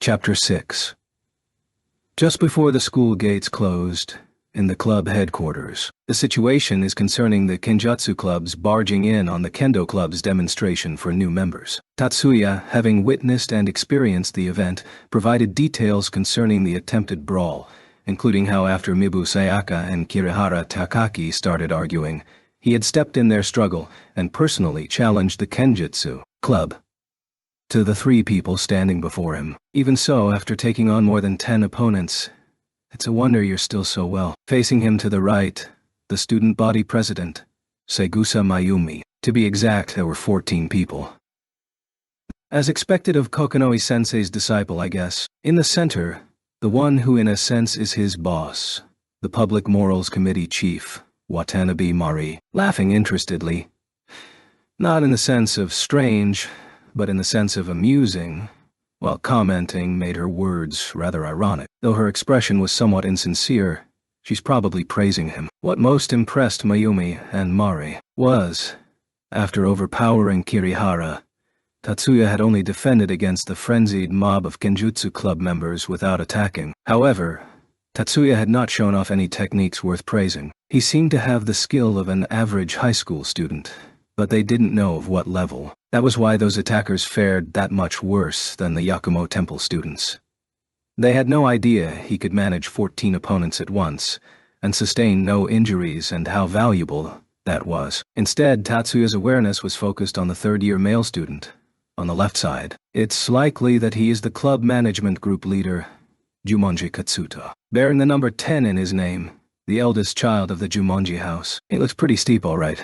Chapter 6. Just before the school gates closed, in the club headquarters, the situation is concerning the Kenjutsu clubs barging in on the Kendo club's demonstration for new members. Tatsuya, having witnessed and experienced the event, provided details concerning the attempted brawl, including how after Mibu Sayaka and Kirihara Takaki started arguing, he had stepped in their struggle and personally challenged the Kenjutsu club to the 3 people standing before him. Even so, after taking on more than 10 opponents, it's a wonder you're still so well. Facing him to the right, the student body president, Segusa Mayumi. To be exact, there were 14 people. As expected of Kokonoi-sensei's disciple, I guess. In the center, the one who in a sense is his boss, the Public Morals Committee chief, Watanabe Mari, laughing interestedly. Not in the sense of strange, but in the sense of amusing, while commenting made her words rather ironic. Though her expression was somewhat insincere, she's probably praising him. What most impressed Mayumi and Mari was, after overpowering Kirihara, Tatsuya had only defended against the frenzied mob of Kenjutsu club members without attacking. However, Tatsuya had not shown off any techniques worth praising. He seemed to have the skill of an average high school student, but they didn't know of what level. That was why those attackers fared that much worse than the Yakumo Temple students. They had no idea he could manage 14 opponents at once, and sustain no injuries, and how valuable that was. Instead, Tatsuya's awareness was focused on the third-year male student, on the left side. It's likely that he is the club management group leader, Jumonji Katsuta, bearing the number 10 in his name, the eldest child of the Jumonji house. It looks pretty steep, all right.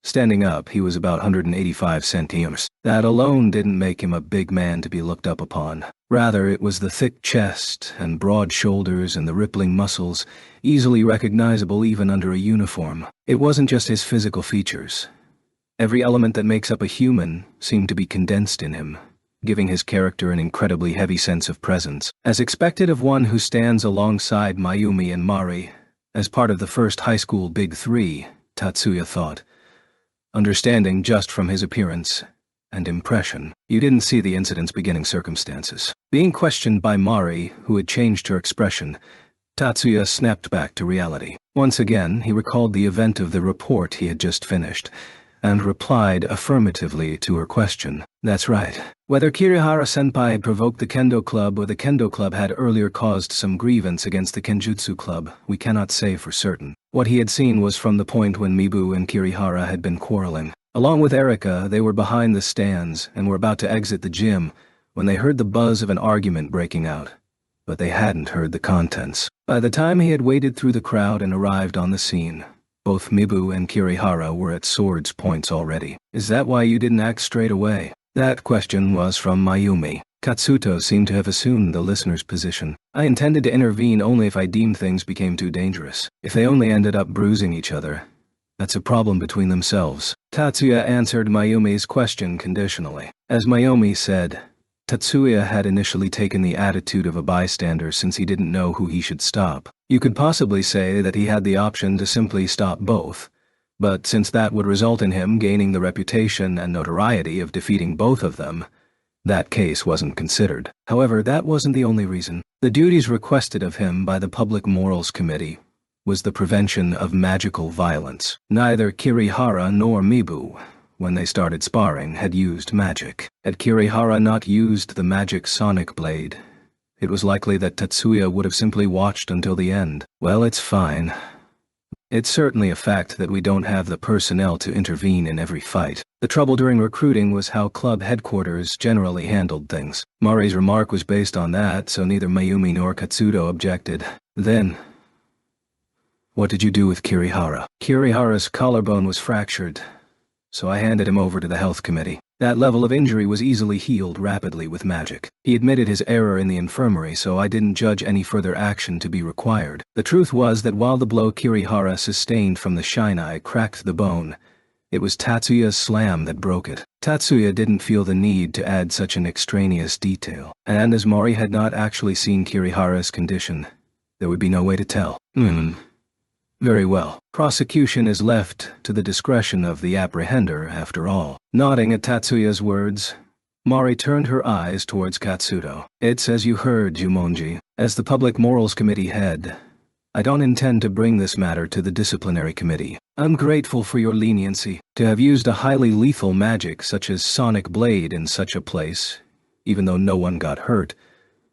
Standing up, he was about 185 centimeters. That alone didn't make him a big man to be looked up upon. Rather, it was the thick chest and broad shoulders and the rippling muscles, easily recognizable even under a uniform. It wasn't just his physical features. Every element that makes up a human seemed to be condensed in him, giving his character an incredibly heavy sense of presence. As expected of one who stands alongside Mayumi and Mari, as part of the first high school Big Three, Tatsuya thought, understanding just from his appearance and impression. You didn't see the incident's beginning circumstances. Being questioned by Mari, who had changed her expression, Tatsuya snapped back to reality. Once again, he recalled the event of the report he had just finished, and replied affirmatively to her question. That's right. Whether Kirihara-senpai had provoked the Kendo Club or the Kendo Club had earlier caused some grievance against the Kenjutsu Club, we cannot say for certain. What he had seen was from the point when Mibu and Kirihara had been quarreling. Along with Erika, they were behind the stands and were about to exit the gym when they heard the buzz of an argument breaking out. But they hadn't heard the contents. By the time he had waded through the crowd and arrived on the scene, both Mibu and Kirihara were at swords' points already. Is that why you didn't act straight away? That question was from Mayumi. Katsuto seemed to have assumed the listener's position. I intended to intervene only if I deemed things became too dangerous. If they only ended up bruising each other, that's a problem between themselves. Tatsuya answered Mayumi's question conditionally. As Mayumi said, Tatsuya had initially taken the attitude of a bystander since he didn't know who he should stop. You could possibly say that he had the option to simply stop both, but since that would result in him gaining the reputation and notoriety of defeating both of them, that case wasn't considered. However, that wasn't the only reason. The duties requested of him by the Public Morals Committee was the prevention of magical violence. Neither Kirihara nor Mibu, when they started sparring, had used magic. Had Kirihara not used the magic sonic blade, it was likely that Tatsuya would have simply watched until the end. Well, it's fine. It's certainly a fact that we don't have the personnel to intervene in every fight. The trouble during recruiting was how club headquarters generally handled things. Mari's remark was based on that, so neither Mayumi nor Katsuto objected. Then, what did you do with Kirihara? Kirihara's collarbone was fractured, so I handed him over to the health committee. That level of injury was easily healed rapidly with magic. He admitted his error in the infirmary, so I didn't judge any further action to be required. The truth was that while the blow Kirihara sustained from the shinai cracked the bone, it was Tatsuya's slam that broke it. Tatsuya didn't feel the need to add such an extraneous detail, and as Mari had not actually seen Kirihara's condition, there would be no way to tell. Very well. Prosecution is left to the discretion of the apprehender, after all. Nodding at Tatsuya's words, Mari turned her eyes towards Katsudo. It's as you heard, Jumonji. As the Public Morals Committee head, I don't intend to bring this matter to the disciplinary committee. I'm grateful for your leniency. To have used a highly lethal magic such as Sonic Blade in such a place, even though no one got hurt,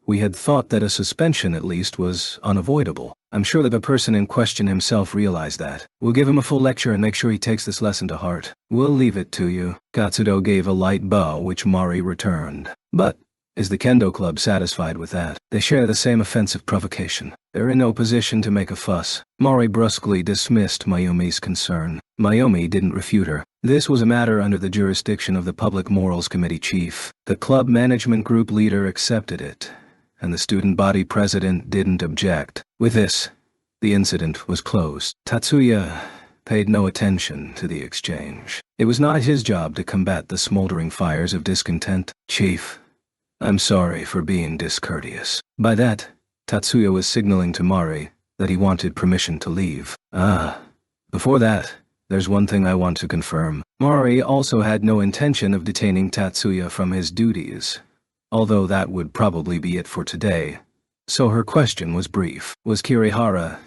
we had thought that a suspension at least was unavoidable. I'm sure that the person in question himself realized that. We'll give him a full lecture and make sure he takes this lesson to heart. We'll leave it to you. Katsudo gave a light bow which Mari returned. But is the Kendo Club satisfied with that? They share the same offensive provocation. They're in no position to make a fuss. Mari brusquely dismissed Mayumi's concern. Mayumi didn't refute her. This was a matter under the jurisdiction of the Public Morals Committee chief. The club management group leader accepted it, and the student body president didn't object. With this, the incident was closed. Tatsuya paid no attention to the exchange. It was not his job to combat the smoldering fires of discontent. Chief, I'm sorry for being discourteous. By that, Tatsuya was signaling to Mari that he wanted permission to leave. Before that, there's one thing I want to confirm. Mari also had no intention of detaining Tatsuya from his duties, although that would probably be it for today. So her question was brief. Was Kirihara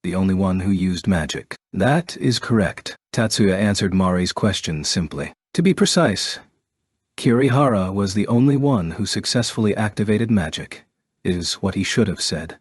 the only one who used magic? That is correct. Tatsuya answered Mari's question simply. To be precise, Kirihara was the only one who successfully activated magic, is what he should have said.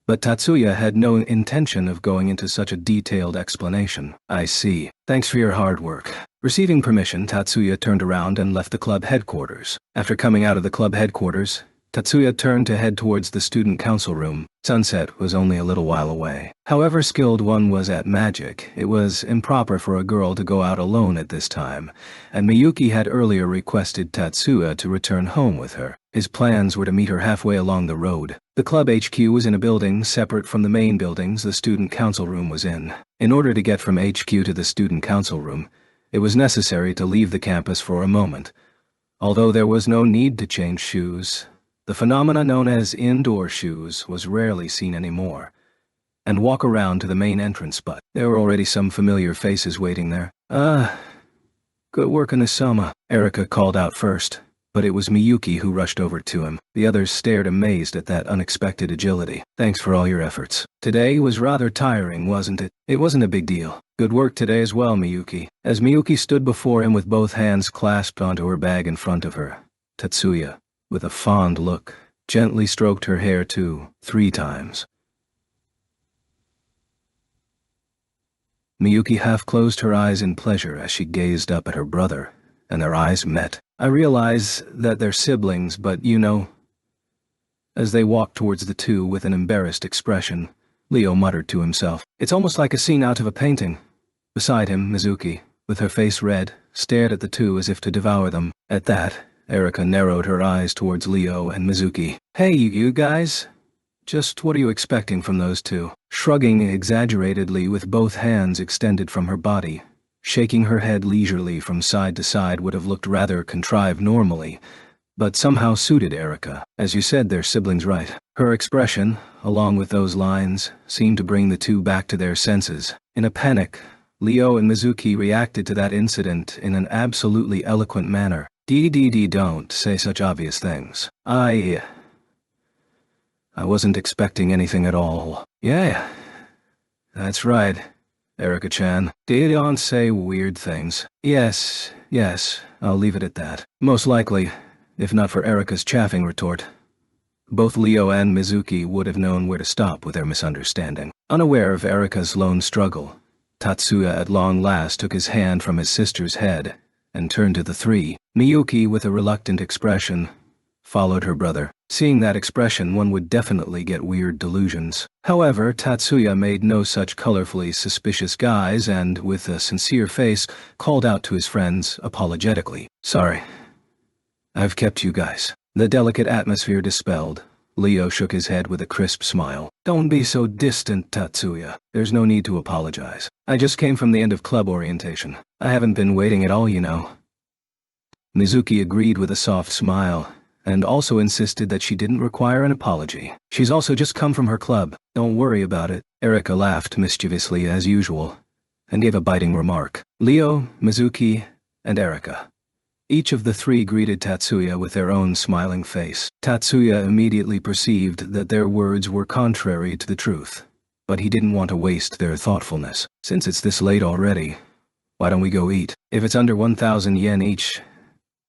But Tatsuya had no intention of going into such a detailed explanation. I see. Thanks for your hard work. Receiving permission, Tatsuya turned around and left the club headquarters. After coming out of the club headquarters, Tatsuya turned to head towards the student council room. Sunset was only a little while away. However skilled one was at magic, it was improper for a girl to go out alone at this time, and Miyuki had earlier requested Tatsuya to return home with her. His plans were to meet her halfway along the road. The club HQ was in a building separate from the main buildings the student council room was in. In order to get from HQ to the student council room, it was necessary to leave the campus for a moment. Although there was no need to change shoes, the phenomena known as indoor shoes was rarely seen anymore, and walk around to the main entrance, but there were already some familiar faces waiting there. Good work, Onisama, Erika called out first, but it was Miyuki who rushed over to him. The others stared amazed at that unexpected agility. Thanks for all your efforts. Today was rather tiring, wasn't it? It wasn't a big deal. Good work today as well, Miyuki. As Miyuki stood before him with both hands clasped onto her bag in front of her, Tatsuya, with a fond look, gently stroked her hair 2-3 times. Miyuki half closed her eyes in pleasure as she gazed up at her brother, and their eyes met. I realize that they're siblings, but you know. As they walked towards the two with an embarrassed expression, Leo muttered to himself. It's almost like a scene out of a painting. Beside him, Mizuki, with her face red, stared at the two as if to devour them. At that, Erika narrowed her eyes towards Leo and Mizuki. Hey, you guys? Just what are you expecting from those two? Shrugging exaggeratedly with both hands extended from her body, shaking her head leisurely from side to side would have looked rather contrived normally, but somehow suited Erika. As you said, they're siblings, right? Her expression, along with those lines, seemed to bring the two back to their senses. In a panic, Leo and Mizuki reacted to that incident in an absolutely eloquent manner. Don't say such obvious things. I wasn't expecting anything at all. Yeah, that's right, Erika-chan. Don't say weird things. Yes, I'll leave it at that. Most likely, if not for Erika's chaffing retort, both Leo and Mizuki would have known where to stop with their misunderstanding. Unaware of Erika's lone struggle, Tatsuya at long last took his hand from his sister's head and turned to the three. Miyuki, with a reluctant expression, followed her brother. Seeing that expression, one would definitely get weird delusions. However, Tatsuya made no such colorfully suspicious guise and, with a sincere face, called out to his friends apologetically. Sorry. I've kept you guys. The delicate atmosphere dispelled. Leo shook his head with a crisp smile. Don't be so distant, Tatsuya. There's no need to apologize. I just came from the end of club orientation. I haven't been waiting at all, you know. Mizuki agreed with a soft smile, and also insisted that she didn't require an apology. She's also just come from her club. Don't worry about it. Erika laughed mischievously as usual, and gave a biting remark. Leo, Mizuki, and Erika. Each of the three greeted Tatsuya with their own smiling face. Tatsuya immediately perceived that their words were contrary to the truth, but he didn't want to waste their thoughtfulness. Since it's this late already, why don't we go eat? If it's under 1,000 yen each,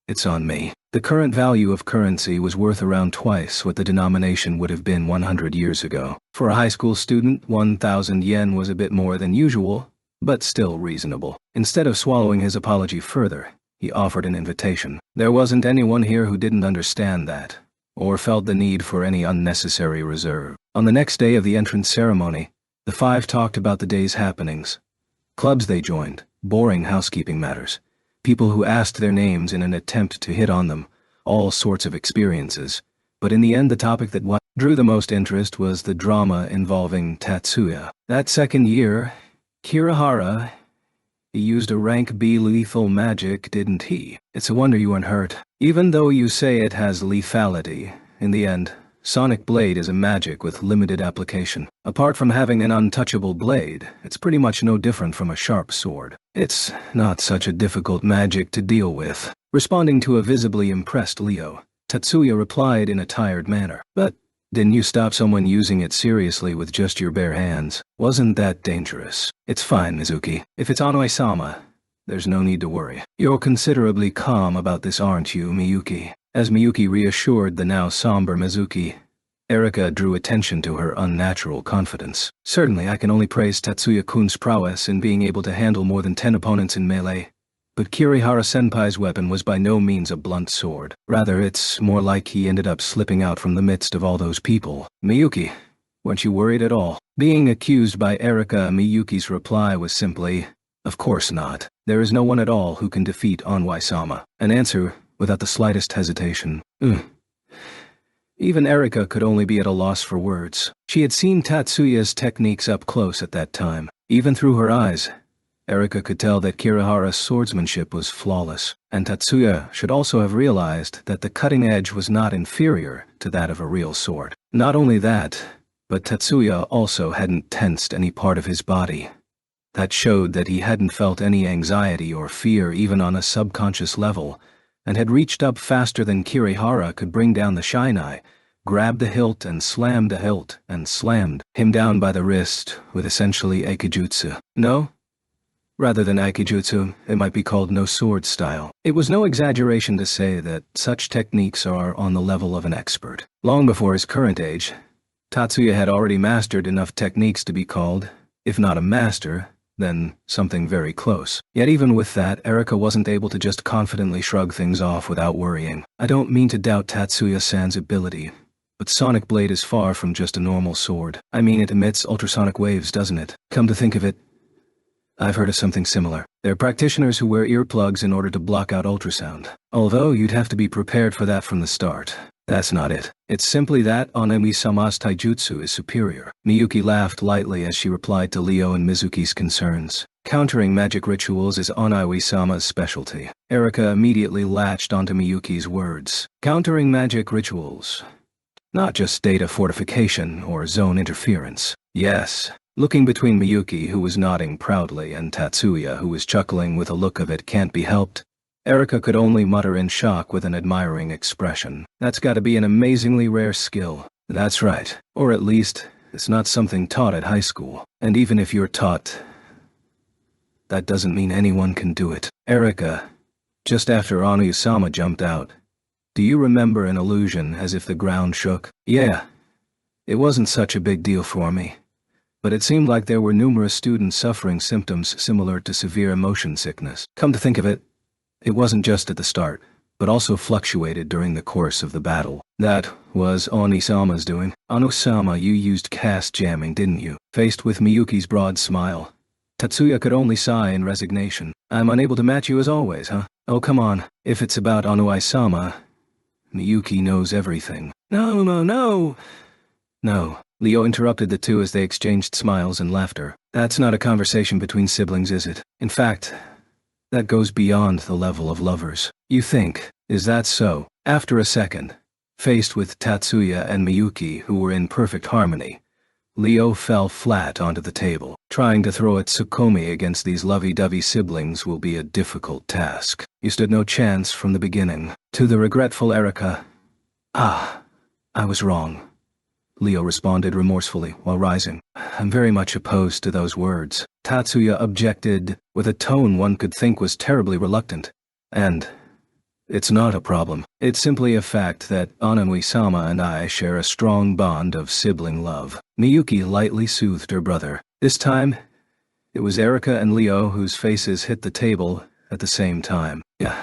it's on me. The current value of currency was worth around twice what the denomination would have been 100 years ago. For a high school student, 1,000 yen was a bit more than usual, but still reasonable. Instead of swallowing his apology further, he offered an invitation. There wasn't anyone here who didn't understand that, or felt the need for any unnecessary reserve. On the next day of the entrance ceremony, the five talked about the day's happenings, clubs they joined, boring housekeeping matters, people who asked their names in an attempt to hit on them, all sorts of experiences. But in the end, the topic that drew the most interest was the drama involving Tatsuya. That second year, Kirihara, he used a rank B lethal magic, didn't he? It's a wonder you weren't hurt. Even though you say it has lethality, in the end, Sonic Blade is a magic with limited application. Apart from having an untouchable blade, it's pretty much no different from a sharp sword. It's not such a difficult magic to deal with. Responding to a visibly impressed Leo, Tatsuya replied in a tired manner. But didn't you stop someone using it seriously with just your bare hands? Wasn't that dangerous? It's fine, Mizuki. If it's Anoi-sama, there's no need to worry. You're considerably calm about this, aren't you, Miyuki? As Miyuki reassured the now somber Mizuki, Erika drew attention to her unnatural confidence. Certainly I can only praise Tatsuya-kun's prowess in being able to handle more than 10 opponents in melee. But Kirihara-senpai's weapon was by no means a blunt sword. Rather, it's more like he ended up slipping out from the midst of all those people. Miyuki, weren't you worried at all? Being accused by Erika, Miyuki's reply was simply, of course not. There is no one at all who can defeat Anoi-sama. An answer without the slightest hesitation. Even Erika could only be at a loss for words. She had seen Tatsuya's techniques up close at that time. Even through her eyes, Erika could tell that Kirihara's swordsmanship was flawless, and Tatsuya should also have realized that the cutting edge was not inferior to that of a real sword. Not only that, but Tatsuya also hadn't tensed any part of his body. That showed that he hadn't felt any anxiety or fear even on a subconscious level, and had reached up faster than Kirihara could bring down the shinai, grabbed the hilt and slammed the hilt, and slammed him down by the wrist with essentially aikijutsu. No? Rather than aikijutsu, it might be called no sword style. It was no exaggeration to say that such techniques are on the level of an expert. Long before his current age, Tatsuya had already mastered enough techniques to be called, if not a master, then something very close. Yet even with that, Erika wasn't able to just confidently shrug things off without worrying. I don't mean to doubt Tatsuya-san's ability, but Sonic Blade is far from just a normal sword. I mean, it emits ultrasonic waves, doesn't it? Come to think of it, I've heard of something similar. There are practitioners who wear earplugs in order to block out ultrasound. Although you'd have to be prepared for that from the start. That's not it. It's simply that Anemi-sama's taijutsu is superior. Miyuki laughed lightly as she replied to Leo and Mizuki's concerns. Countering magic rituals is Anemi-sama's specialty. Erika immediately latched onto Miyuki's words. Countering magic rituals. Not just data fortification or zone interference. Yes. Looking between Miyuki, who was nodding proudly, and Tatsuya, who was chuckling with a look of it can't be helped, Erika could only mutter in shock with an admiring expression. That's gotta be an amazingly rare skill. That's right. Or at least, it's not something taught at high school. And even if you're taught, that doesn't mean anyone can do it. Erika, just after Anu-sama jumped out, do you remember an illusion as if the ground shook? Yeah. It wasn't such a big deal for me. But it seemed like there were numerous students suffering symptoms similar to severe motion sickness. Come to think of it, it wasn't just at the start, but also fluctuated during the course of the battle. That was Anu-sama's doing. Anu-sama, you used cast jamming, didn't you? Faced with Miyuki's broad smile, Tatsuya could only sigh in resignation. I'm unable to match you as always, huh? Oh, come on. If it's about Anu-sama, Miyuki knows everything. No. Leo interrupted the two as they exchanged smiles and laughter. That's not a conversation between siblings, is it? In fact, that goes beyond the level of lovers. You think, is that so? After a second, faced with Tatsuya and Miyuki, who were in perfect harmony, Leo fell flat onto the table. Trying to throw a Tsukomi against these lovey-dovey siblings will be a difficult task. You stood no chance from the beginning. To the regretful Erika, "Ah, I was wrong," Leo responded remorsefully while rising. "I'm very much opposed to those words." Tatsuya objected, with a tone one could think was terribly reluctant. "And it's not a problem. It's simply a fact that Ananui-sama and I share a strong bond of sibling love." Miyuki lightly soothed her brother. This time, it was Erika and Leo whose faces hit the table at the same time. "Yeah."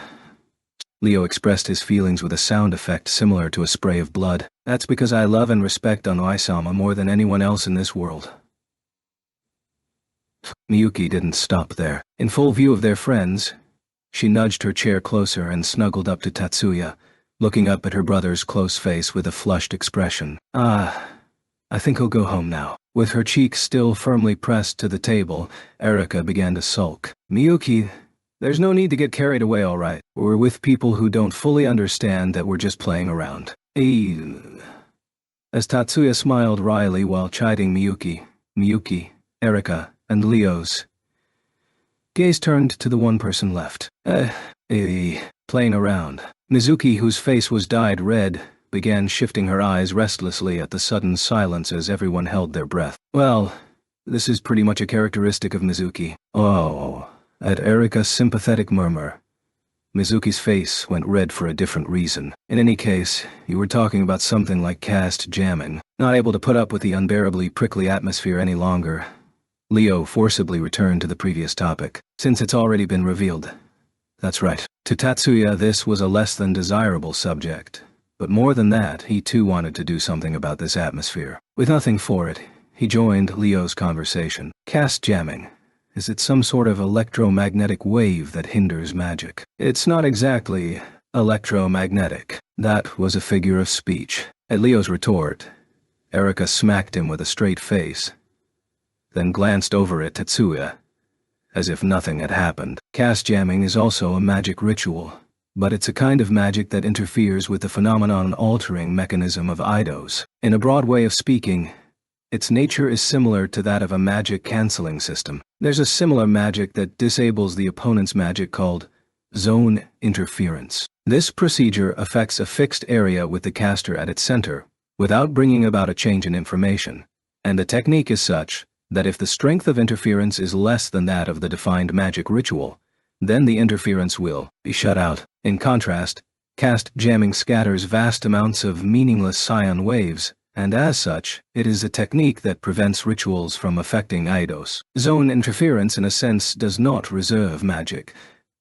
Leo expressed his feelings with a sound effect similar to a spray of blood. "That's because I love and respect Ananui-sama more than anyone else in this world." Miyuki didn't stop there. In full view of their friends, she nudged her chair closer and snuggled up to Tatsuya, looking up at her brother's close face with a flushed expression. I think I'll go home now." With her cheeks still firmly pressed to the table, Erika began to sulk. "Miyuki, there's no need to get carried away, all right? We're with people who don't fully understand that we're just playing around." As Tatsuya smiled wryly while chiding Miyuki, Erika, and Leo's gaze turned to the one person left. Playing around. Mizuki, whose face was dyed red, began shifting her eyes restlessly at the sudden silence as everyone held their breath. "Well, this is pretty much a characteristic of Mizuki." "Oh." At Erika's sympathetic murmur, Mizuki's face went red for a different reason. "In any case, you were talking about something like caste jamming. Not able to put up with the unbearably prickly atmosphere any longer." Leo forcibly returned to the previous topic. "Since it's already been revealed." "That's right." To Tatsuya, this was a less than desirable subject. But more than that, he too wanted to do something about this atmosphere. With nothing for it, he joined Leo's conversation. "Caste jamming. Is it some sort of electromagnetic wave that hinders magic?" "It's not exactly electromagnetic." That was a figure of speech. At Leo's retort, Erika smacked him with a straight face, then glanced over at Tatsuya, as if nothing had happened. "Caste jamming is also a magic ritual, but it's a kind of magic that interferes with the phenomenon-altering mechanism of eidos. In a broad way of speaking, its nature is similar to that of a magic-canceling system. There's a similar magic that disables the opponent's magic called zone interference. This procedure affects a fixed area with the caster at its center, without bringing about a change in information, and the technique is such that if the strength of interference is less than that of the defined magic ritual, then the interference will be shut out. In contrast, caste jamming scatters vast amounts of meaningless scion waves, and as such, it is a technique that prevents rituals from affecting eidos. Zone interference in a sense does not reserve magic,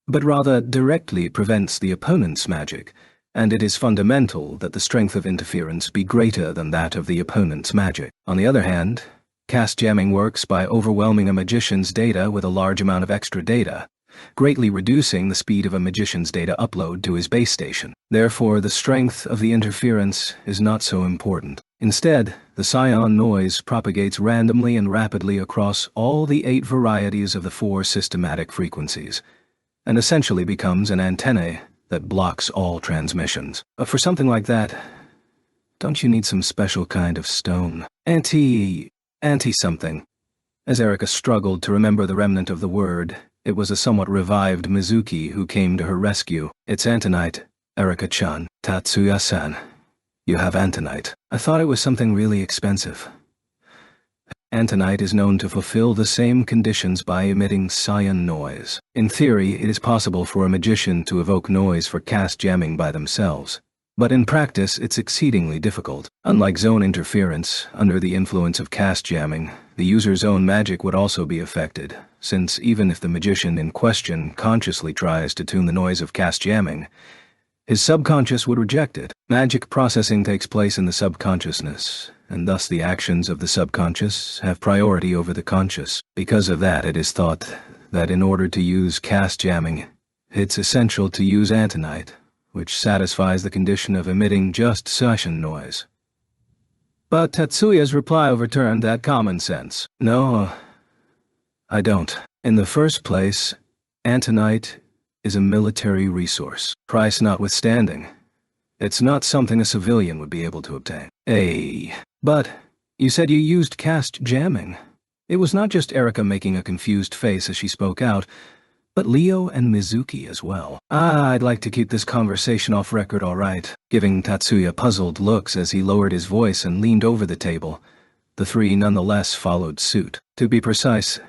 but rather directly prevents the opponent's magic, and it is fundamental that the strength of interference be greater than that of the opponent's magic. On the other hand, caste jamming works by overwhelming a magician's data with a large amount of extra data, greatly reducing the speed of a magician's data upload to his base station. Therefore, the strength of the interference is not so important. Instead, the scion noise propagates randomly and rapidly across all the 8 varieties of the 4 systematic frequencies, and essentially becomes an antenna that blocks all transmissions. For something like that, don't you need some special kind of stone? Anti-something. As Erika struggled to remember the remnant of the word, it was a somewhat revived Mizuki who came to her rescue. "It's Antonite, Erika-chan." "Tatsuya-san, you have Antonite." "I thought it was something really expensive." Antonite is known to fulfill the same conditions by emitting scion noise. In theory, it is possible for a magician to evoke noise for caste jamming by themselves, but in practice it's exceedingly difficult. Unlike zone interference, under the influence of caste jamming, the user's own magic would also be affected, since even if the magician in question consciously tries to tune the noise of caste jamming, his subconscious would reject it. Magic processing takes place in the subconsciousness, and thus the actions of the subconscious have priority over the conscious. Because of that, it is thought that in order to use caste jamming, it's essential to use Antonite, which satisfies the condition of emitting just scion noise. But Tatsuya's reply overturned that common sense. "No, I don't. In the first place, Antonite is a military resource. Price notwithstanding, it's not something a civilian would be able to obtain. But You said you used cast jamming. It was not just Erika making a confused face as she spoke out, but Leo and Mizuki as well. I'd like to keep this conversation off record, all right, giving Tatsuya puzzled looks as he lowered his voice and leaned over the table. The three nonetheless followed suit. To be precise,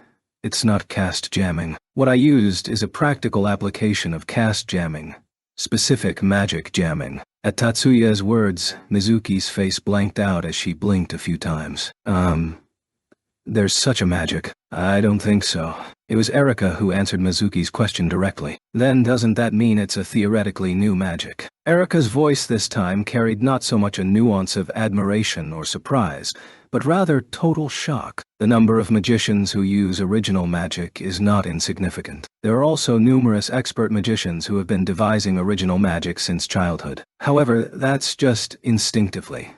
it's not cast jamming. What I used is a practical application of cast jamming. Specific magic jamming. At Tatsuya's words, Mizuki's face blanked out as she blinked a few times. There's such a magic. I don't think so. It was Erika who answered Mizuki's question directly. Then doesn't that mean it's a theoretically new magic? Erika's voice this time carried not so much a nuance of admiration or surprise, but rather total shock. The number of magicians who use original magic is not insignificant. There are also numerous expert magicians who have been devising original magic since childhood. However, that's just instinctively,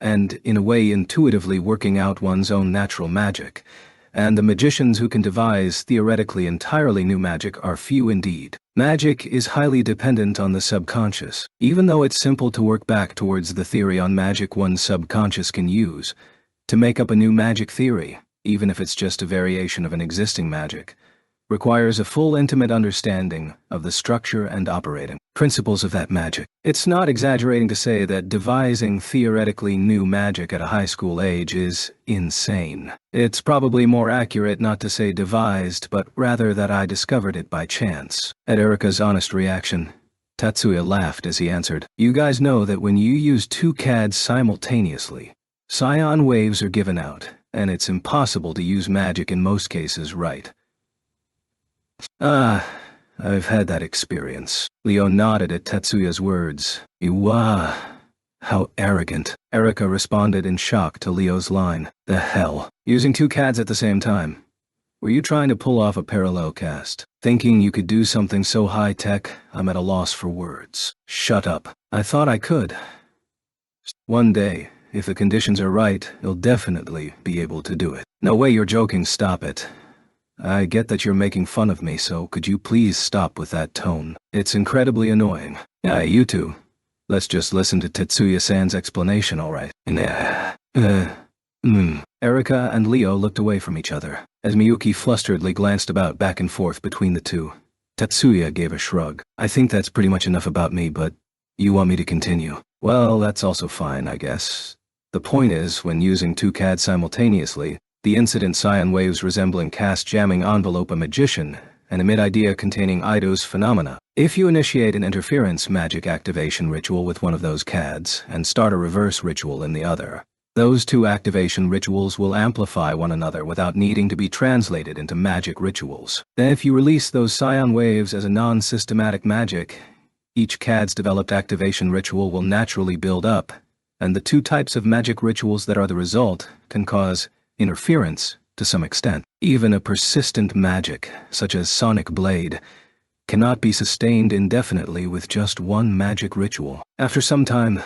and in a way intuitively working out one's own natural magic. And the magicians who can devise theoretically entirely new magic are few indeed. Magic is highly dependent on the subconscious. Even though it's simple to work back towards the theory on magic one's subconscious can use, to make up a new magic theory, even if it's just a variation of an existing magic, requires a full intimate understanding of the structure and operating principles of that magic. It's not exaggerating to say that devising theoretically new magic at a high school age is insane. It's probably more accurate not to say devised, but rather that I discovered it by chance. At Erika's honest reaction, Tatsuya laughed as he answered, "You guys know that when you use two CADs simultaneously, scion waves are given out, and it's impossible to use magic in most cases, right?" I've had that experience. Leo nodded at Tatsuya's words. How arrogant. Erika responded in shock to Leo's line. The hell? Using two CADs at the same time? Were you trying to pull off a parallel cast? Thinking you could do something so high-tech, I'm at a loss for words. Shut up. I thought I could. One day, if the conditions are right, you'll definitely be able to do it. No way you're joking, stop it. I get that you're making fun of me, so could you please stop with that tone? It's incredibly annoying. Yeah, you two. Let's just listen to Tetsuya-san's explanation, alright? Erika and Leo looked away from each other. As Miyuki flusteredly glanced about back and forth between the two, Tetsuya gave a shrug. I think that's pretty much enough about me, but you want me to continue? Well, that's also fine, I guess. The point is, when using two CADs simultaneously, the incident scion waves resembling cast jamming envelope a magician and emit idea containing eidos phenomena. If you initiate an interference magic activation ritual with one of those CADs and start a reverse ritual in the other, those two activation rituals will amplify one another without needing to be translated into magic rituals. Then if you release those scion waves as a non-systematic magic, each CAD's developed activation ritual will naturally build up, and the two types of magic rituals that are the result can cause interference to some extent. Even a persistent magic, such as Sonic Blade, cannot be sustained indefinitely with just one magic ritual. After some time,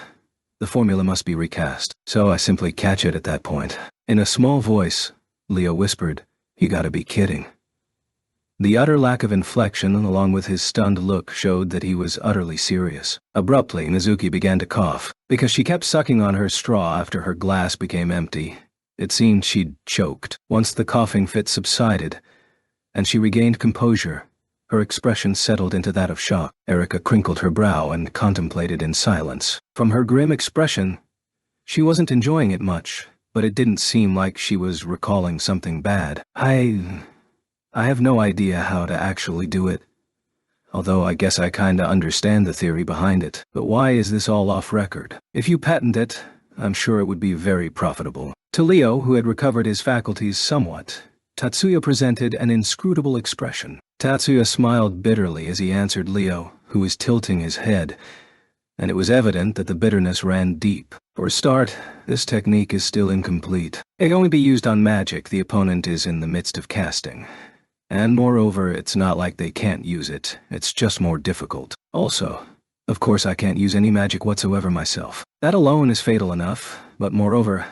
the formula must be recast, so I simply catch it at that point. In a small voice, Leo whispered, "You gotta be kidding." The utter lack of inflection along with his stunned look showed that he was utterly serious. Abruptly, Mizuki began to cough. Because she kept sucking on her straw after her glass became empty, it seemed she'd choked. Once the coughing fit subsided, and she regained composure, her expression settled into that of shock. Erika crinkled her brow and contemplated in silence. From her grim expression, she wasn't enjoying it much, but it didn't seem like she was recalling something bad. I have no idea how to actually do it. Although I guess I kinda understand the theory behind it. But why is this all off record? If you patent it, I'm sure it would be very profitable. To Leo, who had recovered his faculties somewhat, Tatsuya presented an inscrutable expression. Tatsuya smiled bitterly as he answered Leo, who was tilting his head, and it was evident that the bitterness ran deep. For a start, this technique is still incomplete. It can only be used on magic the opponent is in the midst of casting. And moreover, it's not like they can't use it, it's just more difficult. Also, of course I can't use any magic whatsoever myself. That alone is fatal enough, but moreover,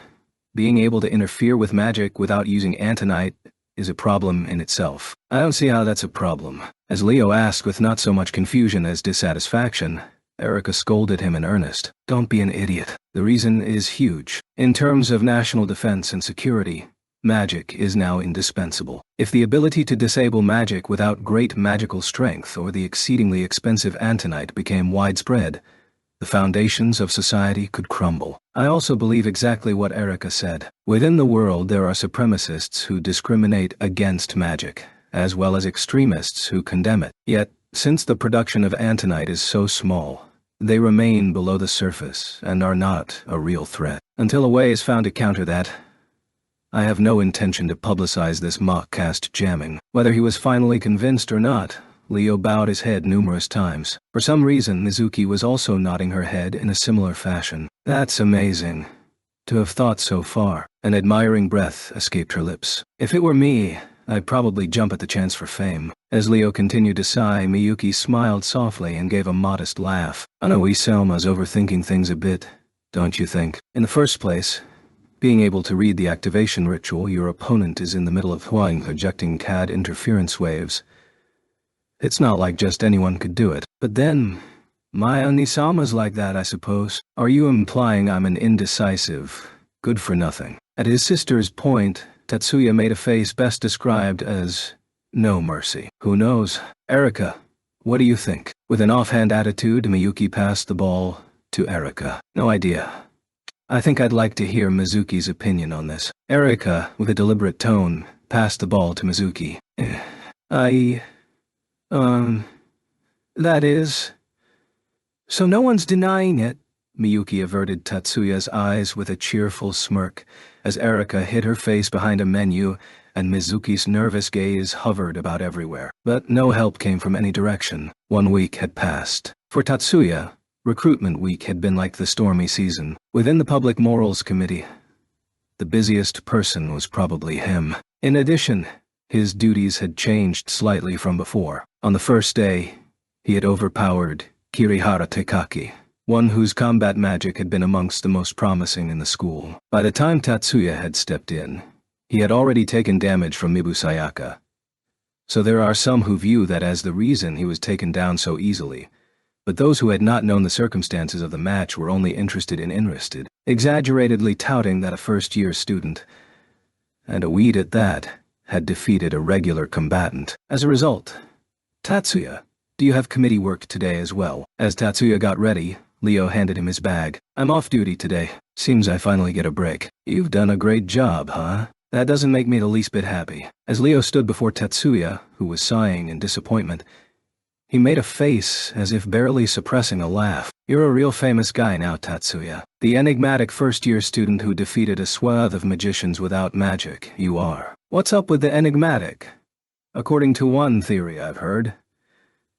being able to interfere with magic without using Antonite is a problem in itself. I don't see how that's a problem. As Leo asked with not so much confusion as dissatisfaction, Erika scolded him in earnest. Don't be an idiot. The reason is huge. In terms of national defense and security, magic is now indispensable. If the ability to disable magic without great magical strength or the exceedingly expensive Antonite became widespread, the foundations of society could crumble. I also believe exactly what Erika said. Within the world there are supremacists who discriminate against magic, as well as extremists who condemn it. Yet, since the production of Antonite is so small, they remain below the surface and are not a real threat. Until a way is found to counter that, I have no intention to publicize this mock caste jamming. Whether he was finally convinced or not, Leo bowed his head numerous times. For some reason, Mizuki was also nodding her head in a similar fashion. That's amazing. To have thought so far. An admiring breath escaped her lips. If it were me, I'd probably jump at the chance for fame. As Leo continued to sigh, Miyuki smiled softly and gave a modest laugh. I know Selma's overthinking things a bit, don't you think? In the first place, being able to read the activation ritual your opponent is in the middle of projecting CAD interference waves. It's not like just anyone could do it. But then, my Onisama's like that, I suppose. Are you implying I'm an indecisive, good-for-nothing? At his sister's point, Tatsuya made a face best described as no mercy. Who knows? Erika, what do you think? With an offhand attitude, Miyuki passed the ball to Erika. No idea. I think I'd like to hear Mizuki's opinion on this. Erika, with a deliberate tone, passed the ball to Mizuki. That is... So no one's denying it. Miyuki averted Tatsuya's eyes with a cheerful smirk as Erika hid her face behind a menu and Mizuki's nervous gaze hovered about everywhere. But no help came from any direction. 1 week had passed. For Tatsuya, recruitment week had been like the stormy season. Within the Public Morals Committee, the busiest person was probably him. In addition, his duties had changed slightly from before. On the first day, he had overpowered Kirihara Tekaki, one whose combat magic had been amongst the most promising in the school. By the time Tatsuya had stepped in, he had already taken damage from Mibusayaka. So there are some who view that as the reason he was taken down so easily, but those who had not known the circumstances of the match were only interested, exaggeratedly touting that a first-year student, and a weed at that, had defeated a regular combatant. As a result, Tatsuya, do you have committee work today as well? As Tatsuya got ready, Leo handed him his bag. I'm off duty today. Seems I finally get a break. You've done a great job, huh? That doesn't make me the least bit happy. As Leo stood before Tatsuya, who was sighing in disappointment, he made a face as if barely suppressing a laugh. You're a real famous guy now, Tatsuya. The enigmatic first-year student who defeated a swath of magicians without magic, you are. What's up with the enigmatic? According to one theory I've heard,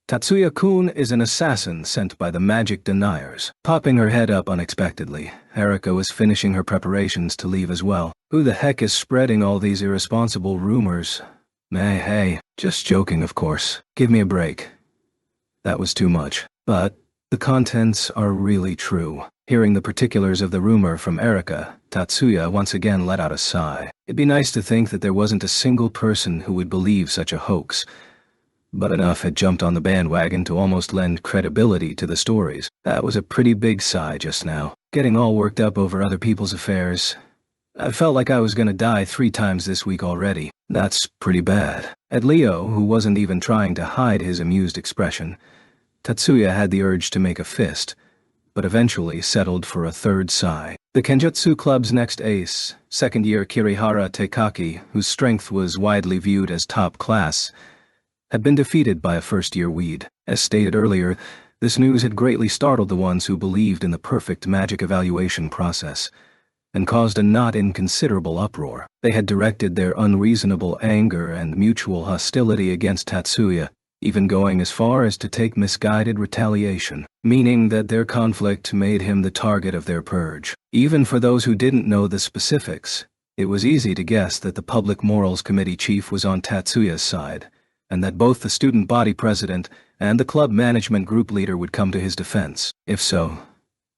Tatsuya-kun is an assassin sent by the magic deniers. Popping her head up unexpectedly, Erika was finishing her preparations to leave as well. Who the heck is spreading all these irresponsible rumors? Hey, just joking, of course. Give me a break. That was too much. But the contents are really true. Hearing the particulars of the rumor from Erika, Tatsuya once again let out a sigh. It'd be nice to think that there wasn't a single person who would believe such a hoax. But enough had jumped on the bandwagon to almost lend credibility to the stories. That was a pretty big sigh just now. Getting all worked up over other people's affairs. I felt like I was gonna die 3 times this week already. That's pretty bad. At Leo, who wasn't even trying to hide his amused expression, Tatsuya had the urge to make a fist, but eventually settled for a third sigh. The Kenjutsu Club's next ace, second-year Kirihara Tekaki, whose strength was widely viewed as top class, had been defeated by a first-year weed. As stated earlier, this news had greatly startled the ones who believed in the perfect magic evaluation process, and caused a not inconsiderable uproar. They had directed their unreasonable anger and mutual hostility against Tatsuya, even going as far as to take misguided retaliation, meaning that their conflict made him the target of their purge. Even for those who didn't know the specifics, it was easy to guess that the Public Morals Committee chief was on Tatsuya's side, and that both the student body president and the club management group leader would come to his defense. If so,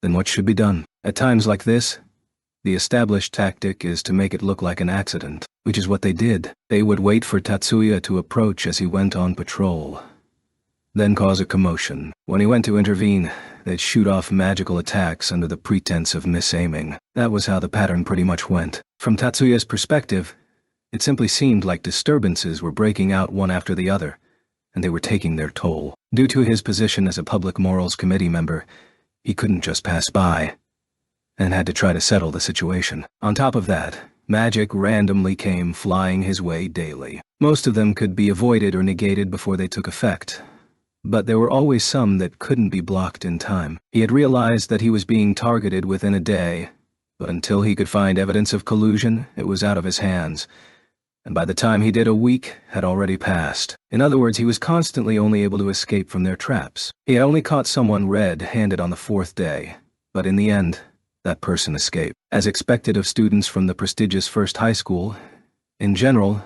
then what should be done? At times like this, the established tactic is to make it look like an accident, which is what they did. They would wait for Tatsuya to approach as he went on patrol, then cause a commotion. When he went to intervene, they'd shoot off magical attacks under the pretense of misaiming. That was how the pattern pretty much went. From Tatsuya's perspective, it simply seemed like disturbances were breaking out one after the other, and they were taking their toll. Due to his position as a Public Morals Committee member, he couldn't just pass by, and had to try to settle the situation. On top of that, magic randomly came flying his way daily. Most of them could be avoided or negated before they took effect, but there were always some that couldn't be blocked in time. He had realized that he was being targeted within a day, but until he could find evidence of collusion, it was out of his hands, and by the time he did, a week had already passed. In other words, he was constantly only able to escape from their traps. He had only caught someone red-handed on the 4th day, but in the end, that person escaped. As expected of students from the prestigious first high school, in general,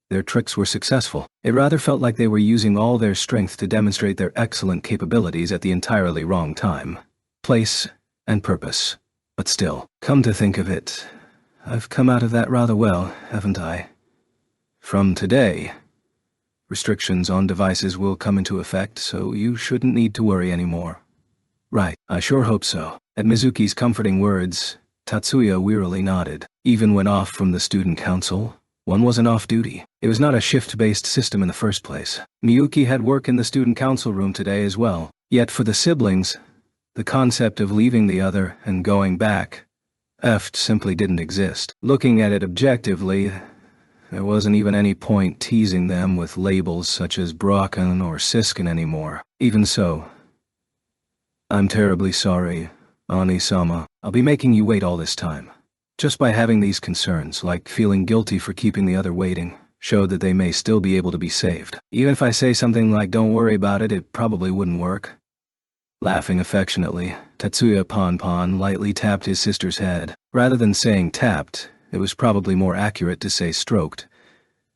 their tricks were successful. It rather felt like they were using all their strength to demonstrate their excellent capabilities at the entirely wrong time, place, and purpose. But still, come to think of it, I've come out of that rather well, haven't I? From today, restrictions on devices will come into effect, so you shouldn't need to worry anymore. Right, I sure hope so. At Mizuki's comforting words, Tatsuya wearily nodded. Even when off from the student council, one wasn't off duty. It was not a shift-based system in the first place. Miyuki had work in the student council room today as well. Yet for the siblings, the concept of leaving the other and going back, simply didn't exist. Looking at it objectively, there wasn't even any point teasing them with labels such as Brocken or Siskin anymore. Even so, I'm terribly sorry, Ani-sama. I'll be making you wait all this time. Just by having these concerns, like feeling guilty for keeping the other waiting, showed that they may still be able to be saved. Even if I say something like don't worry about it, it probably wouldn't work. Laughing affectionately, Tatsuya Ponpon lightly tapped his sister's head. Rather than saying tapped, it was probably more accurate to say stroked.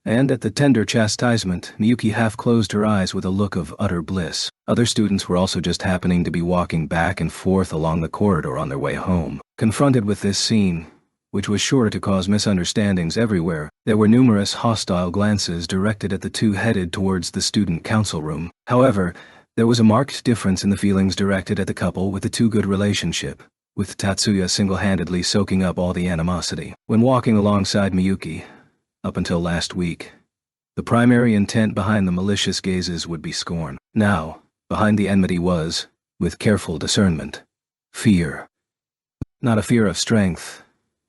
And at the tender chastisement, Miyuki half closed her eyes with a look of utter bliss. Other students were also just happening to be walking back and forth along the corridor on their way home. Confronted with this scene, which was sure to cause misunderstandings everywhere, there were numerous hostile glances directed at the two headed towards the student council room. However, there was a marked difference in the feelings directed at the couple with the too-good relationship, with Tatsuya single-handedly soaking up all the animosity. When walking alongside Miyuki, up until last week, the primary intent behind the malicious gazes would be scorn. Now, behind the enmity was, with careful discernment, fear. Not a fear of strength,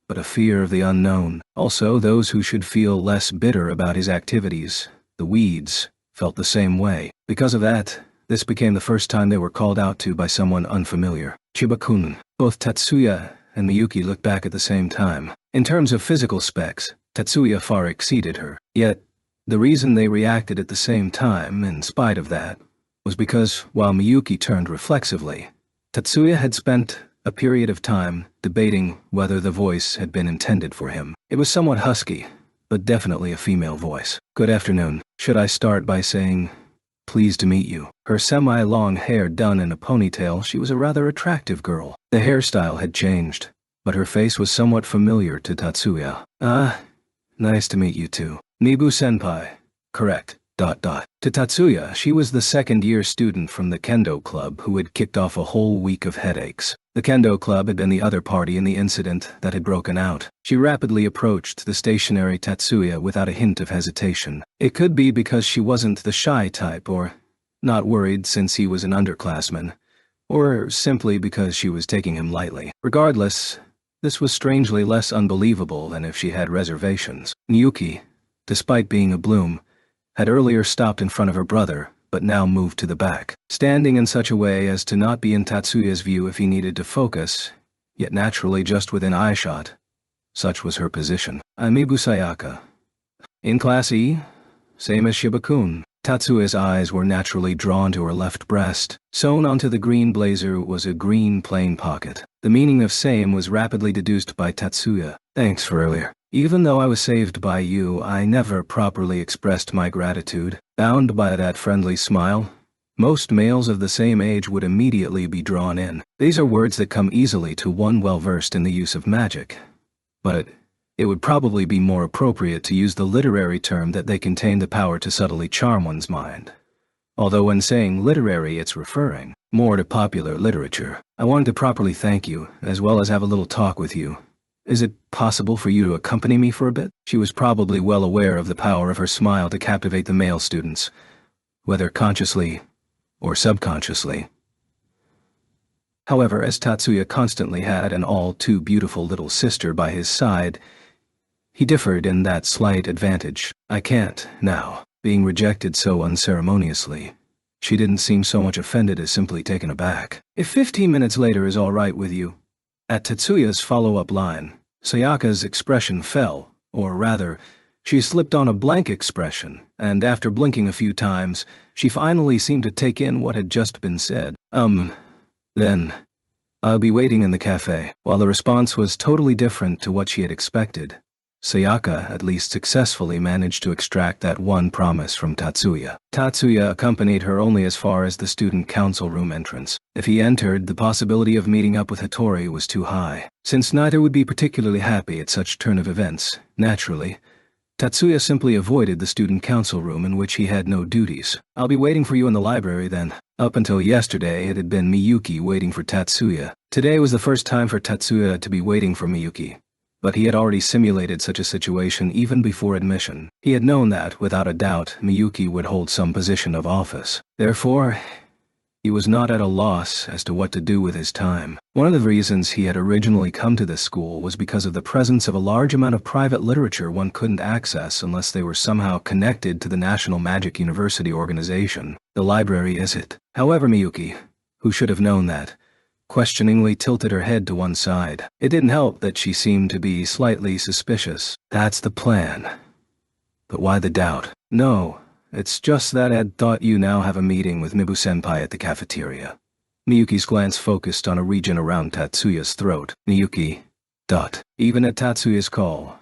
but a fear of the unknown. Also, those who should feel less bitter about his activities, the weeds, felt the same way. Because of that, this became the first time they were called out to by someone unfamiliar. Chiba-kun. Both Tatsuya and Miyuki looked back at the same time. In terms of physical specs, Tatsuya far exceeded her. Yet, the reason they reacted at the same time, in spite of that, was because, while Miyuki turned reflexively, Tatsuya had spent a period of time debating whether the voice had been intended for him. It was somewhat husky, but definitely a female voice. Good afternoon. Should I start by saying, pleased to meet you? Her semi-long hair done in a ponytail, she was a rather attractive girl. The hairstyle had changed, but her face was somewhat familiar to Tatsuya. Nice to meet you too. Mibu-senpai. Correct. To Tatsuya, she was the second-year student from the Kendo Club who had kicked off a whole week of headaches. The Kendo Club had been the other party in the incident that had broken out. She rapidly approached the stationary Tatsuya without a hint of hesitation. It could be because she wasn't the shy type, or not worried since he was an underclassman, or simply because she was taking him lightly. Regardless, this was strangely less unbelievable than if she had reservations. Miyuki, despite being a bloom, had earlier stopped in front of her brother, but now moved to the back, standing in such a way as to not be in Tatsuya's view if he needed to focus, yet naturally just within eyeshot. Such was her position. I'm Mibu Sayaka. In Class E? Same as Shiba-kun. Tatsuya's eyes were naturally drawn to her left breast. Sewn onto the green blazer was a green plain pocket. The meaning of same was rapidly deduced by Tatsuya. Thanks for earlier. Even though I was saved by you, I never properly expressed my gratitude. Bound by that friendly smile, most males of the same age would immediately be drawn in. These are words that come easily to one well-versed in the use of magic. But it would probably be more appropriate to use the literary term that they contain the power to subtly charm one's mind. Although when saying literary it's referring more to popular literature. I wanted to properly thank you, as well as have a little talk with you. Is it possible for you to accompany me for a bit? She was probably well aware of the power of her smile to captivate the male students, whether consciously or subconsciously. However, as Tatsuya constantly had an all-too-beautiful little sister by his side, he differed in that slight advantage. I can't, now, being rejected so unceremoniously. She didn't seem so much offended as simply taken aback. If 15 minutes later is all right with you. At Tatsuya's follow-up line, Sayaka's expression fell, or rather, she slipped on a blank expression, and after blinking a few times, she finally seemed to take in what had just been said. Then, I'll be waiting in the cafe. While the response was totally different to what she had expected, Sayaka at least successfully managed to extract that one promise from Tatsuya. Tatsuya accompanied her only as far as the student council room entrance. If he entered, the possibility of meeting up with Hattori was too high. Since neither would be particularly happy at such turn of events, naturally, Tatsuya simply avoided the student council room in which he had no duties. I'll be waiting for you in the library then. Up until yesterday, it had been Miyuki waiting for Tatsuya. Today was the first time for Tatsuya to be waiting for Miyuki. But he had already simulated such a situation even before admission. He had known that, without a doubt, Miyuki would hold some position of office. Therefore, he was not at a loss as to what to do with his time. One of the reasons he had originally come to this school was because of the presence of a large amount of private literature one couldn't access unless they were somehow connected to the National Magic University organization. The library is it. However, Miyuki, who should have known that, questioningly tilted her head to one side. It didn't help that she seemed to be slightly suspicious. That's the plan. But why the doubt? No, it's just that I'd thought you now have a meeting with Mibu-senpai at the cafeteria. Miyuki's glance focused on a region around Tatsuya's throat. Miyuki. Even at Tatsuya's call,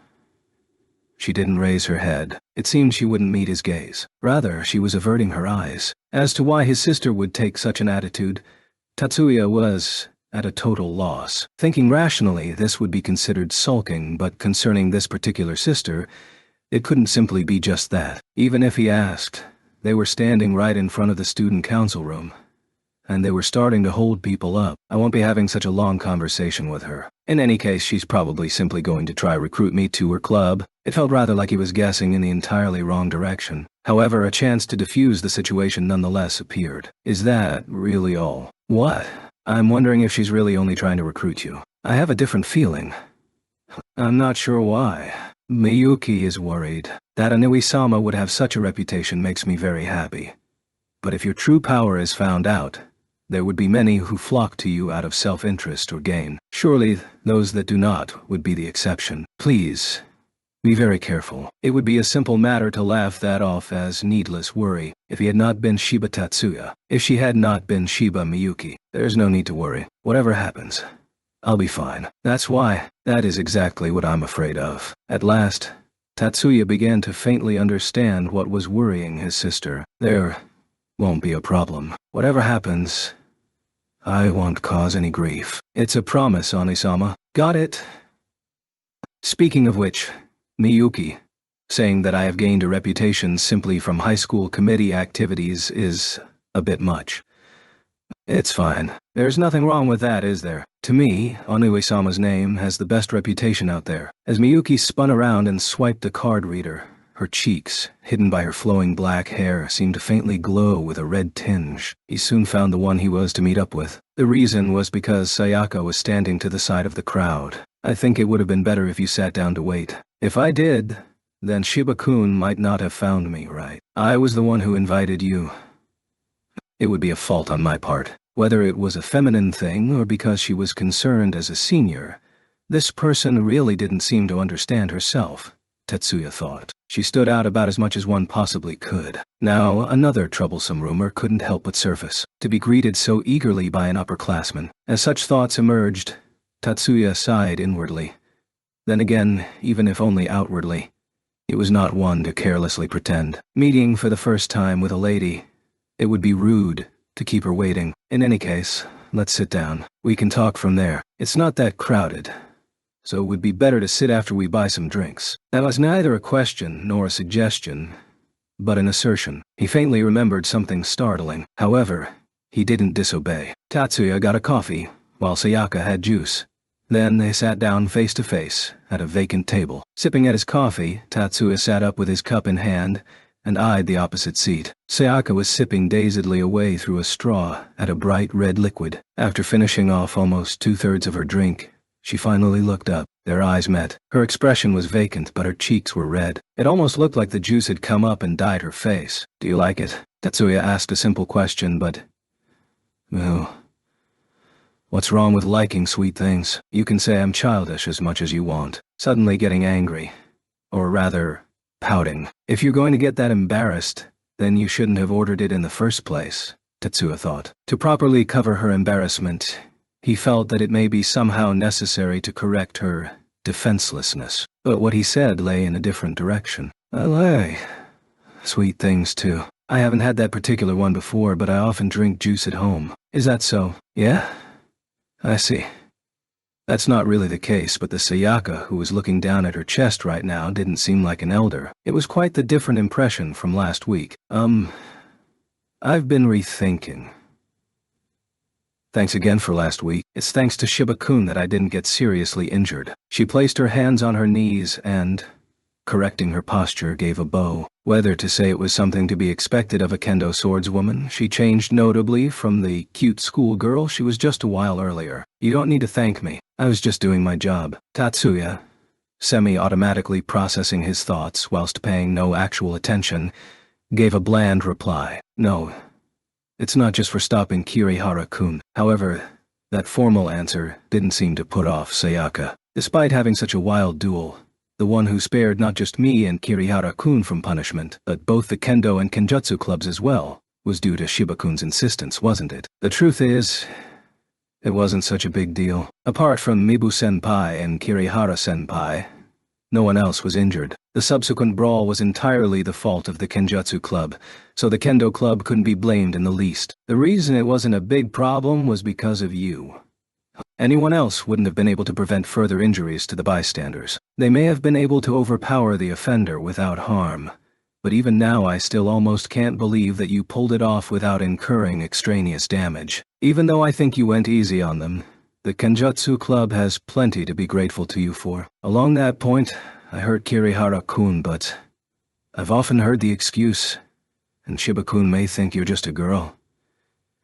she didn't raise her head. It seemed she wouldn't meet his gaze. Rather, she was averting her eyes. As to why his sister would take such an attitude, Tatsuya was at a total loss. Thinking rationally, this would be considered sulking, but concerning this particular sister, it couldn't simply be just that. Even if he asked, they were standing right in front of the student council room, and they were starting to hold people up. I won't be having such a long conversation with her. In any case, she's probably simply going to try recruit me to her club. It felt rather like he was guessing in the entirely wrong direction. However, a chance to defuse the situation nonetheless appeared. Is that really all? What? I'm wondering if she's really only trying to recruit you. I have a different feeling. I'm not sure why. Miyuki is worried. That Anui-sama would have such a reputation makes me very happy. But if your true power is found out, there would be many who flock to you out of self-interest or gain. Surely, those that do not would be the exception. Please, be very careful. It would be a simple matter to laugh that off as needless worry if he had not been Shiba Tatsuya. If she had not been Shiba Miyuki, there's no need to worry. Whatever happens, I'll be fine. That's why. That is exactly what I'm afraid of. At last, Tatsuya began to faintly understand what was worrying his sister. There won't be a problem. Whatever happens, I won't cause any grief. It's a promise, Ani-sama. Got it? Speaking of which, Miyuki, saying that I have gained a reputation simply from high school committee activities is a bit much. It's fine. There's nothing wrong with that, is there? To me, Anui-sama's name has the best reputation out there. As Miyuki spun around and swiped the card reader, her cheeks, hidden by her flowing black hair, seemed to faintly glow with a red tinge. He soon found the one he was to meet up with. The reason was because Sayaka was standing to the side of the crowd. I think it would have been better if you sat down to wait. If I did, then Shiba-kun might not have found me, right? I was the one who invited you. It would be a fault on my part. Whether it was a feminine thing or because she was concerned as a senior, this person really didn't seem to understand herself, Tatsuya thought. She stood out about as much as one possibly could. Now, another troublesome rumor couldn't help but surface. To be greeted so eagerly by an upperclassman. As such thoughts emerged, Tatsuya sighed inwardly. Then again, even if only outwardly, he was not one to carelessly pretend. Meeting for the first time with a lady, it would be rude to keep her waiting. In any case, let's sit down. We can talk from there. It's not that crowded, so it would be better to sit after we buy some drinks. That was neither a question nor a suggestion, but an assertion. He faintly remembered something startling. However, he didn't disobey. Tatsuya got a coffee, while Sayaka had juice. Then they sat down face to face, at a vacant table. Sipping at his coffee, Tatsuya sat up with his cup in hand, and eyed the opposite seat. Sayaka was sipping dazedly away through a straw at a bright red liquid. After finishing off almost 2/3 of her drink, she finally looked up. Their eyes met. Her expression was vacant, but her cheeks were red. It almost looked like the juice had come up and dyed her face. "Do you like it?" Tatsuya asked a simple question, but... well... what's wrong with liking sweet things? You can say I'm childish as much as you want. Suddenly getting angry. Or rather, pouting. If you're going to get that embarrassed, then you shouldn't have ordered it in the first place, Tatsuya thought. To properly cover her embarrassment, he felt that it may be somehow necessary to correct her defenselessness. But what he said lay in a different direction. I like sweet things too. I haven't had that particular one before, but I often drink juice at home. Is that so? Yeah? I see. That's not really the case, but the Sayaka who was looking down at her chest right now didn't seem like an elder. It was quite the different impression from last week. I've been rethinking. Thanks again for last week. It's thanks to Shiba-kun that I didn't get seriously injured. She placed her hands on her knees and, correcting her posture, gave a bow. Whether to say it was something to be expected of a kendo swordswoman, she changed notably from the cute schoolgirl she was just a while earlier. You don't need to thank me. I was just doing my job. Tatsuya, semi-automatically processing his thoughts whilst paying no actual attention, gave a bland reply. No, it's not just for stopping Kirihara-kun. However, that formal answer didn't seem to put off Sayaka. Despite having such a wild duel, the one who spared not just me and Kirihara-kun from punishment, but both the kendo and kenjutsu clubs as well, was due to Shiba-kun's insistence, wasn't it? The truth is, it wasn't such a big deal. Apart from Mibu-senpai and Kirihara-senpai, no one else was injured. The subsequent brawl was entirely the fault of the kenjutsu club, so the kendo club couldn't be blamed in the least. The reason it wasn't a big problem was because of you. Anyone else wouldn't have been able to prevent further injuries to the bystanders. They may have been able to overpower the offender without harm, but even now I still almost can't believe that you pulled it off without incurring extraneous damage. Even though I think you went easy on them, the Kenjutsu Club has plenty to be grateful to you for. Along that point, I hurt Kirihara-kun, but I've often heard the excuse, and Shiba-kun may think you're just a girl.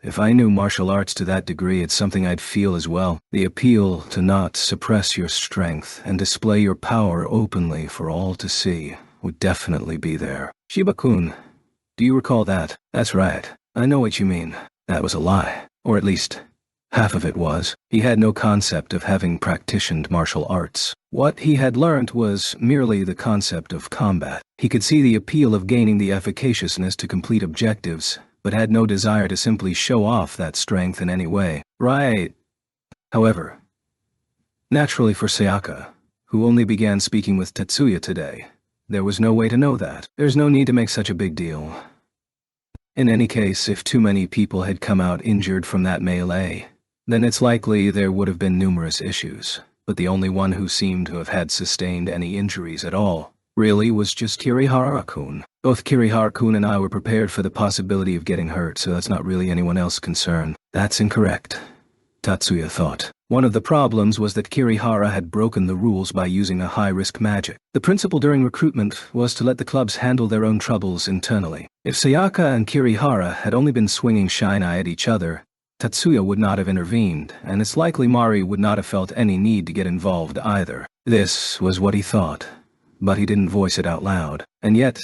If I knew martial arts to that degree, it's something I'd feel as well. The appeal to not suppress your strength and display your power openly for all to see would definitely be there. Shiba-kun, do you recall that? That's right. I know what you mean. That was a lie. Or at least, half of it was. He had no concept of having practiced martial arts. What he had learnt was merely the concept of combat. He could see the appeal of gaining the efficaciousness to complete objectives, but had no desire to simply show off that strength in any way. Right. However, naturally for Sayaka, who only began speaking with Tatsuya today, there was no way to know that. There's no need to make such a big deal. In any case, if too many people had come out injured from that melee, then it's likely there would have been numerous issues, but the only one who seemed to have had sustained any injuries at all really was just Kirihara-kun. Both Kirihara-kun and I were prepared for the possibility of getting hurt, so that's not really anyone else's concern. That's incorrect, Tatsuya thought. One of the problems was that Kirihara had broken the rules by using a high-risk magic. The principle during recruitment was to let the clubs handle their own troubles internally. If Sayaka and Kirihara had only been swinging shine-eye at each other, Tatsuya would not have intervened, and it's likely Mari would not have felt any need to get involved either. This was what he thought, but he didn't voice it out loud. And yet,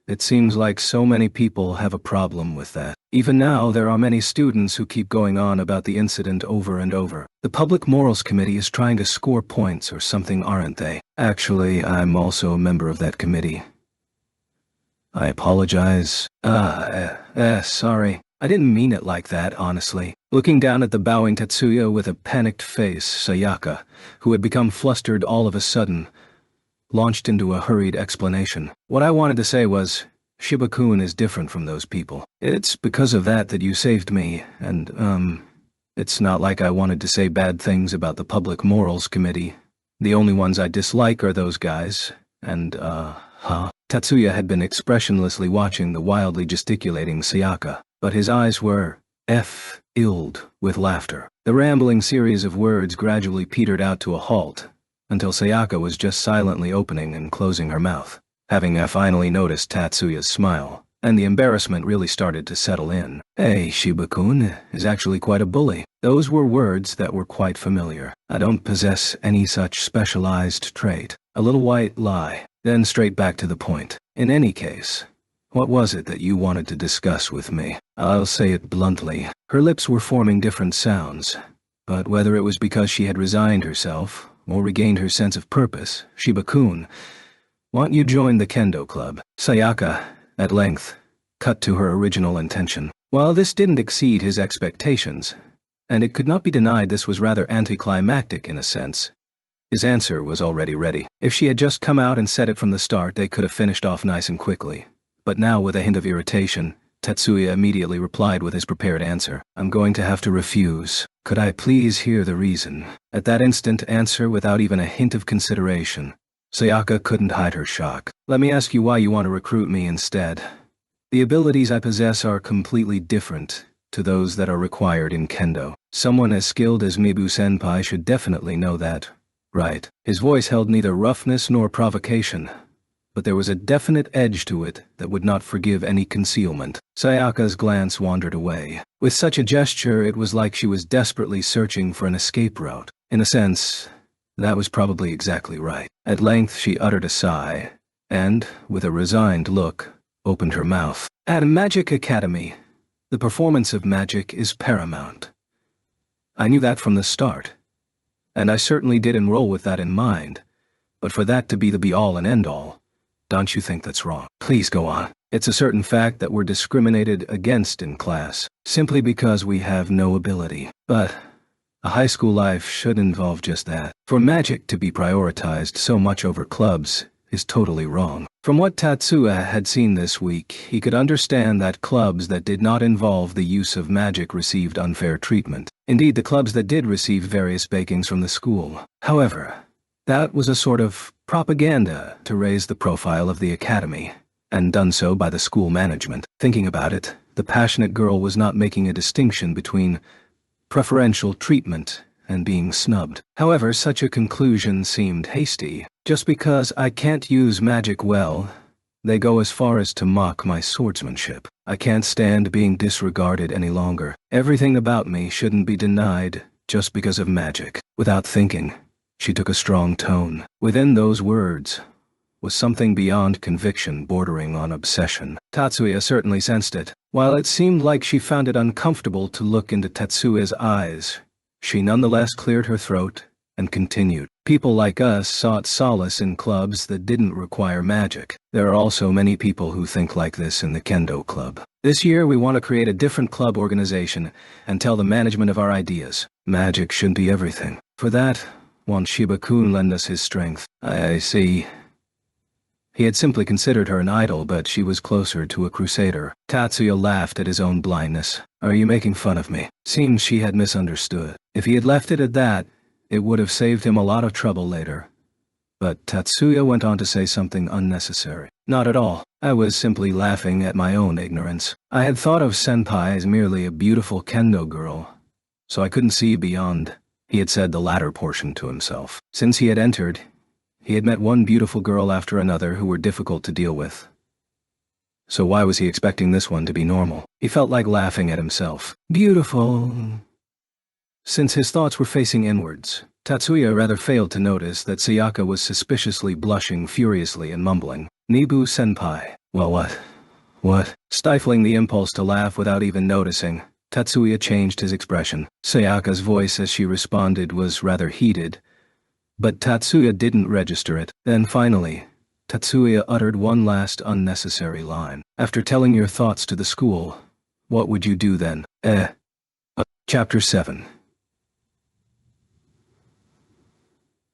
it seems like so many people have a problem with that. Even now, there are many students who keep going on about the incident over and over. The Public Morals Committee is trying to score points or something, aren't they? Actually, I'm also a member of that committee. I apologize. Sorry. I didn't mean it like that, honestly. Looking down at the bowing Tatsuya with a panicked face, Sayaka, who had become flustered all of a sudden, launched into a hurried explanation. What I wanted to say was, Shiba-kun is different from those people. It's because of that you saved me, and, it's not like I wanted to say bad things about the Public Morals Committee. The only ones I dislike are those guys, and, Tatsuya had been expressionlessly watching the wildly gesticulating Sayaka, but his eyes were filled with laughter. The rambling series of words gradually petered out to a halt, until Sayaka was just silently opening and closing her mouth. Having finally noticed Tatsuya's smile, and the embarrassment really started to settle in. "Hey, Shiba-kun is actually quite a bully." Those were words that were quite familiar. "I don't possess any such specialized trait." A little white lie, then straight back to the point. "In any case, what was it that you wanted to discuss with me?" I'll say it bluntly. Her lips were forming different sounds, but whether it was because she had resigned herself or regained her sense of purpose, Shiba-kun, "Won't you join the kendo club?" Sayaka, at length, cut to her original intention. While this didn't exceed his expectations, and it could not be denied this was rather anticlimactic in a sense, his answer was already ready. If she had just come out and said it from the start, they could have finished off nice and quickly. But now, with a hint of irritation, Tatsuya immediately replied with his prepared answer. "I'm going to have to refuse. Could I please hear the reason?" At that instant, answer without even a hint of consideration. Sayaka couldn't hide her shock. "Let me ask you why you want to recruit me instead. The abilities I possess are completely different to those that are required in kendo. Someone as skilled as Mibu-senpai should definitely know that, right?" His voice held neither roughness nor provocation, but there was a definite edge to it that would not forgive any concealment. Sayaka's glance wandered away. With such a gesture, it was like she was desperately searching for an escape route. In a sense, that was probably exactly right. At length she uttered a sigh, and, with a resigned look, opened her mouth. "At a magic academy, the performance of magic is paramount. I knew that from the start, and I certainly did enroll with that in mind, but for that to be the be-all and end-all, don't you think that's wrong?" "Please go on." "It's a certain fact that we're discriminated against in class, simply because we have no ability. But a high school life should involve just that. For magic to be prioritized so much over clubs is totally wrong." From what Tatsuya had seen this week, he could understand that clubs that did not involve the use of magic received unfair treatment. Indeed, the clubs that did receive various bakings from the school. However, that was a sort of propaganda to raise the profile of the academy, and done so by the school management. Thinking about it, the passionate girl was not making a distinction between preferential treatment and being snubbed. However, such a conclusion seemed hasty. "Just because I can't use magic well, they go as far as to mock my swordsmanship. I can't stand being disregarded any longer. Everything about me shouldn't be denied just because of magic." Without thinking, she took a strong tone. Within those words was something beyond conviction, bordering on obsession. Tatsuya certainly sensed it. While it seemed like she found it uncomfortable to look into Tatsuya's eyes, she nonetheless cleared her throat and continued. "People like us sought solace in clubs that didn't require magic. There are also many people who think like this in the kendo club. This year we want to create a different club organization and tell the management of our ideas. Magic should be everything. For that, won't Shiba-kun lend us his strength?" I see." He had simply considered her an idol, but she was closer to a crusader. Tatsuya laughed at his own blindness. "Are you making fun of me?" Seems she had misunderstood. If he had left it at that, it would have saved him a lot of trouble later. But Tatsuya went on to say something unnecessary. "Not at all. I was simply laughing at my own ignorance. I had thought of senpai as merely a beautiful kendo girl, so I couldn't see beyond." He had said the latter portion to himself. Since he had entered, he had met one beautiful girl after another who were difficult to deal with. So why was he expecting this one to be normal? He felt like laughing at himself. Beautiful. Since his thoughts were facing inwards, Tatsuya rather failed to notice that Sayaka was suspiciously blushing furiously and mumbling. "Nibu-senpai." "Well, what?" Stifling the impulse to laugh without even noticing, Tatsuya changed his expression. Sayaka's voice as she responded was rather heated, but Tatsuya didn't register it. Then finally, Tatsuya uttered one last unnecessary line. "After telling your thoughts to the school, what would you do then?" Chapter 7.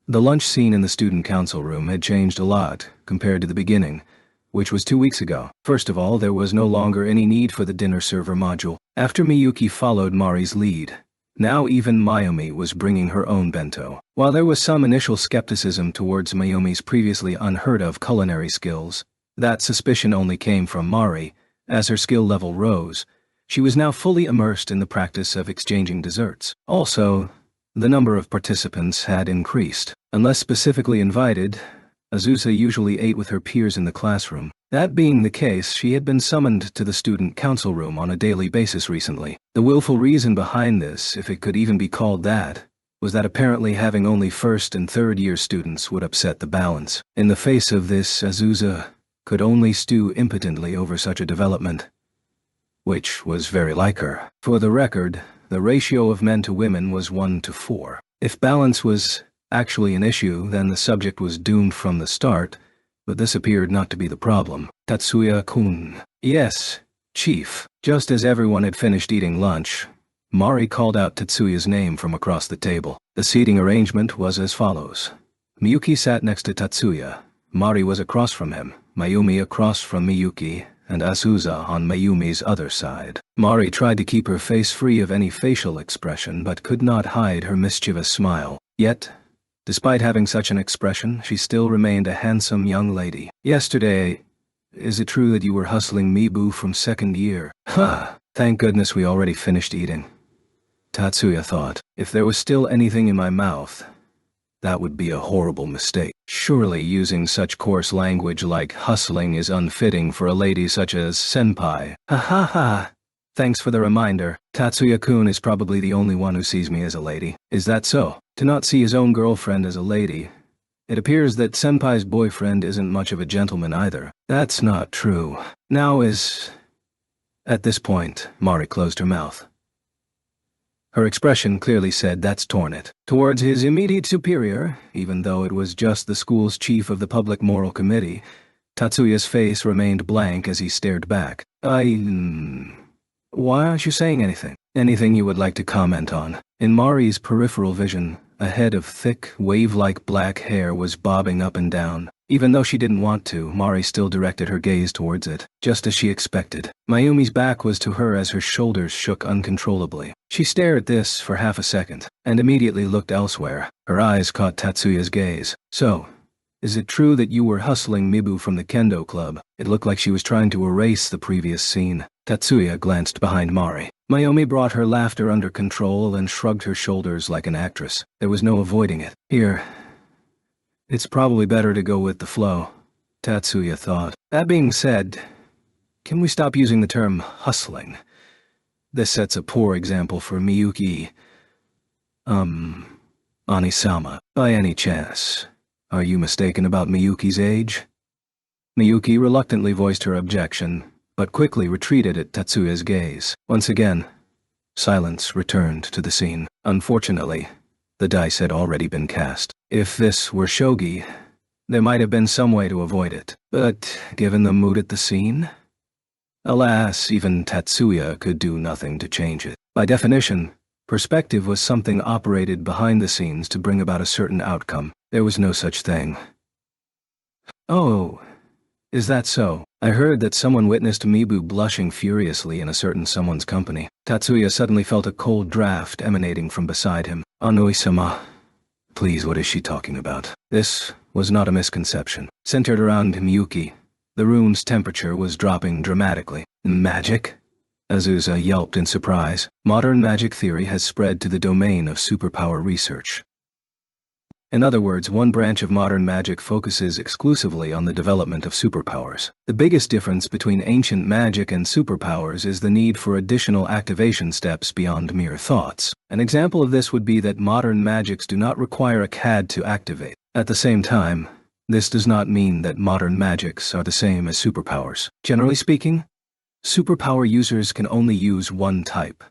The lunch scene in the student council room had changed a lot compared to the beginning, which was 2 weeks ago. First of all, there was no longer any need for the dinner server module. After Miyuki followed Mari's lead, now even Mayumi was bringing her own bento. While there was some initial skepticism towards Mayumi's previously unheard-of culinary skills, That suspicion only came from Mari. As her skill level rose, she was now fully immersed in the practice of exchanging desserts. Also, the number of participants had increased. Unless specifically invited, Azusa usually ate with her peers in the classroom. That being the case, she had been summoned to the student council room on a daily basis recently. The willful reason behind this, if it could even be called that, was that apparently having only first and third year students would upset the balance. In the face of this, Azusa could only stew impotently over such a development, which was very like her. For the record, the ratio of men to women was 1 to 4. If balance was actually an issue, then the subject was doomed from the start, but this appeared not to be the problem. Tatsuya-kun. Yes, Chief. Just as everyone had finished eating lunch, Mari called out Tatsuya's name from across the table. The seating arrangement was as follows. Miyuki sat next to Tatsuya, Mari was across from him, Mayumi across from Miyuki, and Azusa on Mayumi's other side. Mari tried to keep her face free of any facial expression but could not hide her mischievous smile. Yet, despite having such an expression, she still remained a handsome young lady. Yesterday, is it true that you were hustling Mibu from second year? Huh! Thank goodness we already finished eating. Tatsuya thought. If there was still anything in my mouth, that would be a horrible mistake. Surely using such coarse language like hustling is unfitting for a lady such as Senpai. Ha ha ha! Thanks for the reminder. Tatsuya-kun is probably the only one who sees me as a lady. Is that so? To not see his own girlfriend as a lady. It appears that Senpai's boyfriend isn't much of a gentleman either. That's not true. Now is... At this point, Mari closed her mouth. Her expression clearly said that's torn it. Towards his immediate superior, even though it was just the school's chief of the Public Moral Committee, Tatsuya's face remained blank as he stared back. Why aren't you saying anything? Anything you would like to comment on? In Mari's peripheral vision, a head of thick, wave-like black hair was bobbing up and down. Even though she didn't want to, Mari still directed her gaze towards it, just as she expected. Mayumi's back was to her as her shoulders shook uncontrollably. She stared at this for half a second, and immediately looked elsewhere. Her eyes caught Tatsuya's gaze. So, is it true that you were hustling Mibu from the kendo club? It looked like she was trying to erase the previous scene. Tatsuya glanced behind Mari. Mayumi brought her laughter under control and shrugged her shoulders like an actress. There was no avoiding it. Here. It's probably better to go with the flow, Tatsuya thought. That being said, can we stop using the term hustling? This sets a poor example for Miyuki. Anisama. By any chance, are you mistaken about Miyuki's age? Miyuki reluctantly voiced her objection, but quickly retreated at Tatsuya's gaze. Once again, silence returned to the scene. Unfortunately, the dice had already been cast. If this were shogi, there might have been some way to avoid it. But given the mood at the scene? Alas, even Tatsuya could do nothing to change it. By definition, perspective was something operated behind the scenes to bring about a certain outcome. There was no such thing. Oh, is that so? I heard that someone witnessed Mibu blushing furiously in a certain someone's company. Tatsuya suddenly felt a cold draft emanating from beside him. Anoi-sama. Please, what is she talking about? This was not a misconception. Centered around Miyuki, the room's temperature was dropping dramatically. Magic? Azusa yelped in surprise. Modern magic theory has spread to the domain of superpower research. In other words, one branch of modern magic focuses exclusively on the development of superpowers. The biggest difference between ancient magic and superpowers is the need for additional activation steps beyond mere thoughts. An example of this would be that modern magics do not require a CAD to activate. At the same time, this does not mean that modern magics are the same as superpowers. Generally speaking, superpower users can only use one type.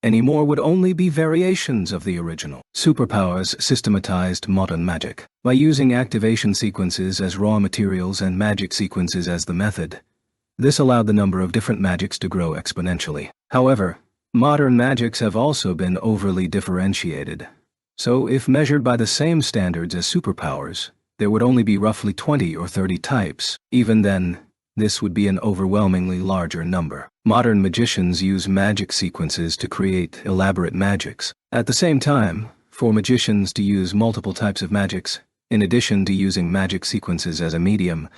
Any more would only be variations of the original. Superpowers systematized modern magic. By using activation sequences as raw materials and magic sequences as the method, this allowed the number of different magics to grow exponentially. However, modern magics have also been overly differentiated. So if measured by the same standards as superpowers, there would only be roughly 20 or 30 types. Even then, this would be an overwhelmingly larger number. Modern magicians use magic sequences to create elaborate magics. At the same time, for magicians to use multiple types of magics, in addition to using magic sequences as a medium,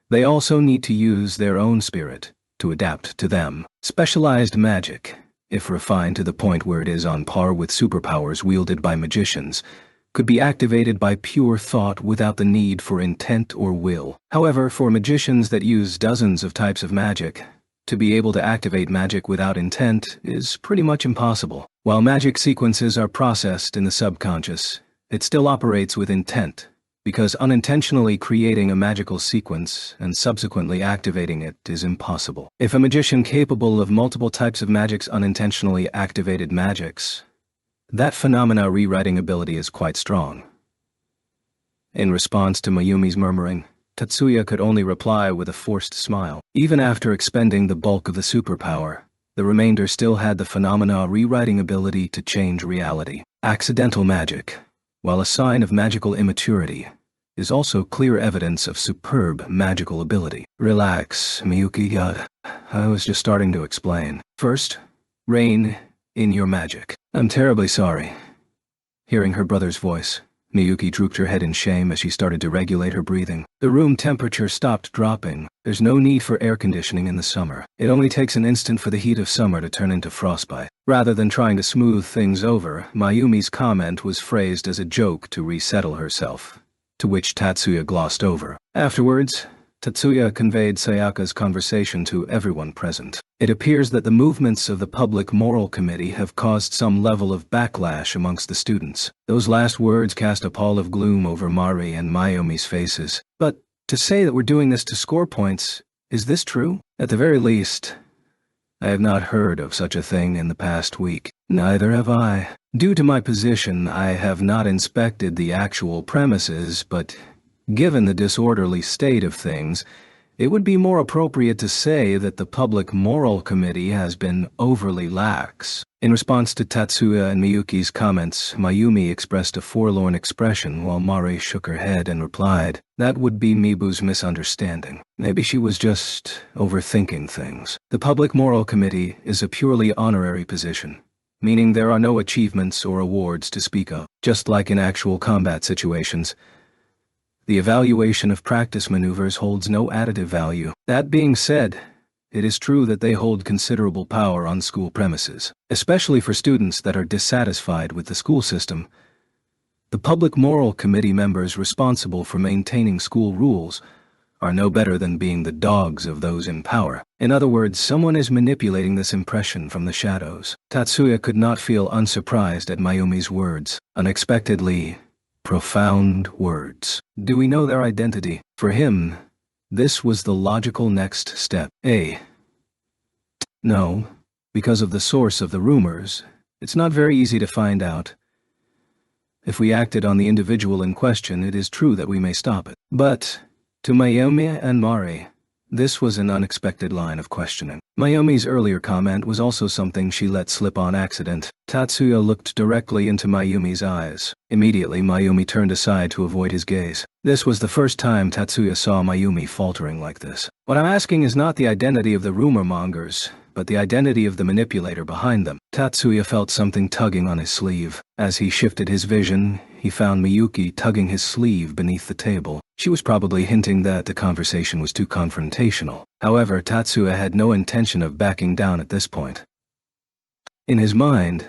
They also need to use their own spirit to adapt to them. Specialized magic, if refined to the point where it is on par with superpowers wielded by magicians, could be activated by pure thought without the need for intent or will. However, for magicians that use dozens of types of magic, to be able to activate magic without intent is pretty much impossible. While magic sequences are processed in the subconscious, it still operates with intent, because unintentionally creating a magical sequence and subsequently activating it is impossible. If a magician capable of multiple types of magics unintentionally activated magics, that phenomena rewriting ability is quite strong. In response to Mayumi's murmuring, Tatsuya could only reply with a forced smile. Even after expending the bulk of the superpower, the remainder still had the phenomena rewriting ability to change reality. Accidental magic, while a sign of magical immaturity, is also clear evidence of superb magical ability. Relax, Miyuki. I was just starting to explain. First, rein in your magic. I'm terribly sorry. Hearing her brother's voice, Miyuki drooped her head in shame as she started to regulate her breathing. The room temperature stopped dropping. There's no need for air conditioning in the summer. It only takes an instant for the heat of summer to turn into frostbite. Rather than trying to smooth things over, Mayumi's comment was phrased as a joke to resettle herself, to which Tatsuya glossed over. Afterwards, Tatsuya conveyed Sayaka's conversation to everyone present. It appears that the movements of the Public Moral Committee have caused some level of backlash amongst the students. Those last words cast a pall of gloom over Mari and Mayumi's faces. But to say that we're doing this to score points, is this true? At the very least, I have not heard of such a thing in the past week. Neither have I. Due to my position, I have not inspected the actual premises, but given the disorderly state of things, it would be more appropriate to say that the Public Moral Committee has been overly lax. In response to Tatsuya and Miyuki's comments, Mayumi expressed a forlorn expression while Mari shook her head and replied, "That would be Mibu's misunderstanding. Maybe she was just overthinking things. The Public Moral Committee is a purely honorary position, meaning there are no achievements or awards to speak of. Just like in actual combat situations, the evaluation of practice maneuvers holds no additive value. That being said, it is true that they hold considerable power on school premises, especially for students that are dissatisfied with the school system. The Public Moral Committee members responsible for maintaining school rules are no better than being the dogs of those in power. In other words, someone is manipulating this impression from the shadows." Tatsuya could not feel unsurprised at Mayumi's words. Unexpectedly profound words. Do we know their identity? For him, this was the logical next step. No, because of the source of the rumors, it's not very easy to find out. If we acted on the individual in question, it is true that we may stop it. But to Mayumi and Mari, this was an unexpected line of questioning. Mayumi's earlier comment was also something she let slip on accident. Tatsuya looked directly into Mayumi's eyes. Immediately, Mayumi turned aside to avoid his gaze. This was the first time Tatsuya saw Mayumi faltering like this. What I'm asking is not the identity of the rumor mongers, but the identity of the manipulator behind them. Tatsuya felt something tugging on his sleeve. As he shifted his vision, he found Miyuki tugging his sleeve beneath the table. She was probably hinting that the conversation was too confrontational. However, Tatsuya had no intention of backing down at this point. In his mind,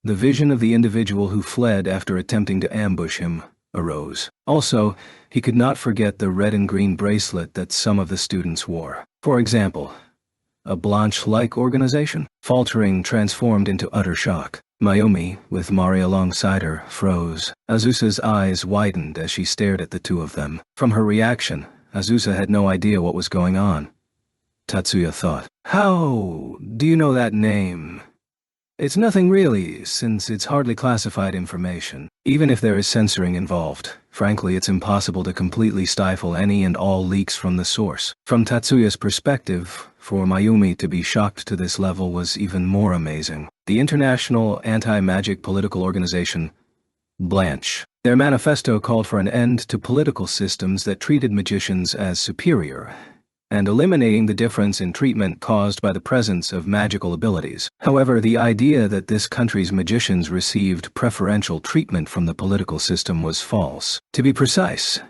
the vision of the individual who fled after attempting to ambush him arose. Also, he could not forget the red and green bracelet that some of the students wore. For example, a Blanche-like organization? Faltering transformed into utter shock. Mayumi, with Mari alongside her, froze. Azusa's eyes widened as she stared at the two of them. From her reaction, Azusa had no idea what was going on. Tatsuya thought, "How do you know that name?" "It's nothing really, since it's hardly classified information. Even if there is censoring involved, frankly it's impossible to completely stifle any and all leaks from the source." From Tatsuya's perspective, for Mayumi to be shocked to this level was even more amazing. The International Anti-Magic Political Organization, Blanche. Their manifesto called for an end to political systems that treated magicians as superior, and eliminating the difference in treatment caused by the presence of magical abilities. However, the idea that this country's magicians received preferential treatment from the political system was false. To be precise,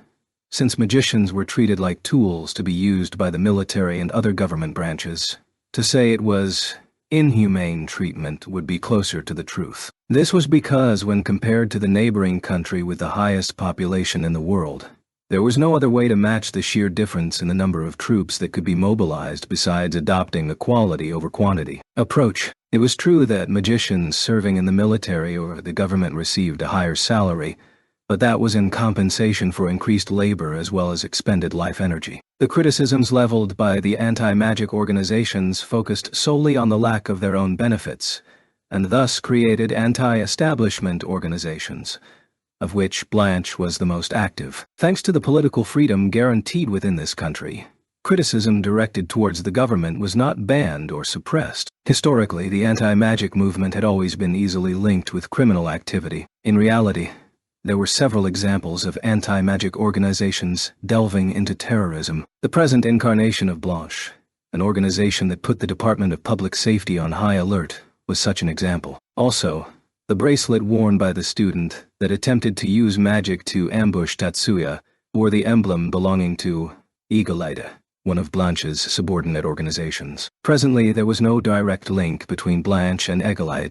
since magicians were treated like tools to be used by the military and other government branches. To say it was inhumane treatment would be closer to the truth. This was because when compared to the neighboring country with the highest population in the world, there was no other way to match the sheer difference in the number of troops that could be mobilized besides adopting the quality over quantity approach. It was true that magicians serving in the military or the government received a higher salary, but that was in compensation for increased labor as well as expended life energy. The criticisms leveled by the anti-magic organizations focused solely on the lack of their own benefits, and thus created anti-establishment organizations, of which Blanche was the most active. Thanks to the political freedom guaranteed within this country, criticism directed towards the government was not banned or suppressed. Historically, the anti-magic movement had always been easily linked with criminal activity. In reality, there were several examples of anti-magic organizations delving into terrorism. The present incarnation of Blanche, an organization that put the Department of Public Safety on high alert, was such an example. Also, the bracelet worn by the student that attempted to use magic to ambush Tatsuya bore the emblem belonging to Irregular, one of Blanche's subordinate organizations. Presently, there was no direct link between Blanche and Irregular,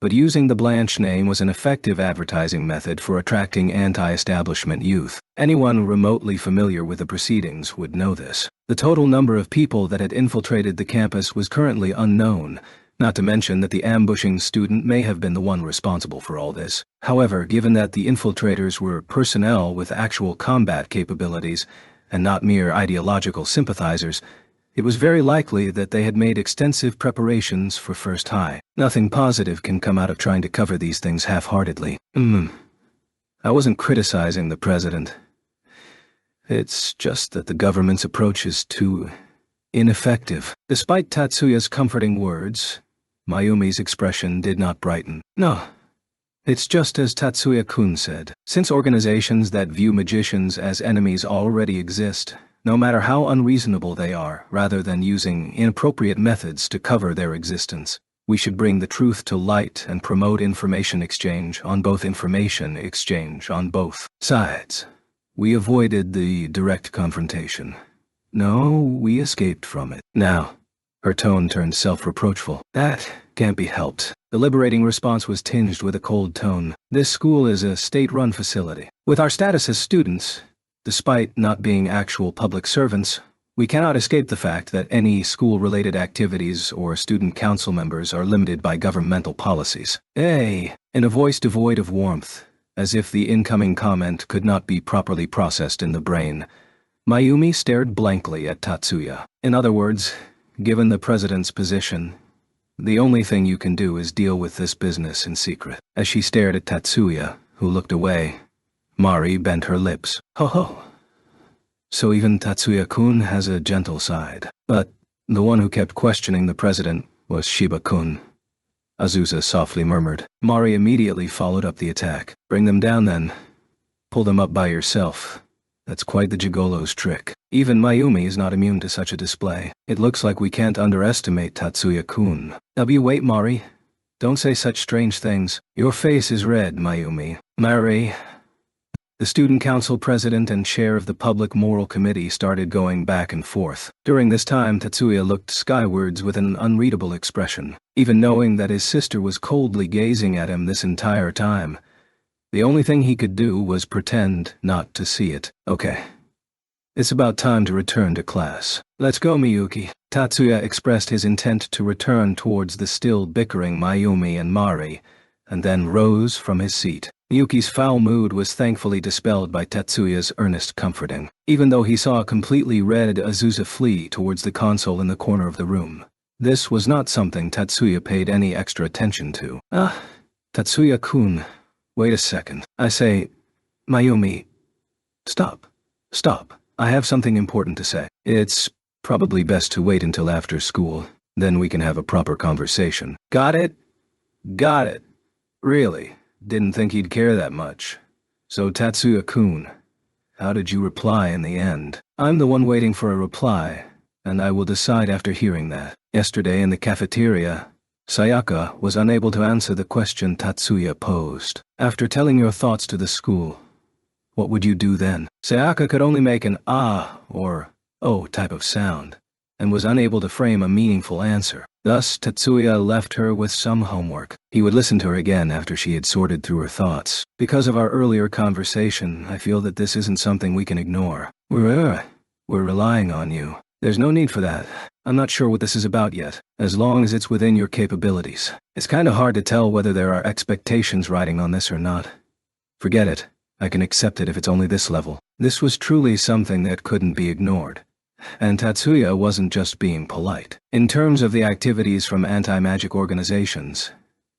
but using the Blanche name was an effective advertising method for attracting anti-establishment youth. Anyone remotely familiar with the proceedings would know this. The total number of people that had infiltrated the campus was currently unknown, not to mention that the ambushing student may have been the one responsible for all this. However, given that the infiltrators were personnel with actual combat capabilities and not mere ideological sympathizers, it was very likely that they had made extensive preparations for First High. Nothing positive can come out of trying to cover these things half-heartedly. I wasn't criticizing the president. It's just that the government's approach is too ineffective. Despite Tatsuya's comforting words, Mayumi's expression did not brighten. No, it's just as Tatsuya-kun said. Since organizations that view magicians as enemies already exist, no matter how unreasonable they are, rather than using inappropriate methods to cover their existence, we should bring the truth to light and promote information exchange on both sides. We avoided the direct confrontation. No, we escaped from it. Now, her tone turned self-reproachful. That can't be helped. The liberating response was tinged with a cold tone. This school is a state-run facility. With our status as students, despite not being actual public servants, we cannot escape the fact that any school-related activities or student council members are limited by governmental policies. In a voice devoid of warmth, as if the incoming comment could not be properly processed in the brain, Mayumi stared blankly at Tatsuya. In other words, given the president's position, the only thing you can do is deal with this business in secret. As she stared at Tatsuya, who looked away, Mari bent her lips. Ho. So even Tatsuya-kun has a gentle side. But the one who kept questioning the president was Shiba-kun. Azusa softly murmured. Mari immediately followed up the attack. Bring them down then. Pull them up by yourself. That's quite the gigolo's trick. Even Mayumi is not immune to such a display. It looks like we can't underestimate Tatsuya-kun. Wait, Mari. Don't say such strange things. Your face is red, Mayumi. Mari. The student council president and chair of the public moral committee started going back and forth. During this time, Tatsuya looked skywards with an unreadable expression. Even knowing that his sister was coldly gazing at him this entire time, the only thing he could do was pretend not to see it. Okay. It's about time to return to class. Let's go, Miyuki. Tatsuya expressed his intent to return towards the still bickering Mayumi and Mari, and then rose from his seat. Miyuki's foul mood was thankfully dispelled by Tatsuya's earnest comforting, even though he saw a completely red Azusa flee towards the console in the corner of the room. This was not something Tatsuya paid any extra attention to. Tatsuya-kun. Wait a second. I say, Mayumi, stop. I have something important to say. It's probably best to wait until after school, then we can have a proper conversation. Got it? Really? Didn't think he'd care that much. So Tatsuya-kun, how did you reply in the end? I'm the one waiting for a reply, and I will decide after hearing that. Yesterday in the cafeteria, Sayaka was unable to answer the question Tatsuya posed. After telling your thoughts to the school, What would you do then? Sayaka could only make an ah or oh type of sound, and was unable to frame a meaningful answer. Thus, Tatsuya left her with some homework. He would listen to her again after she had sorted through her thoughts. Because of our earlier conversation, I feel that this isn't something we can ignore. We're relying on you. There's no need for that. I'm not sure what this is about yet, as long as it's within your capabilities. It's kinda hard to tell whether there are expectations riding on this or not. Forget it. I can accept it if it's only this level. This was truly something that couldn't be ignored. And Tatsuya wasn't just being polite. In terms of the activities from anti-magic organizations,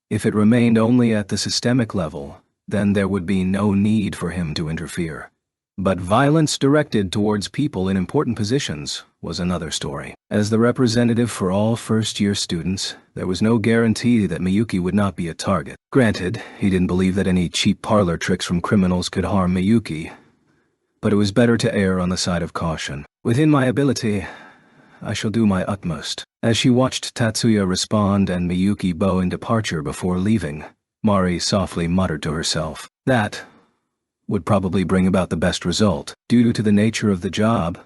if it remained only at the systemic level, then there would be no need for him to interfere. But violence directed towards people in important positions was another story. As the representative for all first-year students, there was no guarantee that Miyuki would not be a target. Granted, he didn't believe that any cheap parlor tricks from criminals could harm Miyuki, but it was better to err on the side of caution. Within my ability, I shall do my utmost. As she watched Tatsuya respond and Miyuki bow in departure before leaving, Mari softly muttered to herself. That would probably bring about the best result. Due to the nature of the job,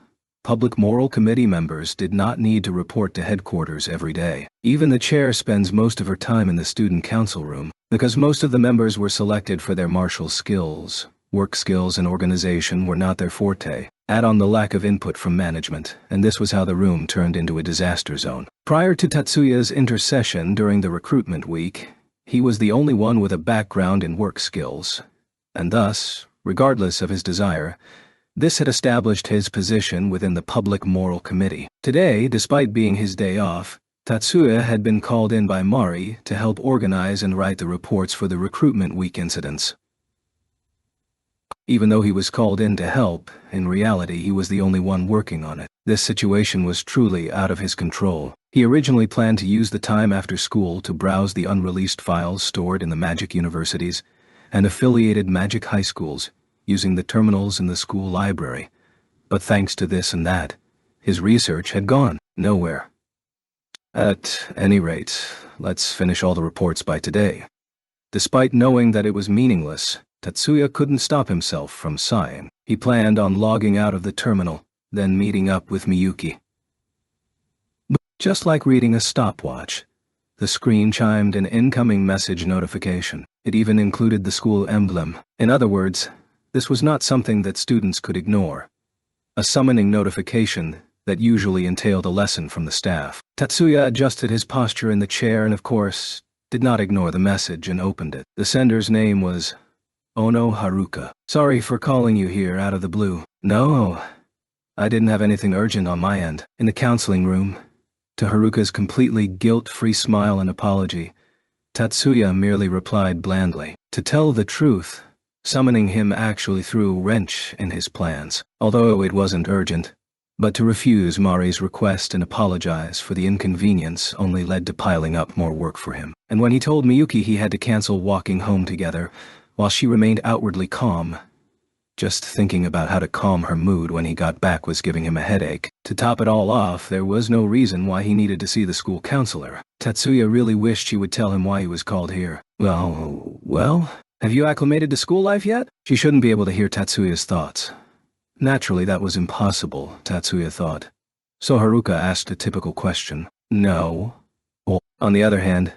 Public Moral Committee members did not need to report to headquarters every day. Even the chair spends most of her time in the student council room, because most of the members were selected for their martial skills. Work skills and organization were not their forte. Add on the lack of input from management, and this was how the room turned into a disaster zone. Prior to Tatsuya's intercession during the recruitment week, he was the only one with a background in work skills, and thus, regardless of his desire, this had established his position within the Public Moral Committee. Today, despite being his day off, Tatsuya had been called in by Mari to help organize and write the reports for the recruitment week incidents. Even though he was called in to help, in reality he was the only one working on it. This situation was truly out of his control. He originally planned to use the time after school to browse the unreleased files stored in the magic universities and affiliated magic high schools, using the terminals in the school library. But thanks to this and that, his research had gone nowhere. At any rate, let's finish all the reports by today. Despite knowing that it was meaningless, Tatsuya couldn't stop himself from sighing. He planned on logging out of the terminal, then meeting up with Miyuki. But just like reading a stopwatch, the screen chimed an incoming message notification. It even included the school emblem. In other words, this was not something that students could ignore. A summoning notification that usually entailed a lesson from the staff. Tatsuya adjusted his posture in the chair and, of course, did not ignore the message and opened it. The sender's name was Ono Haruka. Sorry for calling you here out of the blue. No, I didn't have anything urgent on my end. In the counseling room, to Haruka's completely guilt-free smile and apology, Tatsuya merely replied blandly. To tell the truth, summoning him actually threw a wrench in his plans, although it wasn't urgent. But to refuse Mari's request and apologize for the inconvenience only led to piling up more work for him. And when he told Miyuki he had to cancel walking home together, while she remained outwardly calm, just thinking about how to calm her mood when he got back was giving him a headache. To top it all off, there was no reason why he needed to see the school counselor. Tatsuya really wished she would tell him why he was called here. Well, have you acclimated to school life yet? She shouldn't be able to hear Tatsuya's thoughts. Naturally, that was impossible, Tatsuya thought. So Haruka asked a typical question. No. Well, on the other hand,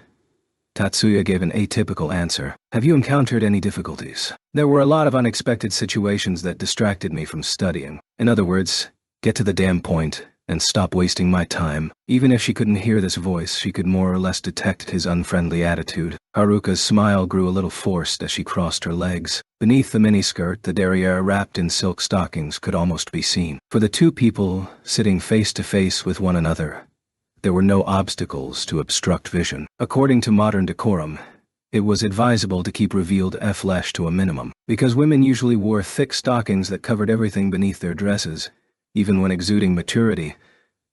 Tatsuya gave an atypical answer. Have you encountered any difficulties? There were a lot of unexpected situations that distracted me from studying. In other words, get to the damn point and stop wasting my time. Even if she couldn't hear this voice, she could more or less detect his unfriendly attitude. Haruka's smile grew a little forced as she crossed her legs. Beneath the miniskirt, the derriere wrapped in silk stockings could almost be seen. For the two people sitting face to face with one another, there were no obstacles to obstruct vision. According to modern decorum, it was advisable to keep revealed flesh to a minimum, because women usually wore thick stockings that covered everything beneath their dresses. Even when exuding maturity,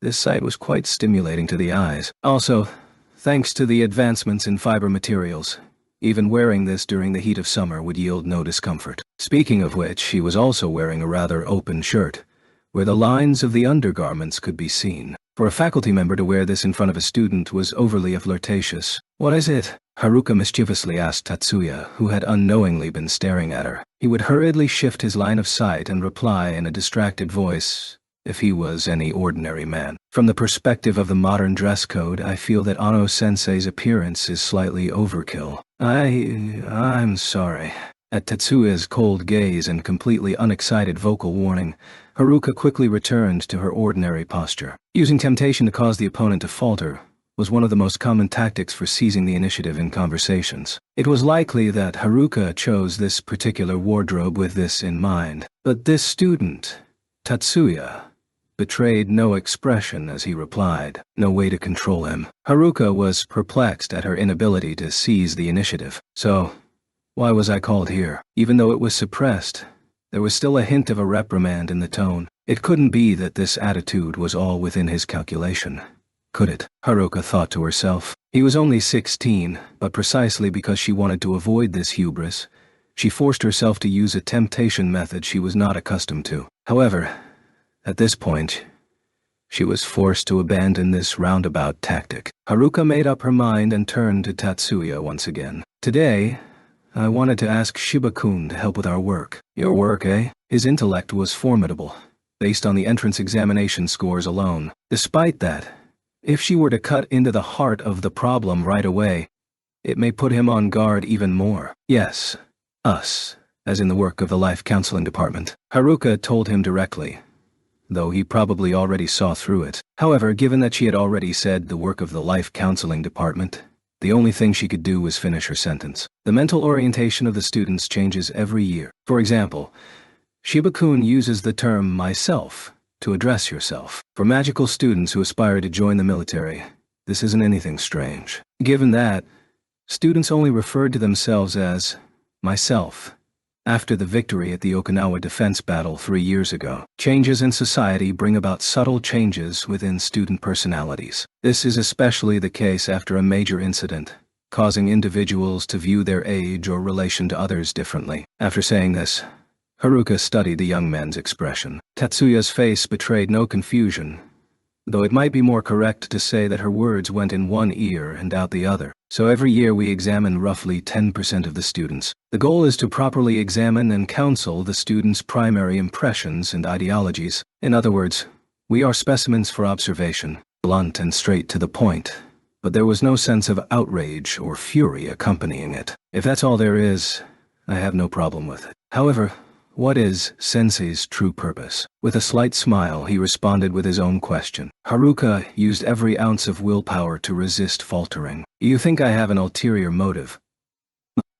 this sight was quite stimulating to the eyes. Also, thanks to the advancements in fiber materials, even wearing this during the heat of summer would yield no discomfort. Speaking of which, he was also wearing a rather open shirt, where the lines of the undergarments could be seen. For a faculty member to wear this in front of a student was overly flirtatious. "What is it?" Haruka mischievously asked Tatsuya, who had unknowingly been staring at her. He would hurriedly shift his line of sight and reply in a distracted voice, if he was any ordinary man. "From the perspective of the modern dress code, I feel that Ano-sensei's appearance is slightly overkill. I'm sorry." At Tetsuya's cold gaze and completely unexcited vocal warning, Haruka quickly returned to her ordinary posture. Using temptation to cause the opponent to falter was one of the most common tactics for seizing the initiative in conversations. It was likely that Haruka chose this particular wardrobe with this in mind. But this student, Tatsuya, betrayed no expression as he replied, no way to control him. Haruka was perplexed at her inability to seize the initiative. "So, why was I called here?" Even though it was suppressed, there was still a hint of a reprimand in the tone. It couldn't be that this attitude was all within his calculation, could it? Haruka thought to herself. He was only 16, but precisely because she wanted to avoid this hubris, she forced herself to use a temptation method she was not accustomed to. However, at this point, she was forced to abandon this roundabout tactic. Haruka made up her mind and turned to Tatsuya once again. "Today, I wanted to ask Shiba-kun to help with our work." "Your work, eh?" His intellect was formidable, based on the entrance examination scores alone. Despite that, if she were to cut into the heart of the problem right away, it may put him on guard even more. "Yes, us, as in the work of the life counseling department," Haruka told him directly, though he probably already saw through it. However, given that she had already said the work of the life counseling department, the only thing she could do was finish her sentence. The mental orientation of the students changes every year. For example, Shiba-kun uses the term myself to address yourself. For magical students who aspire to join the military, this isn't anything strange. Given that, students only referred to themselves as myself after the victory at the Okinawa defense battle 3 years ago. Changes in society bring about subtle changes within student personalities. This is especially the case after a major incident, causing individuals to view their age or relation to others differently. After saying this, Haruka studied the young man's expression. Tatsuya's face betrayed no confusion, though it might be more correct to say that her words went in one ear and out the other. "So every year we examine roughly 10% of the students. The goal is to properly examine and counsel the students' primary impressions and ideologies. In other words, we are specimens for observation, blunt and straight to the point." But there was no sense of outrage or fury accompanying it. "If that's all there is, I have no problem with it. However, what is Sensei's true purpose?" With a slight smile, he responded with his own question. Haruka used every ounce of willpower to resist faltering. "You think I have an ulterior motive?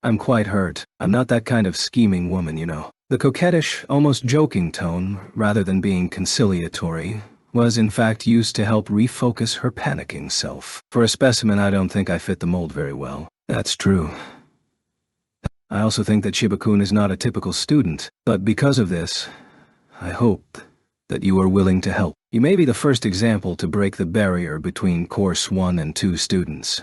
I'm quite hurt. I'm not that kind of scheming woman, you know." The coquettish, almost joking tone, rather than being conciliatory, was in fact used to help refocus her panicking self. "For a specimen, I don't think I fit the mold very well." "That's true. I also think that Shiba-kun is not a typical student, but because of this, I hope that you are willing to help. You may be the first example to break the barrier between Course 1 and 2 students,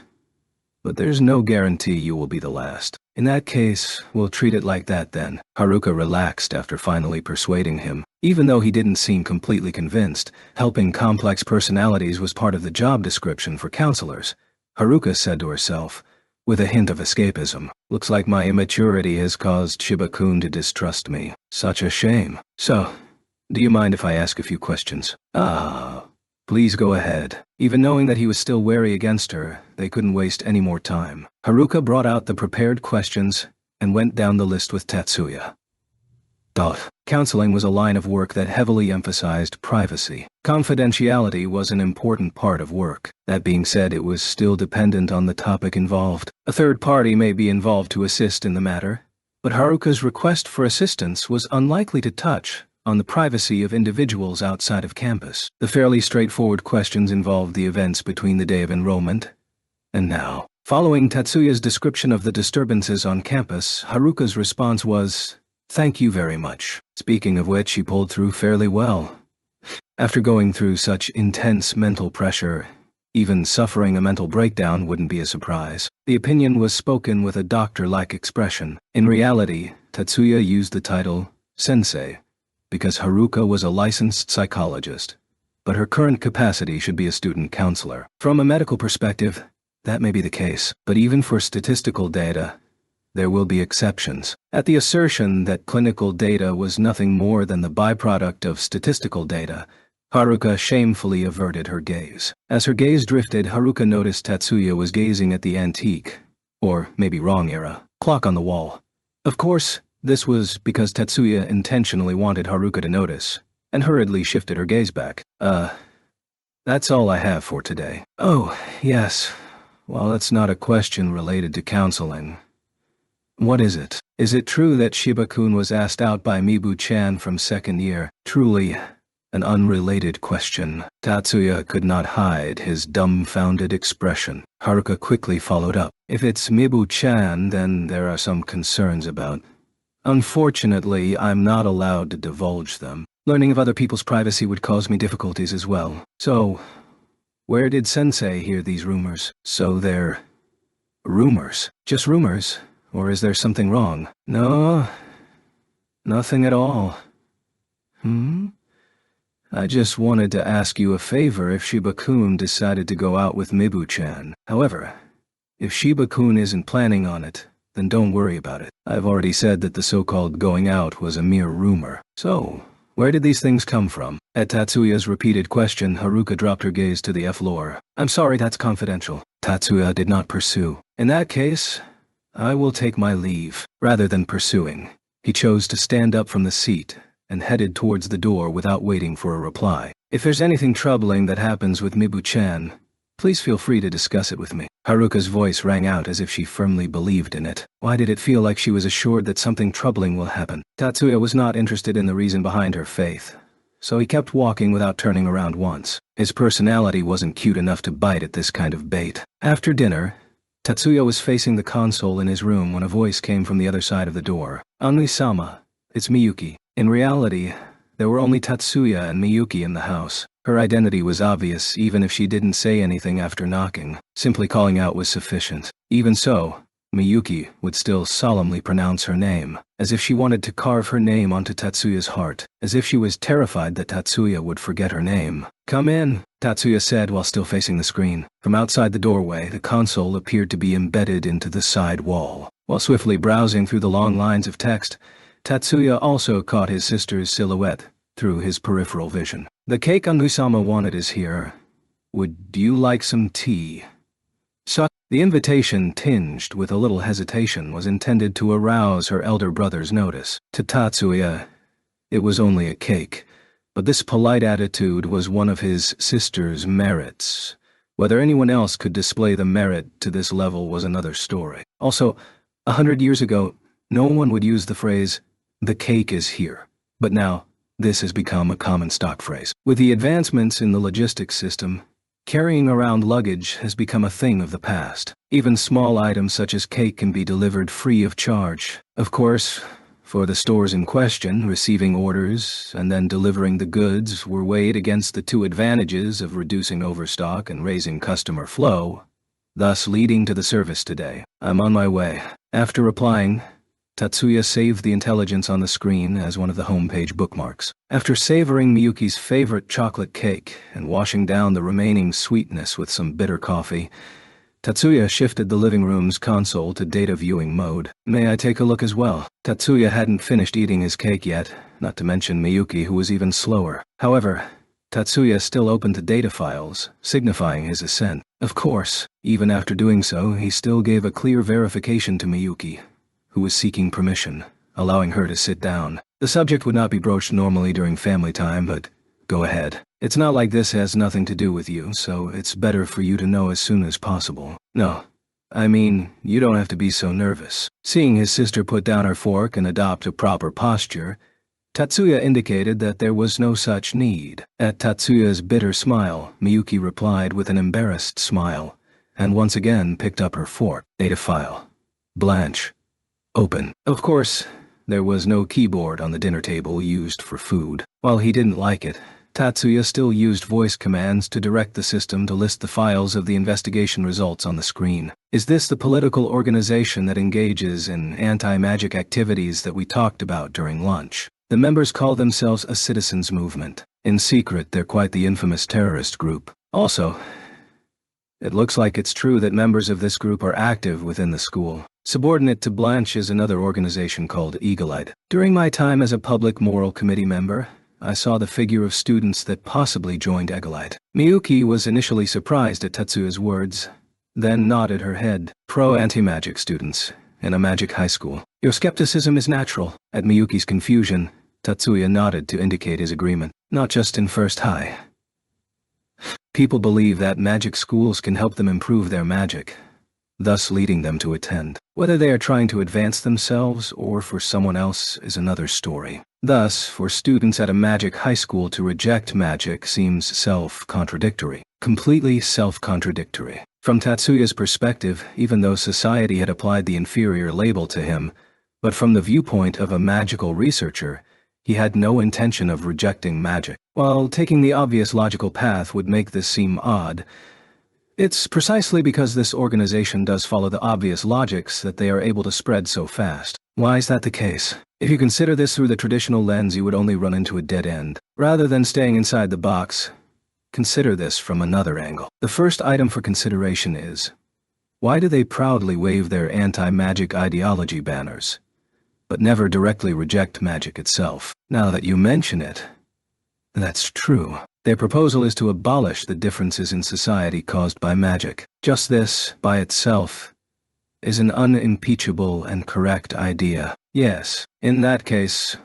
but there's no guarantee you will be the last. In that case, we'll treat it like that then." Haruka relaxed after finally persuading him. Even though he didn't seem completely convinced, helping complex personalities was part of the job description for counselors. Haruka said to herself, with a hint of escapism, "Looks like my immaturity has caused Shiba-kun to distrust me. Such a shame. So, do you mind if I ask a few questions?" Please go ahead." Even knowing that he was still wary against her, they couldn't waste any more time. Haruka brought out the prepared questions and went down the list with Tatsuya. Counseling was a line of work that heavily emphasized privacy. Confidentiality was an important part of work. That being said, it was still dependent on the topic involved. A third party may be involved to assist in the matter, but Haruka's request for assistance was unlikely to touch on the privacy of individuals outside of campus. The fairly straightforward questions involved the events between the day of enrollment and now. Following Tatsuya's description of the disturbances on campus, Haruka's response was, "Thank you very much." Speaking of which, she pulled through fairly well. After going through such intense mental pressure, even suffering a mental breakdown wouldn't be a surprise. The opinion was spoken with a doctor-like expression. In reality, Tatsuya used the title Sensei because Haruka was a licensed psychologist, but her current capacity should be a student counselor. From a medical perspective, that may be the case, but even for statistical data, there will be exceptions. At the assertion that clinical data was nothing more than the byproduct of statistical data, Haruka shamefully averted her gaze. As her gaze drifted, Haruka noticed Tatsuya was gazing at the antique, or maybe wrong era, clock on the wall. Of course, this was because Tatsuya intentionally wanted Haruka to notice, and hurriedly shifted her gaze back. That's all I have for today. Oh, yes. Well, it's not a question related to counseling. What is it? Is it true that Shiba-kun was asked out by Mibu-chan from second year? Truly, an unrelated question. Tatsuya could not hide his dumbfounded expression. Haruka quickly followed up. If it's Mibu-chan, then there are some concerns about. Unfortunately, I'm not allowed to divulge them. Learning of other people's privacy would cause me difficulties as well. So, where did Sensei hear these rumors? So they're rumors. Just rumors? Or is there something wrong? No, nothing at all. I just wanted to ask you a favor if Shiba-kun decided to go out with Mibu-chan. However, if Shiba-kun isn't planning on it, then don't worry about it. I've already said that the so-called going out was a mere rumor. So, where did these things come from? At Tatsuya's repeated question, Haruka dropped her gaze to the floor. I'm sorry, that's confidential. Tatsuya did not pursue. In that case, I will take my leave. Rather than pursuing, he chose to stand up from the seat and headed towards the door without waiting for a reply. If there's anything troubling that happens with Mibu-chan, please feel free to discuss it with me. Haruka's voice rang out as if she firmly believed in it. Why did it feel like she was assured that something troubling will happen? Tatsuya was not interested in the reason behind her faith, so he kept walking without turning around once. His personality wasn't cute enough to bite at this kind of bait. After dinner, Tatsuya was facing the console in his room when a voice came from the other side of the door. Anmi-sama, it's Miyuki. In reality, there were only Tatsuya and Miyuki in the house. Her identity was obvious even if she didn't say anything after knocking. Simply calling out was sufficient. Even so, Miyuki would still solemnly pronounce her name, as if she wanted to carve her name onto Tatsuya's heart, as if she was terrified that Tatsuya would forget her name. Come in, Tatsuya said while still facing the screen. From outside the doorway, the console appeared to be embedded into the side wall. While swiftly browsing through the long lines of text, Tatsuya also caught his sister's silhouette through his peripheral vision. The cake Anmi-sama wanted is here. Would you like some tea? The invitation, tinged with a little hesitation, was intended to arouse her elder brother's notice. To Tatsuya, it was only a cake, but this polite attitude was one of his sister's merits. Whether anyone else could display the merit to this level was another story. Also, 100 years ago, no one would use the phrase, "the cake is here." But now, this has become a common stock phrase. With the advancements in the logistics system, carrying around luggage has become a thing of the past. Even small items such as cake can be delivered free of charge. Of course, for the stores in question, receiving orders and then delivering the goods were weighed against the two advantages of reducing overstock and raising customer flow, thus leading to the service today. I'm on my way. After replying, Tatsuya saved the intelligence on the screen as one of the homepage bookmarks. After savoring Miyuki's favorite chocolate cake and washing down the remaining sweetness with some bitter coffee, Tatsuya shifted the living room's console to data viewing mode. May I take a look as well? Tatsuya hadn't finished eating his cake yet, not to mention Miyuki, who was even slower. However, Tatsuya still opened the data files, signifying his assent. Of course, even after doing so, he still gave a clear verification to Miyuki, who was seeking permission, allowing her to sit down. The subject would not be broached normally during family time, but go ahead. It's not like this has nothing to do with you, so it's better for you to know as soon as possible. No, I mean, you don't have to be so nervous. Seeing his sister put down her fork and adopt a proper posture, Tatsuya indicated that there was no such need. At Tatsuya's bitter smile, Miyuki replied with an embarrassed smile, and once again picked up her fork. Data file. Blanche. Open. Of course, there was no keyboard on the dinner table used for food. While he didn't like it, Tatsuya still used voice commands to direct the system to list the files of the investigation results on the screen. Is this the political organization that engages in anti-magic activities that we talked about during lunch? The members call themselves a citizens movement. In secret, they're quite the infamous terrorist group. Also, it looks like it's true that members of this group are active within the school. Subordinate to Blanche is another organization called Irregular. During my time as a public moral committee member, I saw the figure of students that possibly joined Irregular. Miyuki was initially surprised at Tatsuya's words, then nodded her head. Pro-anti-magic students in a magic high school. Your skepticism is natural. At Miyuki's confusion, Tatsuya nodded to indicate his agreement. Not just in First High. People believe that magic schools can help them improve their magic, thus leading them to attend. Whether they are trying to advance themselves or for someone else is another story. Thus, for students at a magic high school to reject magic seems self-contradictory. Completely self-contradictory. From Tatsuya's perspective, even though society had applied the inferior label to him, but from the viewpoint of a magical researcher, he had no intention of rejecting magic. While taking the obvious logical path would make this seem odd, it's precisely because this organization does follow the obvious logics that they are able to spread so fast. Why is that the case? If you consider this through the traditional lens, you would only run into a dead end. Rather than staying inside the box, consider this from another angle. The first item for consideration is, why do they proudly wave their anti-magic ideology banners, but never directly reject magic itself? Now that you mention it, that's true. Their proposal is to abolish the differences in society caused by magic. Just this, by itself, is an unimpeachable and correct idea. Yes, in that case,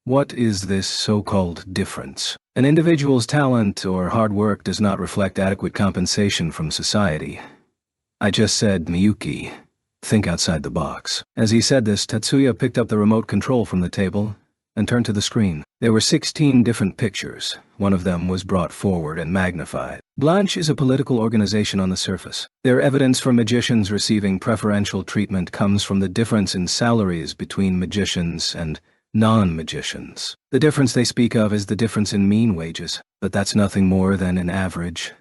what is this so-called difference? An individual's talent or hard work does not reflect adequate compensation from society. I just said, Miyuki, think outside the box. As he said this, Tatsuya picked up the remote control from the table and turned to the screen. There were 16 different pictures. One of them was brought forward and magnified. Blanche is a political organization on the surface. Their evidence for magicians receiving preferential treatment comes from the difference in salaries between magicians and non-magicians. The difference they speak of is the difference in mean wages, but that's nothing more than an average.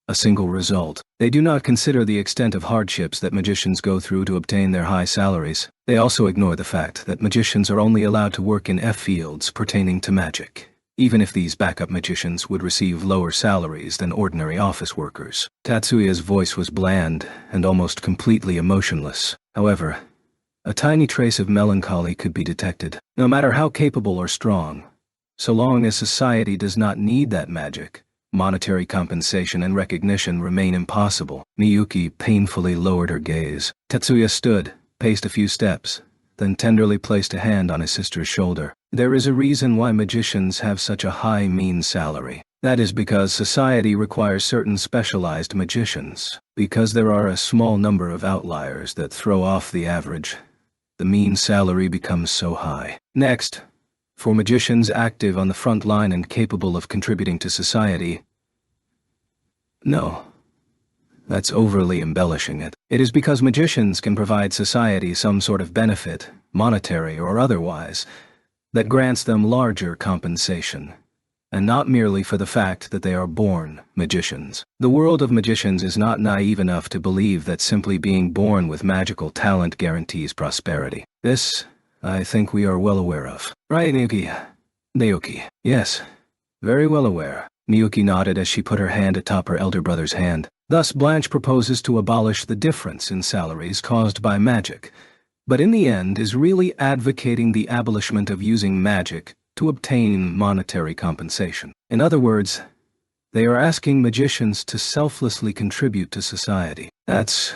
A single result. They do not consider the extent of hardships that magicians go through to obtain their high salaries. They also ignore the fact that magicians are only allowed to work in F fields pertaining to magic, even if these backup magicians would receive lower salaries than ordinary office workers. Tatsuya's voice was bland and almost completely emotionless. However, a tiny trace of melancholy could be detected. No matter how capable or strong, so long as society does not need that magic, monetary compensation and recognition remain impossible. Miyuki painfully lowered her gaze. Tatsuya stood, paced a few steps, then tenderly placed a hand on his sister's shoulder. There is a reason why magicians have such a high mean salary. That is because society requires certain specialized magicians. Because there are a small number of outliers that throw off the average, the mean salary becomes so high. Next, for magicians active on the front line and capable of contributing to society. No, that's overly embellishing it. It is because magicians can provide society some sort of benefit, monetary or otherwise, that grants them larger compensation, and not merely for the fact that they are born magicians. The world of magicians is not naive enough to believe that simply being born with magical talent guarantees prosperity. This, I think we are well aware of. Right, Miyuki? Yes, very well aware. Miyuki nodded as she put her hand atop her elder brother's hand. Thus, Blanche proposes to abolish the difference in salaries caused by magic, but in the end is really advocating the abolishment of using magic to obtain monetary compensation. In other words, they are asking magicians to selflessly contribute to society. That's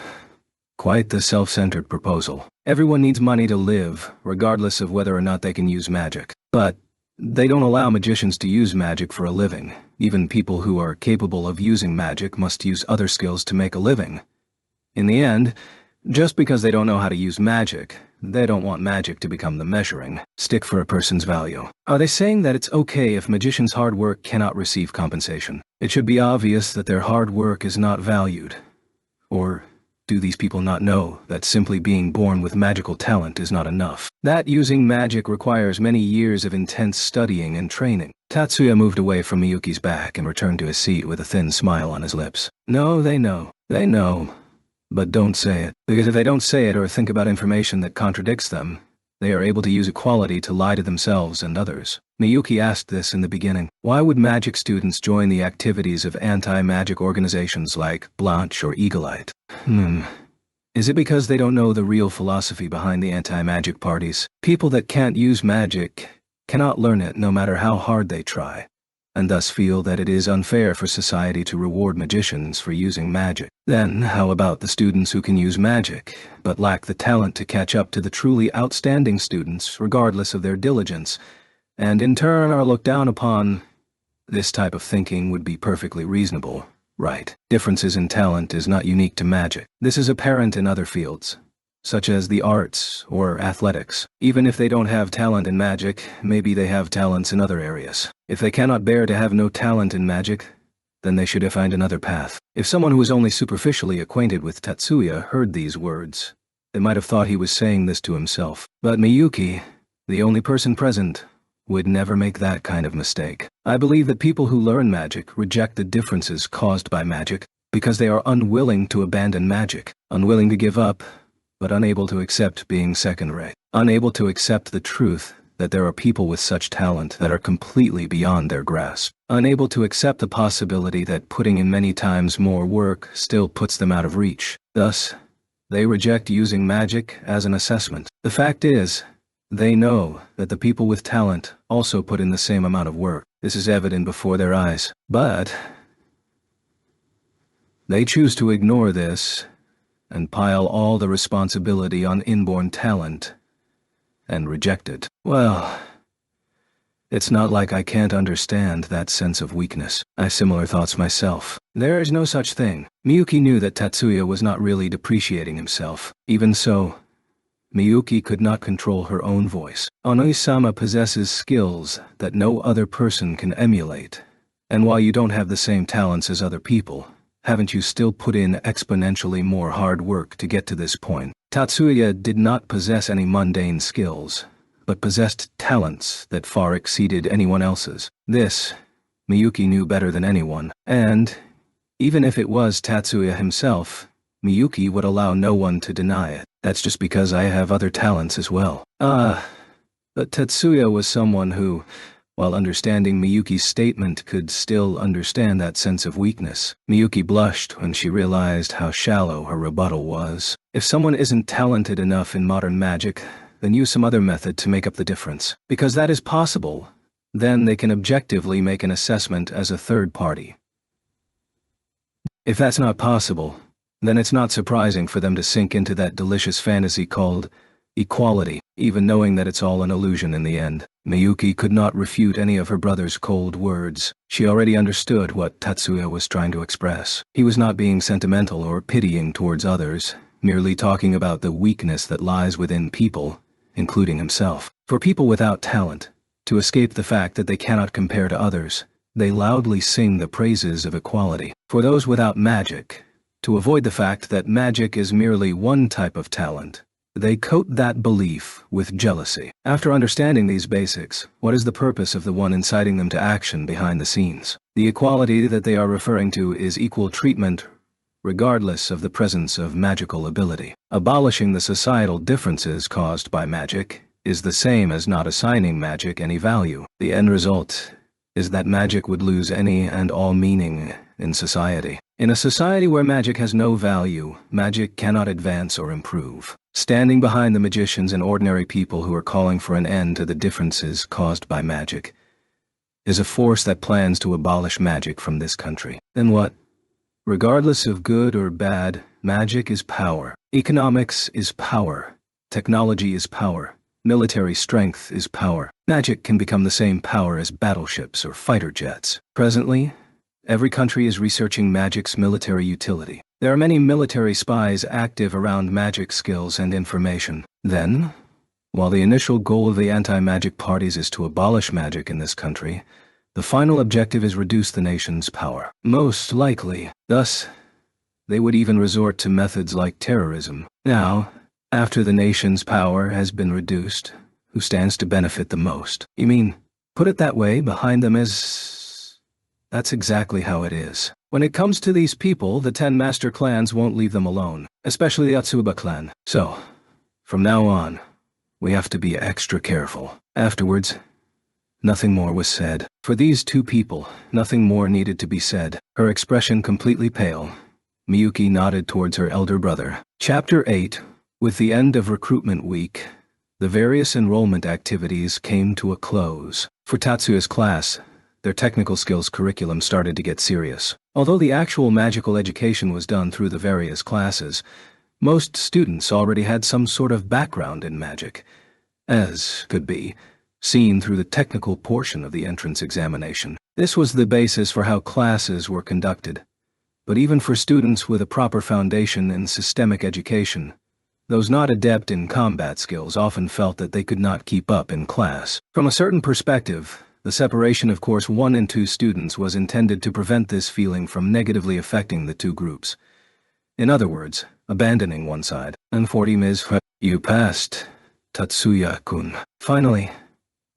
quite the self-centered proposal. Everyone needs money to live, regardless of whether or not they can use magic. But they don't allow magicians to use magic for a living. Even people who are capable of using magic must use other skills to make a living. In the end, just because they don't know how to use magic, they don't want magic to become the measuring stick for a person's value. Are they saying that it's okay if magicians' hard work cannot receive compensation? It should be obvious that their hard work is not valued. Or do these people not know that simply being born with magical talent is not enough? That using magic requires many years of intense studying and training. Tatsuya moved away from Miyuki's back and returned to his seat with a thin smile on his lips. No, they know. They know. But don't say it. Because if they don't say it or think about information that contradicts them, They are able to use equality to lie to themselves and others. Miyuki asked this in the beginning. Why would magic students join the activities of anti-magic organizations like Blanche or Eagle-Eyed? Is it because they don't know the real philosophy behind the anti-magic parties? People that can't use magic cannot learn it no matter how hard they try, and thus feel that it is unfair for society to reward magicians for using magic. Then, how about the students who can use magic, but lack the talent to catch up to the truly outstanding students, regardless of their diligence, and in turn are looked down upon? This type of thinking would be perfectly reasonable, right? Differences in talent is not unique to magic. This is apparent in other fields, such as the arts or athletics. Even if they don't have talent in magic, maybe they have talents in other areas. If they cannot bear to have no talent in magic, then they should find another path. If someone who is only superficially acquainted with Tatsuya heard these words, they might have thought he was saying this to himself. But Miyuki, the only person present, would never make that kind of mistake. I believe that people who learn magic reject the differences caused by magic because they are unwilling to abandon magic, unwilling to give up, but unable to accept being second-rate, unable to accept the truth that there are people with such talent that are completely beyond their grasp, unable to accept the possibility that putting in many times more work still puts them out of reach. Thus, they reject using magic as an assessment. The fact is, they know that the people with talent also put in the same amount of work. This is evident before their eyes. But they choose to ignore this and pile all the responsibility on inborn talent and reject it. Well, it's not like I can't understand that sense of weakness. I have similar thoughts myself. There is no such thing. Miyuki knew that Tatsuya was not really depreciating himself. Even so, Miyuki could not control her own voice. Onoi-sama possesses skills that no other person can emulate. And while you don't have the same talents as other people, haven't you still put in exponentially more hard work to get to this point? Tatsuya did not possess any mundane skills, but possessed talents that far exceeded anyone else's. This, Miyuki knew better than anyone, and even if it was Tatsuya himself, Miyuki would allow no one to deny it. That's just because I have other talents as well. But Tetsuya was someone who, while understanding Miyuki's statement, could still understand that sense of weakness. Miyuki blushed when she realized how shallow her rebuttal was. If someone isn't talented enough in modern magic, then use some other method to make up the difference. Because that is possible, then they can objectively make an assessment as a third party. If that's not possible, then it's not surprising for them to sink into that delicious fantasy called equality, even knowing that it's all an illusion in the end. Miyuki could not refute any of her brother's cold words. She already understood what Tatsuya was trying to express. He was not being sentimental or pitying towards others, merely talking about the weakness that lies within people, including himself. For people without talent, to escape the fact that they cannot compare to others, they loudly sing the praises of equality. For those without magic, to avoid the fact that magic is merely one type of talent, they coat that belief with jealousy. After understanding these basics, what is the purpose of the one inciting them to action behind the scenes? The equality that they are referring to is equal treatment, regardless of the presence of magical ability. Abolishing the societal differences caused by magic is the same as not assigning magic any value. The end result is that magic would lose any and all meaning in society. In a society where magic has no value, magic cannot advance or improve. Standing behind the magicians and ordinary people who are calling for an end to the differences caused by magic is a force that plans to abolish magic from this country. Then what? Regardless of good or bad, magic is power. Economics is power. Technology is power. Military strength is power. Magic can become the same power as battleships or fighter jets. Presently, every country is researching magic's military utility. There are many military spies active around magic skills and information. Then, while the initial goal of the anti-magic parties is to abolish magic in this country, the final objective is reduce the nation's power. Most likely. Thus, they would even resort to methods like terrorism. Now, after the nation's power has been reduced, who stands to benefit the most? You mean, put it that way, behind them is... That's exactly how it is. When it comes to these people, the 10 master clans won't leave them alone, especially the Atsuba clan. So, from now on, We have to be extra careful. Afterwards, nothing more was said. For these two people, nothing more needed to be said. Her expression completely pale, Miyuki nodded towards her elder brother. Chapter 8. With the end of recruitment week, the various enrollment activities came to a close. For Tatsuya's class, their technical skills curriculum started to get serious. Although the actual magical education was done through the various classes, most students already had some sort of background in magic, as could be seen through the technical portion of the entrance examination. This was the basis for how classes were conducted. But even for students with a proper foundation in systemic education, those not adept in combat skills often felt that they could not keep up in class. From a certain perspective, the separation of Course 1 and 2 students was intended to prevent this feeling from negatively affecting the two groups. In other words, abandoning one side. And 40 Ms. You passed, Tatsuya-kun. Finally,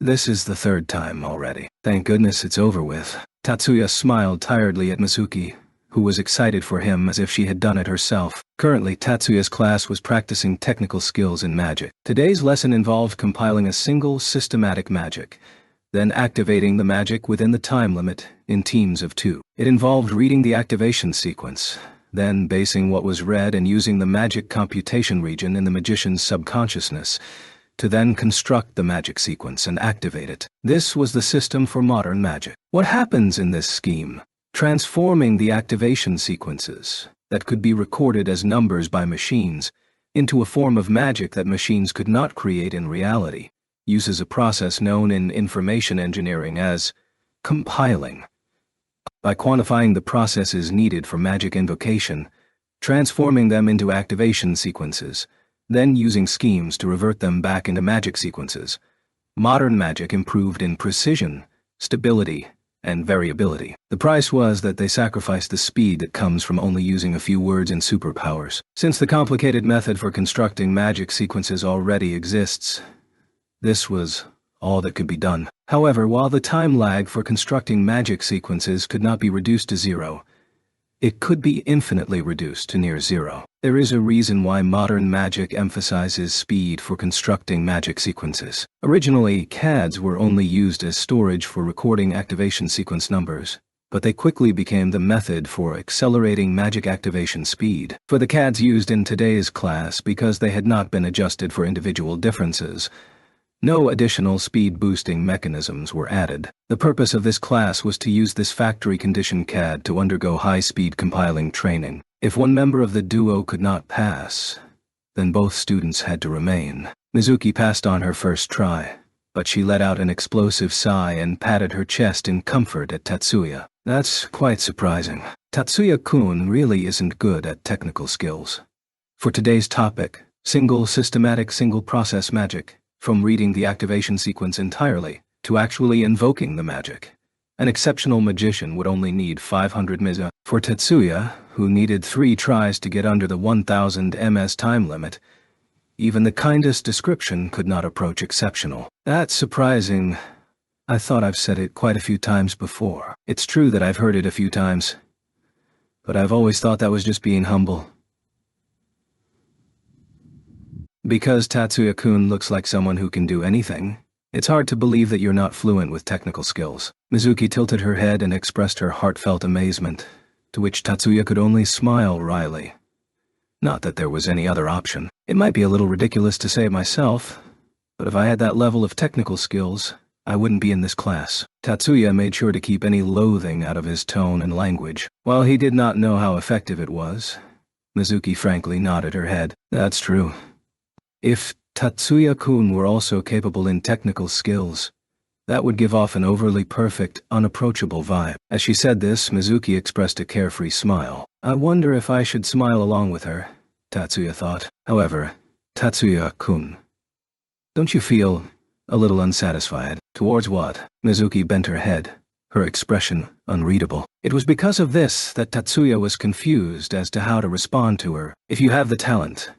this is the third time already. Thank goodness it's over with. Tatsuya smiled tiredly at Mizuki, who was excited for him as if she had done it herself. Currently, Tatsuya's class was practicing technical skills in magic. Today's lesson involved compiling a single systematic magic, then activating the magic within the time limit in teams of 2. It involved reading the activation sequence, then basing what was read and using the magic computation region in the magician's subconsciousness to then construct the magic sequence and activate it. This was the system for modern magic. What happens in this scheme? Transforming the activation sequences that could be recorded as numbers by machines into a form of magic that machines could not create in reality uses a process known in information engineering as compiling. By quantifying the processes needed for magic invocation, transforming them into activation sequences, then using schemes to revert them back into magic sequences, modern magic improved in precision, stability, and variability. The price was that they sacrificed the speed that comes from only using a few words and superpowers. Since the complicated method for constructing magic sequences already exists, this was all that could be done. However, while the time lag for constructing magic sequences could not be reduced to 0, it could be infinitely reduced to near 0. There is a reason why modern magic emphasizes speed for constructing magic sequences. Originally, CADs were only used as storage for recording activation sequence numbers, but they quickly became the method for accelerating magic activation speed. For the CADs used in today's class, because they had not been adjusted for individual differences, no additional speed-boosting mechanisms were added. The purpose of this class was to use this factory-conditioned CAD to undergo high-speed compiling training. If one member of the duo could not pass, then both students had to remain. Mizuki passed on her first try, but she let out an explosive sigh and patted her chest in comfort at Tatsuya. That's quite surprising. Tatsuya-kun really isn't good at technical skills. For today's topic, systematic single-process magic, from reading the activation sequence entirely to actually invoking the magic, an exceptional magician would only need 500 ms. For Tatsuya, who needed 3 tries to get under the 1000 ms time limit, even the kindest description could not approach exceptional. That's surprising. I thought I've said it quite a few times before. It's true that I've heard it a few times, but I've always thought that was just being humble. Because Tatsuya-kun looks like someone who can do anything, it's hard to believe that you're not fluent with technical skills. Mizuki tilted her head and expressed her heartfelt amazement, to which Tatsuya could only smile wryly. Not that there was any other option. It might be a little ridiculous to say it myself, but if I had that level of technical skills, I wouldn't be in this class. Tatsuya made sure to keep any loathing out of his tone and language. While he did not know how effective it was, Mizuki frankly nodded her head. That's true. If Tatsuya-kun were also capable in technical skills, that would give off an overly perfect, unapproachable vibe. As she said this, Mizuki expressed a carefree smile. I wonder if I should smile along with her, Tatsuya thought. However, Tatsuya-kun, don't you feel a little unsatisfied? Towards what? Mizuki bent her head, her expression unreadable. It was because of this that Tatsuya was confused as to how to respond to her. If you have the talent,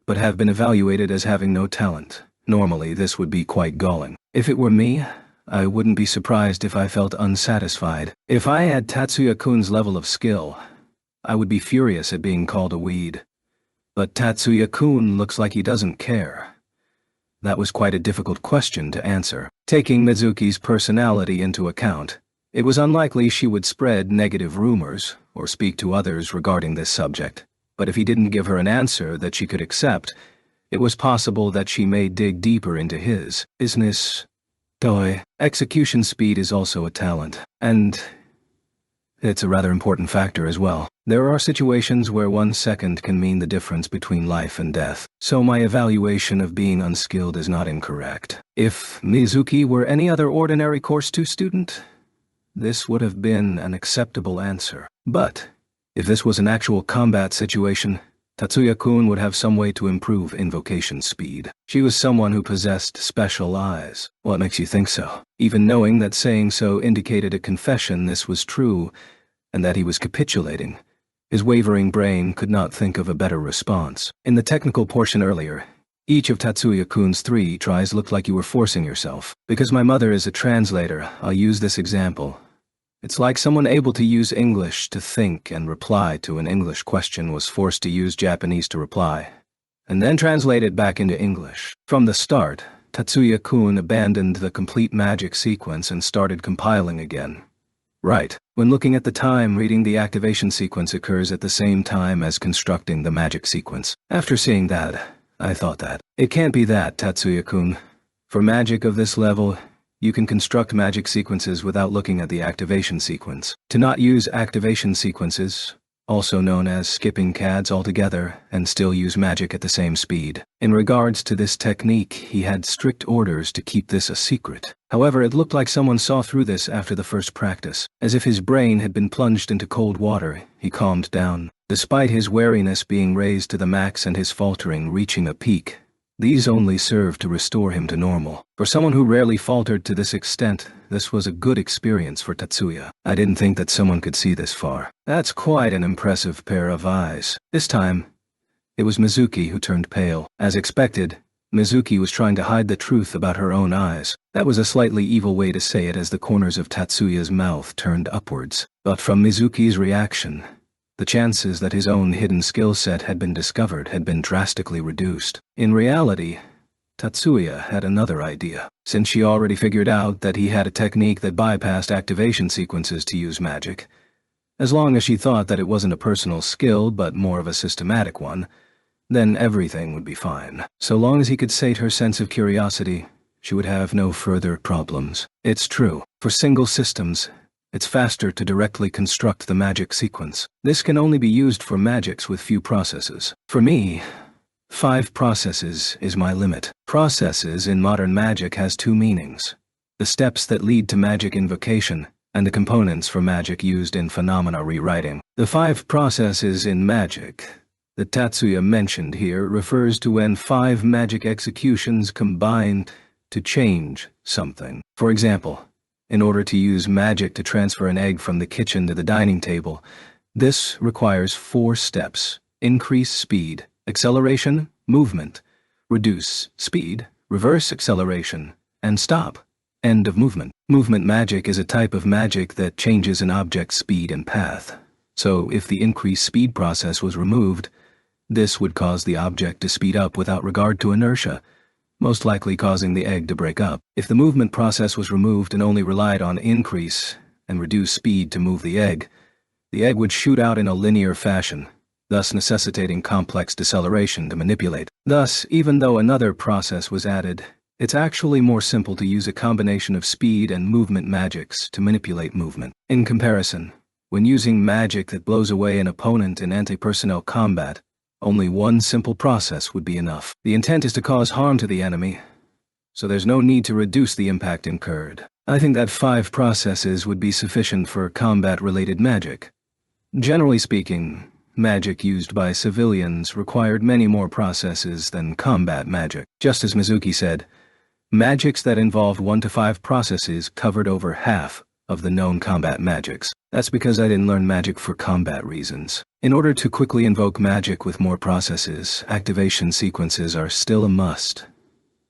but have been evaluated as having no talent, normally this would be quite galling. If it were me, I wouldn't be surprised if I felt unsatisfied. If I had Tatsuya-kun's level of skill, I would be furious at being called a weed. But Tatsuya-kun looks like he doesn't care. That was quite a difficult question to answer. Taking Mizuki's personality into account, it was unlikely she would spread negative rumors or speak to others regarding this subject. But if he didn't give her an answer that she could accept, it was possible that she may dig deeper into his business. Execution speed is also a talent, and it's a rather important factor as well. There are situations where 1 second can mean the difference between life and death, so my evaluation of being unskilled is not incorrect. If Mizuki were any other ordinary Course 2 student, this would have been an acceptable answer. But if this was an actual combat situation, Tatsuya-kun would have some way to improve invocation speed. She was someone who possessed special eyes. What makes you think so? Even knowing that saying so indicated a confession this was true, and that he was capitulating, his wavering brain could not think of a better response. In the technical portion earlier, each of Tatsuya-kun's 3 tries looked like you were forcing yourself. Because my mother is a translator, I'll use this example. It's like someone able to use English to think and reply to an English question was forced to use Japanese to reply, and then translate it back into English. From the start, Tatsuya-kun abandoned the complete magic sequence and started compiling again. Right. When looking at the time, reading the activation sequence occurs at the same time as constructing the magic sequence. After seeing that, I thought that it can't be that, Tatsuya-kun. For magic of this level, you can construct magic sequences without looking at the activation sequence. To not use activation sequences, also known as skipping CADs altogether, and still use magic at the same speed. In regards to this technique, he had strict orders to keep this a secret. However, it looked like someone saw through this after the first practice. As if his brain had been plunged into cold water, he calmed down. Despite his wariness being raised to the max and his faltering reaching a peak, these only served to restore him to normal. For someone who rarely faltered to this extent, this was a good experience for Tatsuya. I didn't think that someone could see this far. That's quite an impressive pair of eyes. This time, it was Mizuki who turned pale. As expected, Mizuki was trying to hide the truth about her own eyes. That was a slightly evil way to say it as the corners of Tatsuya's mouth turned upwards. But from Mizuki's reaction, the chances that his own hidden skill set had been discovered had been drastically reduced. In reality, Tatsuya had another idea. Since she already figured out that he had a technique that bypassed activation sequences to use magic, as long as she thought that it wasn't a personal skill but more of a systematic one, then everything would be fine. So long as he could sate her sense of curiosity, she would have no further problems. It's true, for single systems, it's faster to directly construct the magic sequence. This can only be used for magics with few processes. For me, 5 processes is my limit. Processes in modern magic has 2 meanings: the steps that lead to magic invocation, and the components for magic used in phenomena rewriting. The 5 processes in magic that Tatsuya mentioned here refers to when 5 magic executions combine to change something. For example, in order to use magic to transfer an egg from the kitchen to the dining table, this requires 4 steps: increase speed, acceleration, movement, reduce speed, reverse acceleration, and stop, end of movement. Movement magic is a type of magic that changes an object's speed and path. So if the increase speed process was removed, this would cause the object to speed up without regard to inertia, most likely causing the egg to break up. If the movement process was removed and only relied on increase and reduce speed to move the egg would shoot out in a linear fashion, thus necessitating complex deceleration to manipulate. Thus, even though another process was added, it's actually more simple to use a combination of speed and movement magics to manipulate movement. In comparison, when using magic that blows away an opponent in anti-personnel combat, only one simple process would be enough. The intent is to cause harm to the enemy, so there's no need to reduce the impact incurred. I think that 5 processes would be sufficient for combat-related magic. Generally speaking, magic used by civilians required many more processes than combat magic. Just as Mizuki said, magics that involved 1 to 5 processes covered over half of the known combat magics. That's because I didn't learn magic for combat reasons. In order to quickly invoke magic with more processes, activation sequences are still a must.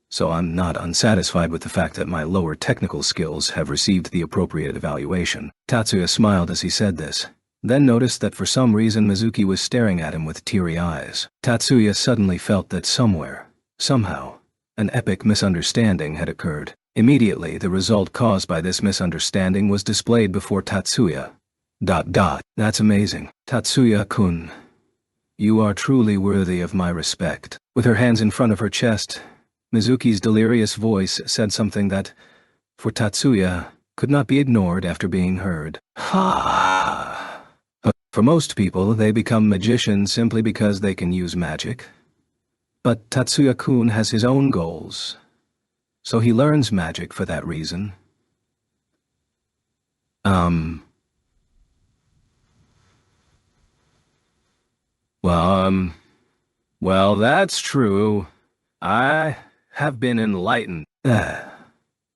So I'm not unsatisfied with the fact that my lower technical skills have received the appropriate evaluation. Tatsuya smiled as he said this, then noticed that for some reason Mizuki was staring at him with teary eyes. Tatsuya suddenly felt that somewhere, somehow, An epic misunderstanding had occurred. Immediately, the result caused by this misunderstanding was displayed before Tatsuya. That's amazing. Tatsuya-kun. You are truly worthy of my respect. With her hands in front of her chest, Mizuki's delirious voice said something that, for Tatsuya, could not be ignored after being heard. Ha! For most people, they become magicians simply because they can use magic. But Tatsuya-kun has his own goals, so he learns magic for that reason. Well, that's true. I have been enlightened.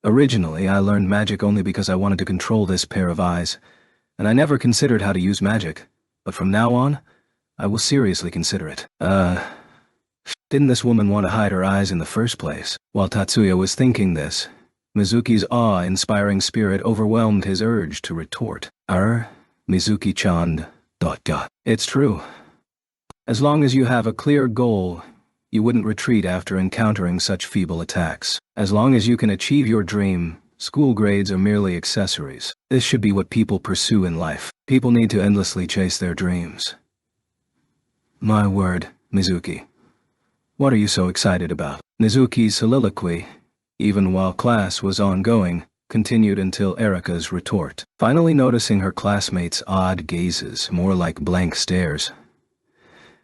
Originally, I learned magic only because I wanted to control this pair of eyes, and I never considered how to use magic. But from now on, I will seriously consider it. Didn't this woman want to hide her eyes in the first place? While Tatsuya was thinking this, Mizuki's awe-inspiring spirit overwhelmed his urge to retort. Mizuki-chan. It's true. As long as you have a clear goal, you wouldn't retreat after encountering such feeble attacks. As long as you can achieve your dream, school grades are merely accessories. This should be what people pursue in life. People need to endlessly chase their dreams. My word, Mizuki. What are you so excited about? Mizuki's soliloquy, even while class was ongoing, continued until Erika's retort. Finally noticing her classmates' odd gazes, more like blank stares,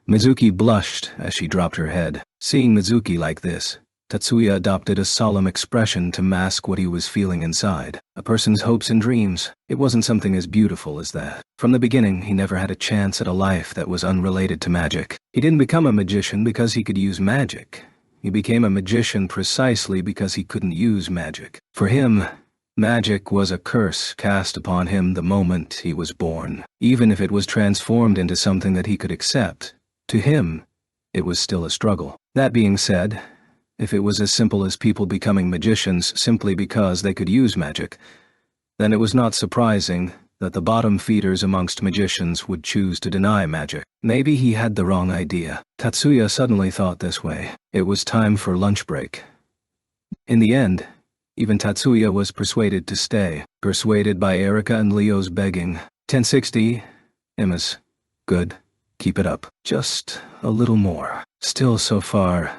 Mizuki blushed as she dropped her head. Seeing Mizuki like this, Tatsuya adopted a solemn expression to mask what he was feeling inside. A person's hopes and dreams. It wasn't something as beautiful as that. From the beginning, he never had a chance at a life that was unrelated to magic. He didn't become a magician because he could use magic. He became a magician precisely because he couldn't use magic. For him, magic was a curse cast upon him the moment he was born. Even if it was transformed into something that he could accept, to him, it was still a struggle. That being said, if it was as simple as people becoming magicians simply because they could use magic, then it was not surprising that the bottom feeders amongst magicians would choose to deny magic. Maybe he had the wrong idea. Tatsuya suddenly thought this way. It was time for lunch break. In the end, even Tatsuya was persuaded to stay, persuaded by Erika and Leo's begging. 1060, Emma's. Good. Keep it up. Just a little more. Still so far.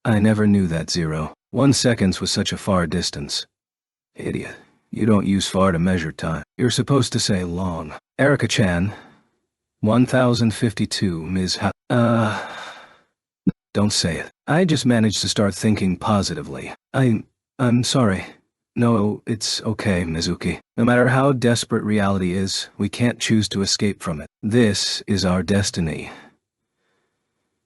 I never knew that 1 second was such a far distance. Idiot. You don't use far to measure time. You're supposed to say long. Erika-chan. 1052, Ms. Don't say it. I just managed to start thinking positively. I'm sorry. No, it's okay, Mizuki. No matter how desperate reality is, we can't choose to escape from it. This is our destiny.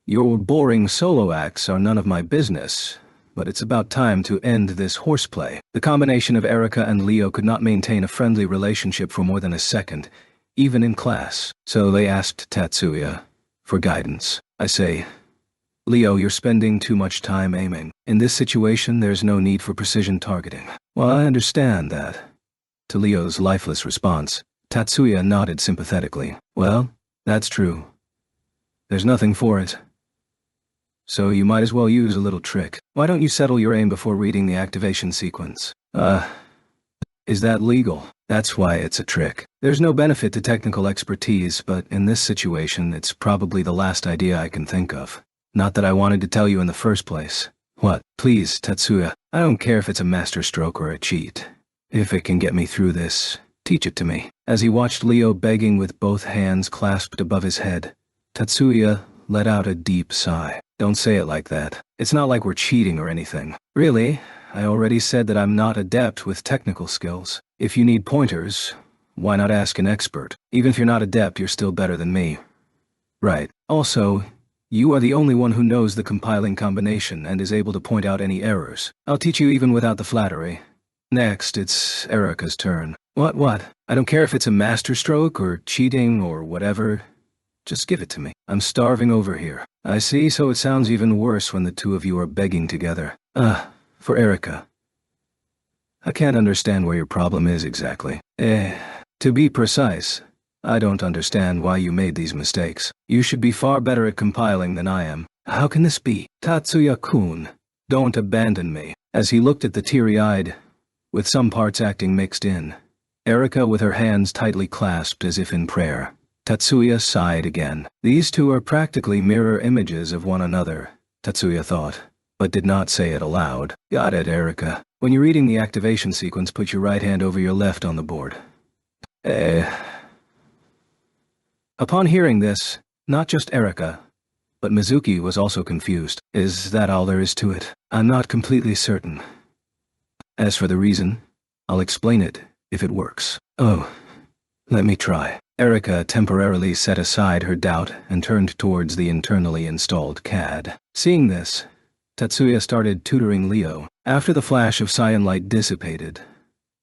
Your boring solo acts are none of my business, but it's about time to end this horseplay. The combination of Erika and Leo could not maintain a friendly relationship for more than a second, even in class. So they asked Tatsuya for guidance. I say, Leo, you're spending too much time aiming. In this situation, there's no need for precision targeting. Well, I understand that. To Leo's lifeless response, Tatsuya nodded sympathetically. Well, that's true. There's nothing for it. So you might as well use a little trick. Why don't you settle your aim before reading the activation sequence? Is that legal? That's why it's a trick. There's no benefit to technical expertise, but in this situation, it's probably the last idea I can think of. Not that I wanted to tell you in the first place. What? Please, Tatsuya. I don't care if it's a masterstroke or a cheat. If it can get me through this, teach it to me. As he watched Leo begging with both hands clasped above his head, Tatsuya let out a deep sigh. Don't say it like that. It's not like we're cheating or anything. Really, I already said that I'm not adept with technical skills. If you need pointers, why not ask an expert? Even if you're not adept, you're still better than me. Right. Also, you are the only one who knows the compiling combination and is able to point out any errors. I'll teach you even without the flattery. Next, it's Erika's turn. What? I don't care if it's a masterstroke or cheating or whatever. Just give it to me. I'm starving over here. I see, so it sounds even worse when the two of you are begging together. For Erika. I can't understand where your problem is exactly. To be precise, I don't understand why you made these mistakes. You should be far better at compiling than I am. How can this be? Tatsuya-kun, Don't abandon me. As he looked at the teary-eyed, with some parts acting mixed in, Erika with her hands tightly clasped as if in prayer, Tatsuya sighed again. These two are practically mirror images of one another, Tatsuya thought, but did not say it aloud. Got it, Erika. When you're reading the activation sequence, put your right hand over your left on the board. Upon hearing this, not just Erika, but Mizuki was also confused. Is that all there is to it? I'm not completely certain. As for the reason, I'll explain it if it works. Oh, let me try. Erika temporarily set aside her doubt and turned towards the internally installed CAD. Seeing this, Tatsuya started tutoring Leo. After the flash of cyan light dissipated,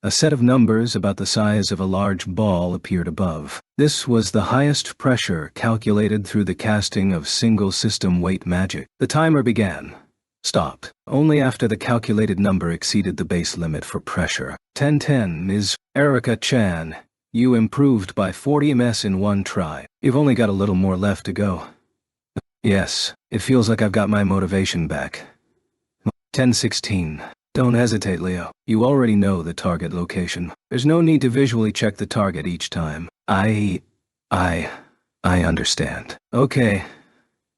a set of numbers about the size of a large ball appeared above. This was the highest pressure calculated through the casting of single system weight magic. The timer began. Stopped. Only after the calculated number exceeded the base limit for pressure. 1010, Ms. Erika-chan. You improved by 40 ms in one try. You've only got a little more left to go. Yes, it feels like I've got my motivation back. 1016. Don't hesitate, Leo. You already know the target location. There's no need to visually check the target each time. I understand. Okay.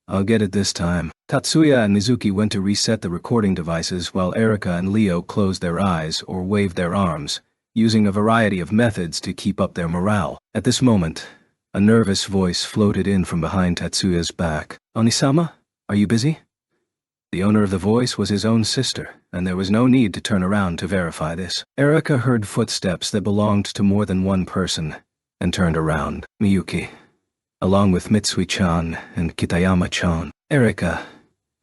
I'll get it this time. Tatsuya and Mizuki went to reset the recording devices while Erika and Leo closed their eyes or waved their arms, using a variety of methods to keep up their morale. At this moment, a nervous voice floated in from behind Tatsuya's back. Onisama, are you busy? The owner of the voice was his own sister, and there was no need to turn around to verify this. Erika heard footsteps that belonged to more than one person, and turned around. Miyuki, along with Mitsui-chan and Kitayama-chan. Erika,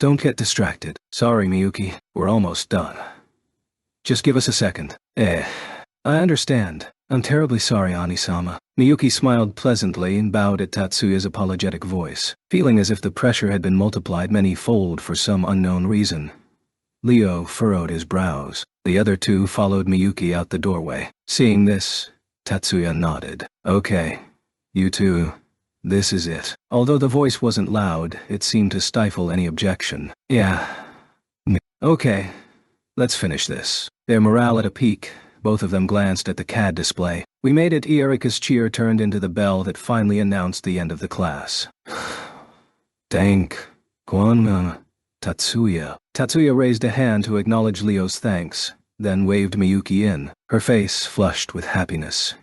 don't get distracted. Sorry, Miyuki, we're almost done. Just give us a second. I understand. I'm terribly sorry, Anisama. Miyuki smiled pleasantly and bowed at Tatsuya's apologetic voice, feeling as if the pressure had been multiplied many-fold for some unknown reason. Leo furrowed his brows. The other two followed Miyuki out the doorway. Seeing this, Tatsuya nodded. Okay, you two, this is it. Although the voice wasn't loud, it seemed to stifle any objection. Yeah. Okay, let's finish this. Their morale at a peak, both of them glanced at the CAD display. We made it. Erika's cheer turned into the bell that finally announced the end of the class. Thank Kwanma, Tatsuya. Tatsuya raised a hand to acknowledge Leo's thanks, then waved Miyuki in. Her face flushed with happiness.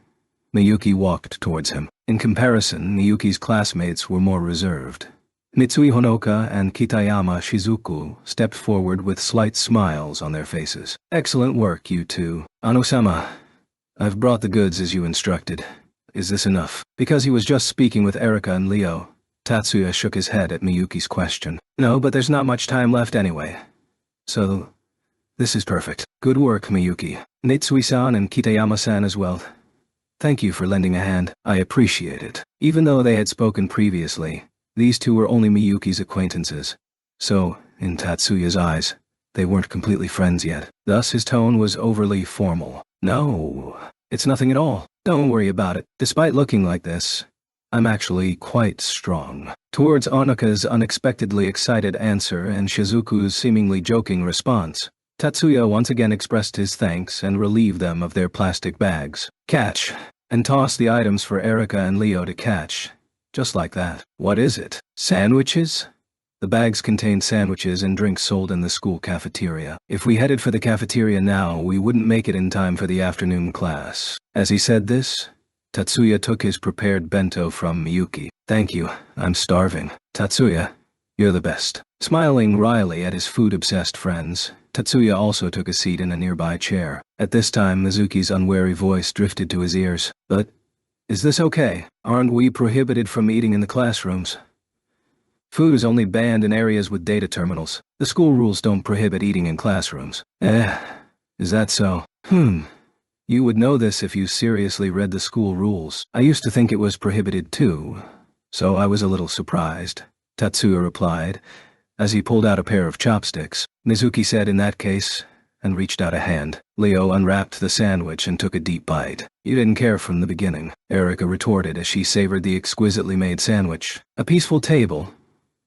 Miyuki walked towards him. In comparison, Miyuki's classmates were more reserved. Mitsui Honoka and Kitayama Shizuku stepped forward with slight smiles on their faces. Excellent work, you two. Ano-sama, I've brought the goods as you instructed. Is this enough? Because he was just speaking with Erika and Leo, Tatsuya shook his head at Miyuki's question. No, but there's not much time left anyway. So, this is perfect. Good work, Miyuki. Mitsui-san and Kitayama-san as well. Thank you for lending a hand. I appreciate it. Even though they had spoken previously, these two were only Miyuki's acquaintances. So, in Tatsuya's eyes, they weren't completely friends yet. Thus his tone was overly formal. No, it's nothing at all. Don't worry about it. Despite looking like this, I'm actually quite strong. Towards Onoka's unexpectedly excited answer and Shizuku's seemingly joking response, Tatsuya once again expressed his thanks and relieved them of their plastic bags. Catch, and toss the items for Erika and Leo to catch. Just like that. What is it? Sandwiches? The bags contained sandwiches and drinks sold in the school cafeteria. If we headed for the cafeteria now, we wouldn't make it in time for the afternoon class. As he said this, Tatsuya took his prepared bento from Miyuki. Thank you, I'm starving. Tatsuya, you're the best. Smiling wryly at his food-obsessed friends, Tatsuya also took a seat in a nearby chair. At this time, Mizuki's unwary voice drifted to his ears. But, is this okay? Aren't we prohibited from eating in the classrooms? Food is only banned in areas with data terminals. The school rules don't prohibit eating in classrooms. Is that so? You would know this if you seriously read the school rules. I used to think it was prohibited too, so I was a little surprised, Tatsuya replied, as he pulled out a pair of chopsticks. Mizuki said in that case, and reached out a hand. Leo unwrapped the sandwich and took a deep bite. You didn't care from the beginning, Erika retorted as she savored the exquisitely made sandwich. A peaceful table,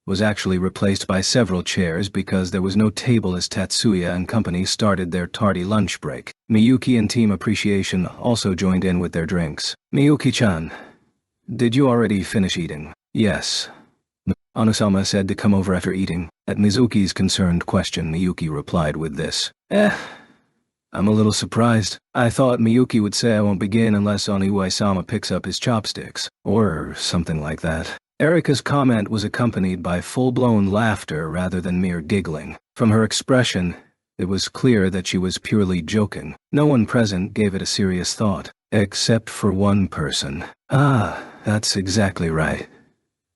was actually replaced by several chairs because there was no table as Tatsuya and company started their tardy lunch break. Miyuki and Team Appreciation also joined in with their drinks. Miyuki-chan, did you already finish eating? Yes. Onosama said to come over after eating. At Mizuki's concerned question, Miyuki replied with this. I'm a little surprised. I thought Miyuki would say I won't begin unless Oniue-sama picks up his chopsticks, or something like that. Erika's comment was accompanied by full-blown laughter rather than mere giggling. From her expression, it was clear that she was purely joking. No one present gave it a serious thought, except for one person. Ah, that's exactly right.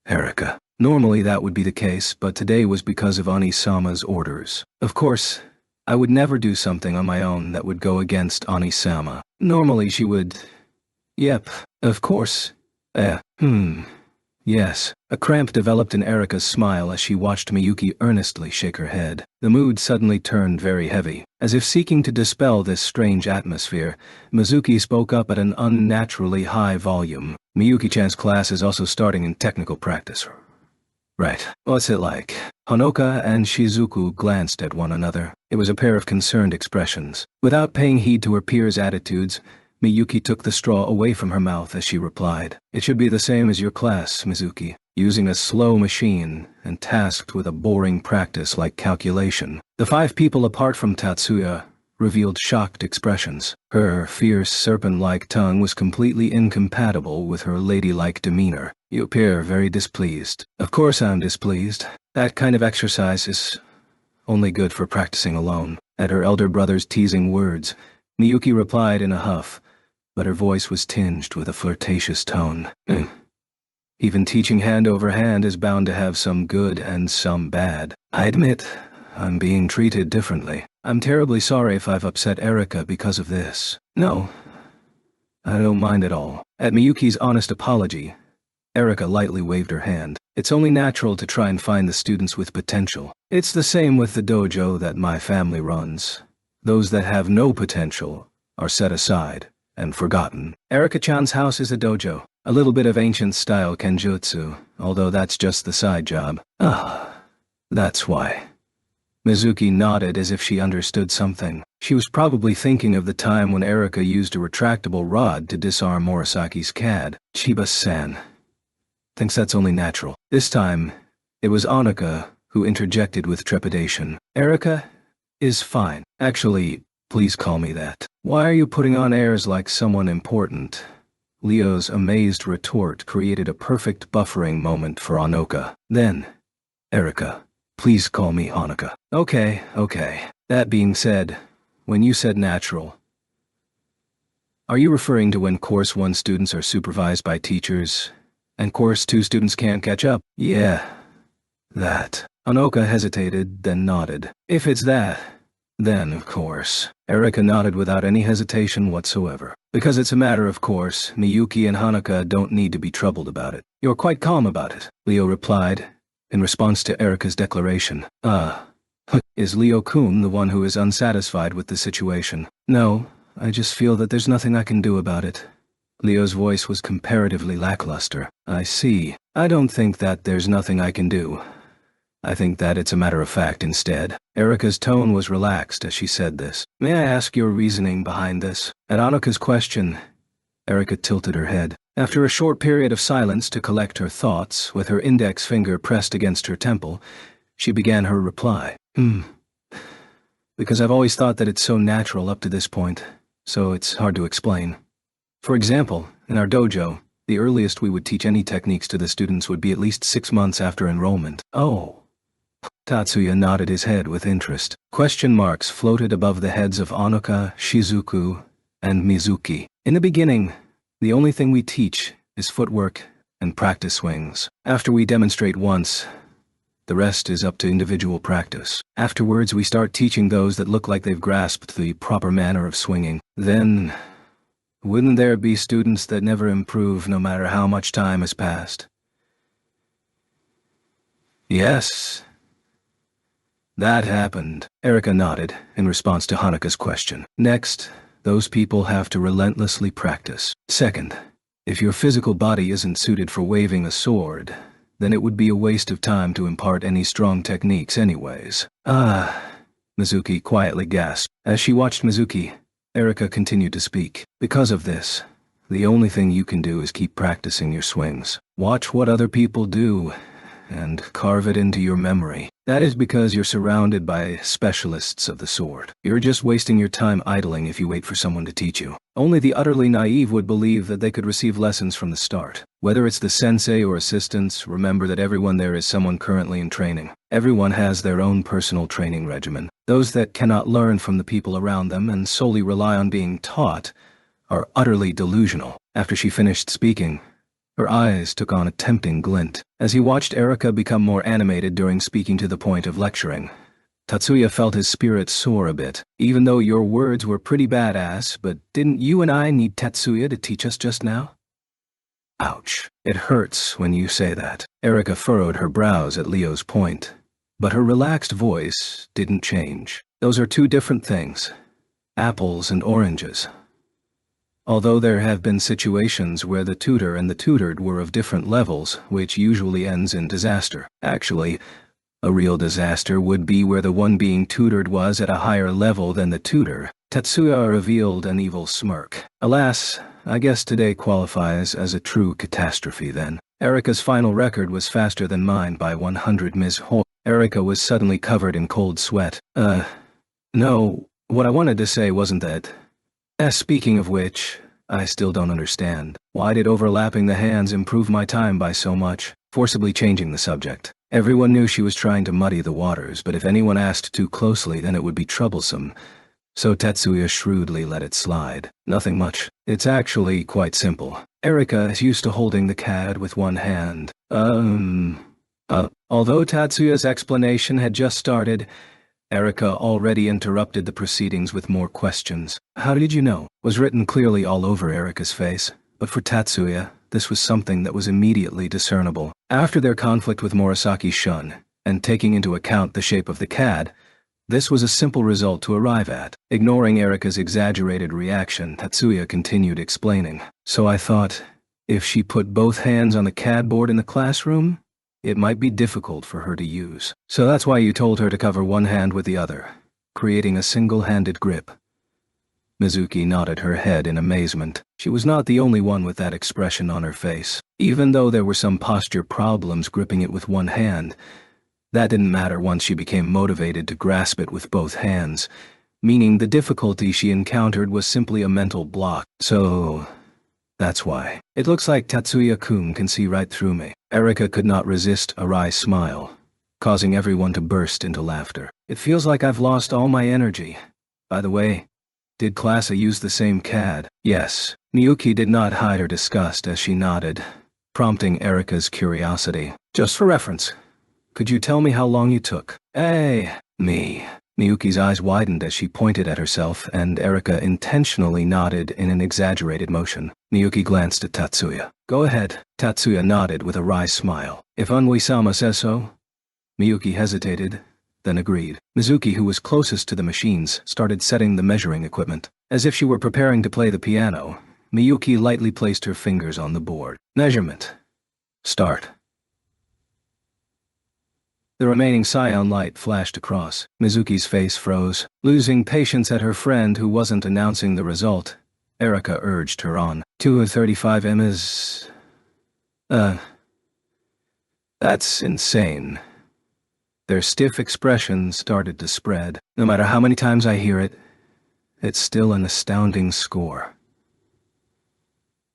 Erika. Normally that would be the case, but today was because of Oni-sama's orders. Of course, I would never do something on my own that would go against Oni-sama. Normally she would... Yep, of course. Yes. A cramp developed in Erika's smile as she watched Miyuki earnestly shake her head. The mood suddenly turned very heavy. As if seeking to dispel this strange atmosphere, Mizuki spoke up at an unnaturally high volume. Miyuki-chan's class is also starting in technical practice. Right. What's it like? Honoka and Shizuku glanced at one another. It was a pair of concerned expressions. Without paying heed to her peers' attitudes, Miyuki took the straw away from her mouth as she replied. It should be the same as your class, Mizuki. Using a slow machine and tasked with a boring practice like calculation. The 5 people apart from Tatsuya revealed shocked expressions. Her fierce serpent-like tongue was completely incompatible with her ladylike demeanor. You appear very displeased. Of course I'm displeased. That kind of exercise is only good for practicing alone. At her elder brother's teasing words, Miyuki replied in a huff, but her voice was tinged with a flirtatious tone. Even teaching hand over hand is bound to have some good and some bad. I admit, I'm being treated differently. I'm terribly sorry if I've upset Erika because of this. No, I don't mind at all. At Miyuki's honest apology, Erika lightly waved her hand. It's only natural to try and find the students with potential. It's the same with the dojo that my family runs. Those that have no potential are set aside and forgotten. Erika-chan's house is a dojo. A little bit of ancient-style kenjutsu, although that's just the side job. That's why. Mizuki nodded as if she understood something. She was probably thinking of the time when Erika used a retractable rod to disarm Morisaki's CAD. Chiba-san thinks that's only natural. This time, it was Onika who interjected with trepidation. Erika is fine. Actually, please call me that. Why are you putting on airs like someone important? Leo's amazed retort created a perfect buffering moment for Onoka. Then, Erika, please call me Onika. Okay. That being said, when you said natural, are you referring to when Course 1 students are supervised by teachers, and Course 2 students can't catch up? Yeah, that. Onoka hesitated, then nodded. If it's that, then of course. Erika nodded without any hesitation whatsoever. Because it's a matter of course, Miyuki and Hanuka don't need to be troubled about it. You're quite calm about it, Leo replied, in response to Erika's declaration. Is Leo-kun the one who is unsatisfied with the situation? No, I just feel that there's nothing I can do about it. Leo's voice was comparatively lackluster. I see. I don't think that there's nothing I can do. I think that it's a matter of fact instead. Erika's tone was relaxed as she said this. May I ask your reasoning behind this? At Anika's question, Erika tilted her head. After a short period of silence to collect her thoughts, with her index finger pressed against her temple, she began her reply. Because I've always thought that it's so natural up to this point, so it's hard to explain. For example, in our dojo, the earliest we would teach any techniques to the students would be at least 6 months after enrollment. Oh. Tatsuya nodded his head with interest. Question marks floated above the heads of Onoka, Shizuku, and Mizuki. In the beginning, the only thing we teach is footwork and practice swings. After we demonstrate once, the rest is up to individual practice. Afterwards, we start teaching those that look like they've grasped the proper manner of swinging. Then, wouldn't there be students that never improve no matter how much time has passed? Yes. That happened. Erika nodded in response to Hanuka's question. Next, those people have to relentlessly practice. Second, if your physical body isn't suited for waving a sword, then it would be a waste of time to impart any strong techniques anyways. Ah, Mizuki quietly gasped. As she watched Mizuki, Erika continued to speak. Because of this, the only thing you can do is keep practicing your swings. Watch what other people do, and carve it into your memory. That is because you're surrounded by specialists of the sword. You're just wasting your time idling if you wait for someone to teach you. Only the utterly naive would believe that they could receive lessons from the start. Whether it's the sensei or assistants, remember that everyone there is someone currently in training. Everyone has their own personal training regimen. Those that cannot learn from the people around them and solely rely on being taught are utterly delusional. After she finished speaking, her eyes took on a tempting glint. As he watched Erika become more animated during speaking to the point of lecturing, Tatsuya felt his spirit soar a bit. Even though your words were pretty badass, but didn't you and I need Tatsuya to teach us just now? Ouch. It hurts when you say that. Erika furrowed her brows at Leo's point, but her relaxed voice didn't change. Those are two different things. Apples and oranges. Although there have been situations where the tutor and the tutored were of different levels, which usually ends in disaster. Actually, a real disaster would be where the one being tutored was at a higher level than the tutor. Tatsuya revealed an evil smirk. Alas, I guess today qualifies as a true catastrophe then. Erika's final record was faster than mine by 100 Ms. Ho. Erika was suddenly covered in cold sweat. No, what I wanted to say wasn't that. Speaking of which, I still don't understand. Why did overlapping the hands improve my time by so much? Forcibly changing the subject. Everyone knew she was trying to muddy the waters, but if anyone asked too closely, then it would be troublesome. So Tatsuya shrewdly let it slide. Nothing much. It's actually quite simple. Erika is used to holding the CAD with one hand. Although Tatsuya's explanation had just started, Erika already interrupted the proceedings with more questions. How did you know? Was written clearly all over Erika's face, but for Tatsuya, this was something that was immediately discernible. After their conflict with Morisaki Shun, and taking into account the shape of the CAD, this was a simple result to arrive at. Ignoring Erika's exaggerated reaction, Tatsuya continued explaining. So I thought, if she put both hands on the CAD board in the classroom, it might be difficult for her to use. So that's why you told her to cover one hand with the other, creating a single-handed grip. Mizuki nodded her head in amazement. She was not the only one with that expression on her face. Even though there were some posture problems gripping it with one hand, that didn't matter once she became motivated to grasp it with both hands, meaning the difficulty she encountered was simply a mental block. So that's why. It looks like Tatsuya-kun can see right through me. Erika could not resist a wry smile, causing everyone to burst into laughter. It feels like I've lost all my energy. By the way, did Klasa use the same CAD? Yes. Miyuki did not hide her disgust as she nodded, prompting Erika's curiosity. Just for reference, could you tell me how long you took? Me. Miyuki's eyes widened as she pointed at herself, and Erika intentionally nodded in an exaggerated motion. Miyuki glanced at Tatsuya. Go ahead. Tatsuya nodded with a wry smile. If Anui-sama says so. Miyuki hesitated, then agreed. Mizuki, who was closest to the machines, started setting the measuring equipment. As if she were preparing to play the piano, Miyuki lightly placed her fingers on the board. Measurement. Start. The remaining scion light flashed across. Mizuki's face froze. Losing patience at her friend who wasn't announcing the result, Erika urged her on. 235 m is... That's insane. Their stiff expressions started to spread. No matter how many times I hear it, it's still an astounding score.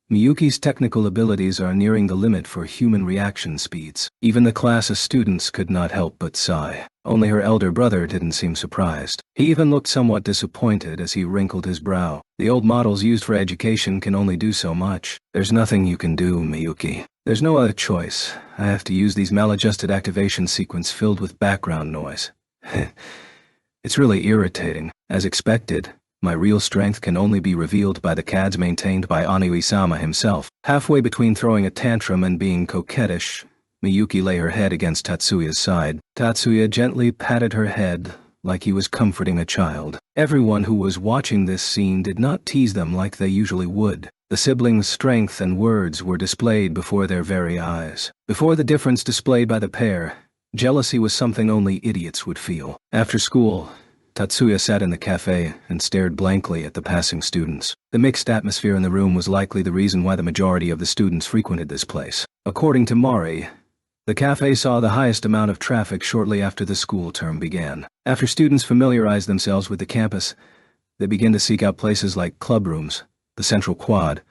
Miyuki's technical abilities are nearing the limit for human reaction speeds. Even the class of students could not help but sigh. Only her elder brother didn't seem surprised. He even looked somewhat disappointed as he wrinkled his brow. The old models used for education can only do so much. There's nothing you can do, Miyuki. There's no other choice. I have to use these maladjusted activation sequence filled with background noise. It's really irritating. As expected, my real strength can only be revealed by the CADs maintained by Anui-sama himself. Halfway between throwing a tantrum and being coquettish, Miyuki lay her head against Tatsuya's side. Tatsuya gently patted her head, like he was comforting a child. Everyone who was watching this scene did not tease them like they usually would. The siblings' strength and words were displayed before their very eyes. Before the difference displayed by the pair, jealousy was something only idiots would feel. After school, Tatsuya sat in the cafe and stared blankly at the passing students. The mixed atmosphere in the room was likely the reason why the majority of the students frequented this place. According to Mari, the cafe saw the highest amount of traffic shortly after the school term began. After students familiarized themselves with the campus, they began to seek out places like club rooms, the central quad,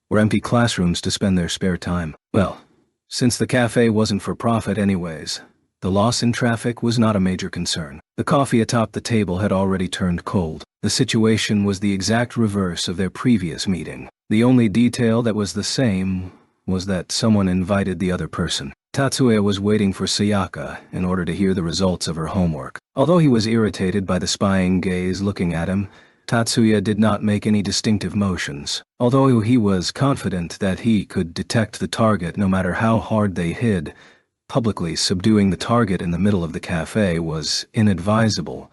or empty classrooms to spend their spare time. Well, since the cafe wasn't for profit anyways, the loss in traffic was not a major concern. The coffee atop the table had already turned cold. The situation was the exact reverse of their previous meeting. The only detail that was the same was that someone invited the other person. Tatsuya was waiting for Sayaka in order to hear the results of her homework. Although he was irritated by the spying gaze looking at him, Tatsuya did not make any distinctive motions. Although he was confident that he could detect the target no matter how hard they hid, publicly subduing the target in the middle of the cafe was inadvisable,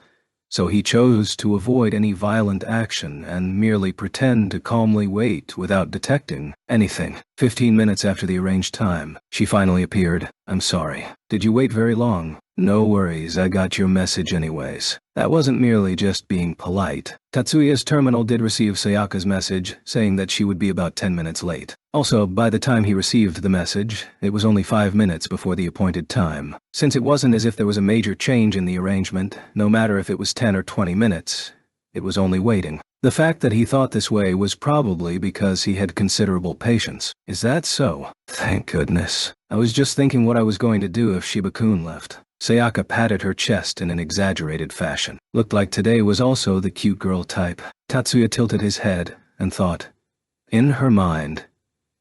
so he chose to avoid any violent action and merely pretend to calmly wait without detecting anything. 15 minutes after the arranged time, she finally appeared. "I'm sorry. Did you wait very long?" "No worries, I got your message anyways." That wasn't merely just being polite. Tatsuya's terminal did receive Sayaka's message, saying that she would be about 10 minutes late. Also, by the time he received the message, it was only 5 minutes before the appointed time. Since it wasn't as if there was a major change in the arrangement, no matter if it was 10 or 20 minutes, it was only waiting. The fact that he thought this way was probably because he had considerable patience. Is that so? Thank goodness. I was just thinking what I was going to do if Shiba-kun left. Sayaka patted her chest in an exaggerated fashion. Looked like today was also the cute girl type. Tatsuya tilted his head and thought, in her mind,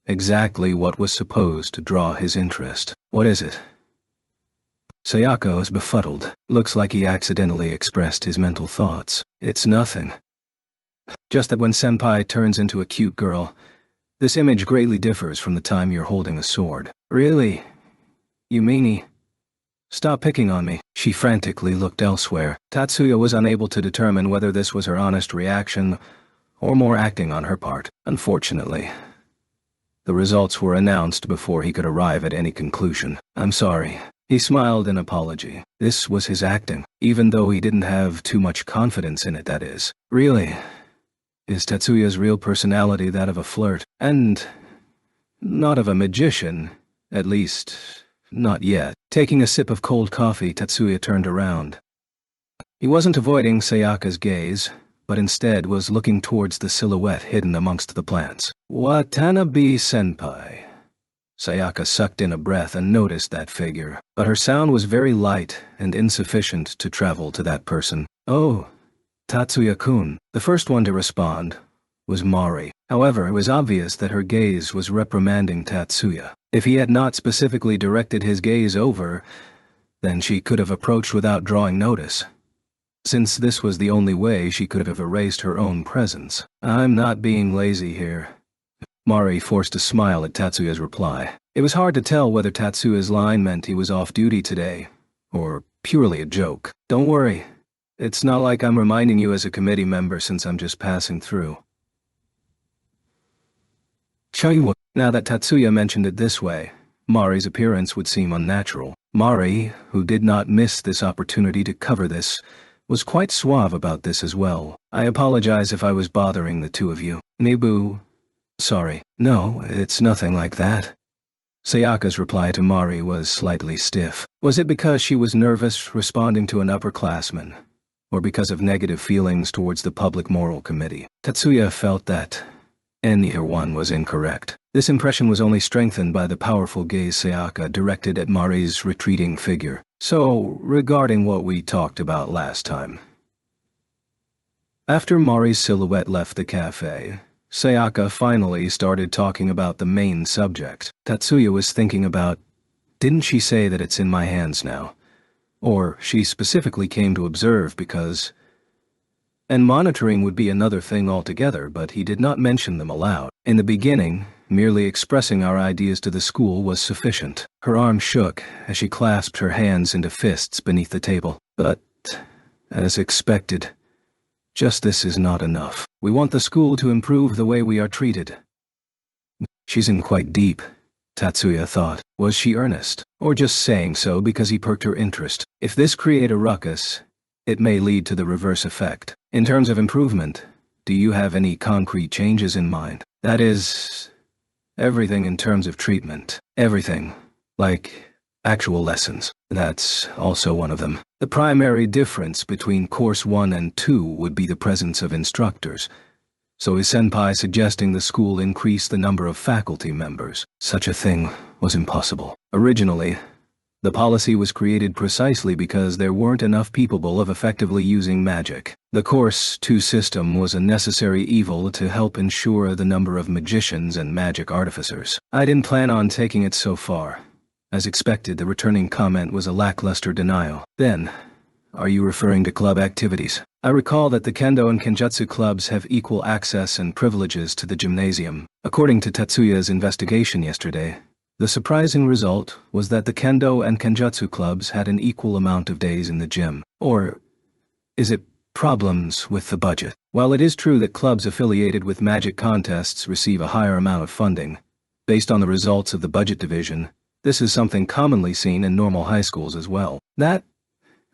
exactly what was supposed to draw his interest. What is it? Sayaka was befuddled. Looks like he accidentally expressed his mental thoughts. It's nothing. Just that when senpai turns into a cute girl, this image greatly differs from the time you're holding a sword. Really? You meanie? Stop picking on me. She frantically looked elsewhere. Tatsuya was unable to determine whether this was her honest reaction or more acting on her part. Unfortunately, the results were announced before he could arrive at any conclusion. I'm sorry. He smiled in apology. This was his acting, even though he didn't have too much confidence in it, that is. Really? Is Tatsuya's real personality that of a flirt? And not of a magician, at least, not yet. Taking a sip of cold coffee, Tatsuya turned around. He wasn't avoiding Sayaka's gaze, but instead was looking towards the silhouette hidden amongst the plants. Watanabe-senpai. Sayaka sucked in a breath and noticed that figure, but her sound was very light and insufficient to travel to that person. Oh, Tatsuya-kun. The first one to respond was Mari. However, it was obvious that her gaze was reprimanding Tatsuya. If he had not specifically directed his gaze over, then she could have approached without drawing notice, since this was the only way she could have erased her own presence. I'm not being lazy here. Mari forced a smile at Tatsuya's reply. It was hard to tell whether Tatsuya's line meant he was off duty today, or purely a joke. Don't worry. It's not like I'm reminding you as a committee member since I'm just passing through. Now that Tatsuya mentioned it this way, Mari's appearance would seem unnatural. Mari, who did not miss this opportunity to cover this, was quite suave about this as well. I apologize if I was bothering the two of you. Nibu. Sorry. No, it's nothing like that. Sayaka's reply to Mari was slightly stiff. Was it because she was nervous responding to an upperclassman, or because of negative feelings towards the Public Moral Committee? Tatsuya felt that neither one was incorrect. This impression was only strengthened by the powerful gaze Sayaka directed at Mari's retreating figure. So, regarding what we talked about last time. After Mari's silhouette left the cafe, Sayaka finally started talking about the main subject. Tatsuya was thinking about, didn't she say that it's in my hands now? Or she specifically came to observe because... And monitoring would be another thing altogether, but he did not mention them aloud. In the beginning, merely expressing our ideas to the school was sufficient. Her arm shook as she clasped her hands into fists beneath the table. But As expected, just this is not enough. We want the school to improve the way we are treated. She's in quite deep, Tatsuya thought. Was she earnest, or just saying so because he perked her interest? If this create a ruckus, it may lead to the reverse effect. In terms of improvement, do you have any concrete changes in mind? That is, everything in terms of treatment. Everything. Like actual lessons. That's also one of them. The primary difference between Course 1 and 2 would be the presence of instructors. So is Senpai suggesting the school increase the number of faculty members? Such a thing was impossible. Originally, the policy was created precisely because there weren't enough people of effectively using magic. The Course 2 system was a necessary evil to help ensure the number of magicians and magic artificers. I didn't plan on taking it so far. As expected, the returning comment was a lackluster denial. Then, are you referring to club activities? I recall that the Kendo and Kenjutsu clubs have equal access and privileges to the gymnasium. According to Tatsuya's investigation yesterday, the surprising result was that the Kendo and Kenjutsu clubs had an equal amount of days in the gym. Or is it problems with the budget? While it is true that clubs affiliated with magic contests receive a higher amount of funding, based on the results of the budget division, this is something commonly seen in normal high schools as well.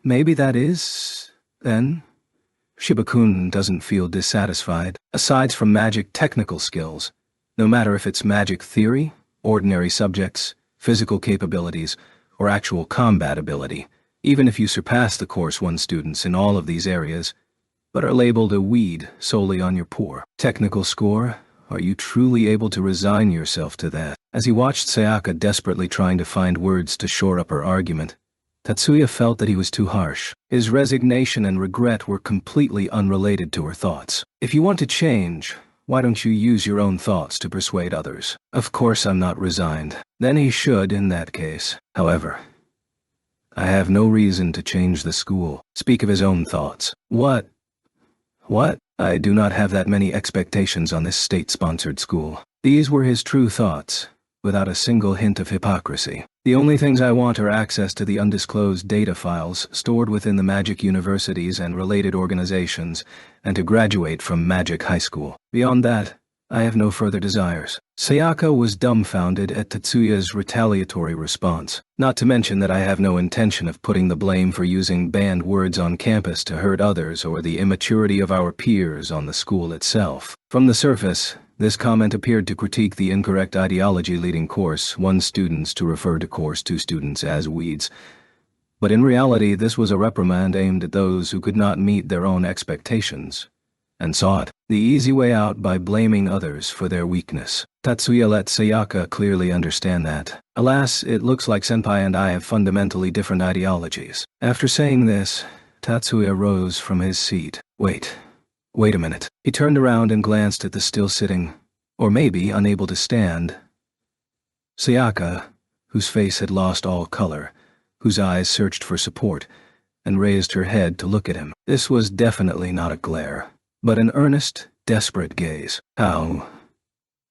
Maybe that is, then? Shibakun doesn't feel dissatisfied. Aside from magic technical skills, no matter if it's magic theory, ordinary subjects, physical capabilities, or actual combat ability, even if you surpass the Course 1 students in all of these areas, but are labeled a weed solely on your poor technical score, are you truly able to resign yourself to that? As he watched Sayaka desperately trying to find words to shore up her argument, Tatsuya felt that he was too harsh. His resignation and regret were completely unrelated to her thoughts. If you want to change, why don't you use your own thoughts to persuade others? Of course I'm not resigned. Then he should in that case. However, I have no reason to change the school. Speak of his own thoughts. What? I do not have that many expectations on this state-sponsored school. These were his true thoughts, without a single hint of hypocrisy. The only things I want are access to the undisclosed data files stored within the magic universities and related organizations, and to graduate from Magic High School. Beyond that, I have no further desires. Sayaka was dumbfounded at Tatsuya's retaliatory response, not to mention that I have no intention of putting the blame for using banned words on campus to hurt others or the immaturity of our peers on the school itself. From the surface, this comment appeared to critique the incorrect ideology leading Course 1 students to refer to Course 2 students as weeds. But in reality, this was a reprimand aimed at those who could not meet their own expectations, and sought the easy way out by blaming others for their weakness. Tatsuya let Sayaka clearly understand that. Alas, it looks like Senpai and I have fundamentally different ideologies. After saying this, Tatsuya rose from his seat. Wait a minute. He turned around and glanced at the still sitting, or maybe unable to stand, Sayaka, whose face had lost all color, whose eyes searched for support, and raised her head to look at him. This was definitely not a glare, but an earnest, desperate gaze. How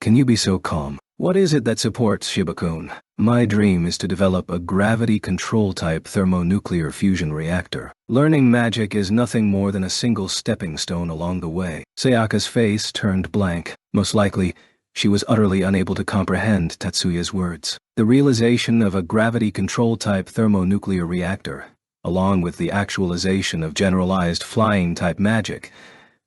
can you be so calm? What is it that supports Shibakun? My dream is to develop a gravity control type thermonuclear fusion reactor. Learning magic is nothing more than a single stepping stone along the way. Sayaka's face turned blank. Most likely, she was utterly unable to comprehend Tatsuya's words. The realization of a gravity control type thermonuclear reactor, along with the actualization of generalized flying type magic,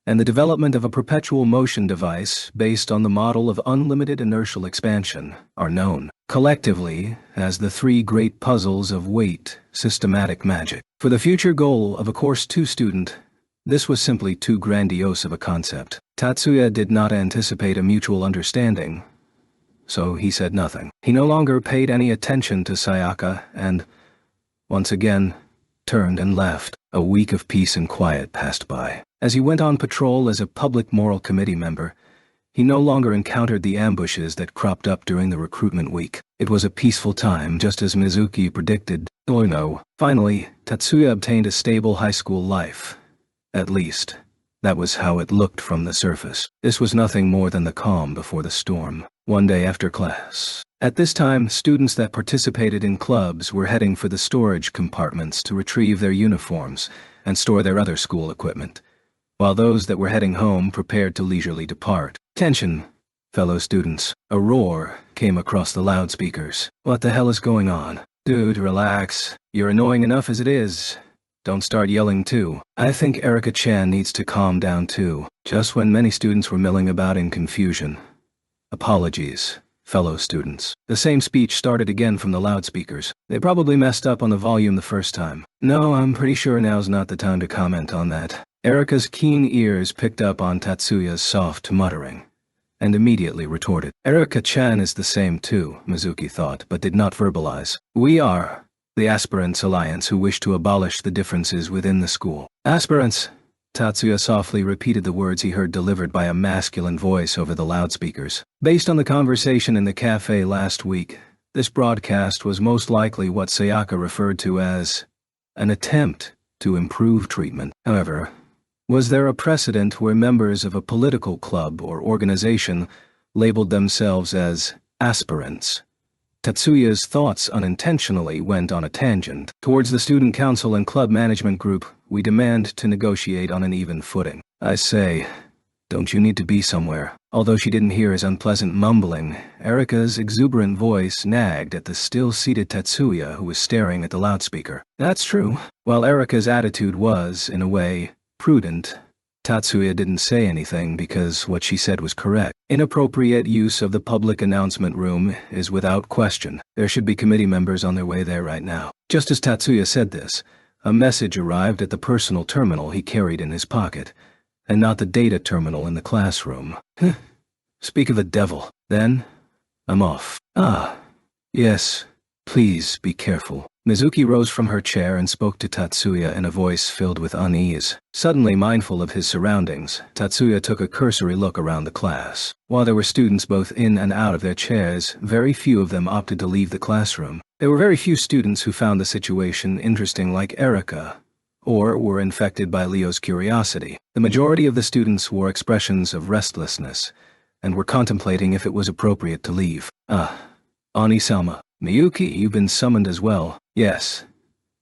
and the development of a perpetual motion device based on the model of unlimited inertial expansion, are known collectively as the three great puzzles of weight systematic magic. For the future goal of a Course 2 student, this was simply too grandiose of a concept. Tatsuya did not anticipate a mutual understanding, so he said nothing. He no longer paid any attention to Sayaka and, once again, turned and left. A week of peace and quiet passed by. As he went on patrol as a public moral committee member, he no longer encountered the ambushes that cropped up during the recruitment week. It was a peaceful time, just as Mizuki predicted. Or no. Finally, Tatsuya obtained a stable high school life. At least, that was how it looked from the surface. This was nothing more than the calm before the storm. One day after class. At this time, students that participated in clubs were heading for the storage compartments to retrieve their uniforms, and store their other school equipment, while those that were heading home prepared to leisurely depart. "Attention, fellow students," a roar came across the loudspeakers. "What the hell is going on? Dude, relax. You're annoying enough as it is. Don't start yelling too. I think Erica Chan needs to calm down too." Just when many students were milling about in confusion. "Apologies, fellow students." The same speech started again from the loudspeakers. They probably messed up on the volume the first time. "No, I'm pretty sure now's not the time to comment on that." Erica's keen ears picked up on Tatsuya's soft muttering, and immediately retorted. Erica Chan is the same too, Mizuki thought, but did not verbalize. "We are the Aspirants Alliance who wish to abolish the differences within the school." "Aspirants," Tatsuya softly repeated the words he heard delivered by a masculine voice over the loudspeakers. Based on the conversation in the cafe last week, this broadcast was most likely what Sayaka referred to as an attempt to improve treatment. However, was there a precedent where members of a political club or organization labeled themselves as aspirants? Tatsuya's thoughts unintentionally went on a tangent. "Towards the student council and club management group, we demand to negotiate on an even footing." "I say, don't you need to be somewhere?" Although she didn't hear his unpleasant mumbling, Erika's exuberant voice nagged at the still-seated Tatsuya who was staring at the loudspeaker. That's true. While Erika's attitude was, in a way, prudent, Tatsuya didn't say anything because what she said was correct. Inappropriate use of the public announcement room is without question. There should be committee members on their way there right now. Just as Tatsuya said this, a message arrived at the personal terminal he carried in his pocket, and not the data terminal in the classroom. Speak of the devil. Then, I'm off. Ah, yes, please be careful. Mizuki rose from her chair and spoke to Tatsuya in a voice filled with unease. Suddenly mindful of his surroundings, Tatsuya took a cursory look around the class. While there were students both in and out of their chairs, very few of them opted to leave the classroom. There were very few students who found the situation interesting like Erika, or were infected by Leo's curiosity. The majority of the students wore expressions of restlessness, and were contemplating if it was appropriate to leave. Oni-sama. Miyuki, you've been summoned as well. Yes.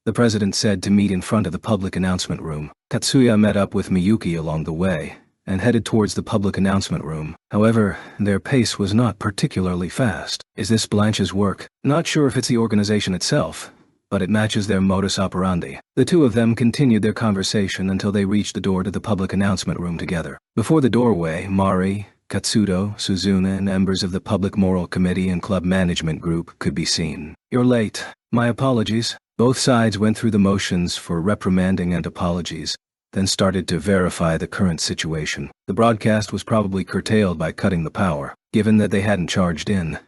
The president said to meet in front of the public announcement room. Tatsuya met up with Miyuki along the way, and headed towards the public announcement room. However, their pace was not particularly fast. Is this Blanche's work? Not sure if it's the organization itself, but it matches their modus operandi. The two of them continued their conversation until they reached the door to the public announcement room together. Before the doorway, Mari, Katsudo, Suzuna, and members of the Public Moral Committee and Club Management Group could be seen. You're late. My apologies. Both sides went through the motions for reprimanding and apologies, then started to verify the current situation. The broadcast was probably curtailed by cutting the power. Given that they hadn't charged in,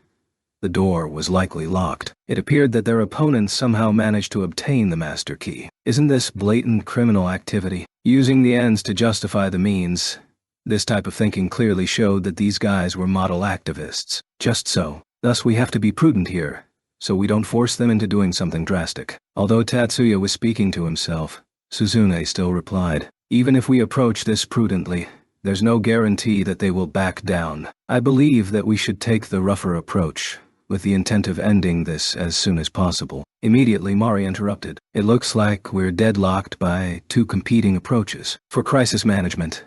the door was likely locked. It appeared that their opponents somehow managed to obtain the master key. Isn't this blatant criminal activity? Using the ends to justify the means. This type of thinking clearly showed that these guys were model activists. Just so. Thus we have to be prudent here, so we don't force them into doing something drastic. Although Tatsuya was speaking to himself, Suzune still replied, even if we approach this prudently, there's no guarantee that they will back down. I believe that we should take the rougher approach, with the intent of ending this as soon as possible. Immediately Mari interrupted. It looks like we're deadlocked by two competing approaches. For crisis management,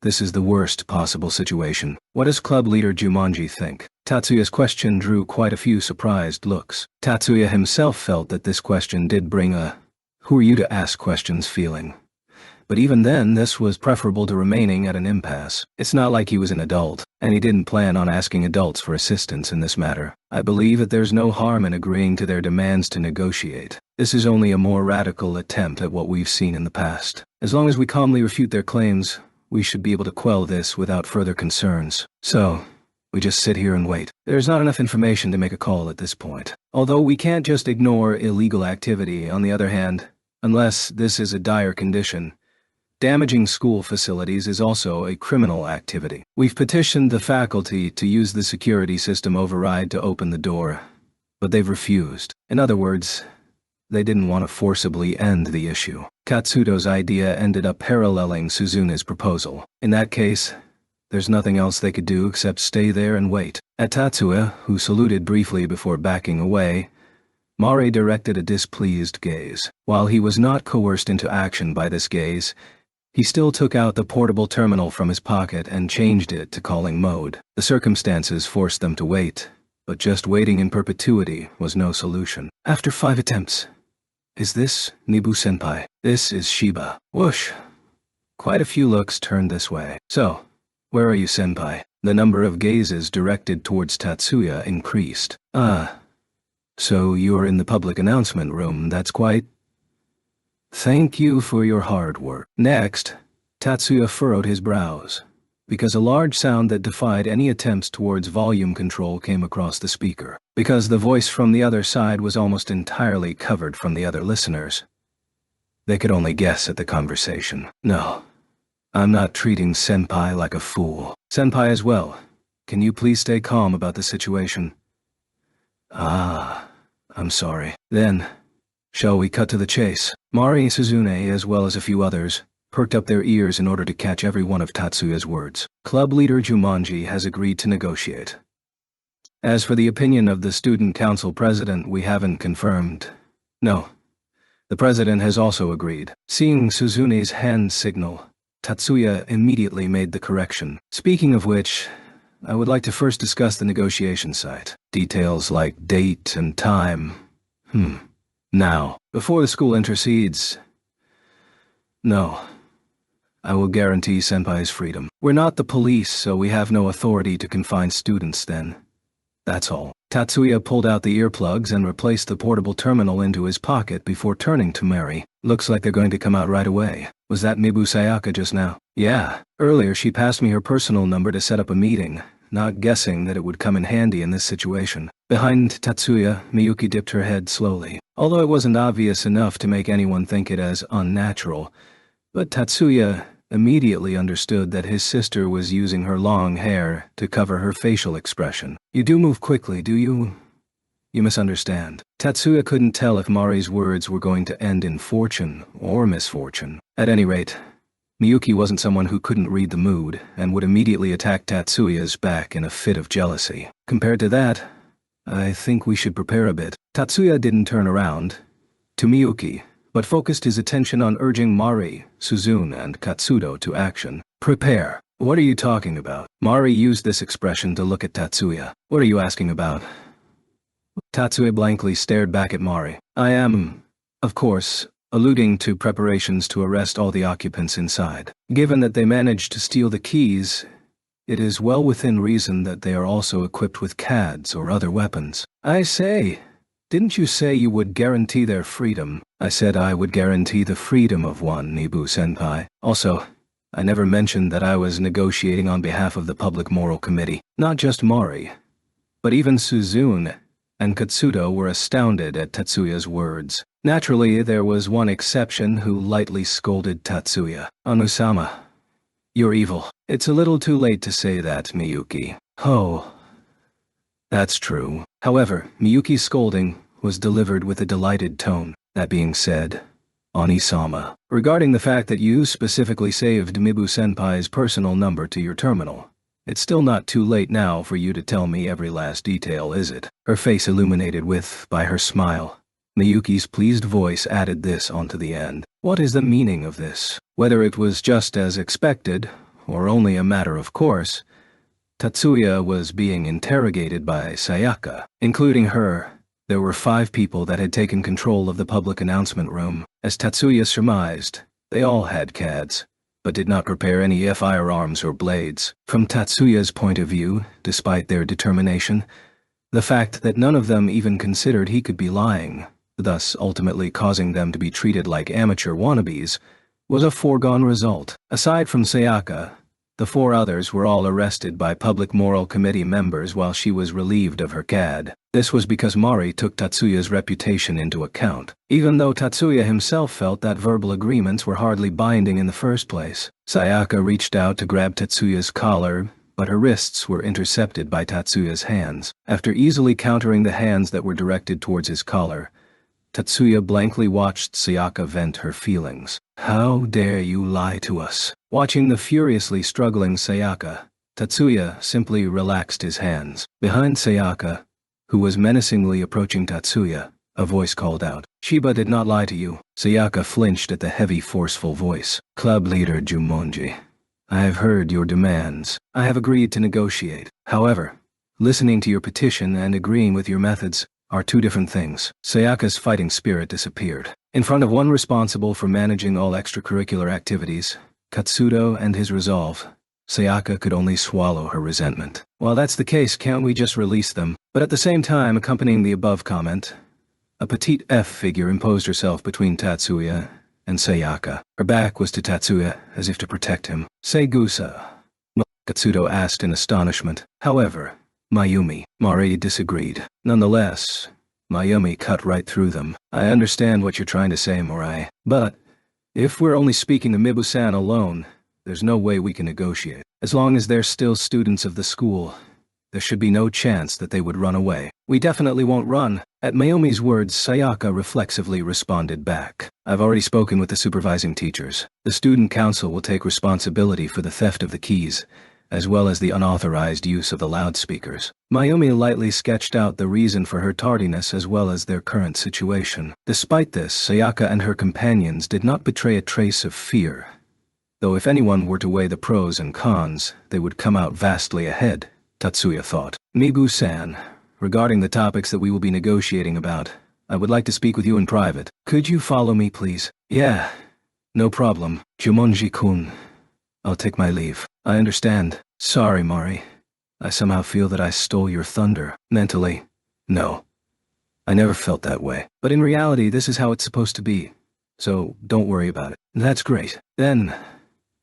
this is the worst possible situation. What does club leader Jumanji think? Tatsuya's question drew quite a few surprised looks. Tatsuya himself felt that this question did bring a "who are you to ask questions" feeling. But even then, this was preferable to remaining at an impasse. It's not like he was an adult, and he didn't plan on asking adults for assistance in this matter. I believe that there's no harm in agreeing to their demands to negotiate. This is only a more radical attempt at what we've seen in the past. As long as we calmly refute their claims, we should be able to quell this without further concerns. So, we just sit here and wait. There's not enough information to make a call at this point. Although we can't just ignore illegal activity, on the other hand, unless this is a dire condition, damaging school facilities is also a criminal activity. We've petitioned the faculty to use the security system override to open the door, but they've refused. In other words, they didn't want to forcibly end the issue. Katsudo's idea ended up paralleling Suzuna's proposal. In that case, there's nothing else they could do except stay there and wait. At Tatsuya, who saluted briefly before backing away, Mari directed a displeased gaze. While he was not coerced into action by this gaze, he still took out the portable terminal from his pocket and changed it to calling mode. The circumstances forced them to wait, but just waiting in perpetuity was no solution. After 5 attempts. Is this Nibu-senpai? This is Shiba. Whoosh. Quite a few looks turned this way. So, where are you, senpai? The number of gazes directed towards Tatsuya increased. Ah. So you're in the public announcement room, that's quite... Thank you for your hard work. Next, Tatsuya furrowed his brows, because a large sound that defied any attempts towards volume control came across the speaker. Because the voice from the other side was almost entirely covered from the other listeners, they could only guess at the conversation. No, I'm not treating senpai like a fool. Senpai as well. Can you please stay calm about the situation? Ah, I'm sorry. Then, shall we cut to the chase? Mari Suzune, as well as a few others, perked up their ears in order to catch every one of Tatsuya's words. Club leader Jumanji has agreed to negotiate. As for the opinion of the student council president, we haven't confirmed. No. The president has also agreed. Seeing Suzune's hand signal, Tatsuya immediately made the correction. Speaking of which, I would like to first discuss the negotiation site. Details like date and time. Now, before the school intercedes... No. I will guarantee senpai's freedom. We're not the police, so we have no authority to confine students then. That's all. Tatsuya pulled out the earplugs and replaced the portable terminal into his pocket before turning to Mary. Looks like they're going to come out right away. Was that Mibu Sayaka just now? Yeah. Earlier she passed me her personal number to set up a meeting, not guessing that it would come in handy in this situation. Behind Tatsuya, Miyuki dipped her head slowly. Although it wasn't obvious enough to make anyone think it as unnatural, but Tatsuya immediately understood that his sister was using her long hair to cover her facial expression. You do move quickly, do you? You misunderstand. Tatsuya couldn't tell if Mari's words were going to end in fortune or misfortune. At any rate, Miyuki wasn't someone who couldn't read the mood and would immediately attack Tatsuya's back in a fit of jealousy. Compared to that, I think we should prepare a bit. Tatsuya didn't turn around to Miyuki, but focused his attention on urging Mari, Suzune, and Katsudo to action. Prepare. What are you talking about? Mari used this expression to look at Tatsuya. What are you asking about? Tatsuya blankly stared back at Mari. I am, of course, alluding to preparations to arrest all the occupants inside. Given that they managed to steal the keys, it is well within reason that they are also equipped with CADs or other weapons. I say, didn't you say you would guarantee their freedom? I said I would guarantee the freedom of one, Nibu-senpai. Also, I never mentioned that I was negotiating on behalf of the Public Moral Committee. Not just Mari, but even Suzune and Katsudo were astounded at Tatsuya's words. Naturally, there was one exception who lightly scolded Tatsuya. Onusama, you're evil. It's a little too late to say that, Miyuki. Oh, that's true. However, Miyuki's scolding was delivered with a delighted tone. That being said, Onisama, regarding the fact that you specifically saved Mibu-senpai's personal number to your terminal, it's still not too late now for you to tell me every last detail, is it? Her face illuminated by her smile. Miyuki's pleased voice added this onto the end. What is the meaning of this? Whether it was just as expected, or only a matter of course, Tatsuya was being interrogated by Sayaka. Including her, there were 5 people that had taken control of the public announcement room. As Tatsuya surmised, they all had CADs, but did not prepare any firearms or blades. From Tatsuya's point of view, despite their determination, the fact that none of them even considered he could be lying, thus ultimately causing them to be treated like amateur wannabes, was a foregone result. Aside from Sayaka, the 4 others were all arrested by Public Moral Committee members while she was relieved of her CAD. This was because Mari took Tatsuya's reputation into account, even though Tatsuya himself felt that verbal agreements were hardly binding in the first place. Sayaka reached out to grab Tatsuya's collar, but her wrists were intercepted by Tatsuya's hands. After easily countering the hands that were directed towards his collar, Tatsuya blankly watched Sayaka vent her feelings. How dare you lie to us? Watching the furiously struggling Sayaka, Tatsuya simply relaxed his hands. Behind Sayaka, who was menacingly approaching Tatsuya, a voice called out. Shiba did not lie to you. Sayaka flinched at the heavy, forceful voice. Club leader Jumonji, I have heard your demands. I have agreed to negotiate. However, listening to your petition and agreeing with your methods are two different things. Sayaka's fighting spirit disappeared. In front of one responsible for managing all extracurricular activities, Katsudo, and his resolve, Sayaka could only swallow her resentment. Well, that's the case, can't we just release them? But at the same time, accompanying the above comment, a petite F figure imposed herself between Tatsuya and Sayaka. Her back was to Tatsuya, as if to protect him. Segusa, Katsudo asked in astonishment. However, Mayumi, Mari disagreed. Nonetheless, Mayumi cut right through them. I understand what you're trying to say, Morai, but if we're only speaking to Mibu-san alone, there's no way we can negotiate. As long as they're still students of the school, there should be no chance that they would run away. We definitely won't run. At Mayumi's words, Sayaka reflexively responded back. I've already spoken with the supervising teachers. The student council will take responsibility for the theft of the keys, as well as the unauthorized use of the loudspeakers. Mayumi lightly sketched out the reason for her tardiness as well as their current situation. Despite this, Sayaka and her companions did not betray a trace of fear, though if anyone were to weigh the pros and cons, they would come out vastly ahead, Tatsuya thought. Mibu-san, regarding the topics that we will be negotiating about, I would like to speak with you in private. Could you follow me, please? Yeah, no problem. Jumonji-kun, I'll take my leave. I understand. Sorry, Mari. I somehow feel that I stole your thunder. Mentally, no. I never felt that way. But in reality, this is how it's supposed to be. So don't worry about it. That's great. Then,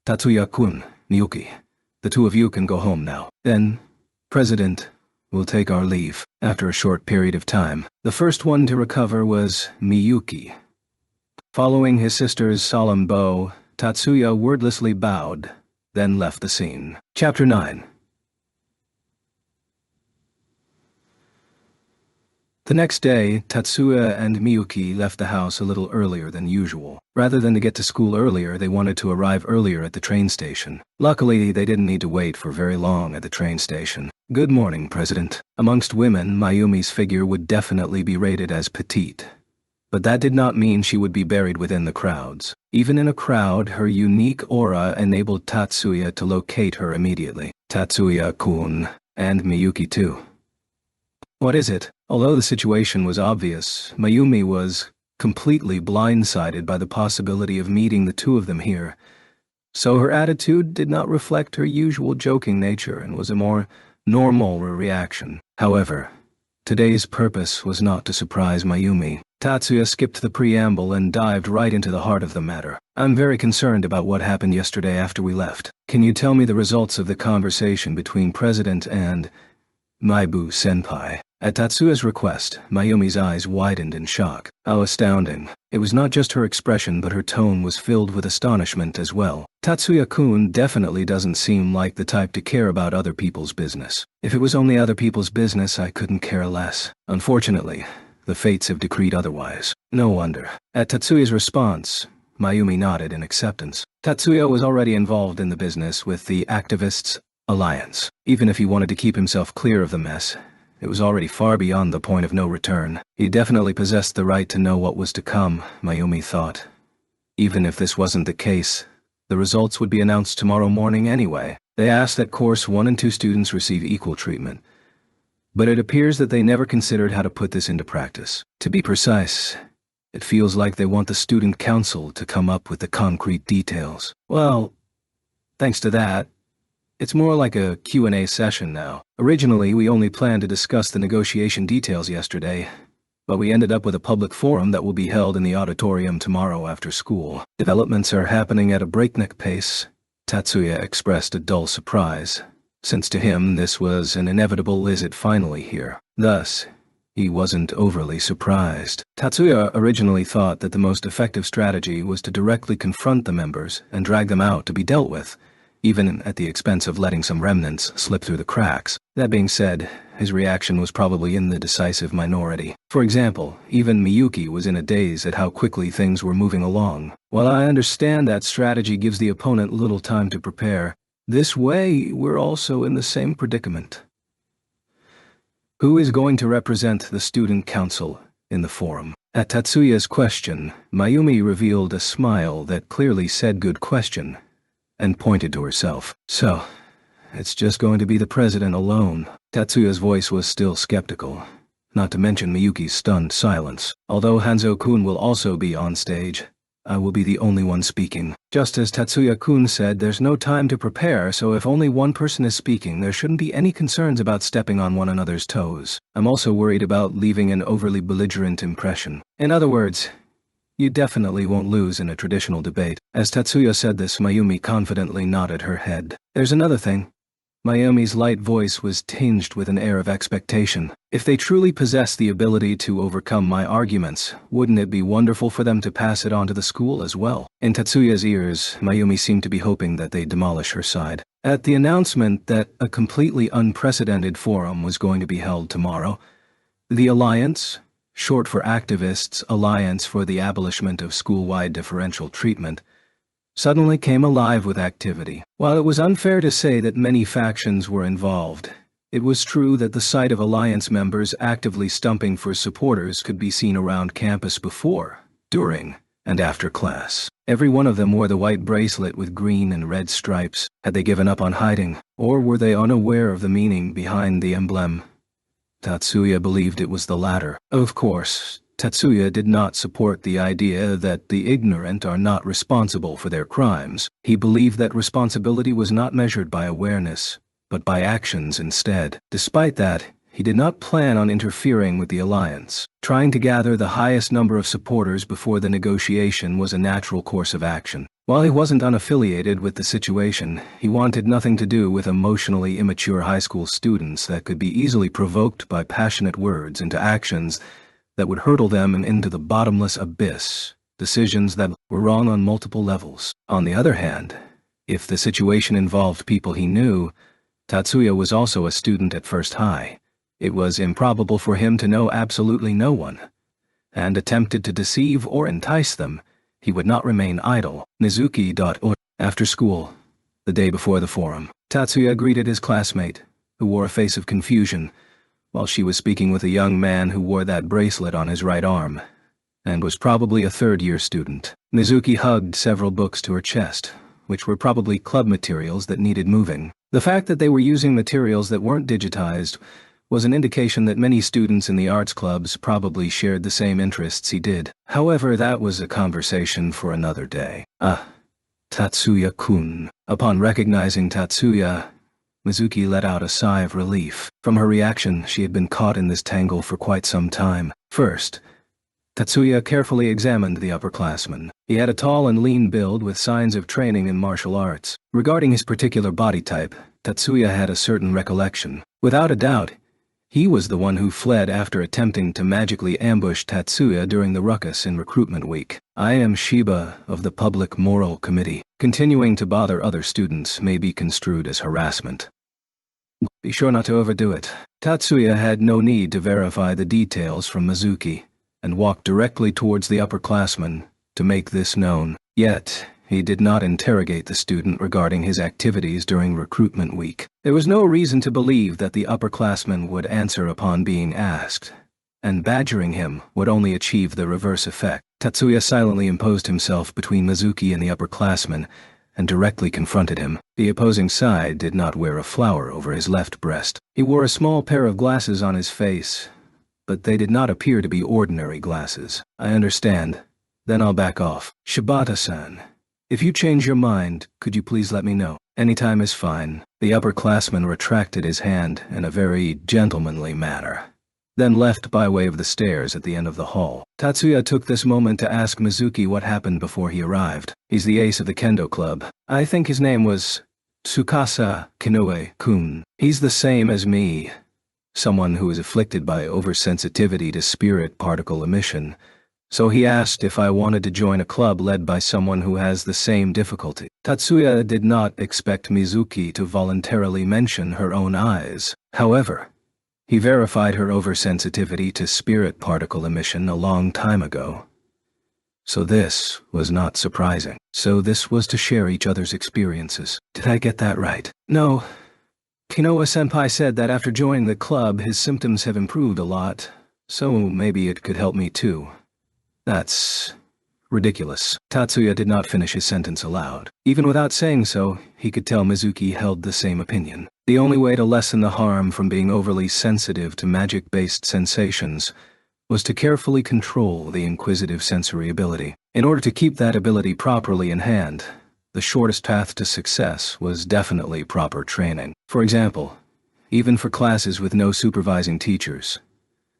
Tatsuya-kun, Miyuki, the two of you can go home now. Then, President, we'll take our leave. After a short period of time, the first one to recover was Miyuki. Following his sister's solemn bow, Tatsuya wordlessly bowed, then left the scene. Chapter 9. The next day, Tatsuya and Miyuki left the house a little earlier than usual. Rather than to get to school earlier, they wanted to arrive earlier at the train station. Luckily, they didn't need to wait for very long at the train station. Good morning, President. Amongst women, Mayumi's figure would definitely be rated as petite. But that did not mean she would be buried within the crowds. Even in a crowd, her unique aura enabled Tatsuya to locate her immediately. Tatsuya-kun, and Miyuki too. What is it? Although the situation was obvious, Mayumi was completely blindsided by the possibility of meeting the two of them here. So her attitude did not reflect her usual joking nature and was a more normal reaction. However, today's purpose was not to surprise Mayumi. Tatsuya skipped the preamble and dived right into the heart of the matter. I'm very concerned about what happened yesterday after we left. Can you tell me the results of the conversation between President and Maibu-senpai? At Tatsuya's request, Mayumi's eyes widened in shock. How astounding. It was not just her expression, but her tone was filled with astonishment as well. Tatsuya-kun definitely doesn't seem like the type to care about other people's business. If it was only other people's business, I couldn't care less. Unfortunately, the fates have decreed otherwise. No wonder. At Tatsuya's response, Mayumi nodded in acceptance. Tatsuya was already involved in the business with the Activists Alliance. Even if he wanted to keep himself clear of the mess, it was already far beyond the point of no return. He definitely possessed the right to know what was to come, Mayumi thought. Even if this wasn't the case, the results would be announced tomorrow morning anyway. They asked that Course 1 and 2 students receive equal treatment. But it appears that they never considered how to put this into practice. To be precise, it feels like they want the student council to come up with the concrete details. Well, thanks to that, it's more like a Q&A session now. Originally, we only planned to discuss the negotiation details yesterday, but we ended up with a public forum that will be held in the auditorium tomorrow after school. Developments are happening at a breakneck pace. Tatsuya expressed a dull surprise, since to him this was an inevitable "is it finally here?" Thus, he wasn't overly surprised. Tatsuya originally thought that the most effective strategy was to directly confront the members and drag them out to be dealt with, even at the expense of letting some remnants slip through the cracks. That being said, his reaction was probably in the decisive minority. For example, even Miyuki was in a daze at how quickly things were moving along. While I understand that strategy gives the opponent little time to prepare, this way we're also in the same predicament. Who is going to represent the student council in the forum. At Tatsuya's question, Mayumi revealed a smile that clearly said good question, and pointed to herself. So, it's just going to be the president alone. Tatsuya's voice was still skeptical, not to mention Miyuki's stunned silence. Although Hanzo-kun will also be on stage, I will be the only one speaking. Just as Tatsuya-kun said, there's no time to prepare, so if only one person is speaking, there shouldn't be any concerns about stepping on one another's toes. I'm also worried about leaving an overly belligerent impression. In other words, you definitely won't lose in a traditional debate. As Tatsuya said this, Mayumi confidently nodded her head. There's another thing. Mayumi's light voice was tinged with an air of expectation. If they truly possess the ability to overcome my arguments, wouldn't it be wonderful for them to pass it on to the school as well? In Tatsuya's ears, Mayumi seemed to be hoping that they'd demolish her side. At the announcement that a completely unprecedented forum was going to be held tomorrow, the Alliance, short for Activists' Alliance for the Abolishment of School-Wide Differential Treatment, suddenly came alive with activity. While it was unfair to say that many factions were involved, it was true that the sight of Alliance members actively stumping for supporters could be seen around campus before, during, and after class. Every one of them wore the white bracelet with green and red stripes. Had they given up on hiding, or were they unaware of the meaning behind the emblem? Tatsuya believed it was the latter. Of course, Tatsuya did not support the idea that the ignorant are not responsible for their crimes. He believed that responsibility was not measured by awareness, but by actions instead. Despite that, he did not plan on interfering with the alliance. Trying to gather the highest number of supporters before the negotiation was a natural course of action. While he wasn't unaffiliated with the situation, he wanted nothing to do with emotionally immature high school students that could be easily provoked by passionate words into actions that would hurtle them into the bottomless abyss, decisions that were wrong on multiple levels. On the other hand, if the situation involved people he knew, Tatsuya was also a student at First High. It was improbable for him to know absolutely no one, and attempted to deceive or entice them, he would not remain idle. Nizuki.org. After school, the day before the forum, Tatsuya greeted his classmate, who wore a face of confusion, while she was speaking with a young man who wore that bracelet on his right arm, and was probably a third-year student. Nizuki hugged several books to her chest, which were probably club materials that needed moving. The fact that they were using materials that weren't digitized was an indication that many students in the arts clubs probably shared the same interests he did. However, that was a conversation for another day. Tatsuya-kun. Upon recognizing Tatsuya, Mizuki let out a sigh of relief. From her reaction, she had been caught in this tangle for quite some time. First, Tatsuya carefully examined the upperclassman. He had a tall and lean build with signs of training in martial arts. Regarding his particular body type, Tatsuya had a certain recollection. Without a doubt, he was the one who fled after attempting to magically ambush Tatsuya during the ruckus in recruitment week. I am Shiba of the Public Moral Committee. Continuing to bother other students may be construed as harassment. Be sure not to overdo it. Tatsuya had no need to verify the details from Mizuki, and walked directly towards the upperclassman to make this known. Yet, he did not interrogate the student regarding his activities during recruitment week. There was no reason to believe that the upperclassman would answer upon being asked, and badgering him would only achieve the reverse effect. Tatsuya silently imposed himself between Mizuki and the upperclassman, and directly confronted him. The opposing side did not wear a flower over his left breast. He wore a small pair of glasses on his face, but they did not appear to be ordinary glasses. I understand. Then I'll back off. Shibata-san, if you change your mind, could you please let me know? Any time is fine. The upperclassman retracted his hand in a very gentlemanly manner, then left by way of the stairs at the end of the hall. Tatsuya took this moment to ask Mizuki what happened before he arrived. He's the ace of the kendo club. I think his name was Tsukasa Kinoue-kun. He's the same as me, someone who is afflicted by oversensitivity to spirit particle emission. So he asked if I wanted to join a club led by someone who has the same difficulty. Tatsuya did not expect Mizuki to voluntarily mention her own eyes. However, he verified her oversensitivity to spirit particle emission a long time ago. So this was not surprising. So this was to share each other's experiences. Did I get that right? No. Kinoa-senpai said that after joining the club his symptoms have improved a lot, So maybe it could help me too. That's ridiculous. Tatsuya did not finish his sentence aloud. Even without saying so, he could tell Mizuki held the same opinion. The only way to lessen the harm from being overly sensitive to magic-based sensations was to carefully control the inquisitive sensory ability. In order to keep that ability properly in hand, the shortest path to success was definitely proper training. For example, even for classes with no supervising teachers,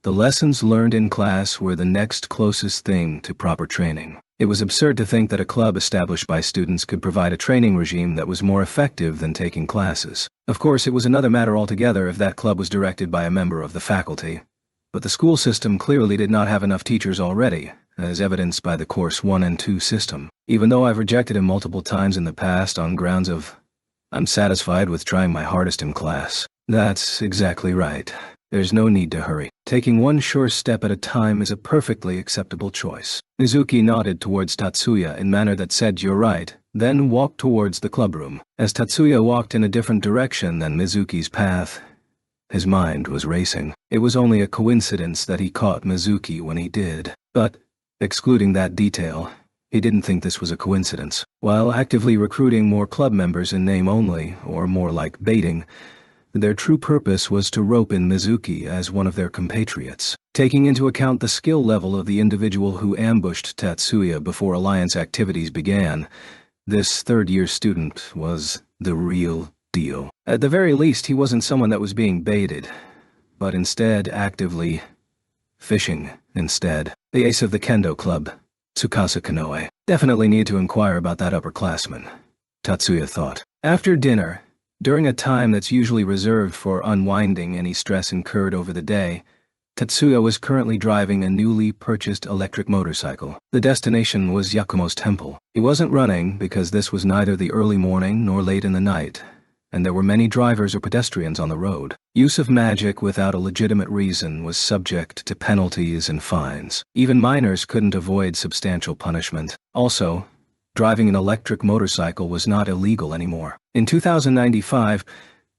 the lessons learned in class were the next closest thing to proper training. It was absurd to think that a club established by students could provide a training regime that was more effective than taking classes. Of course, it was another matter altogether if that club was directed by a member of the faculty. But the school system clearly did not have enough teachers already, as evidenced by the Course 1 and 2 system. Even though I've rejected him multiple times in the past on grounds of, I'm satisfied with trying my hardest in class. That's exactly right. There's no need to hurry. Taking one sure step at a time is a perfectly acceptable choice. Mizuki nodded towards Tatsuya in manner that said you're right, then walked towards the clubroom. As Tatsuya walked in a different direction than Mizuki's path, his mind was racing. It was only a coincidence that he caught Mizuki when he did. But, excluding that detail, he didn't think this was a coincidence. While actively recruiting more club members in name only, or more like baiting, their true purpose was to rope in Mizuki as one of their compatriots. Taking into account the skill level of the individual who ambushed Tatsuya before Alliance activities began, this third-year student was the real deal. At the very least, he wasn't someone that was being baited, but instead actively fishing instead. The ace of the kendo club, Tsukasa Kanoe. Definitely need to inquire about that upperclassman, Tatsuya thought. After dinner, during a time that's usually reserved for unwinding any stress incurred over the day, Tatsuya was currently driving a newly purchased electric motorcycle. The destination was Yakumo's temple. He wasn't running because this was neither the early morning nor late in the night, and there were many drivers or pedestrians on the road. Use of magic without a legitimate reason was subject to penalties and fines. Even minors couldn't avoid substantial punishment. Also, driving an electric motorcycle was not illegal anymore. In 2095,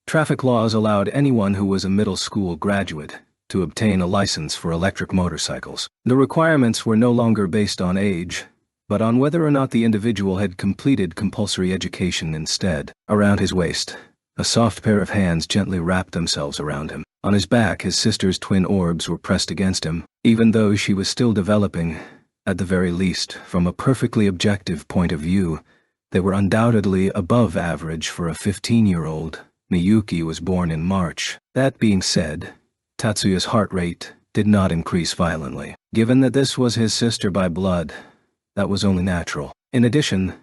traffic laws allowed anyone who was a middle school graduate to obtain a license for electric motorcycles. The requirements were no longer based on age, but on whether or not the individual had completed compulsory education instead. Around his waist, a soft pair of hands gently wrapped themselves around him. On his back, his sister's twin orbs were pressed against him. Even though she was still developing, at the very least, from a perfectly objective point of view, they were undoubtedly above average for a 15-year-old. Miyuki was born in March. That being said, Tatsuya's heart rate did not increase violently. Given that this was his sister by blood, that was only natural. In addition,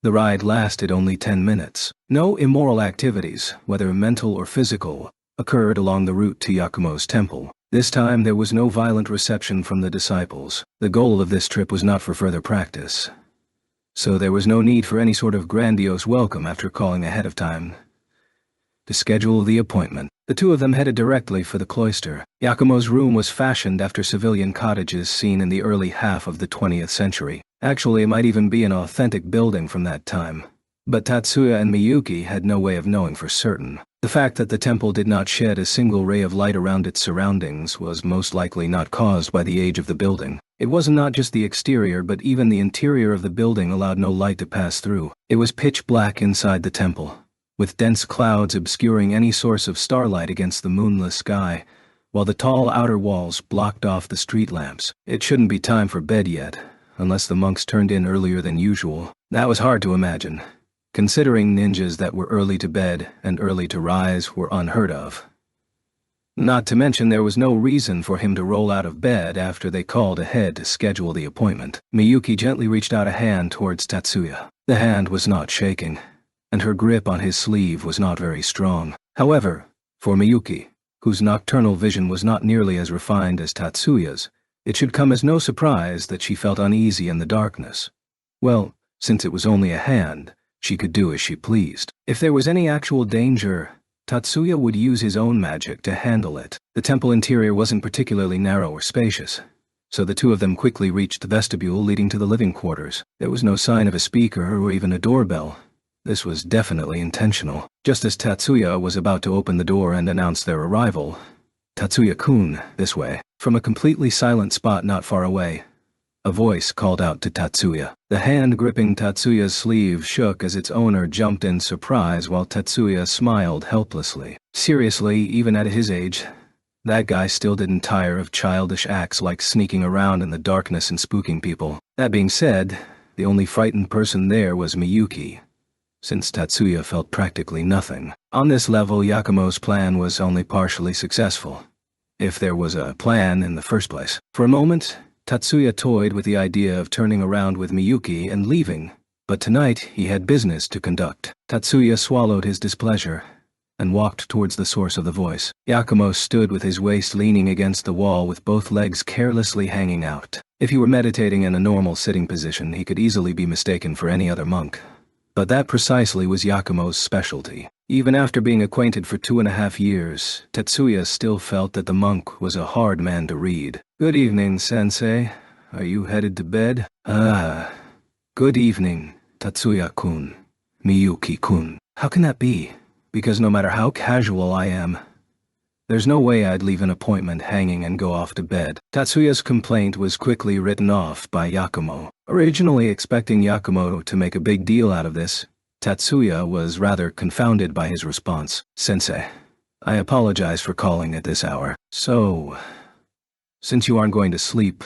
the ride lasted only 10 minutes. No immoral activities, whether mental or physical, occurred along the route to Yakumo's temple. This time there was no violent reception from the disciples. The goal of this trip was not for further practice, so there was no need for any sort of grandiose welcome after calling ahead of time to schedule the appointment. The two of them headed directly for the cloister. Yakumo's room was fashioned after civilian cottages seen in the early half of the 20th century. Actually, it might even be an authentic building from that time. But Tatsuya and Miyuki had no way of knowing for certain. The fact that the temple did not shed a single ray of light around its surroundings was most likely not caused by the age of the building. It was not just the exterior, but even the interior of the building allowed no light to pass through. It was pitch black inside the temple, with dense clouds obscuring any source of starlight against the moonless sky, while the tall outer walls blocked off the street lamps. It shouldn't be time for bed yet, unless the monks turned in earlier than usual. That was hard to imagine, considering ninjas that were early to bed and early to rise were unheard of. Not to mention there was no reason for him to roll out of bed after they called ahead to schedule the appointment. Miyuki gently reached out a hand towards Tatsuya. The hand was not shaking, and her grip on his sleeve was not very strong. However, for Miyuki, whose nocturnal vision was not nearly as refined as Tatsuya's, it should come as no surprise that she felt uneasy in the darkness. Well, since it was only a hand, she could do as she pleased. If there was any actual danger, Tatsuya would use his own magic to handle it. The temple interior wasn't particularly narrow or spacious, so the two of them quickly reached the vestibule leading to the living quarters. There was no sign of a speaker or even a doorbell. This was definitely intentional. Just as Tatsuya was about to open the door and announce their arrival, Tatsuya-kun, this way. From a completely silent spot not far away, a voice called out to Tatsuya. The hand gripping Tatsuya's sleeve shook as its owner jumped in surprise while Tatsuya smiled helplessly. Seriously, even at his age, that guy still didn't tire of childish acts like sneaking around in the darkness and spooking people. That being said, the only frightened person there was Miyuki, since Tatsuya felt practically nothing. On this level, Yakumo's plan was only partially successful, if there was a plan in the first place. For a moment, Tatsuya toyed with the idea of turning around with Miyuki and leaving, but tonight he had business to conduct. Tatsuya swallowed his displeasure and walked towards the source of the voice. Yakumo stood with his waist leaning against the wall with both legs carelessly hanging out. If he were meditating in a normal sitting position, he could easily be mistaken for any other monk. But that precisely was Yakumo's specialty. Even after being acquainted for 2.5 years, Tatsuya still felt that the monk was a hard man to read. "Good evening, sensei. Are you headed to bed?" Good evening, Tatsuya-kun. Miyuki-kun. How can that be? Because no matter how casual I am, there's no way I'd leave an appointment hanging and go off to bed. Tatsuya's complaint was quickly written off by Yakumo. Originally expecting Yakumo to make a big deal out of this, Tatsuya was rather confounded by his response. "Sensei, I apologize for calling at this hour. So, since you aren't going to sleep,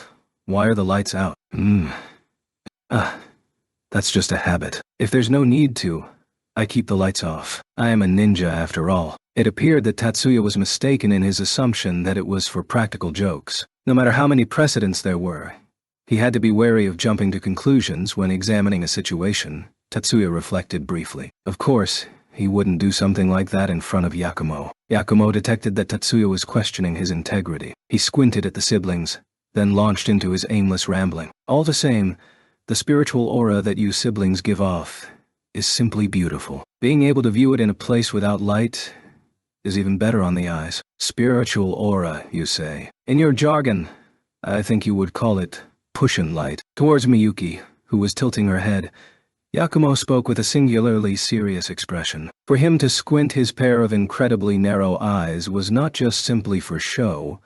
why are the lights out?" That's just a habit. If there's no need to, I keep the lights off. I am a ninja after all. It appeared that Tatsuya was mistaken in his assumption that it was for practical jokes. No matter how many precedents there were, he had to be wary of jumping to conclusions when examining a situation. Tatsuya reflected briefly. Of course, he wouldn't do something like that in front of Yakumo. Yakumo detected that Tatsuya was questioning his integrity. He squinted at the siblings, then launched into his aimless rambling. "All the same, the spiritual aura that you siblings give off is simply beautiful. Being able to view it in a place without light is even better on the eyes." "Spiritual aura, you say? In your jargon, I think you would call it Pushin light." Towards Miyuki, who was tilting her head, Yakumo spoke with a singularly serious expression. For him to squint his pair of incredibly narrow eyes was not just simply for show,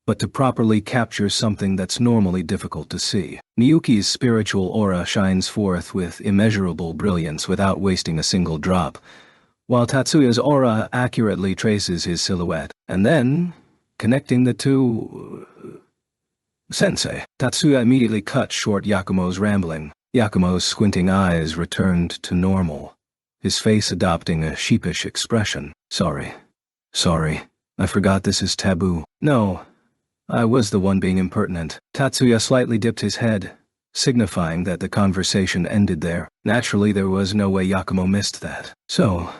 but to properly capture something that's normally difficult to see. Miyuki's spiritual aura shines forth with immeasurable brilliance without wasting a single drop, while Tatsuya's aura accurately traces his silhouette. And then, connecting the two... "Sensei." Tatsuya immediately cut short Yakumo's rambling. Yakumo's squinting eyes returned to normal, his face adopting a sheepish expression. Sorry. I forgot this is taboo." "No, I was the one being impertinent." Tatsuya slightly dipped his head, signifying that the conversation ended there. Naturally, there was no way Yakumo missed that. "So,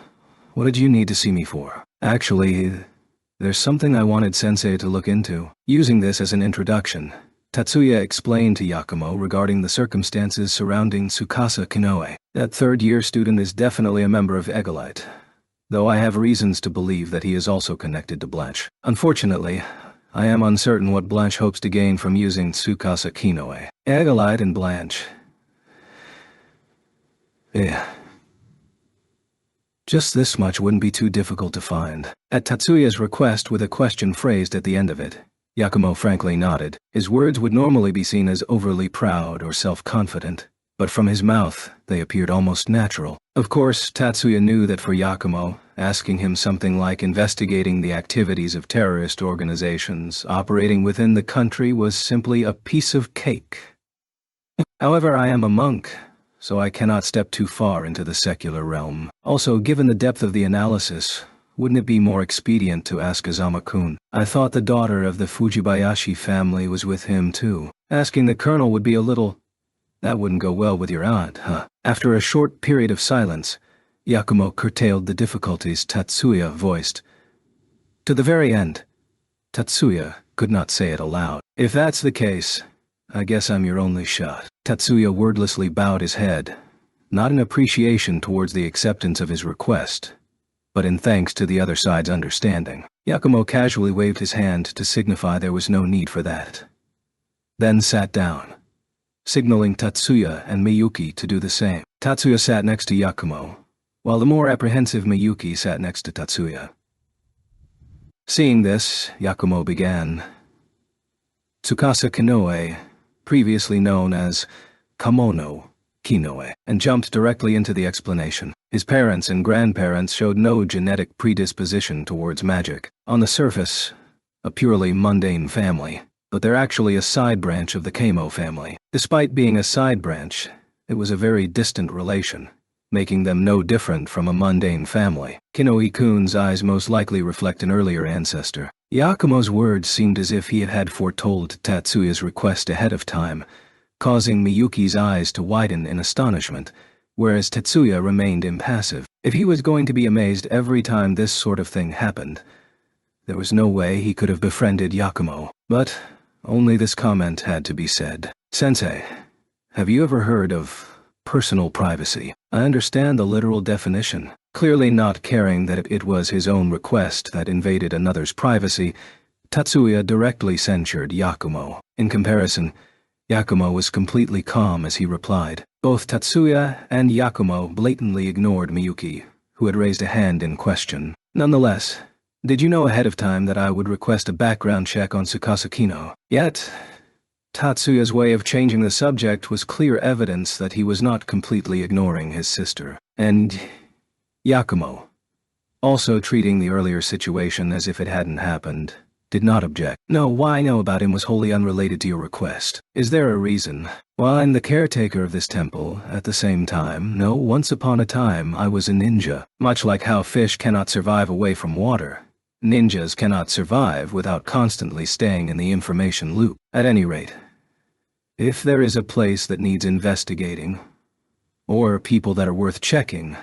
what did you need to see me for?" "Actually, there's something I wanted Sensei to look into." Using this as an introduction, Tatsuya explained to Yakumo regarding the circumstances surrounding Tsukasa Kinoe. "That third-year student is definitely a member of Egolite, though I have reasons to believe that he is also connected to Blanche. Unfortunately, I am uncertain what Blanche hopes to gain from using Tsukasa Kinoe." Egolite and Blanche. Just this much wouldn't be too difficult to find. At Tatsuya's request with a question phrased at the end of it, Yakumo frankly nodded. His words would normally be seen as overly proud or self-confident, but from his mouth they appeared almost natural. Of course, Tatsuya knew that for Yakumo, asking him something like investigating the activities of terrorist organizations operating within the country was simply a piece of cake. "However, I am a monk, so I cannot step too far into the secular realm. Also, given the depth of the analysis, wouldn't it be more expedient to ask Azama-kun? I thought the daughter of the Fujibayashi family was with him too. Asking the colonel would be a little... That wouldn't go well with your aunt, huh?" After a short period of silence, Yakumo curtailed the difficulties Tatsuya voiced. To the very end, Tatsuya could not say it aloud. "If that's the case, I guess I'm your only shot." Tatsuya wordlessly bowed his head, not in appreciation towards the acceptance of his request, but in thanks to the other side's understanding. Yakumo casually waved his hand to signify there was no need for that, then sat down, signaling Tatsuya and Miyuki to do the same. Tatsuya sat next to Yakumo, while the more apprehensive Miyuki sat next to Tatsuya. Seeing this, Yakumo began. Tsukasa Kinoe, previously known as Kamono Kinoe, and jumped directly into the explanation. His parents and grandparents showed no genetic predisposition towards magic. On the surface, a purely mundane family, but they're actually a side branch of the Kamo family. Despite being a side branch, it was a very distant relation, making them no different from a mundane family. Kinoe-kun's eyes most likely reflect an earlier ancestor. Yakumo's words seemed as if he had foretold Tatsuya's request ahead of time, causing Miyuki's eyes to widen in astonishment, whereas Tatsuya remained impassive. If he was going to be amazed every time this sort of thing happened, there was no way he could have befriended Yakumo. But only this comment had to be said. Sensei, have you ever heard of personal privacy? I understand the literal definition. Clearly not caring that it was his own request that invaded another's privacy, Tatsuya directly censured Yakumo. In comparison, Yakumo was completely calm as he replied. Both Tatsuya and Yakumo blatantly ignored Miyuki, who had raised a hand in question. Nonetheless, did you know ahead of time that I would request a background check on Tsukasa Kino? Yet, Tatsuya's way of changing the subject was clear evidence that he was not completely ignoring his sister. And Yakumo, also treating the earlier situation as if it hadn't happened, did not object. No, what I know about him was wholly unrelated to your request. Is there a reason? Well, I'm the caretaker of this temple. At the same time, no, once upon a time I was a ninja. Much like how fish cannot survive away from water, ninjas cannot survive without constantly staying in the information loop. At any rate, if there is a place that needs investigating, or people that are worth checking,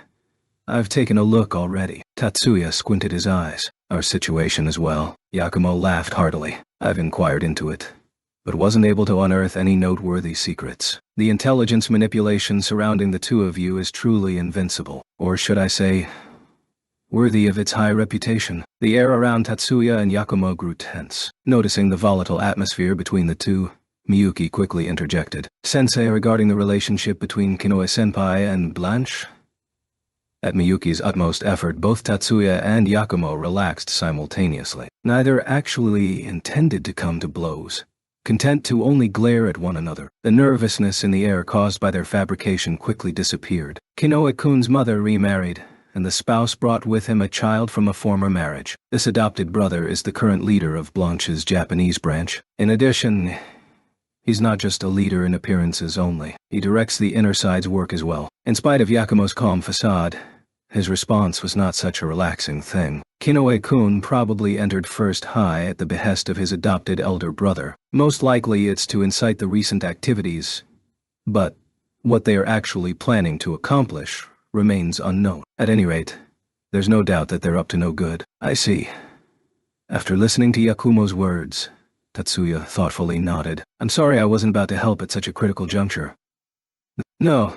I've taken a look already. Tatsuya squinted his eyes. Our situation as well. Yakumo laughed heartily. I've inquired into it, but wasn't able to unearth any noteworthy secrets. The intelligence manipulation surrounding the two of you is truly invincible, or should I say, worthy of its high reputation. The air around Tatsuya and Yakumo grew tense. Noticing the volatile atmosphere between the two, Miyuki quickly interjected. Sensei, regarding the relationship between Kinoe-senpai and Blanche? At Miyuki's utmost effort, both Tatsuya and Yakumo relaxed simultaneously. Neither actually intended to come to blows, content to only glare at one another. The nervousness in the air caused by their fabrication quickly disappeared. Kinoe-kun's mother remarried, and the spouse brought with him a child from a former marriage. This adopted brother is the current leader of Blanche's Japanese branch. In addition, he's not just a leader in appearances only. He directs the inner side's work as well. In spite of Yakumo's calm facade, his response was not such a relaxing thing. Kinoe-kun probably entered first high at the behest of his adopted elder brother. Most likely it's to incite the recent activities, but what they are actually planning to accomplish remains unknown. At any rate, there's no doubt that they're up to no good. I see. After listening to Yakumo's words, Tatsuya thoughtfully nodded. I'm sorry I wasn't about to help at such a critical juncture. No,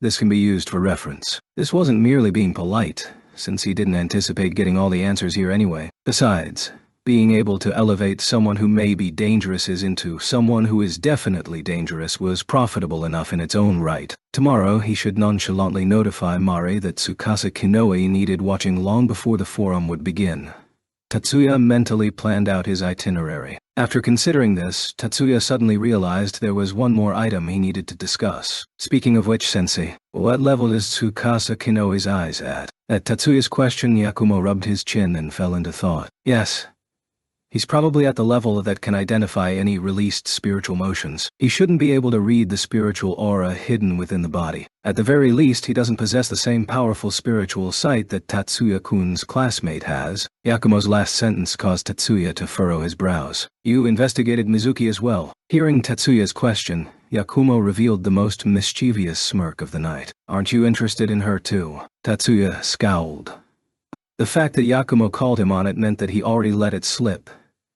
this can be used for reference. This wasn't merely being polite, since he didn't anticipate getting all the answers here anyway. Besides, being able to elevate someone who may be dangerous into someone who is definitely dangerous was profitable enough in its own right. Tomorrow he should nonchalantly notify Mari that Tsukasa Kinoe needed watching long before the forum would begin. Tatsuya mentally planned out his itinerary. After considering this, Tatsuya suddenly realized there was one more item he needed to discuss. Speaking of which, Sensei, what level is Tsukasa Kinoe's eyes at? At Tatsuya's question, Yakumo rubbed his chin and fell into thought. Yes. He's probably at the level that can identify any released spiritual motions. He shouldn't be able to read the spiritual aura hidden within the body. At the very least, he doesn't possess the same powerful spiritual sight that Tatsuya-kun's classmate has. Yakumo's last sentence caused Tatsuya to furrow his brows. You investigated Mizuki as well. Hearing Tatsuya's question, Yakumo revealed the most mischievous smirk of the night. Aren't you interested in her too? Tatsuya scowled. The fact that Yakumo called him on it meant that he already let it slip,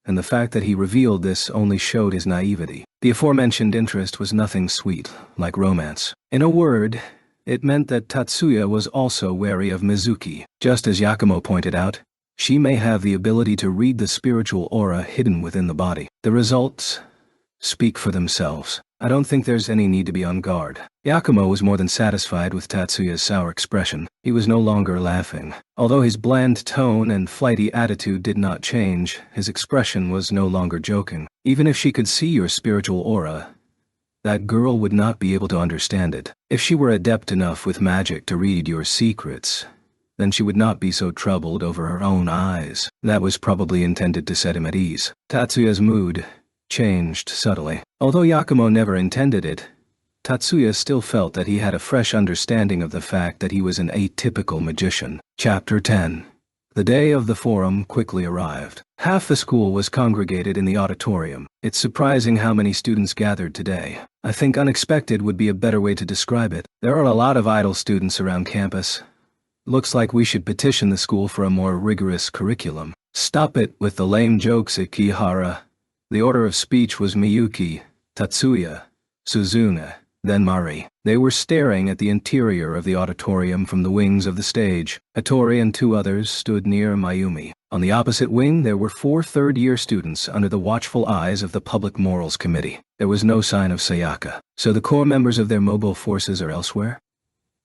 and the fact that he revealed this only showed his naivety. The aforementioned interest was nothing sweet, like romance. In a word, it meant that Tatsuya was also wary of Mizuki. Just as Yakumo pointed out, she may have the ability to read the spiritual aura hidden within the body. The results speak for themselves. I don't think there's any need to be on guard. Yakumo was more than satisfied with Tatsuya's sour expression. He was no longer laughing. Although his bland tone and flighty attitude did not change, his expression was no longer joking. Even if she could see your spiritual aura, that girl would not be able to understand it. If she were adept enough with magic to read your secrets, then she would not be so troubled over her own eyes. That was probably intended to set him at ease. Tatsuya's mood changed subtly. Although Yakumo never intended it, Tatsuya still felt that he had a fresh understanding of the fact that he was an atypical magician. Chapter 10. The day of the forum quickly arrived. Half the school was congregated in the auditorium. It's surprising how many students gathered today. I think unexpected would be a better way to describe it. There are a lot of idle students around campus. Looks like we should petition the school for a more rigorous curriculum. Stop it with the lame jokes, Ikihara. The order of speech was Miyuki, Tatsuya, Suzune, then Mari. They were staring at the interior of the auditorium from the wings of the stage. Hattori and two others stood near Mayumi. On the opposite wing there were 4 third-year students under the watchful eyes of the Public Morals Committee. There was no sign of Sayaka. So the core members of their mobile forces are elsewhere?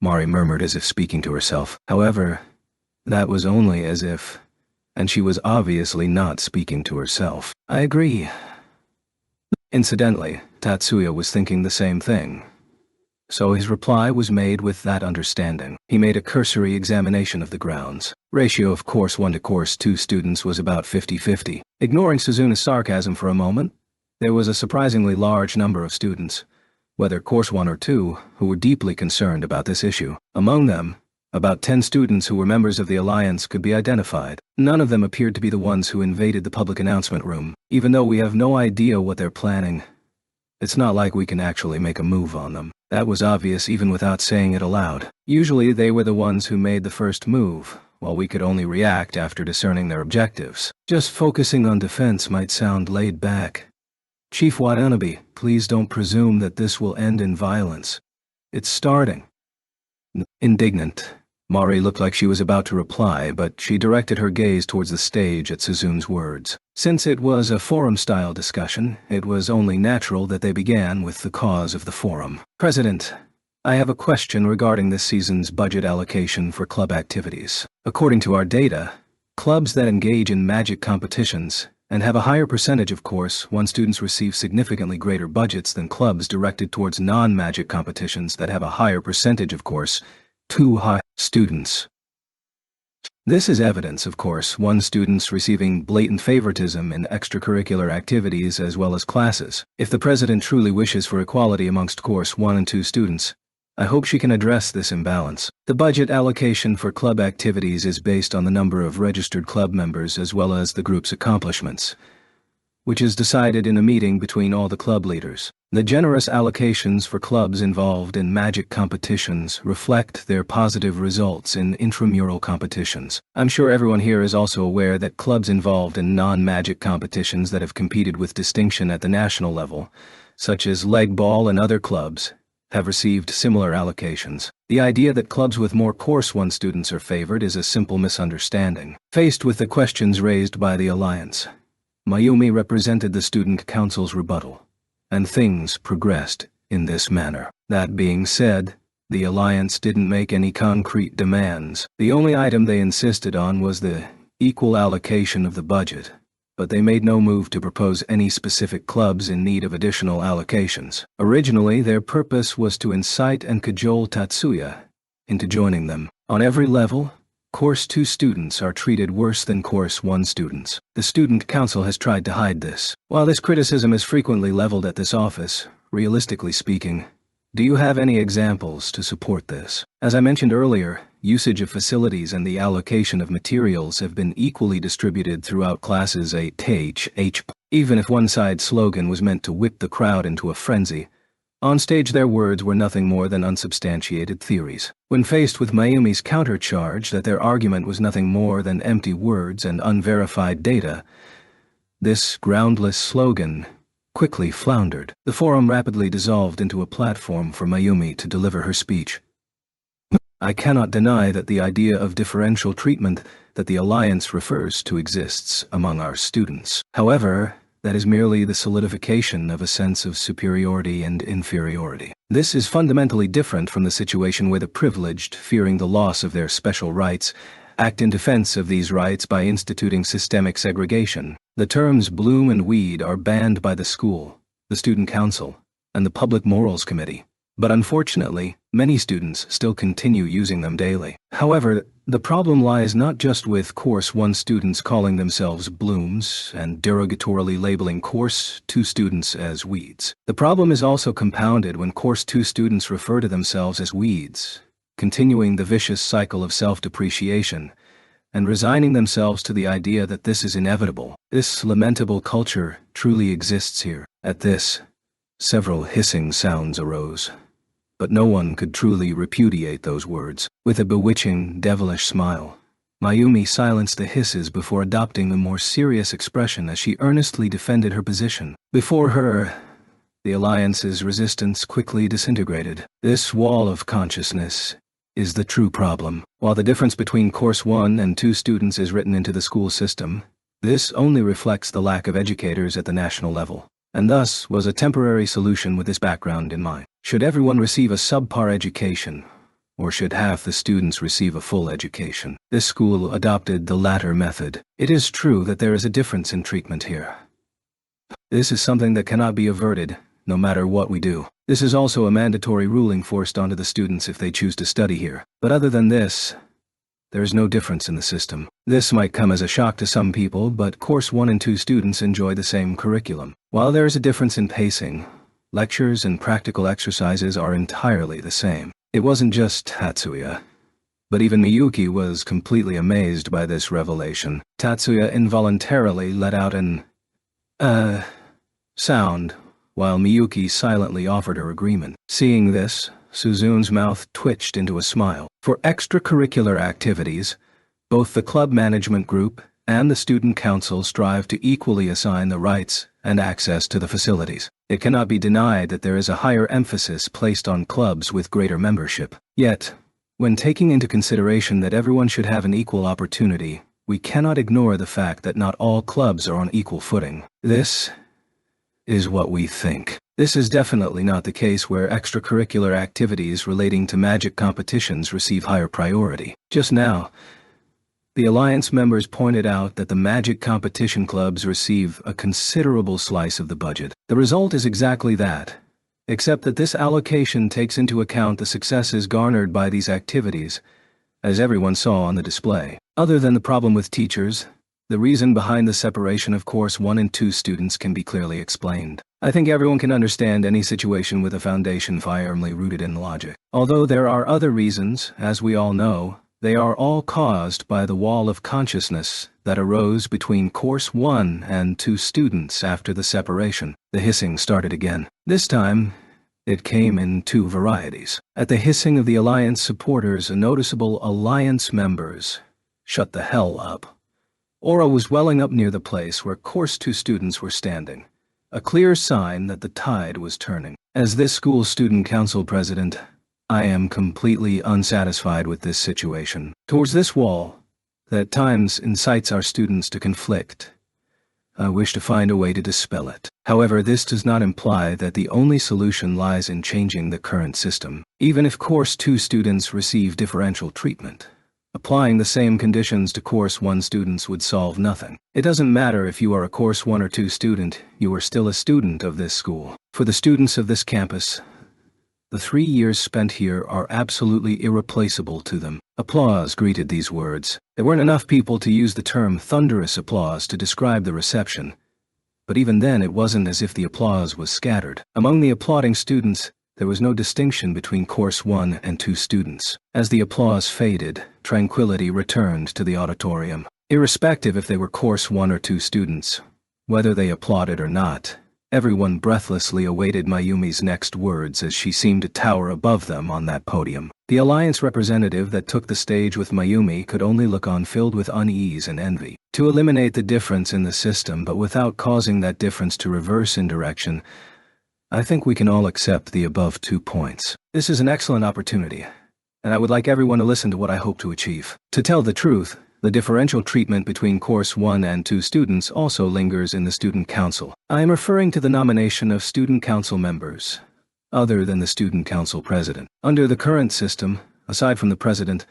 Mari murmured as if speaking to herself. However, that was only as if, and she was obviously not speaking to herself. I agree. Incidentally, Tatsuya was thinking the same thing. So his reply was made with that understanding. He made a cursory examination of the grounds. Ratio of Course 1 to Course 2 students was about 50-50. Ignoring Suzuna's sarcasm for a moment, there was a surprisingly large number of students, whether Course 1 or 2, who were deeply concerned about this issue. Among them, about 10 students who were members of the Alliance could be identified. None of them appeared to be the ones who invaded the public announcement room. Even though we have no idea what they're planning, it's not like we can actually make a move on them. That was obvious even without saying it aloud. Usually they were the ones who made the first move, while we could only react after discerning their objectives. Just focusing on defense might sound laid back. Chief Watanabe, please don't presume that this will end in violence. It's starting. Indignant, Mari looked like she was about to reply, but she directed her gaze towards the stage at Suzune's words. Since it was a forum-style discussion, it was only natural that they began with the cause of the forum. President, I have a question regarding this season's budget allocation for club activities. According to our data, clubs that engage in magic competitions and have a higher percentage of Course 1 students receive significantly greater budgets than clubs directed towards non-magic competitions that have a higher percentage of Course 2 students. This is evidence of Course 1 students receiving blatant favoritism in extracurricular activities as well as classes. If the president truly wishes for equality amongst Course 1 and 2 students, I hope she can address this imbalance. The budget allocation for club activities is based on the number of registered club members as well as the group's accomplishments, which is decided in a meeting between all the club leaders. The generous allocations for clubs involved in magic competitions reflect their positive results in intramural competitions. I'm sure everyone here is also aware that clubs involved in non-magic competitions that have competed with distinction at the national level, such as leg ball and other clubs, have received similar allocations. The idea that clubs with more Course 1 students are favored is a simple misunderstanding. Faced with the questions raised by the Alliance, Mayumi represented the Student Council's rebuttal, and things progressed in this manner. That being said, the Alliance didn't make any concrete demands. The only item they insisted on was the equal allocation of the budget, but they made no move to propose any specific clubs in need of additional allocations. Originally, their purpose was to incite and cajole Tatsuya into joining them. On every level, Course 2 students are treated worse than Course 1 students. The Student Council has tried to hide this. While this criticism is frequently leveled at this office, realistically speaking, do you have any examples to support this? As I mentioned earlier, usage of facilities and the allocation of materials have been equally distributed throughout classes 8H. Even if one side's slogan was meant to whip the crowd into a frenzy, on stage their words were nothing more than unsubstantiated theories. When faced with Mayumi's countercharge that their argument was nothing more than empty words and unverified data, this groundless slogan quickly floundered. The forum rapidly dissolved into a platform for Mayumi to deliver her speech. I cannot deny that the idea of differential treatment that the Alliance refers to exists among our students. However, that is merely the solidification of a sense of superiority and inferiority. This is fundamentally different from the situation where the privileged, fearing the loss of their special rights, act in defense of these rights by instituting systemic segregation. The terms bloom and weed are banned by the school, the student council, and the public morals committee. But unfortunately, many students still continue using them daily. However, the problem lies not just with Course 1 students calling themselves blooms and derogatorily labeling Course 2 students as weeds. The problem is also compounded when Course 2 students refer to themselves as weeds, continuing the vicious cycle of self-depreciation and resigning themselves to the idea that this is inevitable. This lamentable culture truly exists here. At this, several hissing sounds arose. But no one could truly repudiate those words. With a bewitching, devilish smile, Mayumi silenced the hisses before adopting a more serious expression as she earnestly defended her position. Before her, the Alliance's resistance quickly disintegrated. This wall of consciousness is the true problem. While the difference between Course 1 and 2 students is written into the school system, this only reflects the lack of educators at the national level, and thus was a temporary solution with this background in mind. Should everyone receive a subpar education, or should half the students receive a full education? This school adopted the latter method. It is true that there is a difference in treatment here. This is something that cannot be averted, no matter what we do. This is also a mandatory ruling forced onto the students if they choose to study here. But other than this, there is no difference in the system. This might come as a shock to some people, but Course 1 and 2 students enjoy the same curriculum. While there is a difference in pacing, lectures and practical exercises are entirely the same. It wasn't just Tatsuya, but even Miyuki was completely amazed by this revelation. Tatsuya involuntarily let out an sound, while Miyuki silently offered her agreement. Seeing this, Suzune's mouth twitched into a smile. For extracurricular activities, both the club management group and the student council strive to equally assign the rights and access to the facilities. It cannot be denied that there is a higher emphasis placed on clubs with greater membership. Yet, when taking into consideration that everyone should have an equal opportunity, we cannot ignore the fact that not all clubs are on equal footing. This is what we think. This is definitely not the case where extracurricular activities relating to magic competitions receive higher priority. Just now, the Alliance members pointed out that the magic competition clubs receive a considerable slice of the budget. The result is exactly that, except that this allocation takes into account the successes garnered by these activities, as everyone saw on the display. Other than the problem with teachers, the reason behind the separation of Course 1 and 2 students can be clearly explained. I think everyone can understand any situation with a foundation firmly rooted in logic. Although there are other reasons, as we all know, they are all caused by the wall of consciousness that arose between Course 1 and 2 students after the separation. The hissing started again. This time, it came in 2 varieties. At the hissing of the Alliance supporters, noticeable Alliance members shut the hell up. Aura was welling up near the place where Course 2 students were standing, a clear sign that the tide was turning. As this school's student council president, I am completely unsatisfied with this situation. Towards this wall, that at times incites our students to conflict, I wish to find a way to dispel it. However, this does not imply that the only solution lies in changing the current system. Even if Course 2 students receive differential treatment, applying the same conditions to Course 1 students would solve nothing. It doesn't matter if you are a Course 1 or 2 student, you are still a student of this school. For the students of this campus, the 3 years spent here are absolutely irreplaceable to them. Applause greeted these words. There weren't enough people to use the term thunderous applause to describe the reception, but even then it wasn't as if the applause was scattered. Among the applauding students, there was no distinction between Course 1 and 2 students. As the applause faded, tranquility returned to the auditorium. Irrespective if they were Course 1 or 2 students, whether they applauded or not, everyone breathlessly awaited Mayumi's next words as she seemed to tower above them on that podium. The Alliance representative that took the stage with Mayumi could only look on filled with unease and envy. To eliminate the difference in the system but without causing that difference to reverse in direction, I think we can all accept the above 2 points. This is an excellent opportunity, and I would like everyone to listen to what I hope to achieve. To tell the truth, The differential treatment between Course 1 and 2 students also lingers in the Student Council. I am referring to the nomination of Student Council members, other than the Student Council President. Under the current system, aside from the President,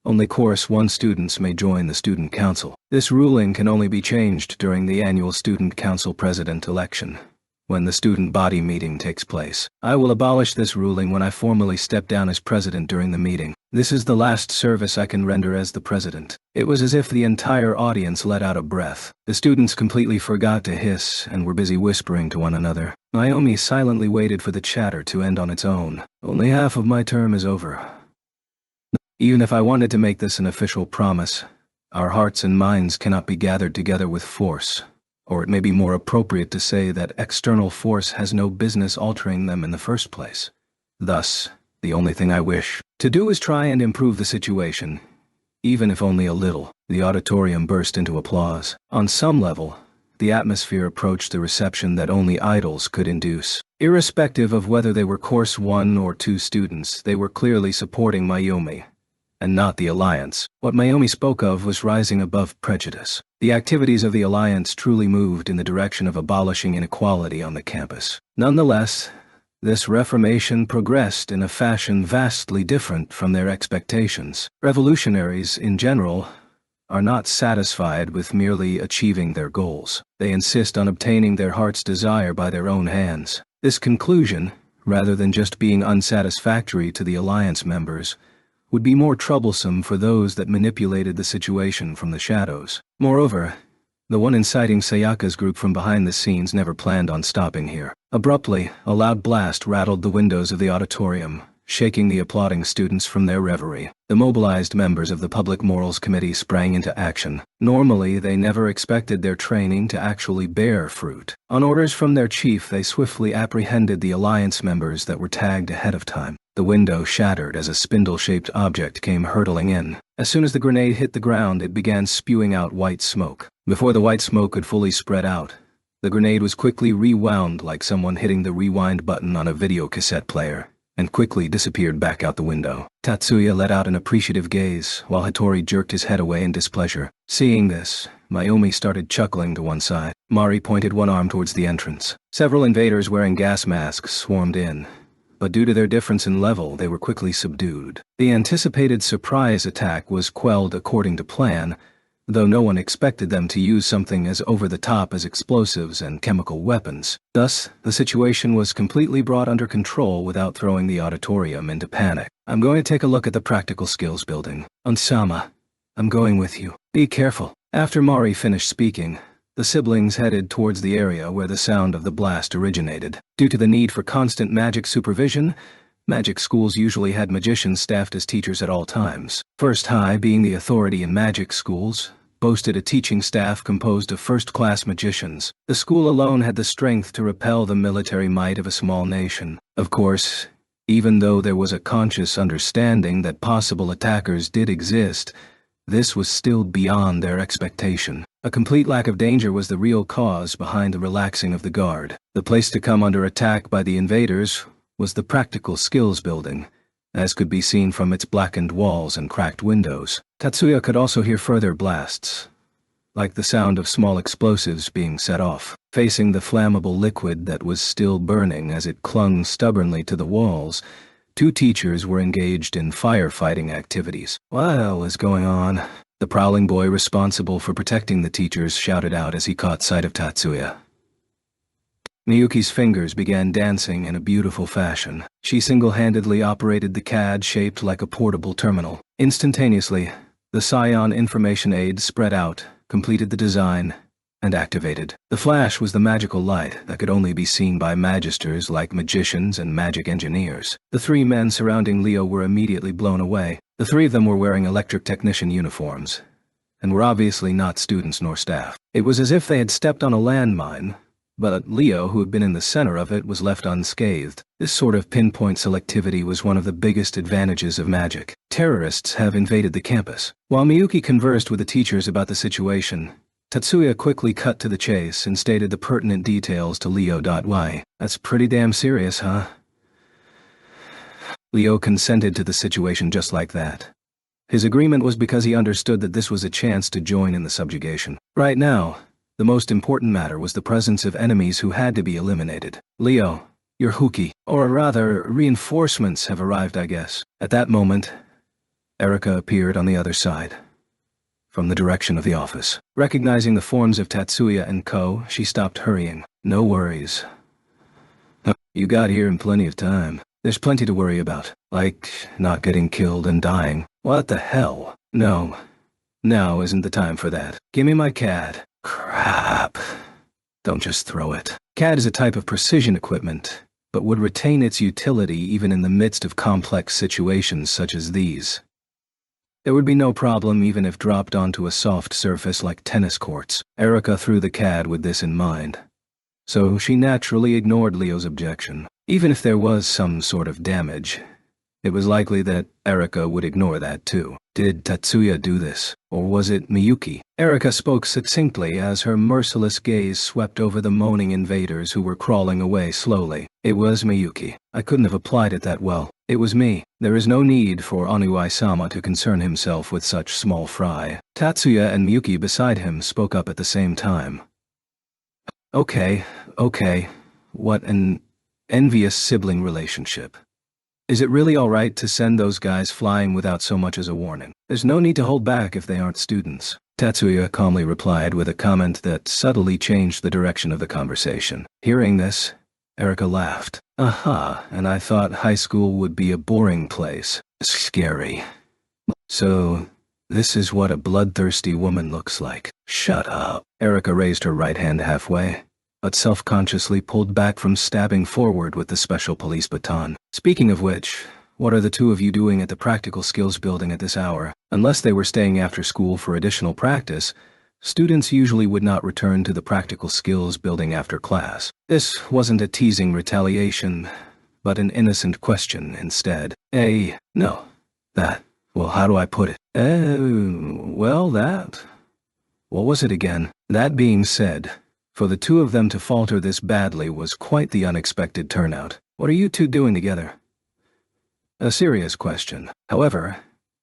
only Course 1 students may join the Student Council. This ruling can only be changed during the annual Student Council President election, when the student body meeting takes place. I will abolish this ruling when I formally step down as President during the meeting. This is the last service I can render as the President. It was as if the entire audience let out a breath. The students completely forgot to hiss and were busy whispering to one another. Naomi silently waited for the chatter to end on its own. Only half of my term is over. Even if I wanted to make this an official promise, our hearts and minds cannot be gathered together with force. Or it may be more appropriate to say that external force has no business altering them in the first place. Thus, the only thing I wish to do is try and improve the situation, even if only a little. The auditorium burst into applause. On some level, the atmosphere approached the reception that only idols could induce. Irrespective of whether they were Course 1 or 2 students, they were clearly supporting Mayumi, and not the Alliance. What Mayumi spoke of was rising above prejudice. The activities of the Alliance truly moved in the direction of abolishing inequality on the campus. Nonetheless, this reformation progressed in a fashion vastly different from their expectations. Revolutionaries, in general, are not satisfied with merely achieving their goals. They insist on obtaining their heart's desire by their own hands. This conclusion, rather than just being unsatisfactory to the Alliance members, would be more troublesome for those that manipulated the situation from the shadows. Moreover, the one inciting Sayaka's group from behind the scenes never planned on stopping here. Abruptly, a loud blast rattled the windows of the auditorium, shaking the applauding students from their reverie. The mobilized members of the Public Morals Committee sprang into action. Normally, they never expected their training to actually bear fruit. On orders from their chief, they swiftly apprehended the Alliance members that were tagged ahead of time. The window shattered as a spindle-shaped object came hurtling in. As soon as the grenade hit the ground, it began spewing out white smoke. Before the white smoke could fully spread out, the grenade was quickly rewound like someone hitting the rewind button on a videocassette player, and quickly disappeared back out the window. Tatsuya let out an appreciative gaze, while Hattori jerked his head away in displeasure. Seeing this, Mayumi started chuckling to one side. Mari pointed one arm towards the entrance. Several invaders wearing gas masks swarmed in, but due to their difference in level, they were quickly subdued. The anticipated surprise attack was quelled according to plan, though no one expected them to use something as over-the-top as explosives and chemical weapons. Thus, the situation was completely brought under control without throwing the auditorium into panic. I'm going to take a look at the practical skills building. Onsama, I'm going with you. Be careful. After Mari finished speaking, the siblings headed towards the area where the sound of the blast originated. Due to the need for constant magic supervision, magic schools usually had magicians staffed as teachers at all times. First High, being the authority in magic schools, boasted a teaching staff composed of first-class magicians. The school alone had the strength to repel the military might of a small nation. Of course, even though there was a conscious understanding that possible attackers did exist, this was still beyond their expectation. A complete lack of danger was the real cause behind the relaxing of the guard. The place to come under attack by the invaders was the practical skills building, as could be seen from its blackened walls and cracked windows. Tatsuya could also hear further blasts, like the sound of small explosives being set off. Facing the flammable liquid that was still burning as it clung stubbornly to the walls, 2 teachers were engaged in firefighting activities. What the hell is going on? The prowling boy responsible for protecting the teachers shouted out as he caught sight of Tatsuya. Miyuki's fingers began dancing in a beautiful fashion. She single-handedly operated the CAD shaped like a portable terminal. Instantaneously, the Scion information aid spread out, completed the design, and activated. The flash was the magical light that could only be seen by magisters like magicians and magic engineers. The 3 men surrounding Leo were immediately blown away. The 3 of them were wearing electric technician uniforms, and were obviously not students nor staff. It was as if they had stepped on a landmine, but Leo, who had been in the center of it, was left unscathed. This sort of pinpoint selectivity was one of the biggest advantages of magic. Terrorists have invaded the campus. While Miyuki conversed with the teachers about the situation, Tatsuya quickly cut to the chase and stated the pertinent details to Leo. That's pretty damn serious, huh? Leo consented to the situation just like that. His agreement was because he understood that this was a chance to join in the subjugation. Right now, the most important matter was the presence of enemies who had to be eliminated. Leo, your Huki, or rather, reinforcements have arrived, I guess. At that moment, Erika appeared on the other side, from the direction of the office. Recognizing the forms of Tatsuya and Ko, she stopped hurrying. No worries. You got here in plenty of time. There's plenty to worry about, like not getting killed and dying. What the hell? No. Now isn't the time for that. Give me my CAD. Crap. Don't just throw it. CAD is a type of precision equipment, but would retain its utility even in the midst of complex situations such as these. There would be no problem even if dropped onto a soft surface like tennis courts. Erika threw the CAD with this in mind. So she naturally ignored Leo's objection. Even if there was some sort of damage, it was likely that Erika would ignore that too. Did Tatsuya do this? Or was it Miyuki? Erika spoke succinctly as her merciless gaze swept over the moaning invaders who were crawling away slowly. It was Miyuki. I couldn't have applied it that well. It was me. There is no need for Anuai-sama to concern himself with such small fry. Tatsuya and Miyuki beside him spoke up at the same time. Okay. What an envious sibling relationship. Is it really all right to send those guys flying without so much as a warning? There's no need to hold back if they aren't students. Tatsuya calmly replied with a comment that subtly changed the direction of the conversation. Hearing this, Erika laughed. Aha, and I thought high school would be a boring place. Scary. So, this is what a bloodthirsty woman looks like. Shut up. Erika raised her right hand halfway, but self-consciously pulled back from stabbing forward with the special police baton. Speaking of which, what are the two of you doing at the practical skills building at this hour? Unless they were staying after school for additional practice, students usually would not return to the practical skills building after class. This wasn't a teasing retaliation, but an innocent question instead. No. That. Well, how do I put it? What was it again? That being said, for the two of them to falter this badly was quite the unexpected turnout. What are you two doing together? A serious question. However,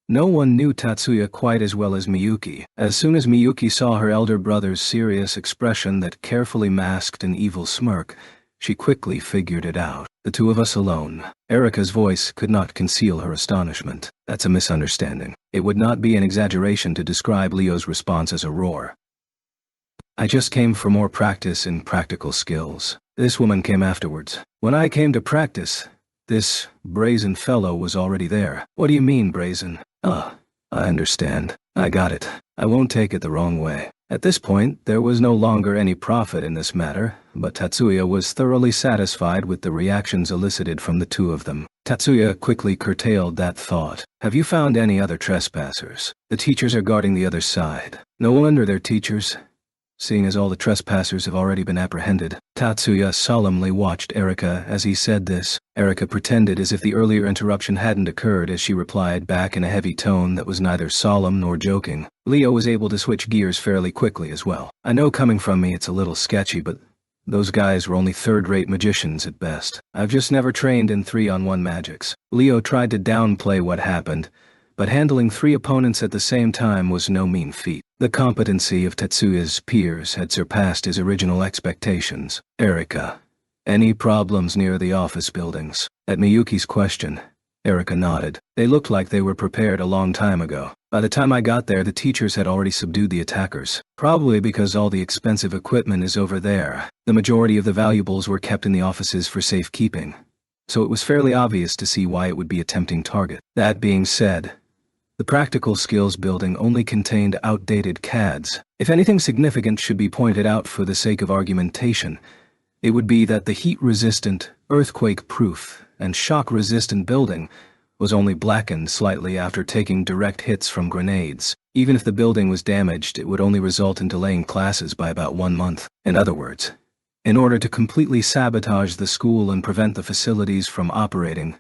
no one knew Tatsuya quite as well as Miyuki. As soon as Miyuki saw her elder brother's serious expression that carefully masked an evil smirk, she quickly figured it out. The two of us alone. Erika's voice could not conceal her astonishment. That's a misunderstanding. It would not be an exaggeration to describe Leo's response as a roar. I just came for more practice in practical skills. This woman came afterwards. When I came to practice, this brazen fellow was already there. What do you mean, brazen? I understand. I got it. I won't take it the wrong way. At this point, there was no longer any profit in this matter, but Tatsuya was thoroughly satisfied with the reactions elicited from the two of them. Tatsuya quickly curtailed that thought. Have you found any other trespassers? The teachers are guarding the other side. No wonder they're teachers, seeing as all the trespassers have already been apprehended. Tatsuya solemnly watched Erika as he said this. Erika pretended as if the earlier interruption hadn't occurred as she replied back in a heavy tone that was neither solemn nor joking. Leo was able to switch gears fairly quickly as well. I know coming from me it's a little sketchy, but those guys were only third-rate magicians at best. I've just never trained in 3-on-1 magics. Leo tried to downplay what happened, but handling 3 opponents at the same time was no mean feat. The competency of Tatsuya's peers had surpassed his original expectations. Erika, any problems near the office buildings? At Miyuki's question, Erika nodded. They looked like they were prepared a long time ago. By the time I got there, the teachers had already subdued the attackers. Probably because all the expensive equipment is over there. The majority of the valuables were kept in the offices for safekeeping, so it was fairly obvious to see why it would be a tempting target. That being said, the practical skills building only contained outdated CADs. If anything significant should be pointed out for the sake of argumentation, it would be that the heat-resistant, earthquake-proof, and shock-resistant building was only blackened slightly after taking direct hits from grenades. Even if the building was damaged, it would only result in delaying classes by about 1 month. In other words, in order to completely sabotage the school and prevent the facilities from operating,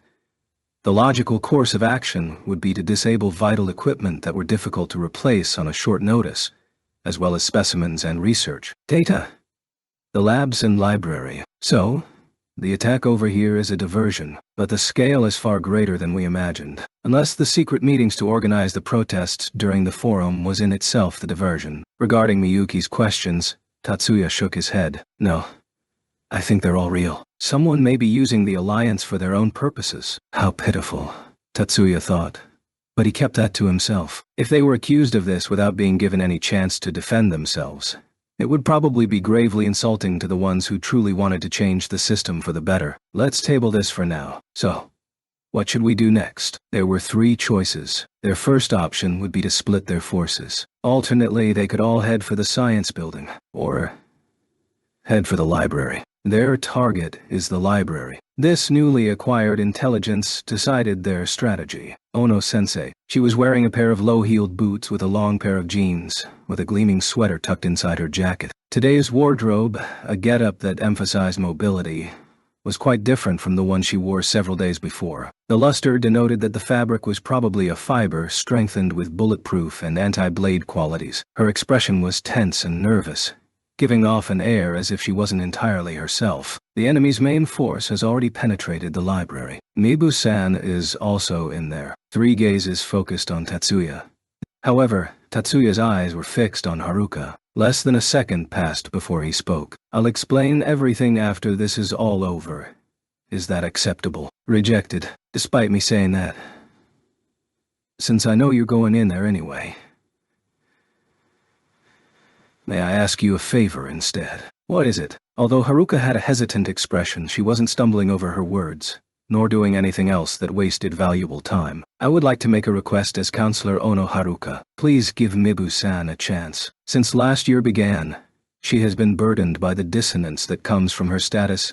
the logical course of action would be to disable vital equipment that were difficult to replace on a short notice, as well as specimens and research data, the labs and library. So, The attack over here is a diversion, but the scale is far greater than we imagined. Unless the secret meetings to organize the protests during the forum was in itself the diversion. Regarding Miyuki's questions, Tatsuya shook his head. No. I think they're all real. Someone may be using the alliance for their own purposes. How pitiful, Tatsuya thought. But he kept that to himself. If they were accused of this without being given any chance to defend themselves, it would probably be gravely insulting to the ones who truly wanted to change the system for the better. Let's table this for now. So, what should we do next? There were 3 choices. Their first option would be to split their forces. Alternately, they could all head for the science building, or head for the library. Their target is the library. This newly acquired intelligence decided their strategy. Ono-sensei. She was wearing a pair of low-heeled boots with a long pair of jeans, with a gleaming sweater tucked inside her jacket. Today's wardrobe, a getup that emphasized mobility, was quite different from the one she wore several days before. The luster denoted that the fabric was probably a fiber strengthened with bulletproof and anti-blade qualities. Her expression was tense and nervous, giving off an air as if she wasn't entirely herself. The enemy's main force has already penetrated the library. Mibu-san is also in there. 3 gazes focused on Tatsuya. However, Tatsuya's eyes were fixed on Haruka. Less than a second passed before he spoke. I'll explain everything after this is all over. Is that acceptable? Rejected, despite me saying that. Since I know you're going in there anyway. May I ask you a favor instead? What is it? Although Haruka had a hesitant expression, she wasn't stumbling over her words, nor doing anything else that wasted valuable time. I would like to make a request as Counselor Ono Haruka. Please give Mibu-san a chance. Since last year began, she has been burdened by the dissonance that comes from her status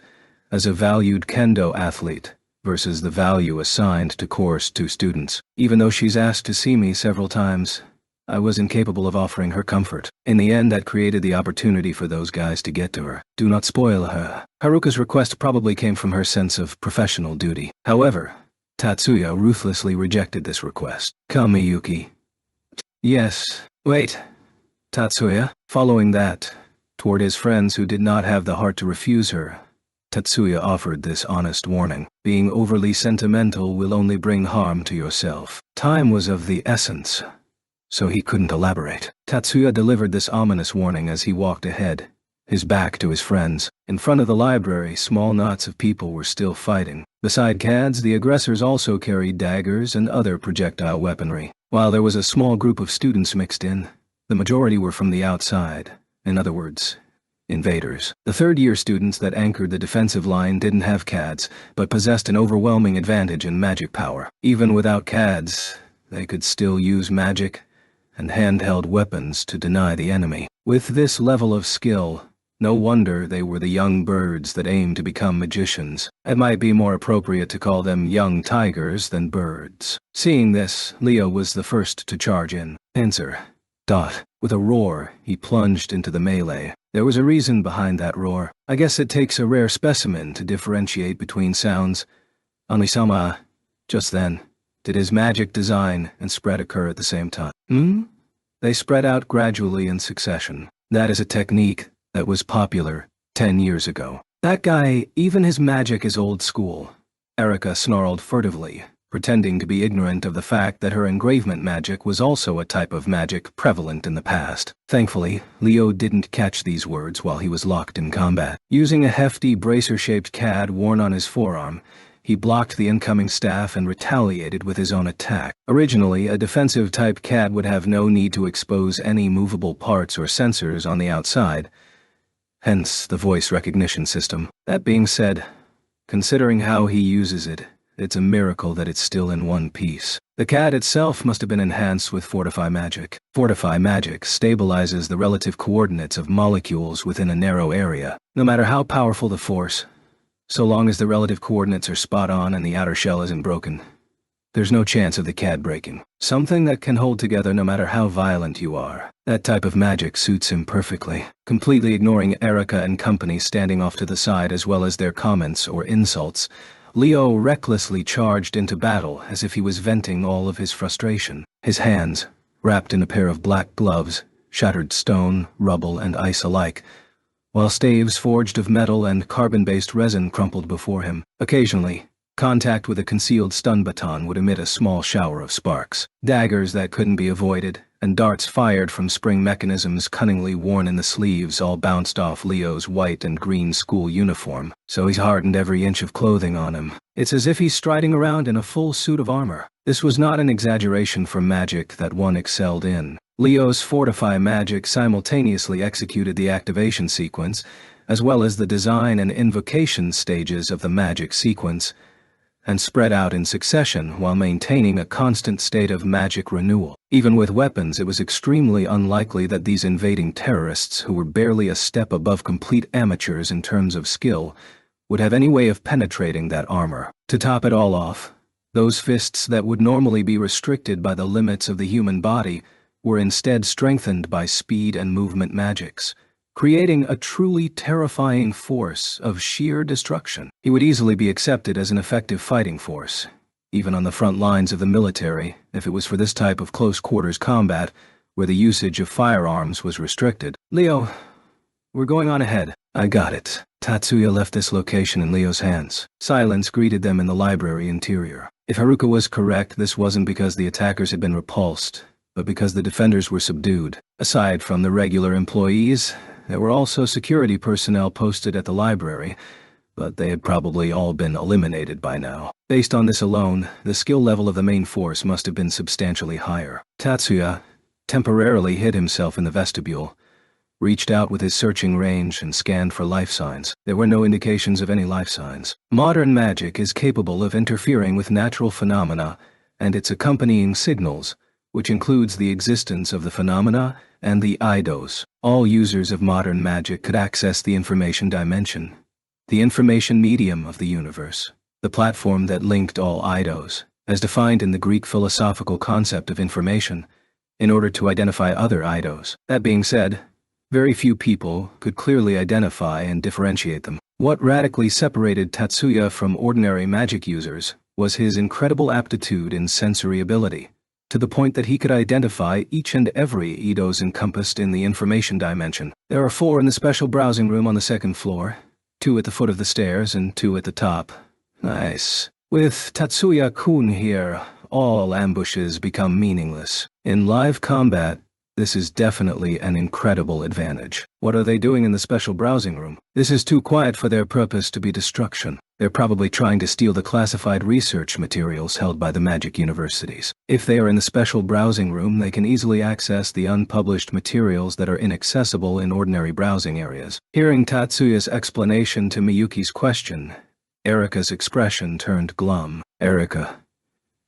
as a valued kendo athlete versus the value assigned to course 2 students. Even though she's asked to see me several times, I was incapable of offering her comfort. In the end, that created the opportunity for those guys to get to her. Do not spoil her. Haruka's request probably came from her sense of professional duty. However, Tatsuya ruthlessly rejected this request. Come, Miyuki. Yes. Wait. Tatsuya. Following that, toward his friends who did not have the heart to refuse her, Tatsuya offered this honest warning. Being overly sentimental will only bring harm to yourself. Time was of the essence, so he couldn't elaborate. Tatsuya delivered this ominous warning as he walked ahead, his back to his friends. In front of the library, small knots of people were still fighting. Beside CADs, the aggressors also carried daggers and other projectile weaponry. While there was a small group of students mixed in, the majority were from the outside. In other words, invaders. The 3rd-year students that anchored the defensive line didn't have CADs, but possessed an overwhelming advantage in magic power. Even without CADs, they could still use magic and handheld weapons to deny the enemy. With this level of skill, no wonder they were the young birds that aimed to become magicians. It might be more appropriate to call them young tigers than birds. Seeing this, Leo was the first to charge in. Answer. Dot. With a roar, he plunged into the melee. There was a reason behind that roar. I guess it takes a rare specimen to differentiate between sounds. Anisama. Just then, did his magic design and spread occur at the same time? They spread out gradually in succession. That is a technique that was popular 10 years ago. That guy, even his magic is old school. Erika snarled furtively, pretending to be ignorant of the fact that her engravement magic was also a type of magic prevalent in the past. Thankfully, Leo didn't catch these words while he was locked in combat. Using a hefty bracer-shaped CAD worn on his forearm, he blocked the incoming staff and retaliated with his own attack. Originally, a defensive-type CAD would have no need to expose any movable parts or sensors on the outside, hence the voice recognition system. That being said, considering how he uses it, it's a miracle that it's still in one piece. The CAD itself must have been enhanced with Fortify Magic. Fortify Magic stabilizes the relative coordinates of molecules within a narrow area. No matter how powerful the force, so long as the relative coordinates are spot on and the outer shell isn't broken, there's no chance of the CAD breaking. Something that can hold together no matter how violent you are. That type of magic suits him perfectly. Completely ignoring Erika and company standing off to the side as well as their comments or insults, Leo recklessly charged into battle as if he was venting all of his frustration. His hands, wrapped in a pair of black gloves, shattered stone, rubble, and ice alike, while staves forged of metal and carbon-based resin crumpled before him. Occasionally, contact with a concealed stun baton would emit a small shower of sparks. Daggers that couldn't be avoided, and darts fired from spring mechanisms cunningly worn in the sleeves all bounced off Leo's white and green school uniform, so he's hardened every inch of clothing on him. It's as if he's striding around in a full suit of armor. This was not an exaggeration for magic that one excelled in. Leo's Fortify magic simultaneously executed the activation sequence, as well as the design and invocation stages of the magic sequence, and spread out in succession while maintaining a constant state of magic renewal. Even with weapons, it was extremely unlikely that these invading terrorists, who were barely a step above complete amateurs in terms of skill, would have any way of penetrating that armor. To top it all off, those fists that would normally be restricted by the limits of the human body were instead strengthened by speed and movement magics, creating a truly terrifying force of sheer destruction. He would easily be accepted as an effective fighting force, even on the front lines of the military, if it was for this type of close-quarters combat, where the usage of firearms was restricted. "Leo, we're going on ahead." "I got it." Tatsuya left this location in Leo's hands. Silence greeted them in the library interior. If Haruka was correct, this wasn't because the attackers had been repulsed, but because the defenders were subdued. Aside from the regular employees, there were also security personnel posted at the library, but they had probably all been eliminated by now. Based on this alone, the skill level of the main force must have been substantially higher. Tatsuya temporarily hid himself in the vestibule, reached out with his searching range and scanned for life signs. There were no indications of any life signs. Modern magic is capable of interfering with natural phenomena and its accompanying signals, which includes the existence of the phenomena and the eidos. All users of modern magic could access the information dimension, the information medium of the universe, the platform that linked all eidos, as defined in the Greek philosophical concept of information, in order to identify other eidos. That being said, very few people could clearly identify and differentiate them. What radically separated Tatsuya from ordinary magic users was his incredible aptitude in sensory ability, to the point that he could identify each and every eidos encompassed in the information dimension. There are 4 in the special browsing room on the 2nd floor, 2 at the foot of the stairs and 2 at the top. Nice. With Tatsuya-kun here, all ambushes become meaningless. In live combat, this is definitely an incredible advantage. What are they doing in the special browsing room? This is too quiet for their purpose to be destruction. They're probably trying to steal the classified research materials held by the magic universities. If they are in the special browsing room, they can easily access the unpublished materials that are inaccessible in ordinary browsing areas. Hearing Tatsuya's explanation to Miyuki's question, Erika's expression turned glum. "Erika,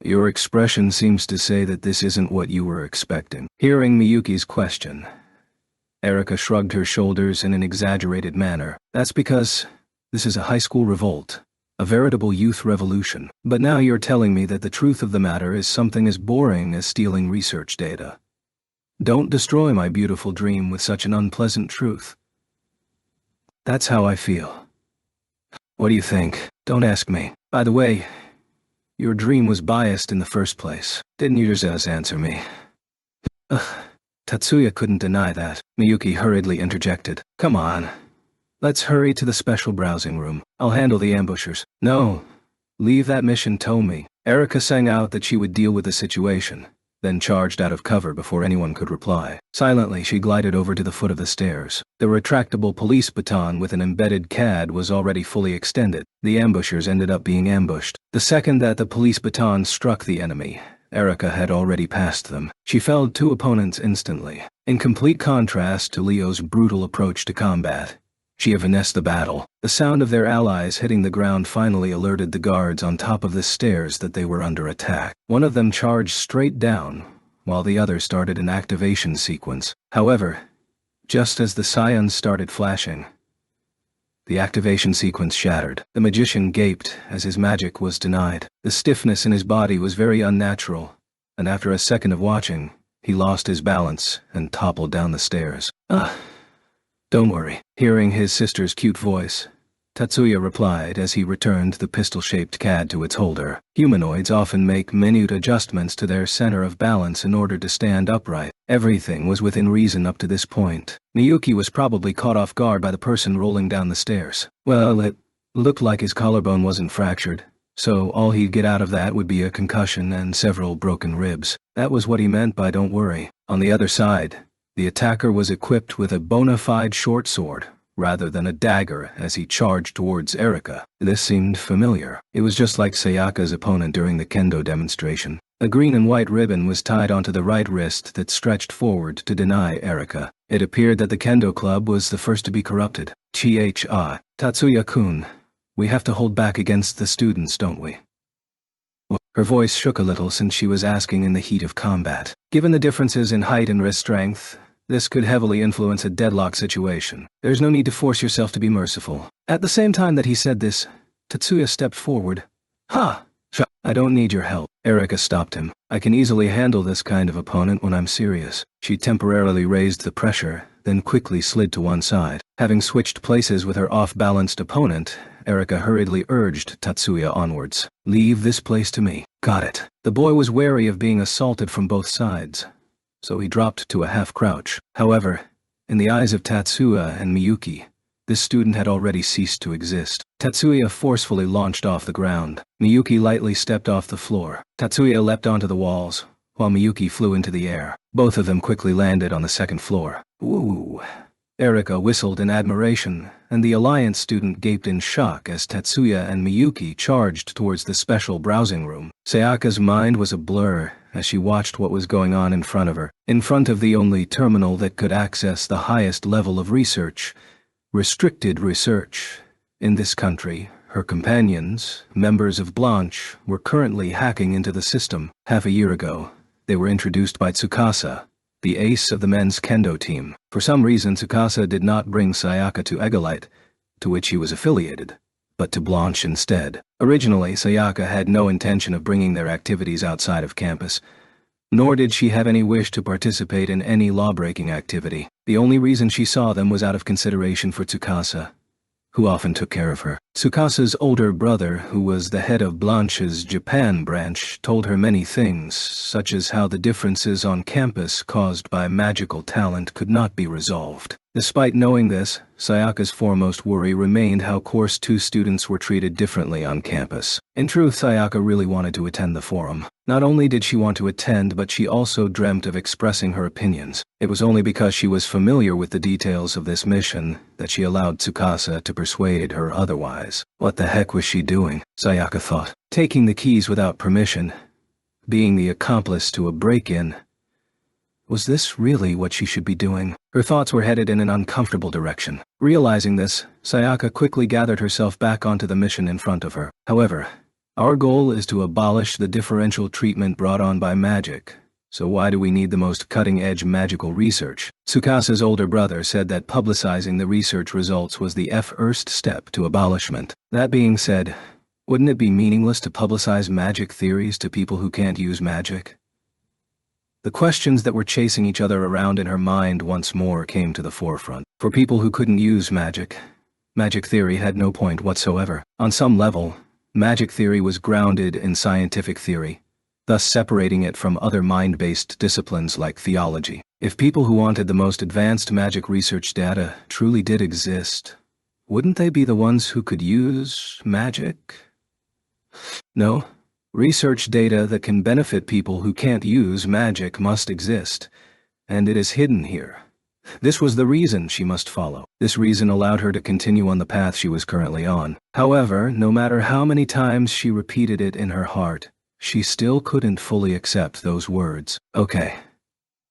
your expression seems to say that this isn't what you were expecting." Hearing Miyuki's question, Erika shrugged her shoulders in an exaggerated manner. "That's because this is a high school revolt, a veritable youth revolution. But now you're telling me that the truth of the matter is something as boring as stealing research data. Don't destroy my beautiful dream with such an unpleasant truth." "That's how I feel." "What do you think?" "Don't ask me. By the way, your dream was biased in the first place. Didn't you just answer me?" Ugh. Tatsuya couldn't deny that. Miyuki hurriedly interjected. "Come on. Let's hurry to the special browsing room. I'll handle the ambushers." "No. Leave that mission to me." Erika sang out that she would deal with the situation, then charged out of cover before anyone could reply. Silently, she glided over to the foot of the stairs. The retractable police baton with an embedded CAD was already fully extended. The ambushers ended up being ambushed. The second that the police baton struck the enemy, Erika had already passed them. She felled 2 opponents instantly. In complete contrast to Leo's brutal approach to combat, she finessed the battle. The sound of their allies hitting the ground finally alerted the guards on top of the stairs that they were under attack. One of them charged straight down, while the other started an activation sequence. However, just as the scions started flashing, the activation sequence shattered. The magician gaped as his magic was denied. The stiffness in his body was very unnatural, and after a second of watching, he lost his balance and toppled down the stairs. "Don't worry." Hearing his sister's cute voice, Tatsuya replied as he returned the pistol-shaped CAD to its holder. Humanoids often make minute adjustments to their center of balance in order to stand upright. Everything was within reason up to this point. Miyuki was probably caught off guard by the person rolling down the stairs. Well, it looked like his collarbone wasn't fractured, so all he'd get out of that would be a concussion and several broken ribs. That was what he meant by "don't worry." On the other side, the attacker was equipped with a bona fide short sword, rather than a dagger, as he charged towards Erika. This seemed familiar. It was just like Sayaka's opponent during the kendo demonstration. A green and white ribbon was tied onto the right wrist that stretched forward to deny Erika. It appeared that the kendo club was the first to be corrupted. Tatsuya-kun, we have to hold back against the students, don't we? Her voice shook a little since she was asking in the heat of combat. Given the differences in height and wrist strength, this could heavily influence a deadlock situation. There's no need to force yourself to be merciful. At the same time that he said this, Tatsuya stepped forward. I don't need your help. Erika stopped him. I can easily handle this kind of opponent when I'm serious. She temporarily raised the pressure, then quickly slid to one side. Having switched places with her off-balanced opponent, Erika hurriedly urged Tatsuya onwards. Leave this place to me. Got it. The boy was wary of being assaulted from both sides, so he dropped to a half-crouch. However, in the eyes of Tatsuya and Miyuki, this student had already ceased to exist. Tatsuya forcefully launched off the ground. Miyuki lightly stepped off the floor. Tatsuya leapt onto the walls, while Miyuki flew into the air. Both of them quickly landed on the second floor. Woo! Erika whistled in admiration, and the Alliance student gaped in shock as Tatsuya and Miyuki charged towards the special browsing room. Sayaka's mind was a blur as she watched what was going on in front of her. In front of the only terminal that could access the highest level of research, restricted research. In this country, her companions, members of Blanche, were currently hacking into the system. Half a year ago, they were introduced by Tsukasa, the ace of the men's kendo team. For some reason, Tsukasa did not bring Sayaka to Egolite, to which he was affiliated, but to Blanche instead. Originally, Sayaka had no intention of bringing their activities outside of campus, nor did she have any wish to participate in any law-breaking activity. The only reason she saw them was out of consideration for Tsukasa, who often took care of her. Tsukasa's older brother, who was the head of Blanche's Japan branch, told her many things, such as how the differences on campus caused by magical talent could not be resolved. Despite knowing this, Sayaka's foremost worry remained how Course 2 students were treated differently on campus. In truth, Sayaka really wanted to attend the forum. Not only did she want to attend, but she also dreamt of expressing her opinions. It was only because she was familiar with the details of this mission that she allowed Tsukasa to persuade her otherwise. What the heck was she doing? Sayaka thought. Taking the keys without permission, being the accomplice to a break-in. Was this really what she should be doing? Her thoughts were headed in an uncomfortable direction. Realizing this, Sayaka quickly gathered herself back onto the mission in front of her. However, our goal is to abolish the differential treatment brought on by magic. So why do we need the most cutting-edge magical research? Tsukasa's older brother said that publicizing the research results was the first step to abolishment. That being said, wouldn't it be meaningless to publicize magic theories to people who can't use magic? The questions that were chasing each other around in her mind once more came to the forefront. For people who couldn't use magic, magic theory had no point whatsoever. On some level, magic theory was grounded in scientific theory, thus separating it from other mind-based disciplines like theology. If people who wanted the most advanced magic research data truly did exist, wouldn't they be the ones who could use magic? No. Research data that can benefit people who can't use magic must exist, and it is hidden here. This was the reason she must follow. This reason allowed her to continue on the path she was currently on. However, no matter how many times she repeated it in her heart, she still couldn't fully accept those words. Okay.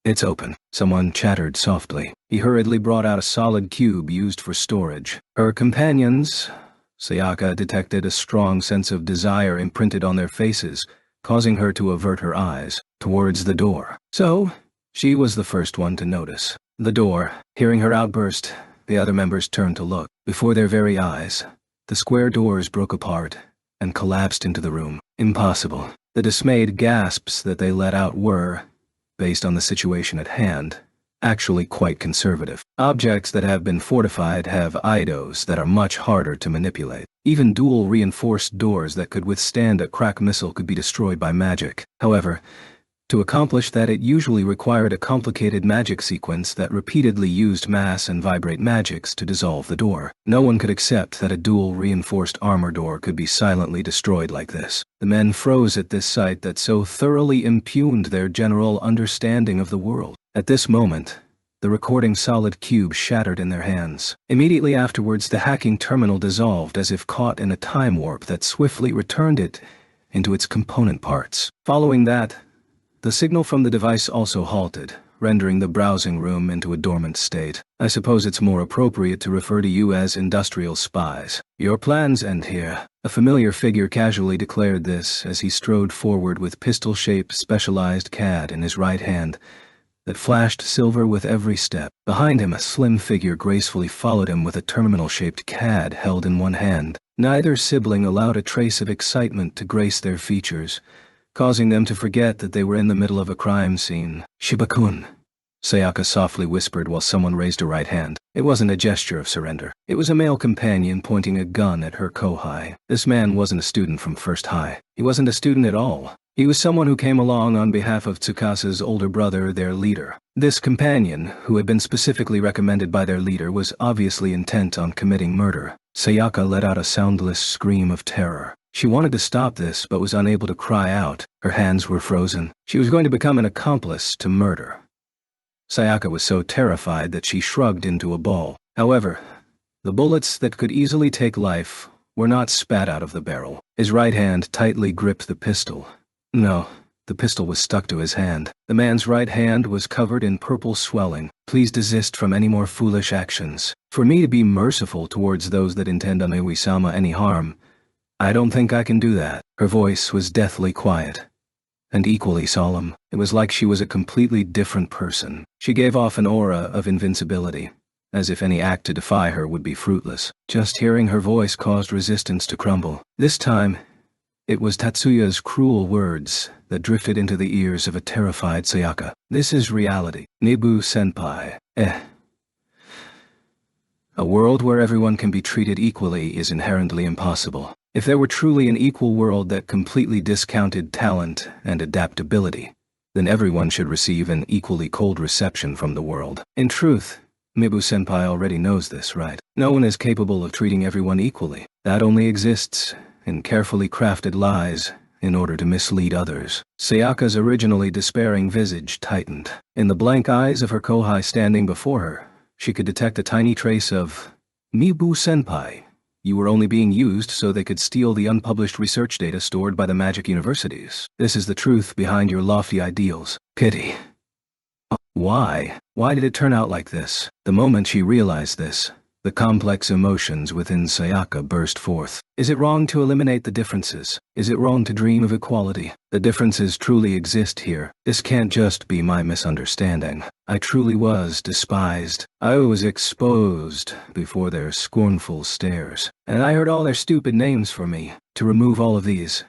It's open. Someone chattered softly. He hurriedly brought out a solid cube used for storage. Her companions... Sayaka detected a strong sense of desire imprinted on their faces, causing her to avert her eyes towards the door. So, she was the first one to notice. The door. Hearing her outburst, the other members turned to look. Before their very eyes, the square doors broke apart and collapsed into the room. Impossible. The dismayed gasps that they let out were, based on the situation at hand, actually quite conservative. Objects that have been fortified have eidos that are much harder to manipulate. Even dual reinforced doors that could withstand a crack missile could be destroyed by magic. However, to accomplish that, it usually required a complicated magic sequence that repeatedly used mass and vibrate magics to dissolve the door. No one could accept that a dual reinforced armor door could be silently destroyed like this. The men froze at this sight that so thoroughly impugned their general understanding of the world. At this moment, the recording solid cube shattered in their hands. Immediately afterwards, the hacking terminal dissolved as if caught in a time warp that swiftly returned it into its component parts. Following that, the signal from the device also halted, rendering the browsing room into a dormant state. I suppose it's more appropriate to refer to you as industrial spies. Your plans end here. A familiar figure casually declared this as he strode forward with pistol-shaped specialized CAD in his right hand that flashed silver with every step. Behind him, a slim figure gracefully followed him with a terminal-shaped CAD held in one hand. Neither sibling allowed a trace of excitement to grace their features, causing them to forget that they were in the middle of a crime scene. Shiba-kun, Sayaka softly whispered while someone raised a right hand. It wasn't a gesture of surrender. It was a male companion pointing a gun at her kohai. This man wasn't a student from First High. He wasn't a student at all. He was someone who came along on behalf of Tsukasa's older brother, their leader. This companion, who had been specifically recommended by their leader, was obviously intent on committing murder. Sayaka let out a soundless scream of terror. She wanted to stop this, but was unable to cry out. Her hands were frozen. She was going to become an accomplice to murder. Sayaka was so terrified that she shrugged into a ball. However, the bullets that could easily take life were not spat out of the barrel. His right hand tightly gripped the pistol. No, the pistol was stuck to his hand. The man's right hand was covered in purple swelling. Please desist from any more foolish actions. For me to be merciful towards those that intend on Iwi-sama any harm, I don't think I can do that. Her voice was deathly quiet and equally solemn. It was like she was a completely different person. She gave off an aura of invincibility, as if any act to defy her would be fruitless. Just hearing her voice caused resistance to crumble. This time, it was Tatsuya's cruel words that drifted into the ears of a terrified Sayaka. This is reality. Mibu-senpai. A world where everyone can be treated equally is inherently impossible. If there were truly an equal world that completely discounted talent and adaptability, then everyone should receive an equally cold reception from the world. In truth, Mibu-senpai already knows this, right? No one is capable of treating everyone equally. That only exists in carefully crafted lies in order to mislead others. Sayaka's originally despairing visage tightened. In the blank eyes of her kohai standing before her, she could detect a tiny trace of, Mibu-senpai, you were only being used so they could steal the unpublished research data stored by the magic universities. This is the truth behind your lofty ideals. Pity. Why? Why did it turn out like this? The moment she realized this, the complex emotions within Sayaka burst forth. Is it wrong to eliminate the differences? Is it wrong to dream of equality? The differences truly exist here. This can't just be my misunderstanding. I truly was despised. I was exposed before their scornful stares. And I heard all their stupid names for me. To remove all of these,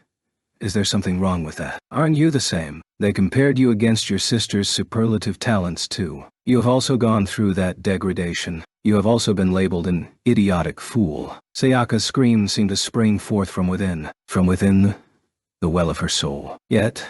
is there something wrong with that? Aren't you the same? They compared you against your sister's superlative talents too. You have also gone through that degradation. You have also been labeled an idiotic fool. Sayaka's scream seemed to spring forth from within the well of her soul. Yet,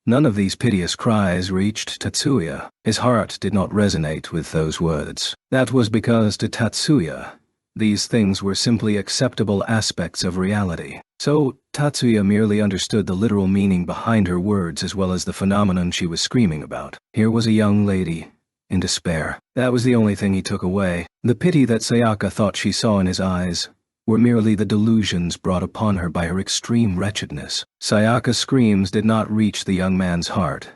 none of these piteous cries reached Tatsuya. His heart did not resonate with those words. That was because to Tatsuya, these things were simply acceptable aspects of reality. So, Tatsuya merely understood the literal meaning behind her words as well as the phenomenon she was screaming about. Here was a young lady in despair. That was the only thing he took away. The pity that Sayaka thought she saw in his eyes were merely the delusions brought upon her by her extreme wretchedness. Sayaka's screams did not reach the young man's heart,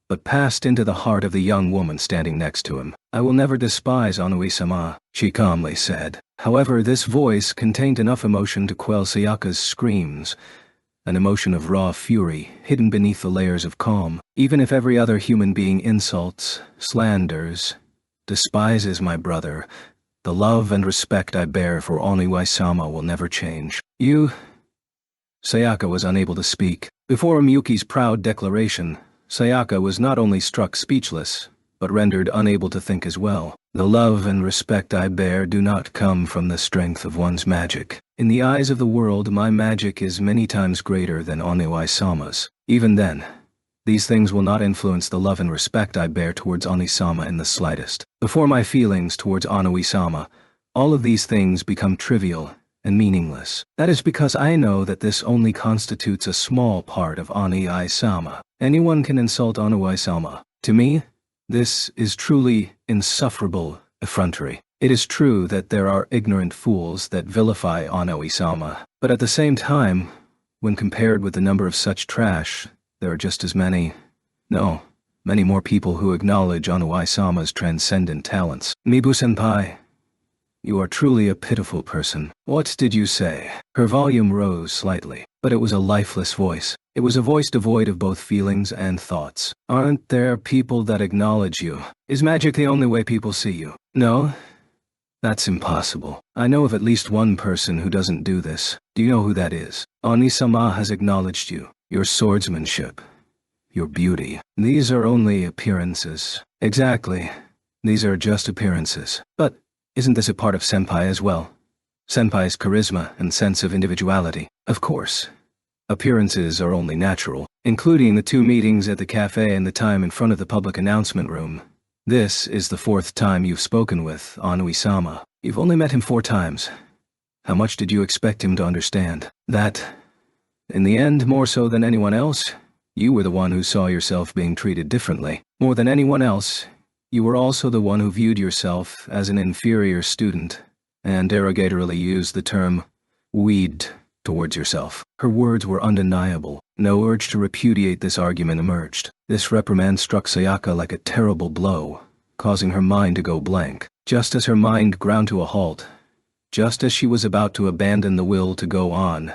but passed into the heart of the young woman standing next to him. I will never despise Anui-sama, she calmly said. However, this voice contained enough emotion to quell Sayaka's screams, an emotion of raw fury hidden beneath the layers of calm. Even if every other human being insults, slanders, despises my brother, the love and respect I bear for Oniwai-sama will never change. You... Sayaka was unable to speak. Before Miyuki's proud declaration, Sayaka was not only struck speechless, but rendered unable to think as well. The love and respect I bear do not come from the strength of one's magic. In the eyes of the world, my magic is many times greater than Oniwai-sama's. Even then, these things will not influence the love and respect I bear towards Oni-sama in the slightest. Before my feelings towards Oniwi-sama, all of these things become trivial and meaningless. That is because I know that this only constitutes a small part of Oni-sama. Anyone can insult Oniwi-sama. To me, this is truly insufferable effrontery. It is true that there are ignorant fools that vilify Oniwi-sama, but at the same time, when compared with the number of such trash, there are just as many more people who acknowledge Oniwi-sama's transcendent talents. Mibu-senpai, you are truly a pitiful person. What did you say? Her volume rose slightly, but it was a lifeless voice. It was a voice devoid of both feelings and thoughts. Aren't there people that acknowledge you? Is magic the only way people see you? No? That's impossible. I know of at least one person who doesn't do this. Do you know who that is? Oni-sama has acknowledged you. Your swordsmanship, your beauty. These are only appearances. Exactly. These are just appearances. But isn't this a part of senpai as well? Senpai's charisma and sense of individuality. Of course. Appearances are only natural, including the 2 meetings at the cafe and the time in front of the public announcement room. This is the 4th time you've spoken with Oniwi-sama. You've only met him 4 times. How much did you expect him to understand? That, in the end, more so than anyone else, you were the one who saw yourself being treated differently. More than anyone else, you were also the one who viewed yourself as an inferior student, and derogatorily used the term weed towards yourself. Her words were undeniable. No urge to repudiate this argument emerged. This reprimand struck Sayaka like a terrible blow, causing her mind to go blank. Just as her mind ground to a halt, just as she was about to abandon the will to go on,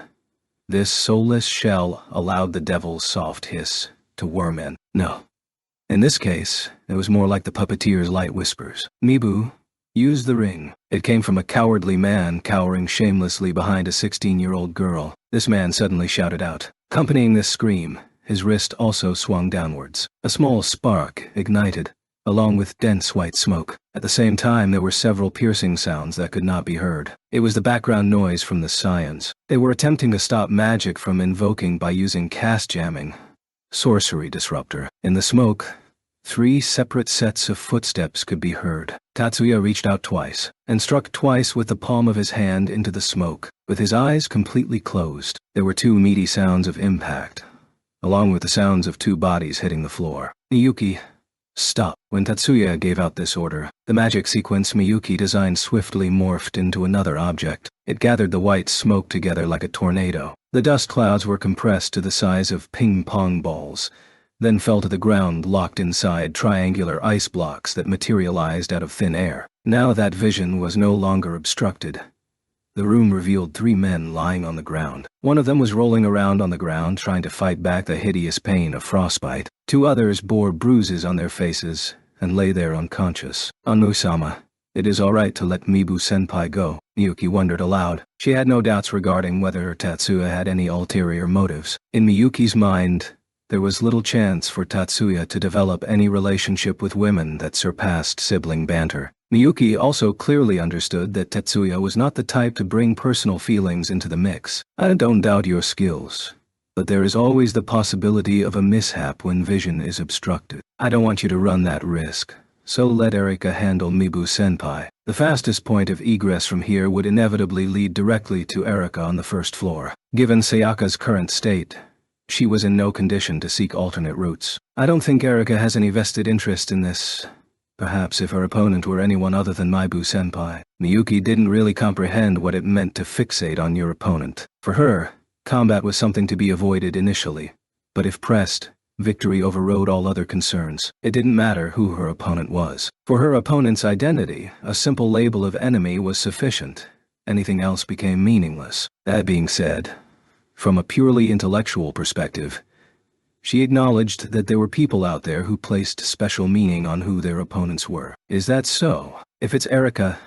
this soulless shell allowed the devil's soft hiss to worm in. No. In this case, it was more like the puppeteer's light whispers. Mibu, use the ring. It came from a cowardly man cowering shamelessly behind a 16-year-old girl. This man suddenly shouted out. Accompanying this scream, his wrist also swung downwards. A small spark ignited, along with dense white smoke. At the same time, there were several piercing sounds that could not be heard. It was the background noise from the scions. They were attempting to stop magic from invoking by using cast jamming, sorcery disruptor. In the smoke, 3 separate sets of footsteps could be heard. Tatsuya reached out twice, and struck twice with the palm of his hand into the smoke. With his eyes completely closed, there were 2 meaty sounds of impact, along with the sounds of 2 bodies hitting the floor. Miyuki, stop. When Tatsuya gave out this order, the magic sequence Miyuki designed swiftly morphed into another object. It gathered the white smoke together like a tornado. The dust clouds were compressed to the size of ping-pong balls, then fell to the ground locked inside triangular ice blocks that materialized out of thin air. Now that vision was no longer obstructed. The room revealed 3 men lying on the ground. One of them was rolling around on the ground trying to fight back the hideous pain of frostbite. 2 others bore bruises on their faces and lay there unconscious. Anu-sama, it is all right to let Mibu-senpai go, Miyuki wondered aloud. She had no doubts regarding whether Tatsuya had any ulterior motives. In Miyuki's mind, there was little chance for Tatsuya to develop any relationship with women that surpassed sibling banter. Miyuki also clearly understood that Tatsuya was not the type to bring personal feelings into the mix. I don't doubt your skills, but there is always the possibility of a mishap when vision is obstructed. I don't want you to run that risk, so let Erika handle Mibu-senpai. The fastest point of egress from here would inevitably lead directly to Erika on the 1st floor. Given Sayaka's current state, she was in no condition to seek alternate routes. I don't think Erika has any vested interest in this. Perhaps if her opponent were anyone other than Mibu-senpai. Miyuki didn't really comprehend what it meant to fixate on your opponent. For her, combat was something to be avoided initially, but if pressed, victory overrode all other concerns. It didn't matter who her opponent was. For her opponent's identity, a simple label of enemy was sufficient. Anything else became meaningless. That being said, from a purely intellectual perspective, she acknowledged that there were people out there who placed special meaning on who their opponents were. Is that so? If it's Erika,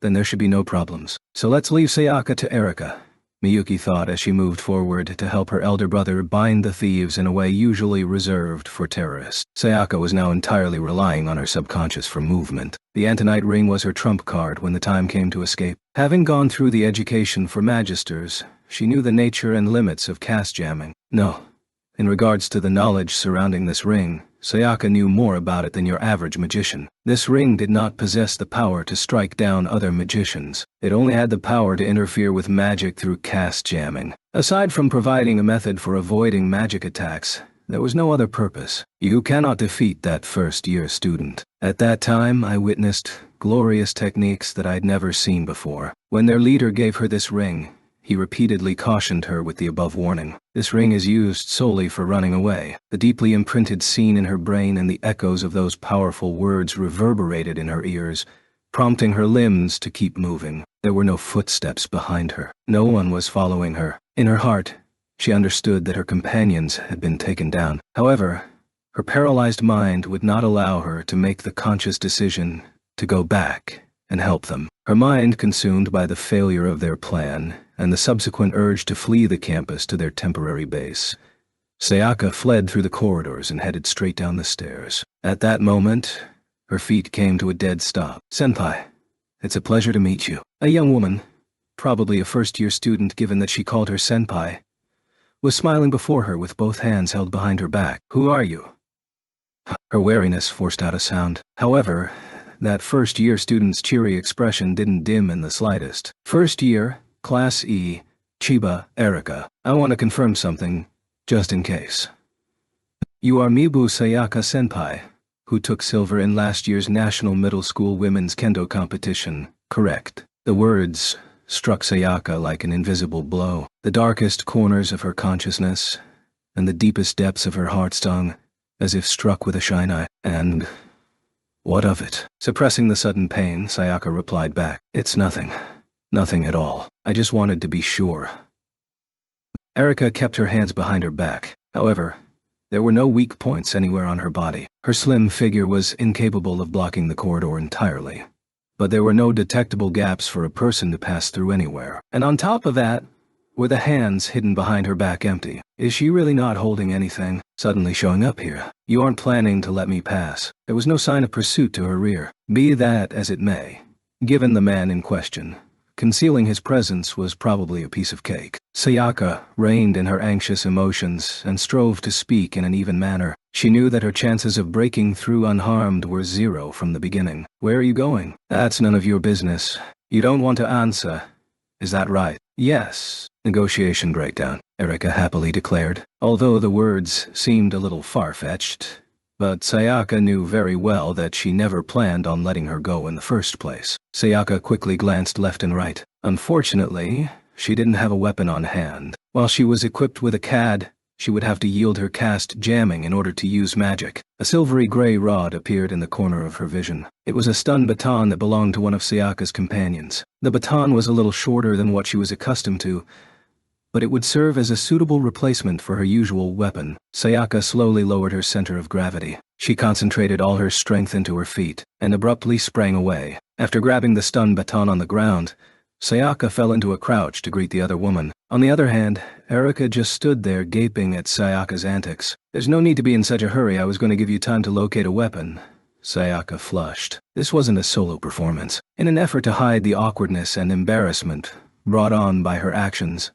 then there should be no problems. So let's leave Sayaka to Erika. Miyuki thought as she moved forward to help her elder brother bind the thieves in a way usually reserved for terrorists. Sayaka was now entirely relying on her subconscious for movement. The Antonite ring was her trump card when the time came to escape. Having gone through the education for magisters, she knew the nature and limits of caste jamming. No. In regards to the knowledge surrounding this ring, Sayaka knew more about it than your average magician. This ring did not possess the power to strike down other magicians. It only had the power to interfere with magic through caste jamming. Aside from providing a method for avoiding magic attacks, there was no other purpose. You cannot defeat that first-year student. At that time, I witnessed glorious techniques that I'd never seen before. When their leader gave her this ring, he repeatedly cautioned her with the above warning. This ring is used solely for running away. The deeply imprinted scene in her brain and the echoes of those powerful words reverberated in her ears, prompting her limbs to keep moving. There were no footsteps behind her. No one was following her. In her heart, she understood that her companions had been taken down. However, her paralyzed mind would not allow her to make the conscious decision to go back and help them. Her mind consumed by the failure of their plan and the subsequent urge to flee the campus to their temporary base, Sayaka fled through the corridors and headed straight down the stairs. At that moment, her feet came to a dead stop. "Senpai, it's a pleasure to meet you." A young woman, probably a first-year student given that she called her senpai, was smiling before her with both hands held behind her back. "Who are you?" Her wariness forced out a sound. However, that first-year student's cheery expression didn't dim in the slightest. "First year, Class E, Chiba, Erika. I want to confirm something, just in case. You are Mibu Sayaka Senpai, who took silver in last year's National Middle School Women's Kendo competition, correct?" The words struck Sayaka like an invisible blow. The darkest corners of her consciousness and the deepest depths of her heart stung, as if struck with a shine-eye. "And what of it?" Suppressing the sudden pain, Sayaka replied back, "It's nothing. Nothing at all. I just wanted to be sure." Erika kept her hands behind her back. However, there were no weak points anywhere on her body. Her slim figure was incapable of blocking the corridor entirely. But there were no detectable gaps for a person to pass through anywhere. And on top of that, were the hands hidden behind her back empty. Is she really not holding anything? Suddenly showing up here. You aren't planning to let me pass. There was no sign of pursuit to her rear. Be that as it may, given the man in question, concealing his presence was probably a piece of cake. Sayaka reined in her anxious emotions and strove to speak in an even manner. She knew that her chances of breaking through unharmed were zero from the beginning. "Where are you going?" "That's none of your business. You don't want to answer. Is that right?" "Yes." "Negotiation breakdown," Erika happily declared, although the words seemed a little far-fetched. But Sayaka knew very well that she never planned on letting her go in the first place. Sayaka quickly glanced left and right. Unfortunately, she didn't have a weapon on hand. While she was equipped with a CAD, she would have to yield her caste jamming in order to use magic. A silvery gray rod appeared in the corner of her vision. It was a stun baton that belonged to one of Sayaka's companions. The baton was a little shorter than what she was accustomed to, but it would serve as a suitable replacement for her usual weapon. Sayaka slowly lowered her center of gravity. She concentrated all her strength into her feet, and abruptly sprang away. After grabbing the stun baton on the ground, Sayaka fell into a crouch to greet the other woman. On the other hand, Erika just stood there gaping at Sayaka's antics. "There's no need to be in such a hurry. I was going to give you time to locate a weapon." Sayaka flushed. This wasn't a solo performance. In an effort to hide the awkwardness and embarrassment brought on by her actions,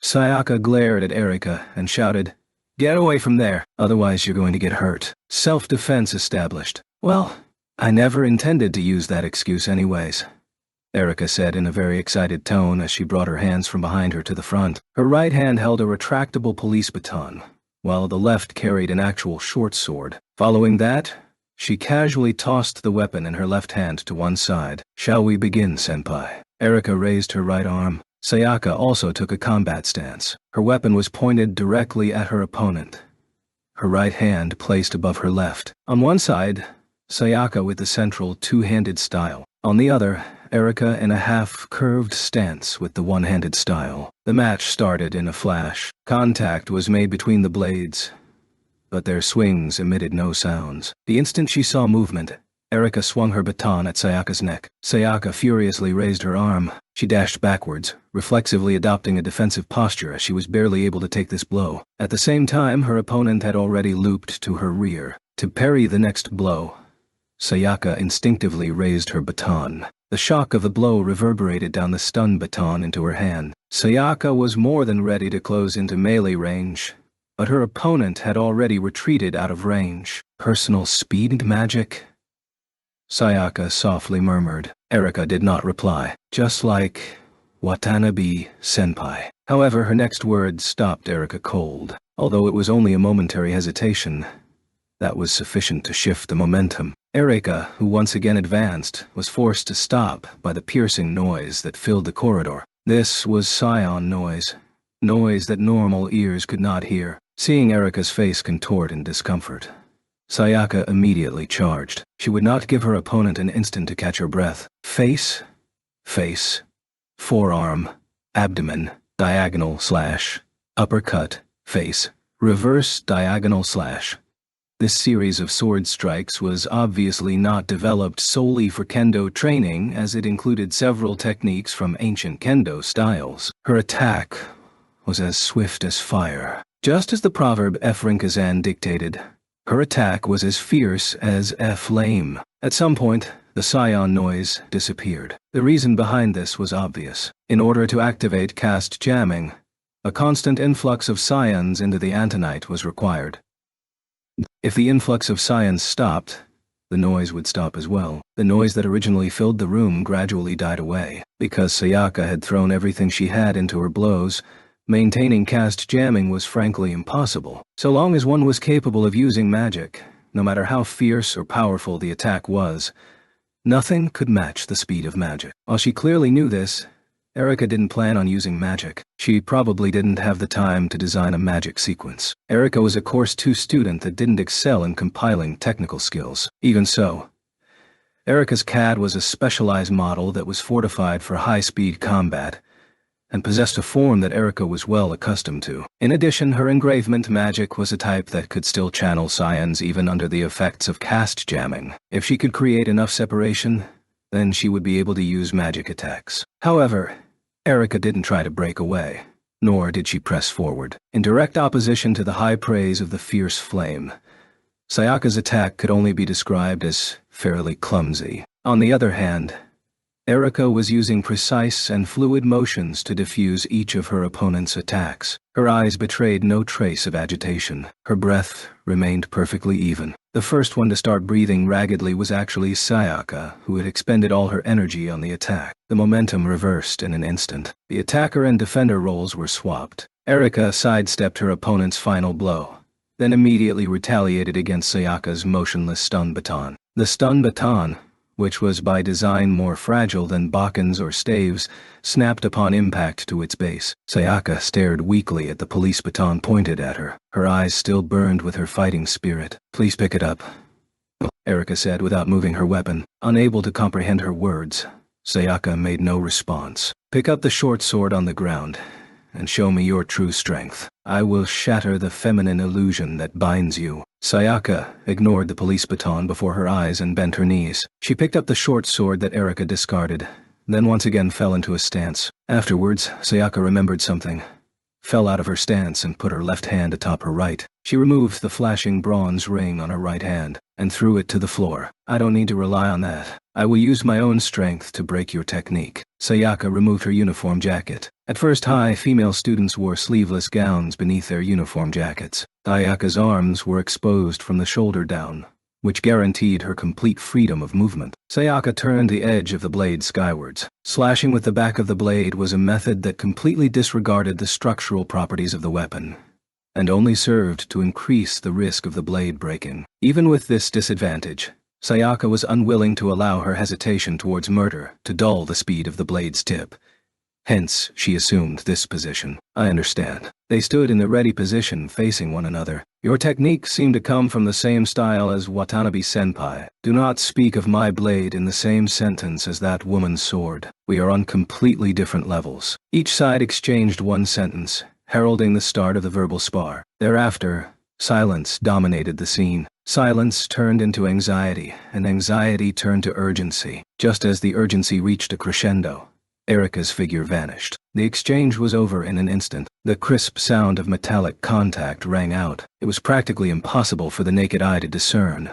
Sayaka glared at Erika and shouted, "Get away from there, otherwise you're going to get hurt." Self-defense established. "Well, I never intended to use that excuse anyways," Erika said in a very excited tone as she brought her hands from behind her to the front. Her right hand held a retractable police baton, while the left carried an actual short sword. Following that, she casually tossed the weapon in her left hand to one side. "Shall we begin, senpai?" Erika raised her right arm. Sayaka also took a combat stance. Her weapon was pointed directly at her opponent, her right hand placed above her left. On one side, Sayaka with the central two-handed style. On the other, Erika in a half-curved stance with the one-handed style. The match started in a flash. Contact was made between the blades, but their swings emitted no sounds. The instant she saw movement, Erika swung her baton at Sayaka's neck. Sayaka furiously raised her arm. She dashed backwards, reflexively adopting a defensive posture as she was barely able to take this blow. At the same time, her opponent had already looped to her rear. To parry the next blow, Sayaka instinctively raised her baton. The shock of the blow reverberated down the stun baton into her hand. Sayaka was more than ready to close into melee range, but her opponent had already retreated out of range. Personal speed magic? Sayaka softly murmured. Erika did not reply. Just like Watanabe-senpai. However, her next words stopped Erika cold. Although it was only a momentary hesitation, that was sufficient to shift the momentum. Erika, who once again advanced, was forced to stop by the piercing noise that filled the corridor. This was scion noise. Noise that normal ears could not hear. Seeing Erika's face contort in discomfort, Sayaka immediately charged. She would not give her opponent an instant to catch her breath. Face, forearm, abdomen, diagonal slash, uppercut, face, reverse diagonal slash. This series of sword strikes was obviously not developed solely for kendo training, as it included several techniques from ancient kendo styles. Her attack was as swift as fire. Just as the proverb F-Rinkazan dictated, her attack was as fierce as F-Lame. At some point, the scion noise disappeared. The reason behind this was obvious. In order to activate cast jamming, a constant influx of scions into the Antonite was required. If the influx of scions stopped, the noise would stop as well. The noise that originally filled the room gradually died away. Because Sayaka had thrown everything she had into her blows, maintaining cast jamming was frankly impossible. So long as one was capable of using magic, no matter how fierce or powerful the attack was, nothing could match the speed of magic. While she clearly knew this, Erika didn't plan on using magic. She probably didn't have the time to design a magic sequence. Erika was a Course 2 student that didn't excel in compiling technical skills. Even so, Erika's CAD was a specialized model that was fortified for high-speed combat, and possessed a form that Erika was well accustomed to. In addition, her engravement magic was a type that could still channel scions even under the effects of cast jamming. If she could create enough separation, then she would be able to use magic attacks. However, Erika didn't try to break away, nor did she press forward. In direct opposition to the high praise of the fierce flame, Sayaka's attack could only be described as fairly clumsy. On the other hand, Erika was using precise and fluid motions to diffuse each of her opponent's attacks. Her eyes betrayed no trace of agitation. Her breath remained perfectly even. The first one to start breathing raggedly was actually Sayaka, who had expended all her energy on the attack. The momentum reversed in an instant. The attacker and defender roles were swapped. Erika sidestepped her opponent's final blow, then immediately retaliated against Sayaka's motionless stun baton. The stun baton, which was by design more fragile than bokkens or staves, snapped upon impact to its base. Sayaka stared weakly at the police baton pointed at her. Her eyes still burned with her fighting spirit. "Please pick it up," Erika said without moving her weapon. Unable to comprehend her words, Sayaka made no response. "Pick up the short sword on the ground, and show me your true strength. I will shatter the feminine illusion that binds you." Sayaka ignored the police baton before her eyes and bent her knees. She picked up the short sword that Erika discarded, then once again fell into a stance. Afterwards, Sayaka remembered something, fell out of her stance and put her left hand atop her right. She removed the flashing bronze ring on her right hand and threw it to the floor. "I don't need to rely on that. I will use my own strength to break your technique." Sayaka removed her uniform jacket. At first, high female students wore sleeveless gowns beneath their uniform jackets. Sayaka's arms were exposed from the shoulder down, which guaranteed her complete freedom of movement. Sayaka turned the edge of the blade skywards. Slashing with the back of the blade was a method that completely disregarded the structural properties of the weapon, and only served to increase the risk of the blade breaking. Even with this disadvantage, Sayaka was unwilling to allow her hesitation towards murder to dull the speed of the blade's tip. Hence, she assumed this position. "I understand." They stood in the ready position facing one another. "Your techniques seem to come from the same style as Watanabe-senpai. Do not speak of my blade in the same sentence as that woman's sword. We are on completely different levels." Each side exchanged one sentence, heralding the start of the verbal spar. Thereafter, Silence dominated the scene. Silence turned into anxiety, and anxiety turned to urgency. Just as the urgency reached a crescendo, Erica's figure vanished. The exchange was over in an instant. The crisp sound of metallic contact rang out. It was practically impossible for the naked eye to discern.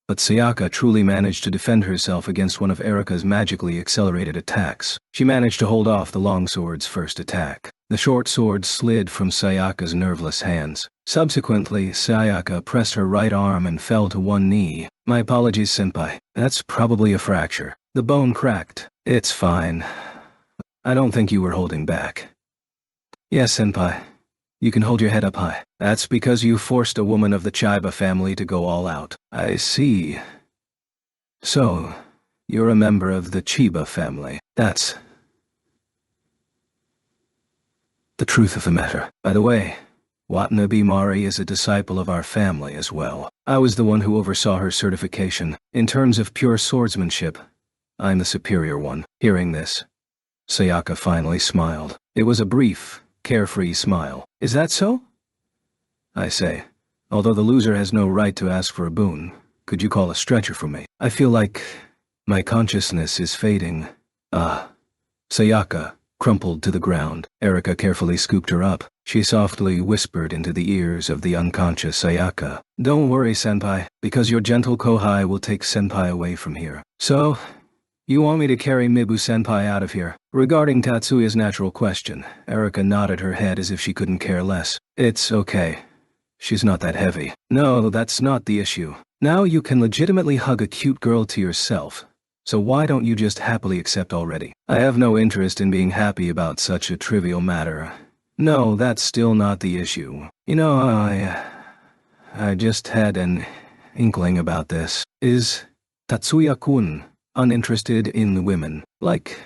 But Sayaka truly managed to defend herself against one of Erica's magically accelerated attacks. She managed to hold off the long sword's first attack. The short sword slid from Sayaka's nerveless hands. Subsequently, Sayaka pressed her right arm and fell to one knee. "My apologies, senpai. That's probably a fracture. The bone cracked." "It's fine. I don't think you were holding back." "Yes, senpai. You can hold your head up high. That's because you forced a woman of the Chiba family to go all out." "I see. So, you're a member of the Chiba family. That's the truth of the matter. By the way, Watanabe Mari is a disciple of our family as well. I was the one who oversaw her certification. In terms of pure swordsmanship, I'm the superior one." Hearing this, Sayaka finally smiled. It was a brief, carefree smile. "Is that so?" "I say, although the loser has no right to ask for a boon, could you call a stretcher for me? I feel like my consciousness is fading." Sayaka crumpled to the ground. Erika carefully scooped her up. She softly whispered into the ears of the unconscious Sayaka. "Don't worry, senpai, because your gentle kohai will take senpai away from here. So, you want me to carry Mibu-senpai out of here?" Regarding Tatsuya's natural question, Erika nodded her head as if she couldn't care less. "It's okay. She's not that heavy." "No, that's not the issue. Now you can legitimately hug a cute girl to yourself. So why don't you just happily accept already?" "I have no interest in being happy about such a trivial matter." "No, that's still not the issue. You know, I just had an inkling about this. Is Tatsuya-kun uninterested in women? Like,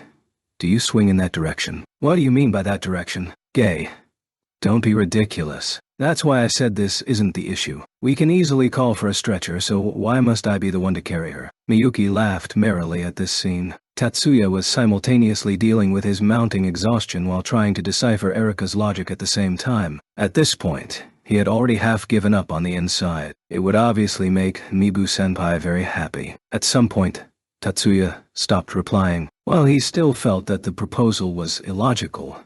do you swing in that direction?" "What do you mean by that direction?" "Gay." "Don't be ridiculous. That's why I said this isn't the issue. We can easily call for a stretcher, so why must I be the one to carry her?" Miyuki laughed merrily at this scene. Tatsuya was simultaneously dealing with his mounting exhaustion while trying to decipher Erika's logic at the same time. At this point, he had already half given up on the inside. It would obviously make Mibu-senpai very happy. At some point, Tatsuya stopped replying. While he still felt that the proposal was illogical,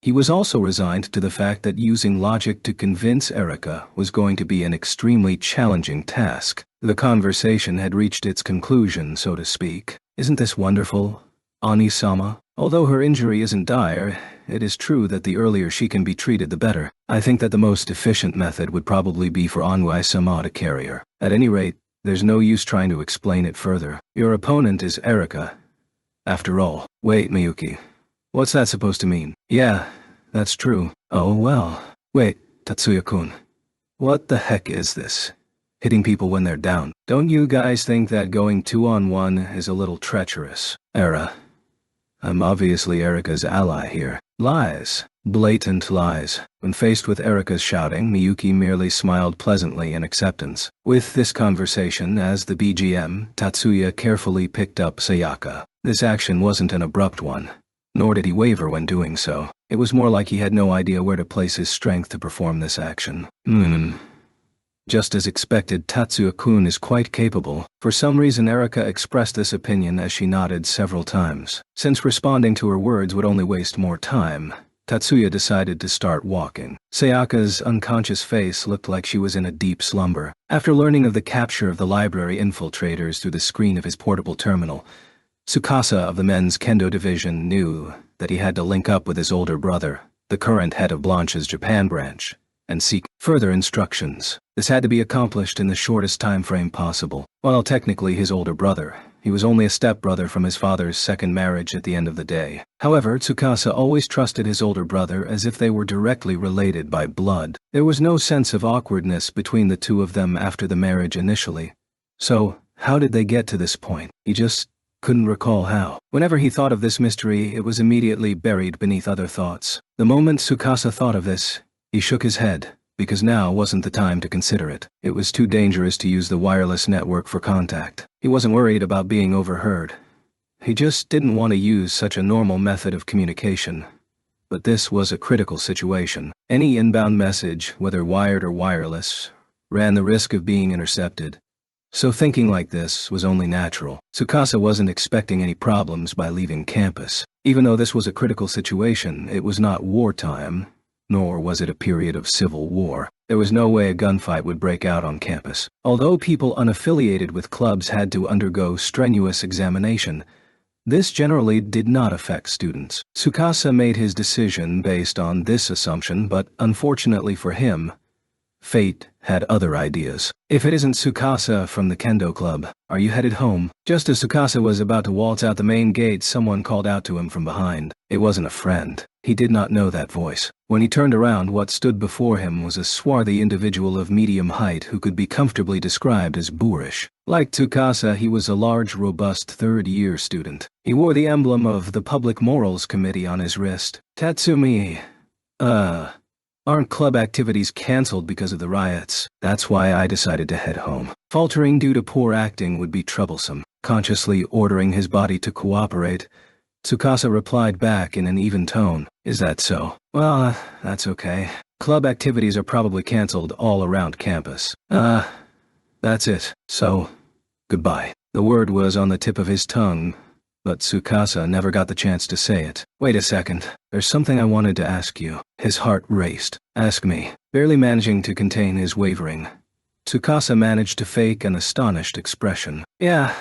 he was also resigned to the fact that using logic to convince Erika was going to be an extremely challenging task. The conversation had reached its conclusion, so to speak. "Isn't this wonderful, Ani-sama? Although her injury isn't dire, it is true that the earlier she can be treated the better. I think that the most efficient method would probably be for Anwai-sama to carry her. At any rate, there's no use trying to explain it further. Your opponent is Erika, after all." "Wait, Miyuki. What's that supposed to mean?" "Yeah, that's true." "Oh well. Wait, Tatsuya-kun. What the heck is this? Hitting people when they're down. Don't you guys think that going 2-on-1 is a little treacherous?" I'm obviously Erika's ally here." Lies. Blatant lies. When faced with Erika's shouting, Miyuki merely smiled pleasantly in acceptance. With this conversation as the BGM, Tatsuya carefully picked up Sayaka. This action wasn't an abrupt one, nor did he waver when doing so. It was more like he had no idea where to place his strength to perform this action. Just as expected, Tatsuya-kun is quite capable. For some reason Erika expressed this opinion as she nodded several times. Since responding to her words would only waste more time, Tatsuya decided to start walking. Sayaka's unconscious face looked like she was in a deep slumber. After learning of the capture of the library infiltrators through the screen of his portable terminal, Tsukasa of the men's kendo division knew that he had to link up with his older brother, the current head of Blanche's Japan branch, and seek further instructions. This had to be accomplished in the shortest time frame possible. While technically his older brother, he was only a stepbrother from his father's second marriage at the end of the day. However, Tsukasa always trusted his older brother as if they were directly related by blood. There was no sense of awkwardness between the two of them after the marriage initially. So, how did they get to this point? He just couldn't recall how. Whenever he thought of this mystery, it was immediately buried beneath other thoughts. The moment Tsukasa thought of this, he shook his head, because now wasn't the time to consider it. It was too dangerous to use the wireless network for contact. He wasn't worried about being overheard. He just didn't want to use such a normal method of communication. But this was a critical situation. Any inbound message, whether wired or wireless, ran the risk of being intercepted. So thinking like this was only natural. Tsukasa wasn't expecting any problems by leaving campus. Even though this was a critical situation, it was not wartime, nor was it a period of civil war. There was no way a gunfight would break out on campus. Although people unaffiliated with clubs had to undergo strenuous examination, this generally did not affect students. Tsukasa made his decision based on this assumption, but unfortunately for him, fate had other ideas. If it isn't Tsukasa from the Kendo Club, are you headed home? Just as Tsukasa was about to waltz out the main gate, someone called out to him from behind. It wasn't a friend. He did not know that voice. When he turned around, what stood before him was a swarthy individual of medium height who could be comfortably described as boorish. Like Tsukasa, he was a large, robust third-year student. He wore the emblem of the Public Morals Committee on his wrist. Tatsumi, aren't club activities cancelled because of the riots? That's why I decided to head home. Faltering due to poor acting would be troublesome. Consciously ordering his body to cooperate, Tsukasa replied back in an even tone. Is that so? Well, that's okay. Club activities are probably cancelled all around campus. That's it. So, goodbye. The word was on the tip of his tongue, but Tsukasa never got the chance to say it. Wait a second. There's something I wanted to ask you. His heart raced. Ask me. Barely managing to contain his wavering, Tsukasa managed to fake an astonished expression. Yeah.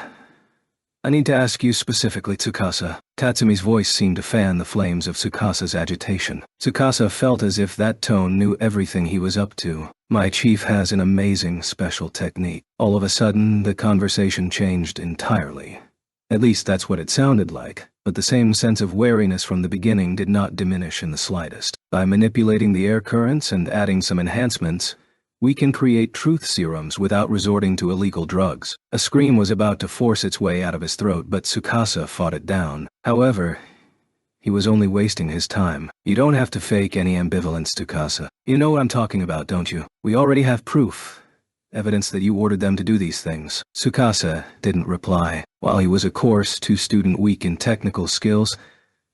I need to ask you specifically, Tsukasa. Tatsumi's voice seemed to fan the flames of Tsukasa's agitation. Tsukasa felt as if that tone knew everything he was up to. My chief has an amazing special technique. All of a sudden, the conversation changed entirely. At least that's what it sounded like, but the same sense of wariness from the beginning did not diminish in the slightest. By manipulating the air currents and adding some enhancements, we can create truth serums without resorting to illegal drugs. A scream was about to force its way out of his throat, but Tsukasa fought it down. However, he was only wasting his time. You don't have to fake any ambivalence, Tsukasa. You know what I'm talking about, don't you? We already have proof. Evidence that you ordered them to do these things. Tsukasa didn't reply. While he was of course too student weak in technical skills,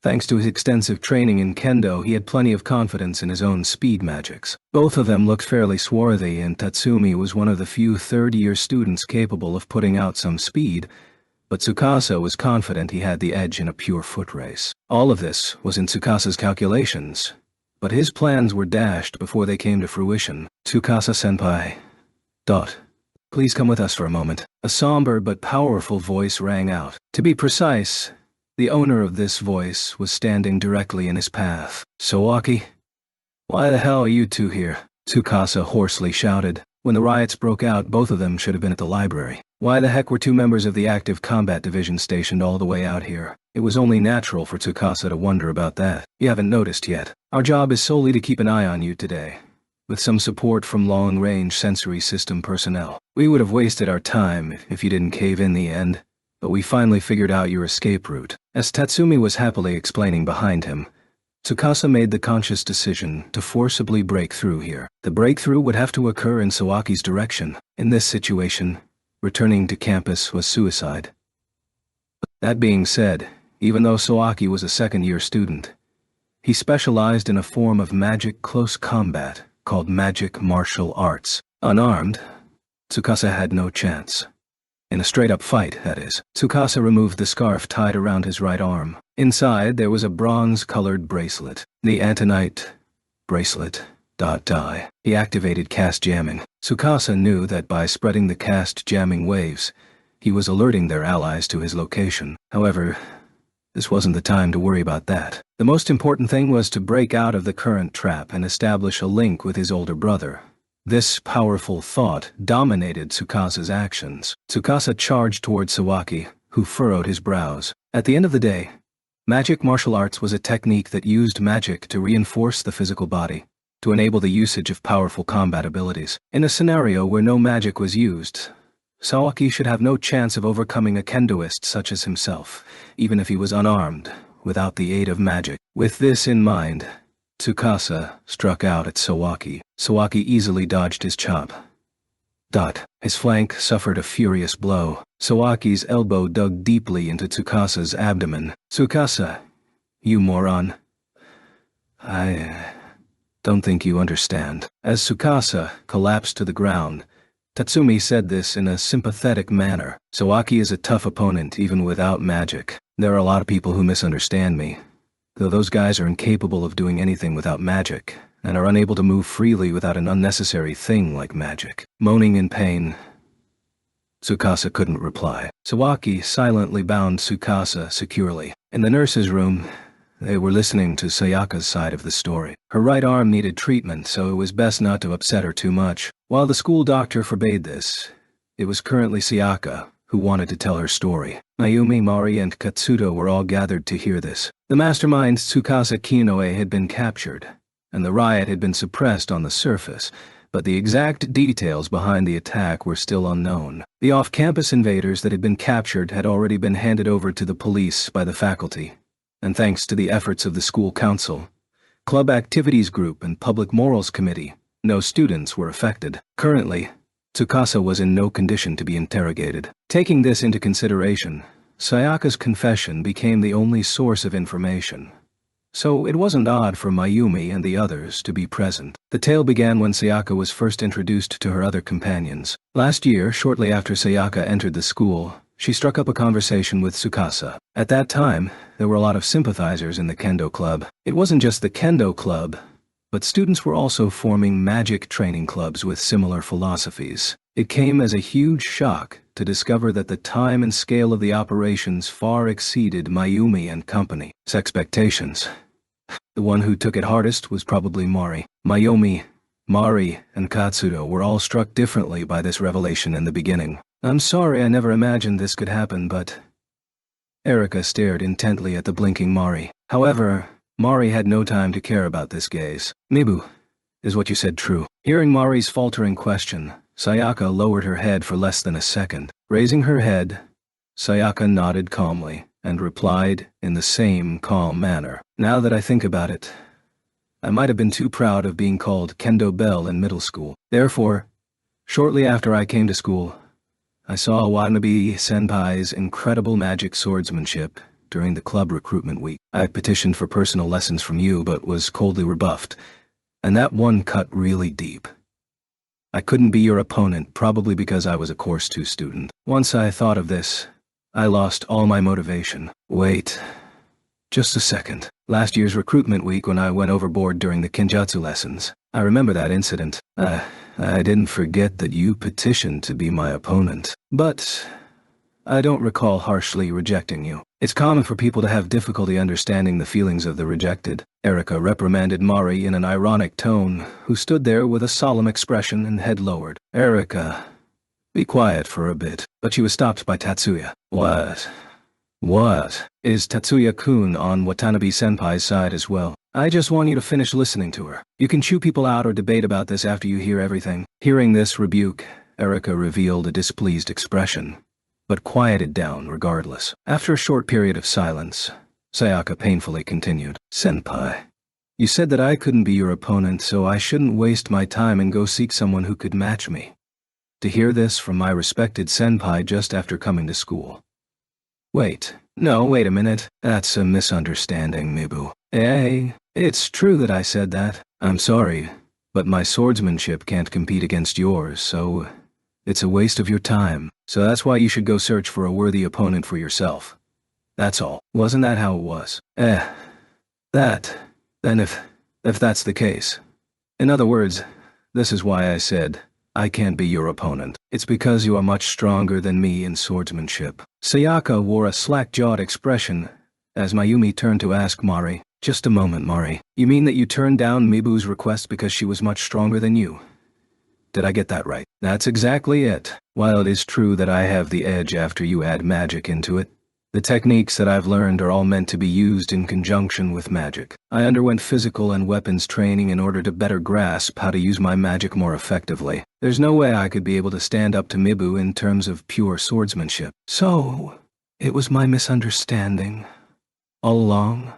thanks to his extensive training in Kendo, he had plenty of confidence in his own speed magics. Both of them looked fairly swarthy, and Tatsumi was one of the few third-year students capable of putting out some speed, but Tsukasa was confident he had the edge in a pure foot race. All of this was in Tsukasa's calculations, but his plans were dashed before they came to fruition. Tsukasa-senpai. Please come with us for a moment. A somber but powerful voice rang out. To be precise, the owner of this voice was standing directly in his path. Sawaki? Why the hell are you two here? Tsukasa hoarsely shouted. When the riots broke out, both of them should have been at the library. Why the heck were two members of the Active Combat Division stationed all the way out here? It was only natural for Tsukasa to wonder about that. You haven't noticed yet. Our job is solely to keep an eye on you today, with some support from long-range sensory system personnel. We would have wasted our time if you didn't cave in the end, but we finally figured out your escape route. As Tatsumi was happily explaining behind him, Tsukasa made the conscious decision to forcibly break through here. The breakthrough would have to occur in Sawaki's direction. In this situation, returning to campus was suicide. That being said, even though Sawaki was a second-year student, he specialized in a form of magic close combat called magic martial arts. Unarmed, Tsukasa had no chance. In a straight-up fight, that is. Tsukasa removed the scarf tied around his right arm. Inside, there was a bronze-colored bracelet. The Antonite bracelet. He activated cast jamming. Tsukasa knew that by spreading the cast jamming waves, he was alerting their allies to his location. However, this wasn't the time to worry about that. The most important thing was to break out of the current trap and establish a link with his older brother. This powerful thought dominated Tsukasa's actions. Tsukasa charged toward Sawaki, who furrowed his brows. At the end of the day, magic martial arts was a technique that used magic to reinforce the physical body, to enable the usage of powerful combat abilities. In a scenario where no magic was used, Sawaki should have no chance of overcoming a kendoist such as himself, even if he was unarmed, without the aid of magic. With this in mind, Tsukasa struck out at Sawaki. Sawaki easily dodged his chop. His flank suffered a furious blow. Sawaki's elbow dug deeply into Tsukasa's abdomen. Tsukasa, you moron. I don't think you understand. As Tsukasa collapsed to the ground, Tatsumi said this in a sympathetic manner. Sawaki is a tough opponent even without magic. There are a lot of people who misunderstand me, though those guys are incapable of doing anything without magic, and are unable to move freely without an unnecessary thing like magic. Moaning in pain, Tsukasa couldn't reply. Sawaki silently bound Tsukasa securely. In the nurse's room, they were listening to Sayaka's side of the story. Her right arm needed treatment, so it was best not to upset her too much. While the school doctor forbade this, it was currently Sayaka who wanted to tell her story. Mayumi, Mari, and Katsuto were all gathered to hear this. The mastermind Tsukasa Kinoe had been captured, and the riot had been suppressed on the surface, but the exact details behind the attack were still unknown. The off-campus invaders that had been captured had already been handed over to the police by the faculty, and thanks to the efforts of the school council, club activities group, and public morals committee, no students were affected. Currently, Tsukasa was in no condition to be interrogated. Taking this into consideration, Sayaka's confession became the only source of information. So it wasn't odd for Mayumi and the others to be present. The tale began when Sayaka was first introduced to her other companions. Last year, shortly after Sayaka entered the school, she struck up a conversation with Tsukasa. At that time, there were a lot of sympathizers in the kendo club. It wasn't just the kendo club, but students were also forming magic training clubs with similar philosophies. It came as a huge shock to discover that the time and scale of the operations far exceeded Mayumi and company's expectations. The one who took it hardest was probably Mari. Mayumi, Mari, and Katsuto were all struck differently by this revelation in the beginning. I'm sorry I never imagined this could happen, but... Erika stared intently at the blinking Mari. However, Mari had no time to care about this gaze. Mibu, is what you said true? Hearing Mari's faltering question, Sayaka lowered her head for less than a second. Raising her head, Sayaka nodded calmly and replied in the same calm manner. Now that I think about it, I might have been too proud of being called Kendo Bell in middle school. Therefore, shortly after I came to school, I saw Watanabe Senpai's incredible magic swordsmanship during the club recruitment week. I petitioned for personal lessons from you but was coldly rebuffed, and that one cut really deep. I couldn't be your opponent, probably because I was a Course 2 student. Once I thought of this, I lost all my motivation. Wait, just a second. Last year's recruitment week when I went overboard during the Kenjutsu lessons. I remember that incident. I didn't forget that you petitioned to be my opponent. But I don't recall harshly rejecting you. It's common for people to have difficulty understanding the feelings of the rejected. Erika reprimanded Mari in an ironic tone, who stood there with a solemn expression and head lowered. Erika, be quiet for a bit. But she was stopped by Tatsuya. What? Is Tatsuya-kun on Watanabe-senpai's side as well? I just want you to finish listening to her. You can chew people out or debate about this after you hear everything. Hearing this rebuke, Erika revealed a displeased expression, but quieted down regardless. After a short period of silence, Sayaka painfully continued. Senpai, you said that I couldn't be your opponent, so I shouldn't waste my time and go seek someone who could match me. To hear this from my respected senpai just after coming to school. Wait a minute. That's a misunderstanding, Mibu. Hey, it's true that I said that. I'm sorry, but my swordsmanship can't compete against yours, so it's a waste of your time. So that's why you should go search for a worthy opponent for yourself. That's all. Wasn't that how it was? Then if that's the case. In other words, this is why I said, I can't be your opponent. It's because you are much stronger than me in swordsmanship. Sayaka wore a slack-jawed expression as Mayumi turned to ask Mari. Just a moment, Mari. You mean that you turned down Mibu's request because she was much stronger than you? Did I get that right? That's exactly it. While it is true that I have the edge after you add magic into it, the techniques that I've learned are all meant to be used in conjunction with magic. I underwent physical and weapons training in order to better grasp how to use my magic more effectively. There's no way I could be able to stand up to Mibu in terms of pure swordsmanship. So, it was my misunderstanding. All along?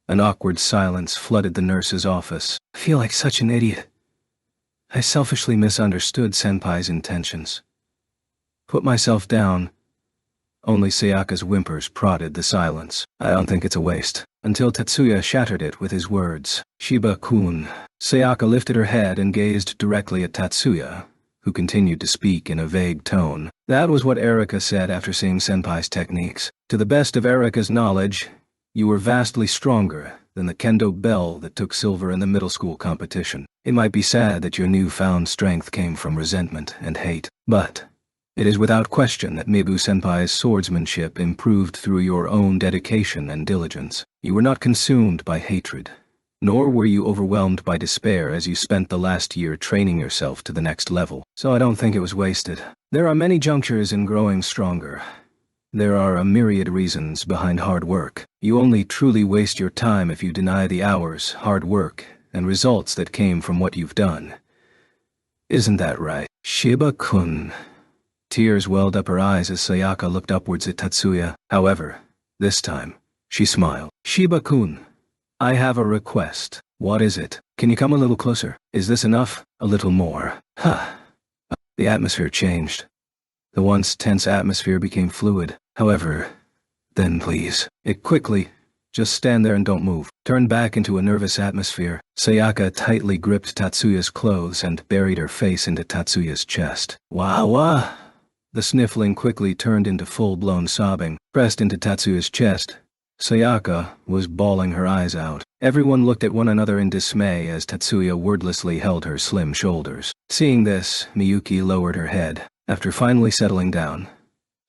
An awkward silence flooded the nurse's office. I feel like such an idiot. I selfishly misunderstood Senpai's intentions. Put myself down, Only Sayaka's whimpers prodded the silence. I don't think it's a waste. Until Tatsuya shattered it with his words. Shiba-kun. Sayaka lifted her head and gazed directly at Tatsuya, who continued to speak in a vague tone. That was what Erika said after seeing Senpai's techniques. To the best of Erika's knowledge, you were vastly stronger than the kendo belle that took silver in the middle school competition. It might be sad that your newfound strength came from resentment and hate, but it is without question that Mibu-senpai's swordsmanship improved through your own dedication and diligence. You were not consumed by hatred, nor were you overwhelmed by despair as you spent the last year training yourself to the next level. So I don't think it was wasted. There are many junctures in growing stronger. There are a myriad reasons behind hard work. You only truly waste your time if you deny the hours, hard work, and results that came from what you've done. Isn't that right? Shiba-kun. Tears welled up her eyes as Sayaka looked upwards at Tatsuya. However, this time, she smiled. Shiba-kun, I have a request. What is it? Can you come a little closer? Is this enough? A little more. Huh. The atmosphere changed. The once tense atmosphere became fluid. However, then please. It quickly. Just stand there and don't move. Turned back into a nervous atmosphere, Sayaka tightly gripped Tatsuya's clothes and buried her face into Tatsuya's chest. Wah. The sniffling quickly turned into full-blown sobbing. Pressed into Tatsuya's chest, Sayaka was bawling her eyes out. Everyone looked at one another in dismay as Tatsuya wordlessly held her slim shoulders. Seeing this, Miyuki lowered her head. After finally settling down,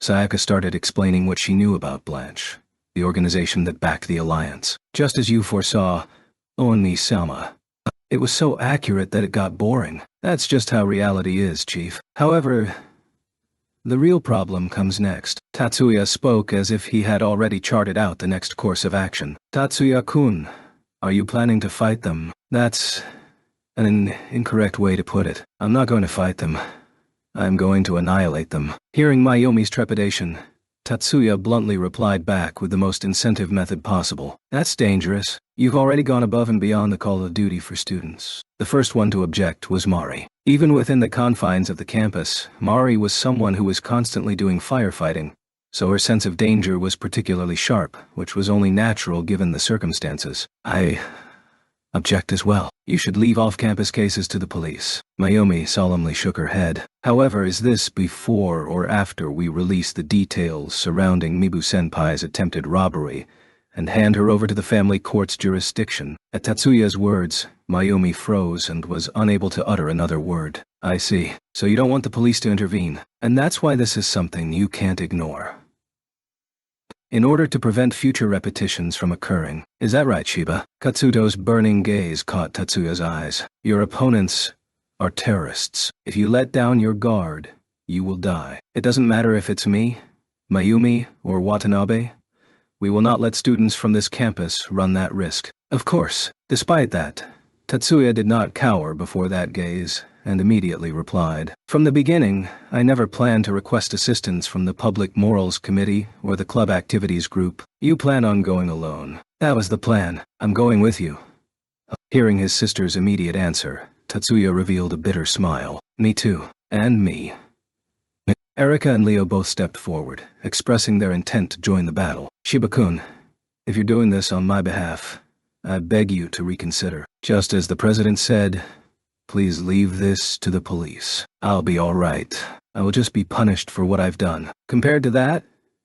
Sayaka started explaining what she knew about Blanche, the organization that backed the alliance. Just as you foresaw, Oni-sama. It was so accurate that it got boring. That's just how reality is, Chief. However, the real problem comes next. Tatsuya spoke as if he had already charted out the next course of action. Tatsuya-kun, are you planning to fight them? That's an incorrect way to put it. I'm not going to fight them. I'm going to annihilate them. Hearing Mayumi's trepidation, Tatsuya bluntly replied back with the most incentive method possible. That's dangerous. You've already gone above and beyond the call of duty for students. The first one to object was Mari. Even within the confines of the campus, Mari was someone who was constantly doing firefighting, so her sense of danger was particularly sharp, which was only natural given the circumstances. I object as well. You should leave off-campus cases to the police. Mayumi solemnly shook her head. However, is this before or after we release the details surrounding Mibu-senpai's attempted robbery and hand her over to the family court's jurisdiction? At Tatsuya's words, Mayumi froze and was unable to utter another word. I see. So you don't want the police to intervene, and that's why this is something you can't ignore. In order to prevent future repetitions from occurring. Is that right, Shiba? Katsuto's burning gaze caught Tatsuya's eyes. Your opponents are terrorists. If you let down your guard, you will die. It doesn't matter if it's me, Mayumi, or Watanabe. We will not let students from this campus run that risk. Of course. Despite that, Tatsuya did not cower before that gaze, and immediately replied. From the beginning, I never planned to request assistance from the Public Morals Committee or the Club Activities Group. You plan on going alone. That was the plan. I'm going with you. Hearing his sister's immediate answer, Tatsuya revealed a bitter smile. Me too. And me. Erika and Leo both stepped forward, expressing their intent to join the battle. Shiba-kun, if you're doing this on my behalf, I beg you to reconsider. Just as the president said, please leave this to the police. I'll be all right. I will just be punished for what I've done. Compared to that,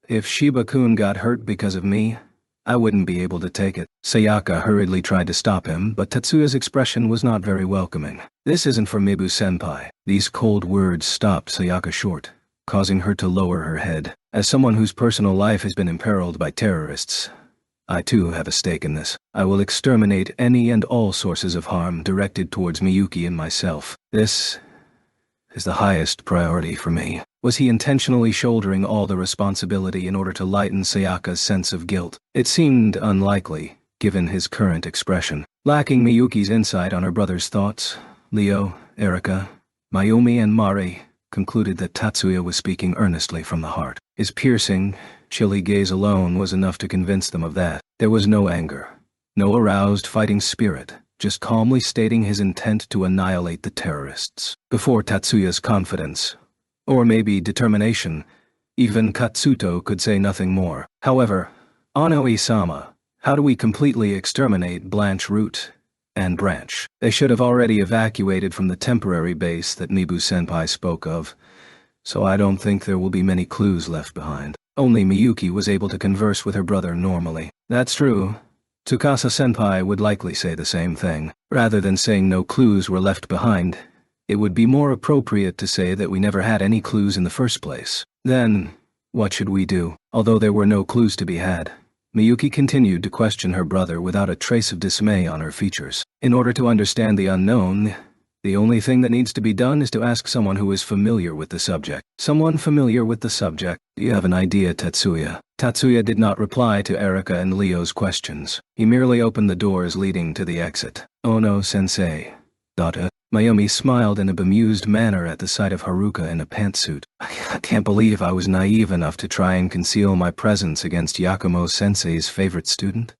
if Shiba-kun got hurt because of me, I wouldn't be able to take it. Sayaka hurriedly tried to stop him, but Tatsuya's expression was not very welcoming. This isn't for Mibu-senpai. These cold words stopped Sayaka short, causing her to lower her head. As someone whose personal life has been imperiled by terrorists, I too have a stake in this. I will exterminate any and all sources of harm directed towards Miyuki and myself. This is the highest priority for me. Was he intentionally shouldering all the responsibility in order to lighten Sayaka's sense of guilt? It seemed unlikely, given his current expression. Lacking Miyuki's insight on her brother's thoughts, Leo, Erika, Mayumi and Mari concluded that Tatsuya was speaking earnestly from the heart. His piercing, chilly gaze alone was enough to convince them of that. There was no anger, no aroused fighting spirit, just calmly stating his intent to annihilate the terrorists. Before Tatsuya's confidence, or maybe determination, Even Katsuto could say nothing more. However, Ano-sama, how do we completely exterminate Blanche Root and Branch? They should have already evacuated from the temporary base that Mibu-senpai spoke of, so I don't think there will be many clues left behind. Only Miyuki was able to converse with her brother normally. That's true. Tsukasa-senpai would likely say the same thing. Rather than saying no clues were left behind, it would be more appropriate to say that we never had any clues in the first place. Then, what should we do? Although there were no clues to be had, Miyuki continued to question her brother without a trace of dismay on her features. In order to understand the unknown, the only thing that needs to be done is to ask someone who is familiar with the subject. Someone familiar with the subject. Do you have an idea, Tatsuya? Tatsuya did not reply to Erika and Leo's questions. He merely opened the doors leading to the exit. Ono-sensei. Data. Mayumi smiled in a bemused manner at the sight of Haruka in a pantsuit. I can't believe I was naive enough to try and conceal my presence against Yakumo-sensei's favorite student.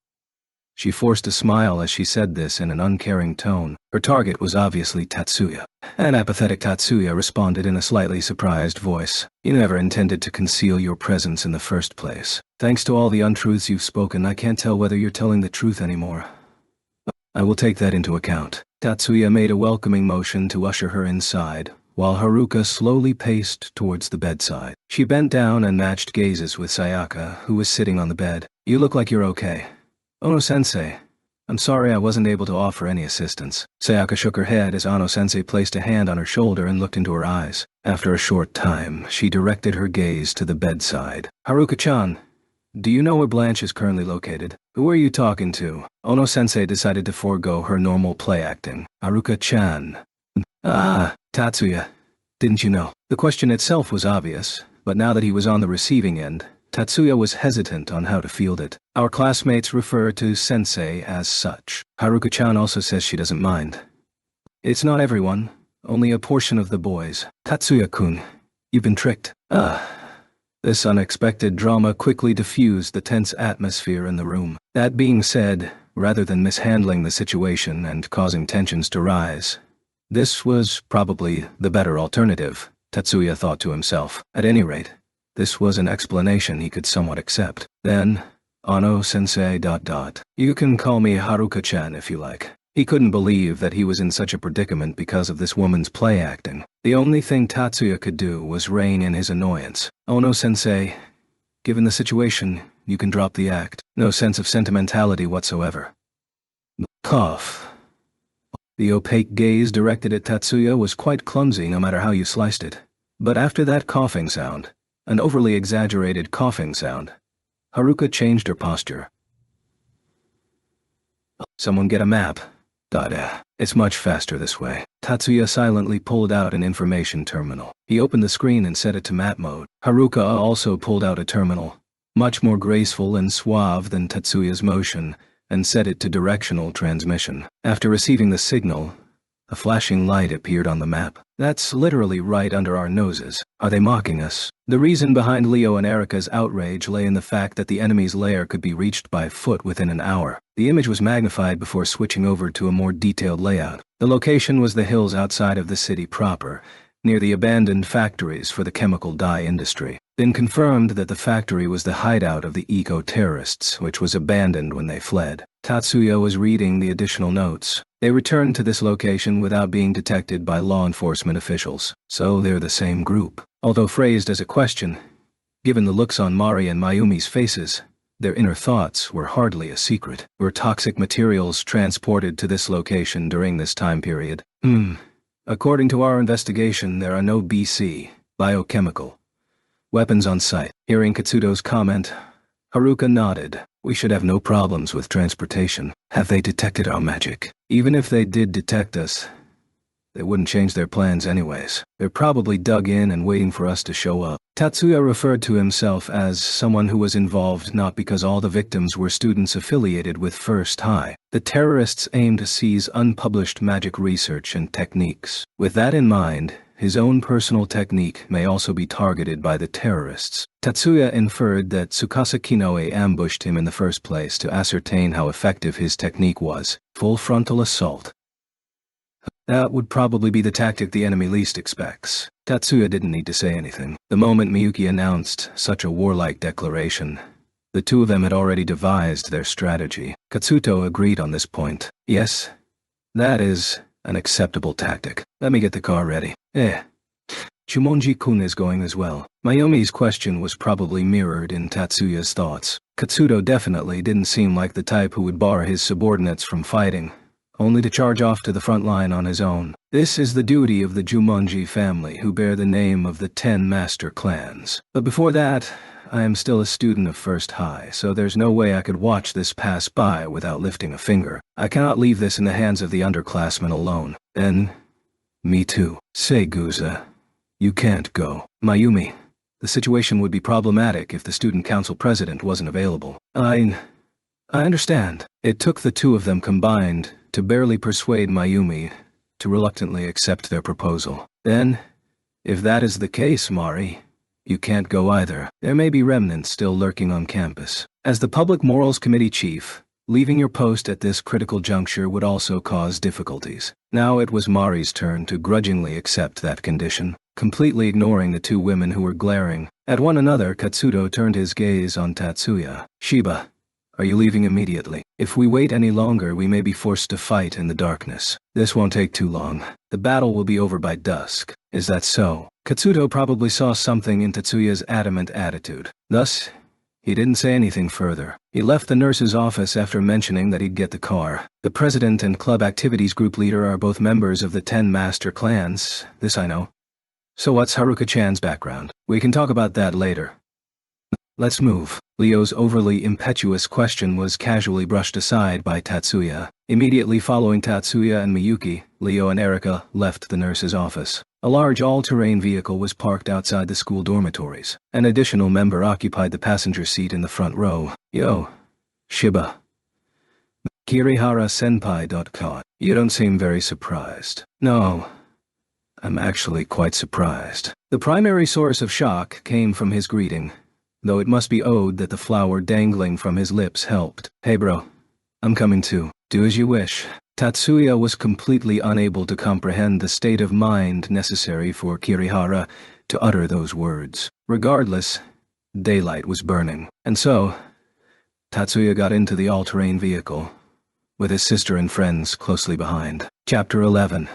She forced a smile as she said this in an uncaring tone. Her target was obviously Tatsuya. An apathetic Tatsuya responded in a slightly surprised voice. You never intended to conceal your presence in the first place. Thanks to all the untruths you've spoken, I can't tell whether you're telling the truth anymore. I will take that into account. Tatsuya made a welcoming motion to usher her inside, while Haruka slowly paced towards the bedside. She bent down and matched gazes with Sayaka, who was sitting on the bed. You look like you're okay. Ono-sensei, I'm sorry I wasn't able to offer any assistance. Sayaka shook her head as Ano-sensei placed a hand on her shoulder and looked into her eyes. After a short time, she directed her gaze to the bedside. Haruka-chan, do you know where Blanche is currently located? Who are you talking to? Ono-sensei decided to forego her normal play acting. Haruka-chan. Ah, Tatsuya. Didn't you know? The question itself was obvious, but now that he was on the receiving end, Tatsuya was hesitant on how to field it. Our classmates refer to sensei as such. Haruka-chan also says she doesn't mind. It's not everyone, only a portion of the boys. Tatsuya-kun, you've been tricked. This unexpected drama quickly diffused the tense atmosphere in the room. That being said, rather than mishandling the situation and causing tensions to rise, this was probably the better alternative, Tatsuya thought to himself. At any rate, this was an explanation he could somewhat accept. Then, Ano-sensei ... You can call me Haruka-chan if you like. He couldn't believe that he was in such a predicament because of this woman's play acting. The only thing Tatsuya could do was rein in his annoyance. Ono-sensei, given the situation, you can drop the act. No sense of sentimentality whatsoever. Cough. The opaque gaze directed at Tatsuya was quite clumsy no matter how you sliced it. But after that coughing sound, an overly exaggerated coughing sound, Haruka changed her posture. Someone get a map. It's much faster this way. Tatsuya silently pulled out an information terminal. He opened the screen and set it to map mode. Haruka also pulled out a terminal, much more graceful and suave than Tatsuya's motion, and set it to directional transmission. After receiving the signal, a flashing light appeared on the map. That's literally right under our noses. Are they mocking us? The reason behind Leo and Erika's outrage lay in the fact that the enemy's lair could be reached by foot within an hour. The image was magnified before switching over to a more detailed layout. The location was the hills outside of the city proper, near the abandoned factories for the chemical dye industry. Then confirmed that the factory was the hideout of the eco-terrorists, which was abandoned when they fled. Tatsuya was reading the additional notes. They returned to this location without being detected by law enforcement officials. So they're the same group. Although phrased as a question, given the looks on Mari and Mayumi's faces, their inner thoughts were hardly a secret. Were toxic materials transported to this location during this time period? According to our investigation, there are no BC, biochemical, weapons on site. Hearing Katsuto's comment, Haruka nodded. We should have no problems with transportation. Have they detected our magic? Even if they did detect us, they wouldn't change their plans anyways. They're probably dug in and waiting for us to show up. Tatsuya referred to himself as someone who was involved not because all the victims were students affiliated with First High. The terrorists aimed to seize unpublished magic research and techniques. With that in mind, his own personal technique may also be targeted by the terrorists. Tatsuya inferred that Tsukasa Kinoe ambushed him in the first place to ascertain how effective his technique was. Full frontal assault. That would probably be the tactic the enemy least expects. Tatsuya didn't need to say anything. The moment Miyuki announced such a warlike declaration, the two of them had already devised their strategy. Katsuto agreed on this point. Yes, that is an acceptable tactic. Let me get the car ready. Chumonji-kun is going as well. Mayumi's question was probably mirrored in Tatsuya's thoughts. Katsuto definitely didn't seem like the type who would bar his subordinates from fighting, only to charge off to the front line on his own. This is the duty of the Jumonji family, who bear the name of the 10 master clans. But before that, I am still a student of First High, so there's no way I could watch this pass by without lifting a finger. I cannot leave this in the hands of the underclassmen alone. Then, me too. Seguza, you can't go. Mayumi, the situation would be problematic if the student council president wasn't available. I understand. It took the two of them combined to barely persuade Mayumi to reluctantly accept their proposal. Then, if that is the case, Mari, you can't go either. There may be remnants still lurking on campus. As the Public Morals Committee chief, leaving your post at this critical juncture would also cause difficulties. Now it was Mari's turn to grudgingly accept that condition. Completely ignoring the two women who were glaring at one another, Katsuto turned his gaze on Tatsuya. Shiba, are you leaving immediately? If we wait any longer, we may be forced to fight in the darkness. This won't take too long. The battle will be over by dusk. Is that so? Katsuto probably saw something in Tatsuya's adamant attitude. Thus, he didn't say anything further. He left the nurse's office after mentioning that he'd get the car. The president and club activities group leader are both members of the 10 master clans, this I know. So what's Haruka-chan's background? We can talk about that later. Let's move. Leo's overly impetuous question was casually brushed aside by Tatsuya. Immediately following Tatsuya and Miyuki, Leo and Erika left the nurse's office. A large all-terrain vehicle was parked outside the school dormitories. An additional member occupied the passenger seat in the front row. Yo, Shiba. Kirihara-senpai.com. You don't seem very surprised. No, I'm actually quite surprised. The primary source of shock came from his greeting, though it must be owed that the flower dangling from his lips helped. Hey bro, I'm coming too. Do as you wish. Tatsuya was completely unable to comprehend the state of mind necessary for Kirihara to utter those words. Regardless, daylight was burning, and so, Tatsuya got into the all-terrain vehicle, with his sister and friends closely behind. Chapter 11.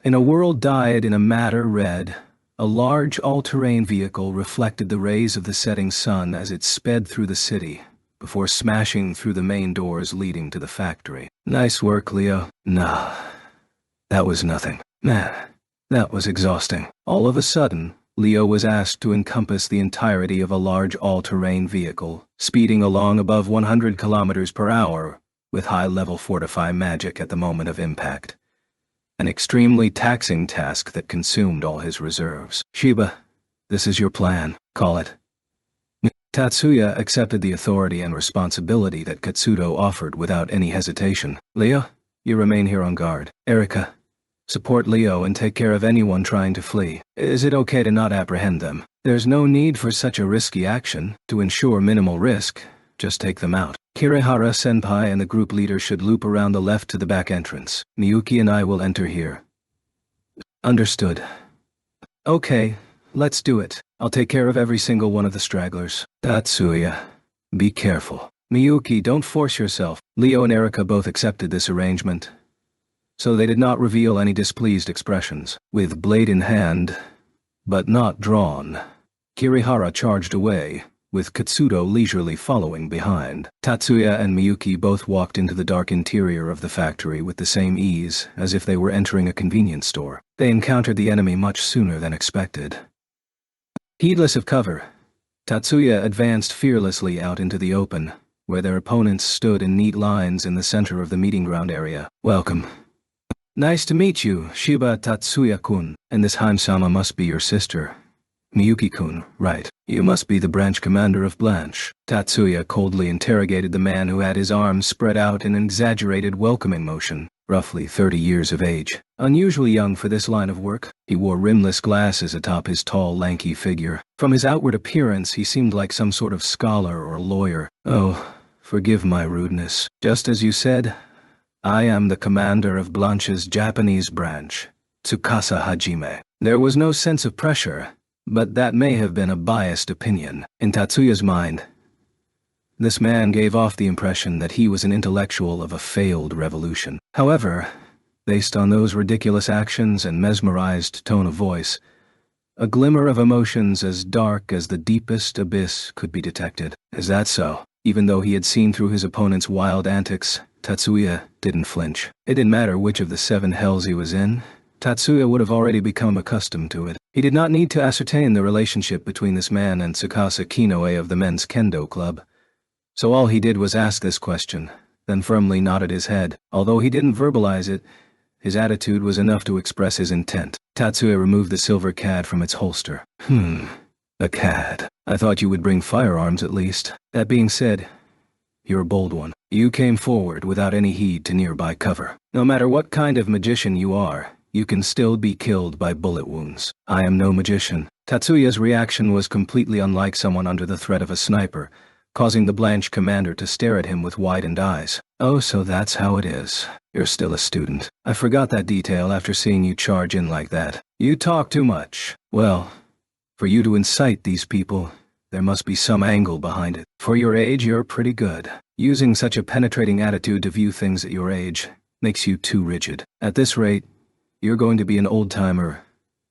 In a world dyed in a madder red, a large all-terrain vehicle reflected the rays of the setting sun as it sped through the city, before smashing through the main doors leading to the factory. Nice work, Leo. Nah, that was nothing. Man, that was exhausting. All of a sudden, Leo was asked to encompass the entirety of a large all-terrain vehicle, speeding along above 100 kilometers per hour, with high-level fortify magic at the moment of impact. An extremely taxing task that consumed all his reserves. Shiba, this is your plan. Call it. Tatsuya accepted the authority and responsibility that Katsuto offered without any hesitation. Leo, you remain here on guard. Erika, support Leo and take care of anyone trying to flee. Is it okay to not apprehend them? There's no need for such a risky action. To ensure minimal risk, just take them out. Kirihara-senpai and the group leader should loop around the left to the back entrance. Miyuki and I will enter here. Understood. Okay, let's do it. I'll take care of every single one of the stragglers. Tatsuya, be careful. Miyuki, don't force yourself. Leo and Erika both accepted this arrangement, so they did not reveal any displeased expressions. With blade in hand, but not drawn, Kirihara charged away, with Katsuto leisurely following behind. Tatsuya and Miyuki both walked into the dark interior of the factory with the same ease as if they were entering a convenience store. They encountered the enemy much sooner than expected. Heedless of cover, Tatsuya advanced fearlessly out into the open, where their opponents stood in neat lines in the center of the meeting ground area. Welcome. Nice to meet you, Shiba Tatsuya-kun. And this Haim-sama must be your sister. Miyuki-kun, right. You must be the branch commander of Blanche. Tatsuya coldly interrogated the man who had his arms spread out in an exaggerated welcoming motion, roughly 30 years of age. Unusually young for this line of work, he wore rimless glasses atop his tall, lanky figure. From his outward appearance, he seemed like some sort of scholar or lawyer. Oh, forgive my rudeness. Just as you said, I am the commander of Blanche's Japanese branch, Tsukasa Hajime. There was no sense of pressure, but that may have been a biased opinion. In Tatsuya's mind, this man gave off the impression that he was an intellectual of a failed revolution. However, based on those ridiculous actions and mesmerized tone of voice, a glimmer of emotions as dark as the deepest abyss could be detected. Is that so? Even though he had seen through his opponent's wild antics, Tatsuya didn't flinch. It didn't matter which of the 7 hells he was in. Tatsuya would have already become accustomed to it. He did not need to ascertain the relationship between this man and Tsukasa Kinoe of the men's kendo club. So all he did was ask this question, then firmly nodded his head. Although he didn't verbalize it, his attitude was enough to express his intent. Tatsuya removed the silver CAD from its holster. A CAD. I thought you would bring firearms at least. That being said, you're a bold one. You came forward without any heed to nearby cover. No matter what kind of magician you are, you can still be killed by bullet wounds. I am no magician. Tatsuya's reaction was completely unlike someone under the threat of a sniper, causing the Blanche commander to stare at him with widened eyes. Oh, so that's how it is. You're still a student. I forgot that detail after seeing you charge in like that. You talk too much. Well, for you to incite these people, there must be some angle behind it. For your age, you're pretty good. Using such a penetrating attitude to view things at your age makes you too rigid. At this rate, you're going to be an old-timer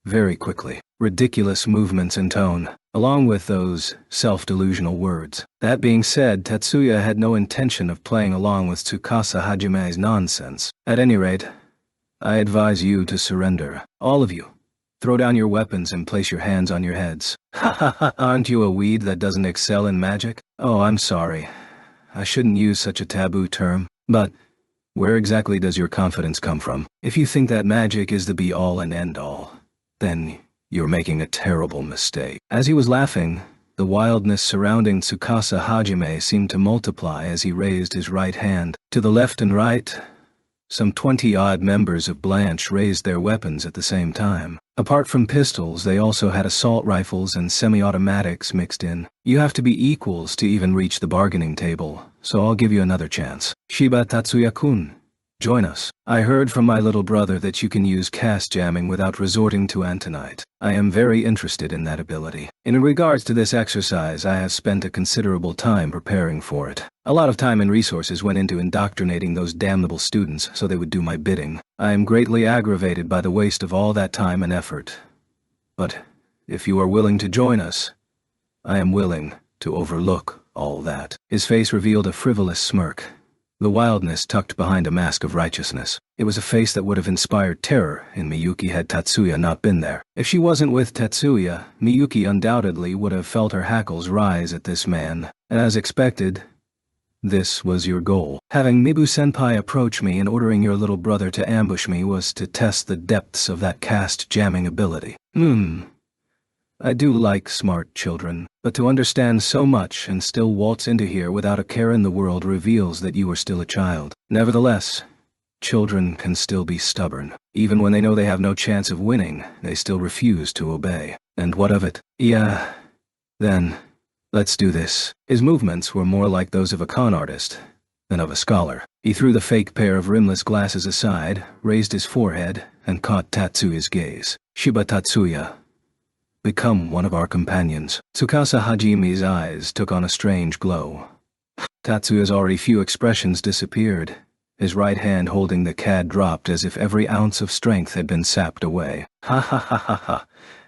very quickly. Ridiculous movements and tone, along with those self-delusional words. That being said, Tatsuya had no intention of playing along with Tsukasa Hajime's nonsense. At any rate, I advise you to surrender. All of you. Throw down your weapons and place your hands on your heads. Ha ha ha, aren't you a weed that doesn't excel in magic? Oh, I'm sorry. I shouldn't use such a taboo term, but where exactly does your confidence come from? If you think that magic is the be-all and end-all, then you're making a terrible mistake. As he was laughing, the wildness surrounding Tsukasa Hajime seemed to multiply as he raised his right hand. To the left and right, some 20-odd members of Blanche raised their weapons at the same time. Apart from pistols, they also had assault rifles and semi-automatics mixed in. You have to be equals to even reach the bargaining table, so I'll give you another chance. Shiba Tatsuya-kun, join us. I heard from my little brother that you can use cast jamming without resorting to Antonite. I am very interested in that ability. In regards to this exercise, I have spent a considerable time preparing for it. A lot of time and resources went into indoctrinating those damnable students so they would do my bidding. I am greatly aggravated by the waste of all that time and effort. But if you are willing to join us, I am willing to overlook all that. His face revealed a frivolous smirk, the wildness tucked behind a mask of righteousness. It was a face that would have inspired terror in Miyuki had Tatsuya not been there. If she wasn't with Tatsuya, Miyuki undoubtedly would have felt her hackles rise at this man. And as expected, this was your goal. Having Mibu-senpai approach me and ordering your little brother to ambush me was to test the depths of that cast jamming ability. I do like smart children, but to understand so much and still waltz into here without a care in the world reveals that you are still a child. Nevertheless, children can still be stubborn. Even when they know they have no chance of winning, they still refuse to obey. And what of it? Yeah, then, let's do this. His movements were more like those of a con artist than of a scholar. He threw the fake pair of rimless glasses aside, raised his forehead, and caught Tatsuya's gaze. Shiba Tatsuya, become one of our companions. Tsukasa Hajime's eyes took on a strange glow. Tatsuya's already few expressions disappeared. His right hand holding the CAD dropped as if every ounce of strength had been sapped away. Ha ha ha ha ha.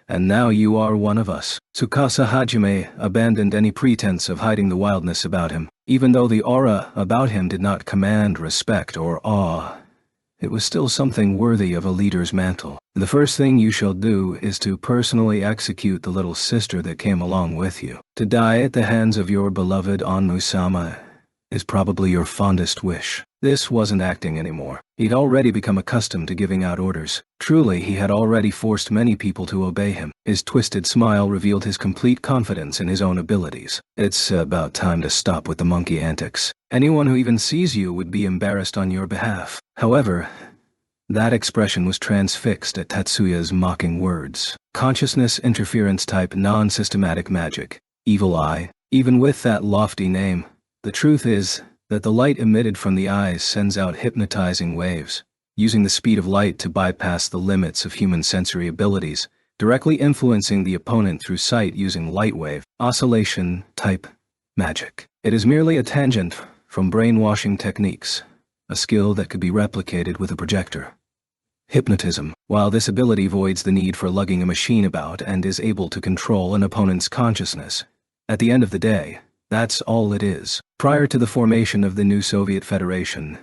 And now you are one of us. Tsukasa Hajime abandoned any pretense of hiding the wildness about him. Even though the aura about him did not command respect or awe, it was still something worthy of a leader's mantle. The first thing you shall do is to personally execute the little sister that came along with you. To die at the hands of your beloved Onmu-sama is probably your fondest wish. This wasn't acting anymore. He'd already become accustomed to giving out orders. Truly, he had already forced many people to obey him. His twisted smile revealed his complete confidence in his own abilities. It's about time to stop with the monkey antics. Anyone who even sees you would be embarrassed on your behalf. However, that expression was transfixed at Tatsuya's mocking words. Consciousness interference type non-systematic magic. Evil eye. Even with that lofty name, the truth is that the light emitted from the eyes sends out hypnotizing waves, using the speed of light to bypass the limits of human sensory abilities, directly influencing the opponent through sight using light wave oscillation type magic. It is merely a tangent from brainwashing techniques, a skill that could be replicated with a projector. Hypnotism, while this ability voids the need for lugging a machine about and is able to control an opponent's consciousness, at the end of the day, that's all it is. Prior to the formation of the new Soviet Federation,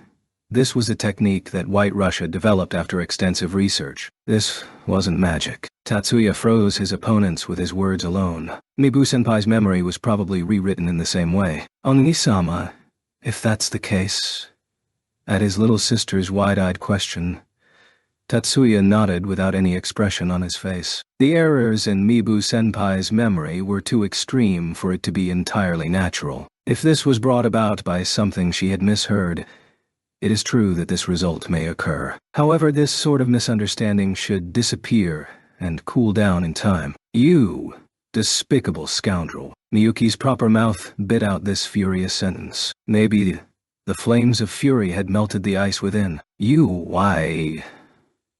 this was a technique that White Russia developed after extensive research. This wasn't magic. Tatsuya froze his opponents with his words alone. Mibu-senpai's memory was probably rewritten in the same way. Oni-sama, if that's the case? At his little sister's wide-eyed question, Tatsuya nodded without any expression on his face. The errors in Mibu-senpai's memory were too extreme for it to be entirely natural. If this was brought about by something she had misheard, it is true that this result may occur. However, this sort of misunderstanding should disappear and cool down in time. You despicable scoundrel. Miyuki's proper mouth bit out this furious sentence. Maybe the flames of fury had melted the ice within. You, why?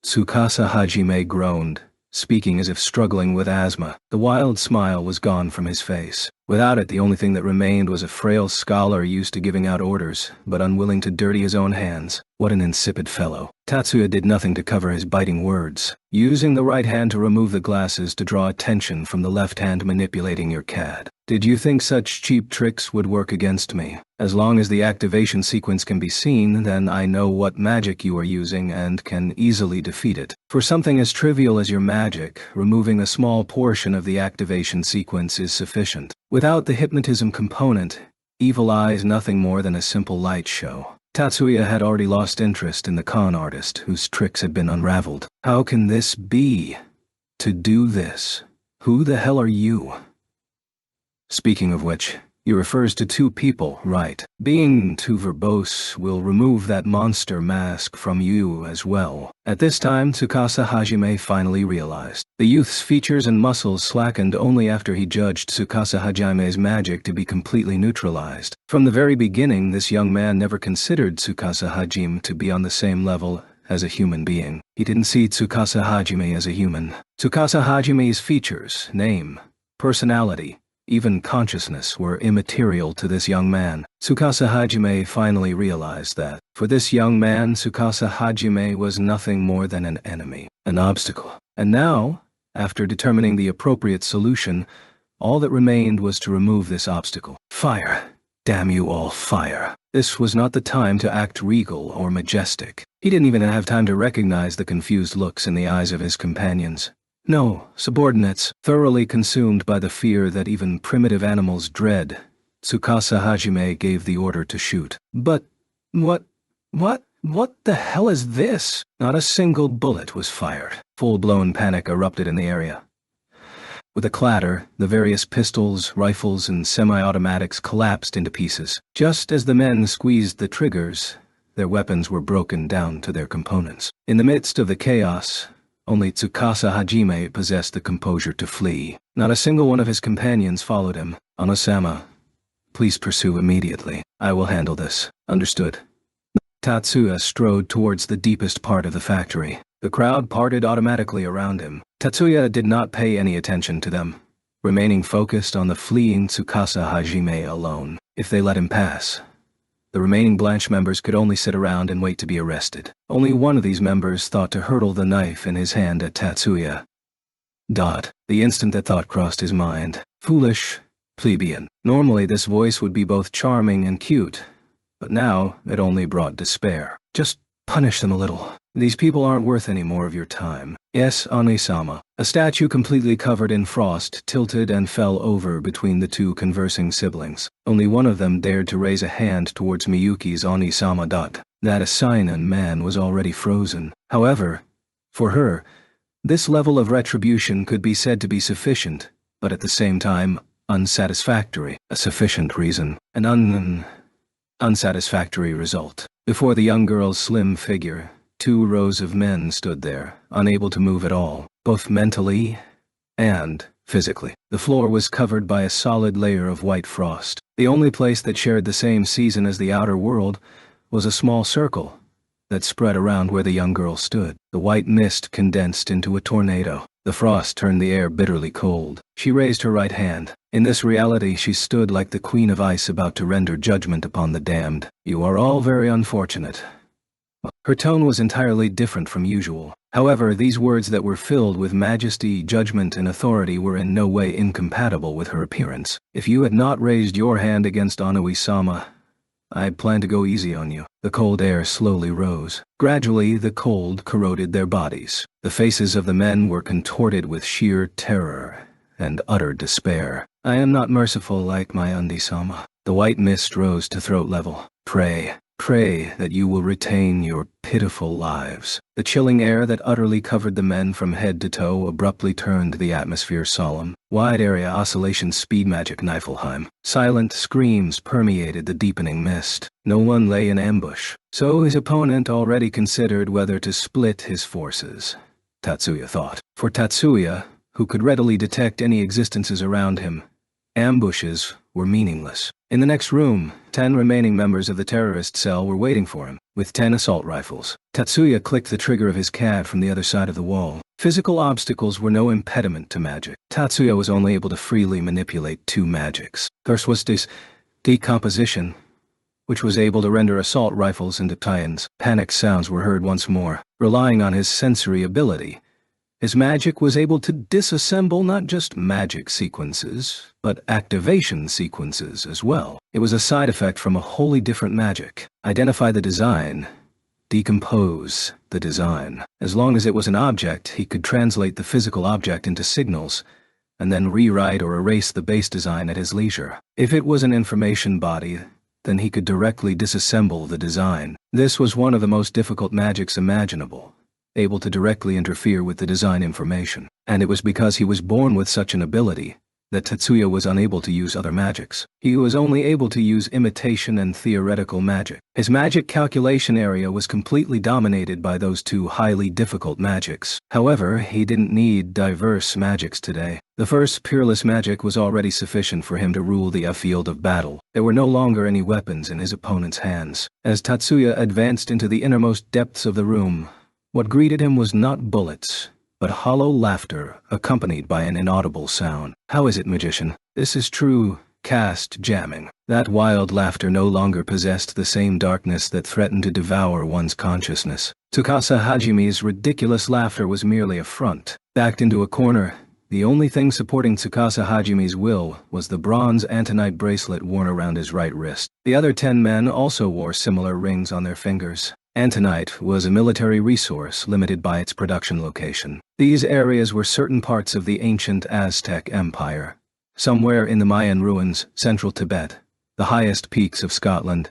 Tsukasa Hajime groaned, speaking as if struggling with asthma. The wild smile was gone from his face. Without it, the only thing that remained was a frail scholar used to giving out orders, but unwilling to dirty his own hands. What an insipid fellow. Tatsuya did nothing to cover his biting words, using the right hand to remove the glasses to draw attention from the left hand manipulating your CAD. Did you think such cheap tricks would work against me? As long as the activation sequence can be seen, then I know what magic you are using and can easily defeat it. For something as trivial as your magic, removing a small portion of the activation sequence is sufficient. Without the hypnotism component, Evil Eye is nothing more than a simple light show. Tatsuya had already lost interest in the con artist whose tricks had been unraveled. How can this be? To do this? Who the hell are you? Speaking of which, he refers to two people, right? Being too verbose will remove that monster mask from you as well. At this time, Tsukasa Hajime finally realized. The youth's features and muscles slackened only after he judged Tsukasa Hajime's magic to be completely neutralized. From the very beginning, this young man never considered Tsukasa Hajime to be on the same level as a human being. He didn't see Tsukasa Hajime as a human. Tsukasa Hajime's features, name, personality, even consciousness were immaterial to this young man. Tsukasa Hajime finally realized that, for this young man, Tsukasa Hajime was nothing more than an enemy, an obstacle. And now, after determining the appropriate solution, all that remained was to remove this obstacle. Fire. Damn you all, fire. This was not the time to act regal or majestic. He didn't even have time to recognize the confused looks in the eyes of his companions. No, subordinates, thoroughly consumed by the fear that even primitive animals dread, Tsukasa Hajime gave the order to shoot. But, what the hell is this? Not a single bullet was fired. Full-blown panic erupted in the area. With a clatter, the various pistols, rifles, and semi-automatics collapsed into pieces. Just as the men squeezed the triggers, their weapons were broken down to their components. In the midst of the chaos, only Tsukasa Hajime possessed the composure to flee. Not a single one of his companions followed him. Ono-sama, please pursue immediately. I will handle this. Understood. Tatsuya strode towards the deepest part of the factory. The crowd parted automatically around him. Tatsuya did not pay any attention to them, remaining focused on the fleeing Tsukasa Hajime alone. If they let him pass, the remaining Blanche members could only sit around and wait to be arrested. Only one of these members thought to hurtle the knife in his hand at Tatsuya. The instant that thought crossed his mind. Foolish, plebeian. Normally this voice would be both charming and cute, but now it only brought despair. Just punish them a little. These people aren't worth any more of your time. Yes, Oni-sama. A statue completely covered in frost tilted and fell over between the two conversing siblings. Only one of them dared to raise a hand towards Miyuki's Oni-sama. That Asainan man was already frozen. However, for her, this level of retribution could be said to be sufficient, but at the same time, unsatisfactory. A sufficient reason. An unsatisfactory result. Before the young girl's slim figure, 2 rows of men stood there, unable to move at all, both mentally and physically. The floor was covered by a solid layer of white frost. The only place that shared the same season as the outer world was a small circle that spread around where the young girl stood. The white mist condensed into a tornado. The frost turned the air bitterly cold. She raised her right hand. In this reality, she stood like the queen of ice about to render judgment upon the damned. "You are all very unfortunate." Her tone was entirely different from usual. However, these words that were filled with majesty, judgment, and authority were in no way incompatible with her appearance. "If you had not raised your hand against Anui-sama, I'd plan to go easy on you." The cold air slowly rose. Gradually, the cold corroded their bodies. The faces of the men were contorted with sheer terror and utter despair. "I am not merciful like my Andi-sama." The white mist rose to throat level. Pray that you will retain your pitiful lives." The chilling air that utterly covered the men from head to toe abruptly turned the atmosphere solemn. Wide area oscillation speed magic Niflheim. Silent screams permeated the deepening mist. No one lay in ambush. So his opponent already considered whether to split his forces, Tatsuya thought. For Tatsuya, who could readily detect any existences around him, ambushes were meaningless. In the next room, 10 remaining members of the terrorist cell were waiting for him, with 10 assault rifles. Tatsuya clicked the trigger of his CAD from the other side of the wall. Physical obstacles were no impediment to magic. Tatsuya was only able to freely manipulate 2 magics. First was decomposition, which was able to render assault rifles into tie-ins. Panic sounds were heard once more. Relying on his sensory ability, his magic was able to disassemble not just magic sequences, but activation sequences as well. It was a side effect from a wholly different magic. Identify the design, decompose the design. As long as it was an object, he could translate the physical object into signals, and then rewrite or erase the base design at his leisure. If it was an information body, then he could directly disassemble the design. This was one of the most difficult magics imaginable, able to directly interfere with the design information. And it was because he was born with such an ability that Tatsuya was unable to use other magics. He was only able to use imitation and theoretical magic. His magic calculation area was completely dominated by those 2 highly difficult magics. However, he didn't need diverse magics today. The first peerless magic was already sufficient for him to rule the field of battle. There were no longer any weapons in his opponent's hands. As Tatsuya advanced into the innermost depths of the room, what greeted him was not bullets, but hollow laughter accompanied by an inaudible sound. "How is it, magician?" This is true caste jamming. That wild laughter no longer possessed the same darkness that threatened to devour one's consciousness. Tsukasa Hajime's ridiculous laughter was merely a front. Backed into a corner, the only thing supporting Tsukasa Hajime's will was the bronze Antonite bracelet worn around his right wrist. The other 10 men also wore similar rings on their fingers. Antonite was a military resource limited by its production location. These areas were certain parts of the ancient Aztec Empire, somewhere in the Mayan ruins, central Tibet, the highest peaks of Scotland,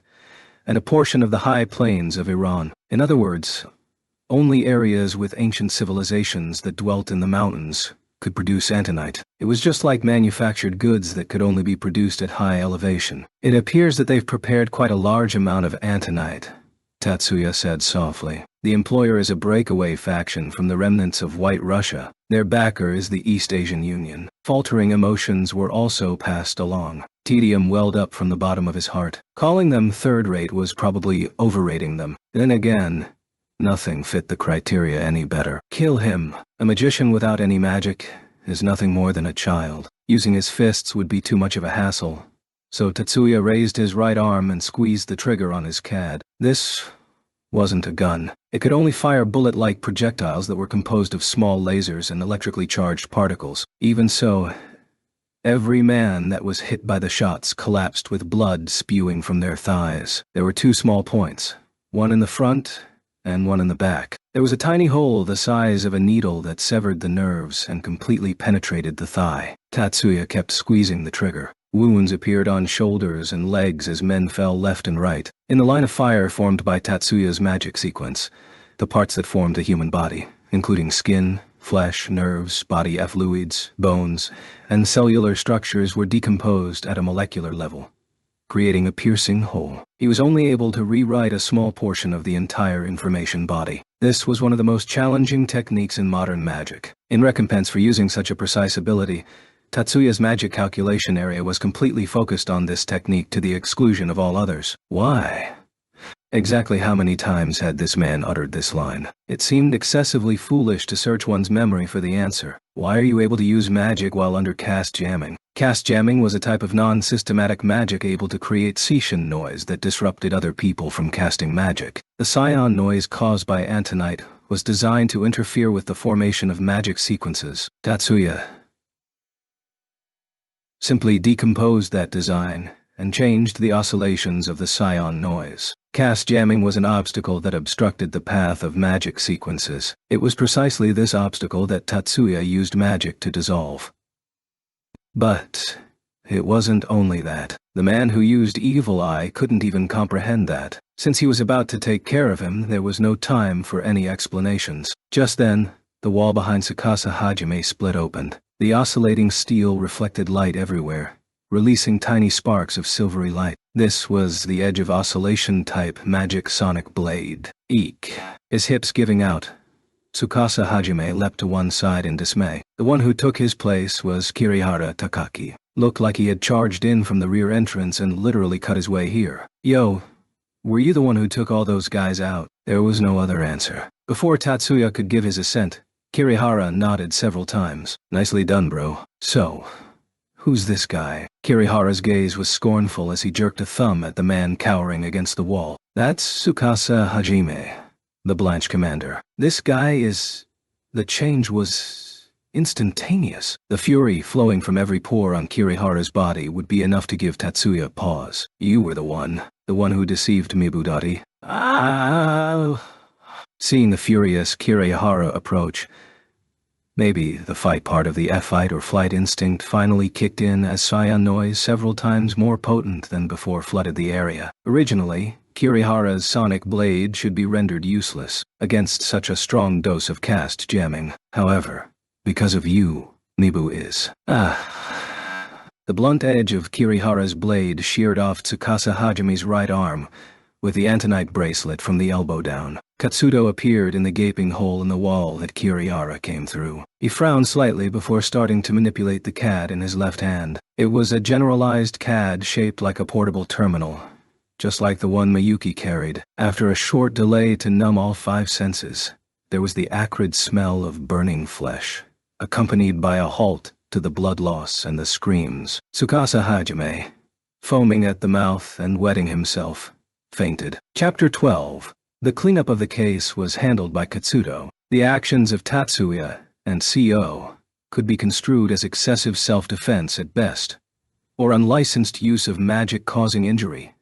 and a portion of the high plains of Iran. In other words, only areas with ancient civilizations that dwelt in the mountains could produce Antonite. It was just like manufactured goods that could only be produced at high elevation. "It appears that they've prepared quite a large amount of Antonite," Tatsuya said softly. "The employer is a breakaway faction from the remnants of White Russia. Their backer is the East Asian Union." Faltering emotions were also passed along. Tedium welled up from the bottom of his heart. Calling them third-rate was probably overrating them. Then again, nothing fit the criteria any better. Kill him. A magician without any magic is nothing more than a child. Using his fists would be too much of a hassle. So Tatsuya raised his right arm and squeezed the trigger on his CAD. This wasn't a gun. It could only fire bullet-like projectiles that were composed of small lasers and electrically charged particles. Even so, every man that was hit by the shots collapsed with blood spewing from their thighs. There were 2 small points, one in the front and one in the back. There was a tiny hole the size of a needle that severed the nerves and completely penetrated the thigh. Tatsuya kept squeezing the trigger. Wounds appeared on shoulders and legs as men fell left and right. In the line of fire formed by Tatsuya's magic sequence, the parts that formed the human body, including skin, flesh, nerves, body fluids, bones, and cellular structures, were decomposed at a molecular level, creating a piercing hole. He was only able to rewrite a small portion of the entire information body. This was one of the most challenging techniques in modern magic. In recompense for using such a precise ability, Tatsuya's magic calculation area was completely focused on this technique to the exclusion of all others. Why? Exactly how many times had this man uttered this line? It seemed excessively foolish to search one's memory for the answer. Why are you able to use magic while under cast jamming? Cast jamming was a type of non-systematic magic able to create Seishin noise that disrupted other people from casting magic. The Scion noise caused by Antonite was designed to interfere with the formation of magic sequences. Tatsuya simply decomposed that design and changed the oscillations of the Scion noise. Cast jamming was an obstacle that obstructed the path of magic sequences. It was precisely this obstacle that Tatsuya used magic to dissolve. But it wasn't only that. The man who used Evil Eye couldn't even comprehend that. Since he was about to take care of him, there was no time for any explanations. Just then, the wall behind Tsukasa Hajime split open. The oscillating steel reflected light everywhere, releasing tiny sparks of silvery light. This was the edge of oscillation-type magic sonic blade. Eek. His hips giving out, Tsukasa Hajime leapt to one side in dismay. The one who took his place was Kirihara Takaki. Looked like he had charged in from the rear entrance and literally cut his way here. Yo, were you the one who took all those guys out? There was no other answer. Before Tatsuya could give his assent, Kirihara nodded several times. Nicely done, bro. So, who's this guy? Kirihara's gaze was scornful as he jerked a thumb at the man cowering against the wall. That's Tsukasa Hajime, the Blanche commander. This guy is... The change was instantaneous. The fury flowing from every pore on Kirihara's body would be enough to give Tatsuya pause. You were the one who deceived Mibudari. Ah! Seeing the furious Kirihara approach, maybe the fight part of the fight or flight instinct finally kicked in as Scion noise several times more potent than before flooded the area. Originally, Kirihara's sonic blade should be rendered useless against such a strong dose of cast jamming. However, because of you, Mibu is. The blunt edge of Kirihara's blade sheared off Tsukasa Hajime's right arm, with the Antonite bracelet from the elbow down. Katsudo appeared in the gaping hole in the wall that Kirihara came through. He frowned slightly before starting to manipulate the CAD in his left hand. It was a generalized CAD shaped like a portable terminal, just like the one Miyuki carried. After a short delay to numb all five senses, there was the acrid smell of burning flesh, accompanied by a halt to the blood loss and the screams. Tsukasa Hajime, foaming at the mouth and wetting himself, fainted. Chapter 12. The cleanup of the case was handled by Katsudo. The actions of Tatsuya and CO could be construed as excessive self-defense at best, or unlicensed use of magic causing injury,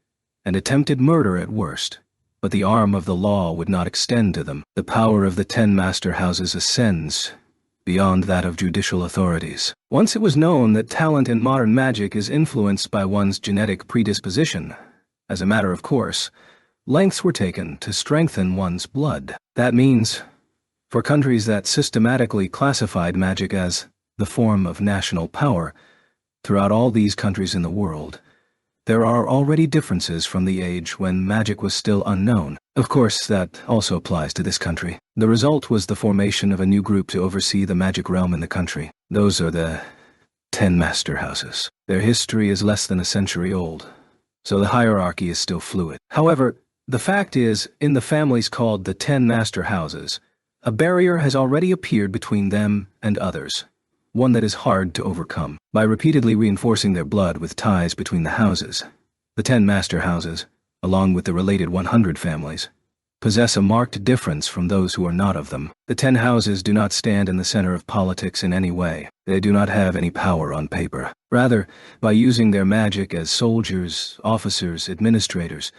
and attempted murder at worst. But the arm of the law would not extend to them. The power of the 10 master houses ascends beyond that of judicial authorities. Once it was known that talent in modern magic is influenced by one's genetic predisposition, as a matter of course, lengths were taken to strengthen one's blood. That means, for countries that systematically classified magic as the form of national power, throughout all these countries in the world, there are already differences from the age when magic was still unknown. Of course, that also applies to this country. The result was the formation of a new group to oversee the magic realm in the country. Those are the 10 master houses. Their history is less than a century old, so the hierarchy is still fluid. However, the fact is, in the families called the 10 master houses, a barrier has already appeared between them and others, one that is hard to overcome. By repeatedly reinforcing their blood with ties between the houses, the 10 master houses, along with the related 100 families, possess a marked difference from those who are not of them. The 10 houses do not stand in the center of politics in any way. They do not have any power on paper. Rather, by using their magic as soldiers, officers, administrators,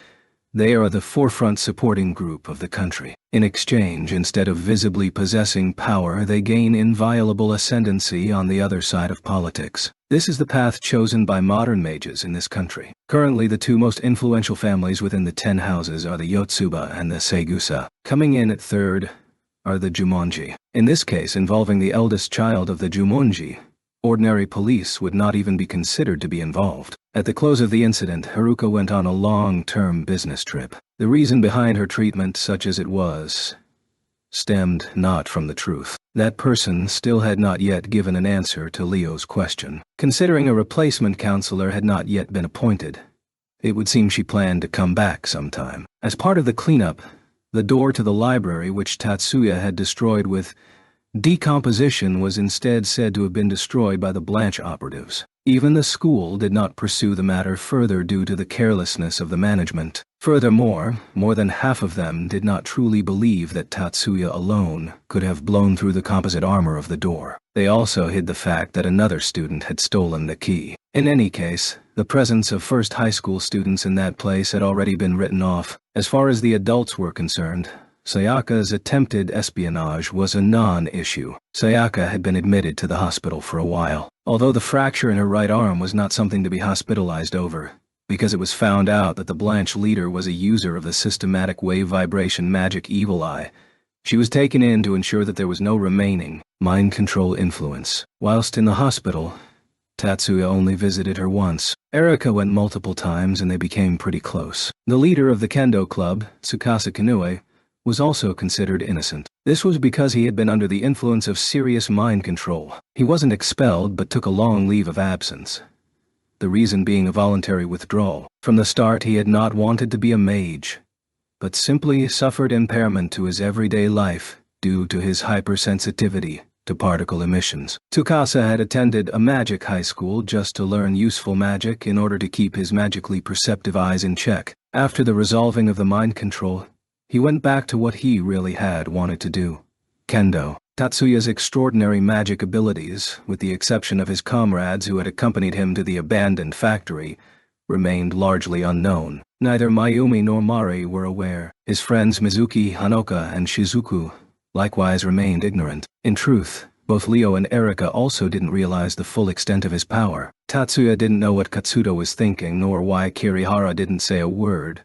they are the forefront supporting group of the country. In exchange, instead of visibly possessing power, they gain inviolable ascendancy on the other side of politics. This is the path chosen by modern mages in this country. Currently, the two most influential families within the 10 houses are the Yotsuba and the Seigusa. Coming in at third are the Jumonji. In this case, involving the eldest child of the Jumonji, ordinary police would not even be considered to be involved. At the close of the incident, Haruka went on a long-term business trip. The reason behind her treatment, such as it was, stemmed not from the truth. That person still had not yet given an answer to Leo's question. Considering a replacement counselor had not yet been appointed, it would seem she planned to come back sometime. As part of the cleanup, the door to the library which Tatsuya had destroyed with decomposition was instead said to have been destroyed by the Blanche operatives. Even the school did not pursue the matter further due to the carelessness of the management. Furthermore, more than half of them did not truly believe that Tatsuya alone could have blown through the composite armor of the door. They also hid the fact that another student had stolen the key. In any case, the presence of first high school students in that place had already been written off. As far as the adults were concerned, Sayaka's attempted espionage was a non-issue. Sayaka had been admitted to the hospital for a while, although the fracture in her right arm was not something to be hospitalized over, because it was found out that the Blanche leader was a user of the systematic wave vibration magic Evil Eye. She was taken in to ensure that there was no remaining mind control influence. Whilst in the hospital, Tatsuya only visited her once. Erika went multiple times and they became pretty close. The leader of the kendo club, Tsukasa Kanue, was also considered innocent. This was because he had been under the influence of serious mind control. He wasn't expelled but took a long leave of absence, the reason being a voluntary withdrawal. From the start he had not wanted to be a mage, but simply suffered impairment to his everyday life due to his hypersensitivity to particle emissions. Tsukasa had attended a magic high school just to learn useful magic in order to keep his magically perceptive eyes in check. After the resolving of the mind control, he went back to what he really had wanted to do: kendo. Tatsuya's extraordinary magic abilities, with the exception of his comrades who had accompanied him to the abandoned factory, remained largely unknown. Neither Mayumi nor Mari were aware. His friends Mizuki, Hanoka, and Shizuku likewise remained ignorant. In truth, both Leo and Erika also didn't realize the full extent of his power. Tatsuya didn't know what Katsudo was thinking nor why Kirihara didn't say a word,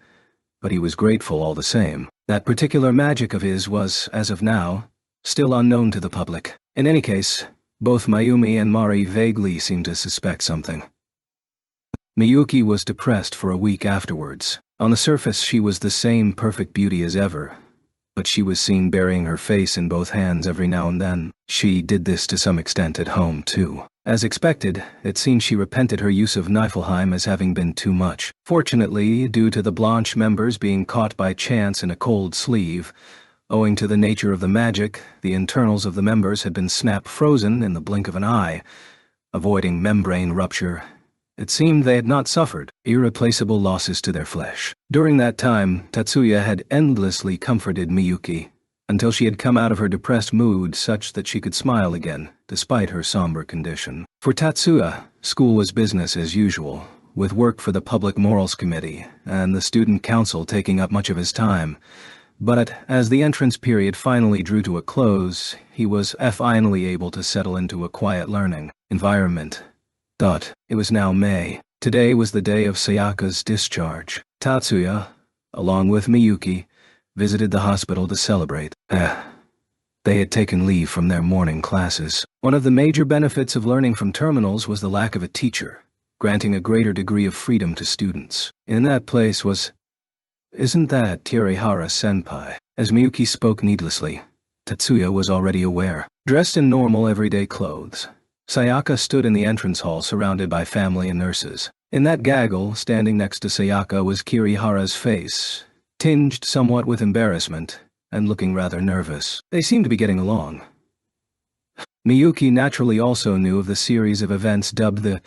but he was grateful all the same. That particular magic of his was, as of now, still unknown to the public. In any case, both Mayumi and Mari vaguely seemed to suspect something. Miyuki was depressed for a week afterwards. On the surface she was the same perfect beauty as ever, but she was seen burying her face in both hands every now and then. She did this to some extent at home too. As expected, it seemed she repented her use of Niflheim as having been too much. Fortunately, due to the Blanche members being caught by chance in a cold sleeve, owing to the nature of the magic, the internals of the members had been snap-frozen in the blink of an eye, avoiding membrane rupture. It seemed they had not suffered irreplaceable losses to their flesh. During that time, Tatsuya had endlessly comforted Miyuki, until she had come out of her depressed mood such that she could smile again, despite her somber condition. For Tatsuya, school was business as usual, with work for the Public Morals Committee and the Student Council taking up much of his time. But as the entrance period finally drew to a close, he was finally able to settle into a quiet learning environment. It was now May. Today was the day of Sayaka's discharge. Tatsuya, along with Miyuki, visited the hospital to celebrate. They had taken leave from their morning classes. One of the major benefits of learning from terminals was the lack of a teacher, granting a greater degree of freedom to students. In that place was... "Isn't that Kirihara-senpai?" As Miyuki spoke needlessly, Tatsuya was already aware. Dressed in normal everyday clothes, Sayaka stood in the entrance hall surrounded by family and nurses. In that gaggle, standing next to Sayaka, was Kirihara's face, tinged somewhat with embarrassment, and looking rather nervous. They seemed to be getting along. Miyuki naturally also knew of the series of events dubbed the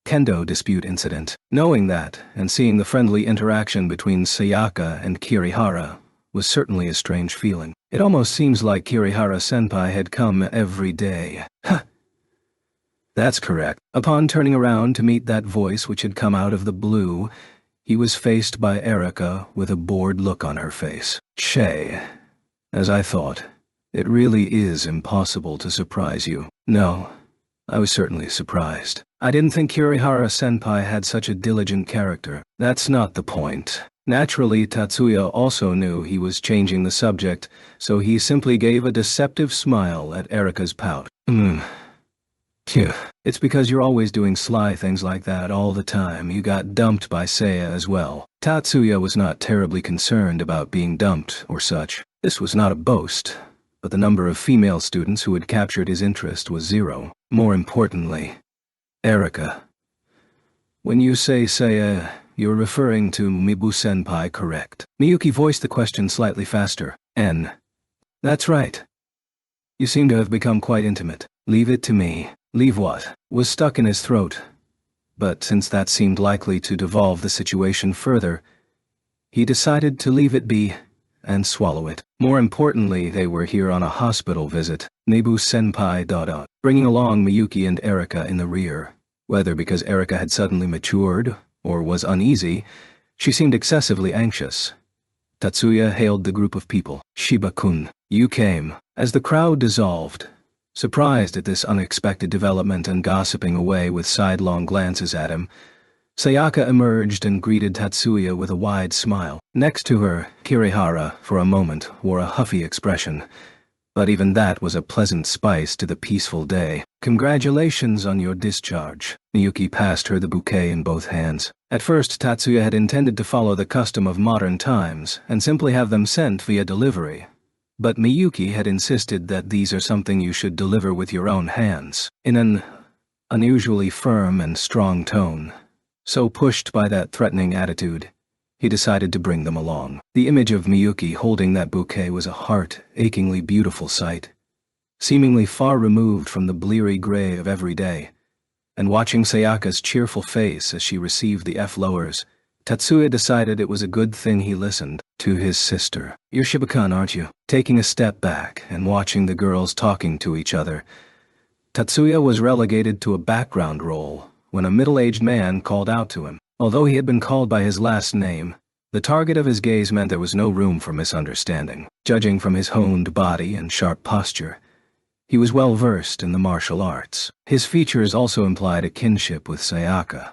Kendo dispute incident. Knowing that, and seeing the friendly interaction between Sayaka and Kirihara, was certainly a strange feeling. It almost seems like Kirihara-senpai had come every day. That's correct. Upon turning around to meet that voice which had come out of the blue, he was faced by Erika with a bored look on her face. "Che, as I thought, it really is impossible to surprise you." "No, I was certainly surprised. I didn't think Kirihara-senpai had such a diligent character." "That's not the point." Naturally, Tatsuya also knew he was changing the subject, so he simply gave a deceptive smile at Erika's pout. Phew. "It's because you're always doing sly things like that all the time. You got dumped by Seiya as well." Tatsuya was not terribly concerned about being dumped or such. This was not a boast, but the number of female students who had captured his interest was 0. More importantly, Erika. When you say Saya, you're referring to Mibu-senpai, correct? Miyuki voiced the question slightly faster. N. That's right. You seem to have become quite intimate. Leave it to me. Leave what? Was stuck in his throat. But since that seemed likely to devolve the situation further, he decided to leave it be and swallow it. More importantly, they were here on a hospital visit. Mibu-senpai ... bringing along Miyuki and Erika in the rear. Whether because Erika had suddenly matured or was uneasy, she seemed excessively anxious. Tatsuya hailed the group of people. Shiba-kun, you came. As the crowd dissolved, surprised at this unexpected development and gossiping away with sidelong glances at him, Sayaka emerged and greeted Tatsuya with a wide smile. Next to her, Kirihara, for a moment, wore a huffy expression, but even that was a pleasant spice to the peaceful day. Congratulations on your discharge. Miyuki passed her the bouquet in both hands. At first, Tatsuya had intended to follow the custom of modern times and simply have them sent via delivery. But Miyuki had insisted that these are something you should deliver with your own hands, in an unusually firm and strong tone. So pushed by that threatening attitude, he decided to bring them along. The image of Miyuki holding that bouquet was a heart-achingly beautiful sight, seemingly far removed from the bleary gray of every day, and watching Sayaka's cheerful face as she received the F-lowers, Tatsuya decided it was a good thing he listened to his sister. You're Shiba-kun, aren't you? Taking a step back and watching the girls talking to each other, Tatsuya was relegated to a background role when a middle-aged man called out to him. Although he had been called by his last name, the target of his gaze meant there was no room for misunderstanding. Judging from his honed body and sharp posture, he was well versed in the martial arts. His features also implied a kinship with Sayaka.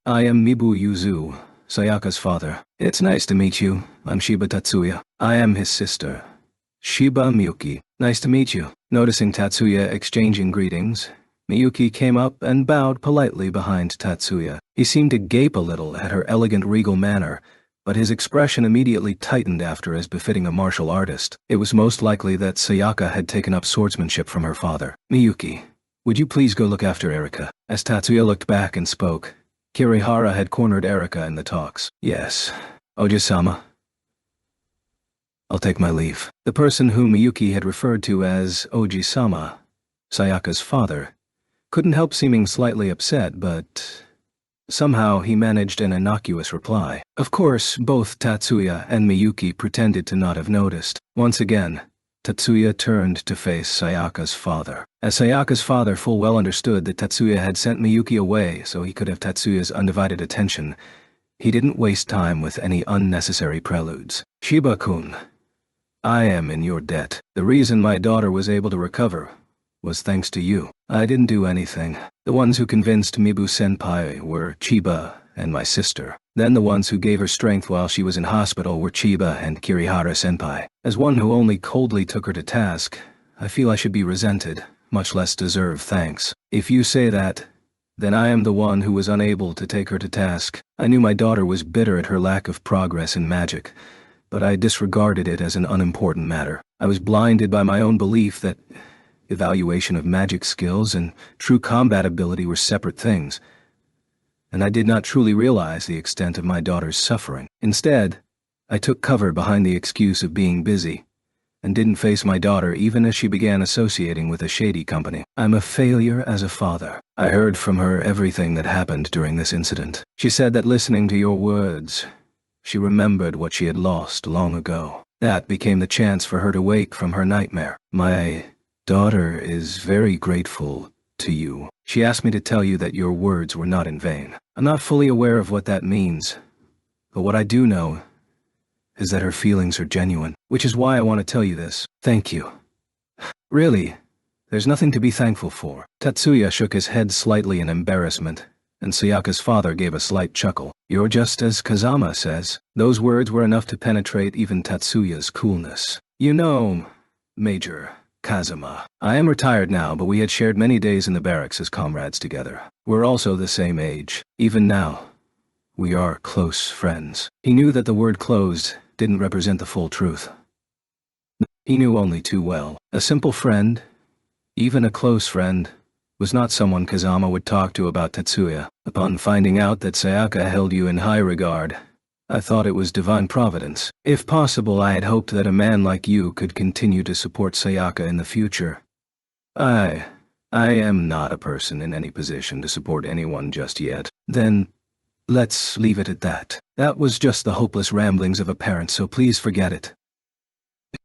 I am Mibu Yuzu, Sayaka's father. It's nice to meet you. I'm Shiba Tatsuya. I am his sister, Shiba Miyuki. Nice to meet you. Noticing Tatsuya exchanging greetings, Miyuki came up and bowed politely behind Tatsuya. He seemed to gape a little at her elegant regal manner, but his expression immediately tightened after as befitting a martial artist. It was most likely that Sayaka had taken up swordsmanship from her father. Miyuki, would you please go look after Erika? As Tatsuya looked back and spoke, Kirihara had cornered Erika in the talks. Yes, Oji-sama. I'll take my leave. The person whom Miyuki had referred to as Oji-sama, Sayaka's father, couldn't help seeming slightly upset, but somehow he managed an innocuous reply. Of course, both Tatsuya and Miyuki pretended to not have noticed. Once again, Tatsuya turned to face Sayaka's father. As Sayaka's father full well understood that Tatsuya had sent Miyuki away so he could have Tatsuya's undivided attention, he didn't waste time with any unnecessary preludes. Shiba-kun, I am in your debt. The reason my daughter was able to recover was thanks to you. I didn't do anything. The ones who convinced Mibu-senpai were Chiba and my sister. Then the ones who gave her strength while she was in hospital were Chiba and Kirihara-senpai. As one who only coldly took her to task, I feel I should be resented, much less deserve thanks. If you say that, then I am the one who was unable to take her to task. I knew my daughter was bitter at her lack of progress in magic, but I disregarded it as an unimportant matter. I was blinded by my own belief that evaluation of magic skills and true combat ability were separate things, and I did not truly realize the extent of my daughter's suffering. Instead, I took cover behind the excuse of being busy, and didn't face my daughter even as she began associating with a shady company. I'm a failure as a father. I heard from her everything that happened during this incident. She said that listening to your words, she remembered what she had lost long ago. That became the chance for her to wake from her nightmare. My daughter is very grateful to you. She asked me to tell you that your words were not in vain. I'm not fully aware of what that means, but what I do know is that her feelings are genuine, which is why I want to tell you this. Thank you. Really, there's nothing to be thankful for. Tatsuya shook his head slightly in embarrassment, and Sayaka's father gave a slight chuckle. You're just as Kazama says. Those words were enough to penetrate even Tatsuya's coolness. You know, Major Kazama, I am retired now, but we had shared many days in the barracks as comrades together. We're also the same age. Even now, we are close friends. He knew that the word closed didn't represent the full truth. He knew only too well. A simple friend, even a close friend, was not someone Kazama would talk to about Tatsuya. Upon finding out that Sayaka held you in high regard, I thought it was divine providence. If possible, I had hoped that a man like you could continue to support Sayaka in the future. I am not a person in any position to support anyone just yet. Then, let's leave it at that. That was just the hopeless ramblings of a parent, so please forget it.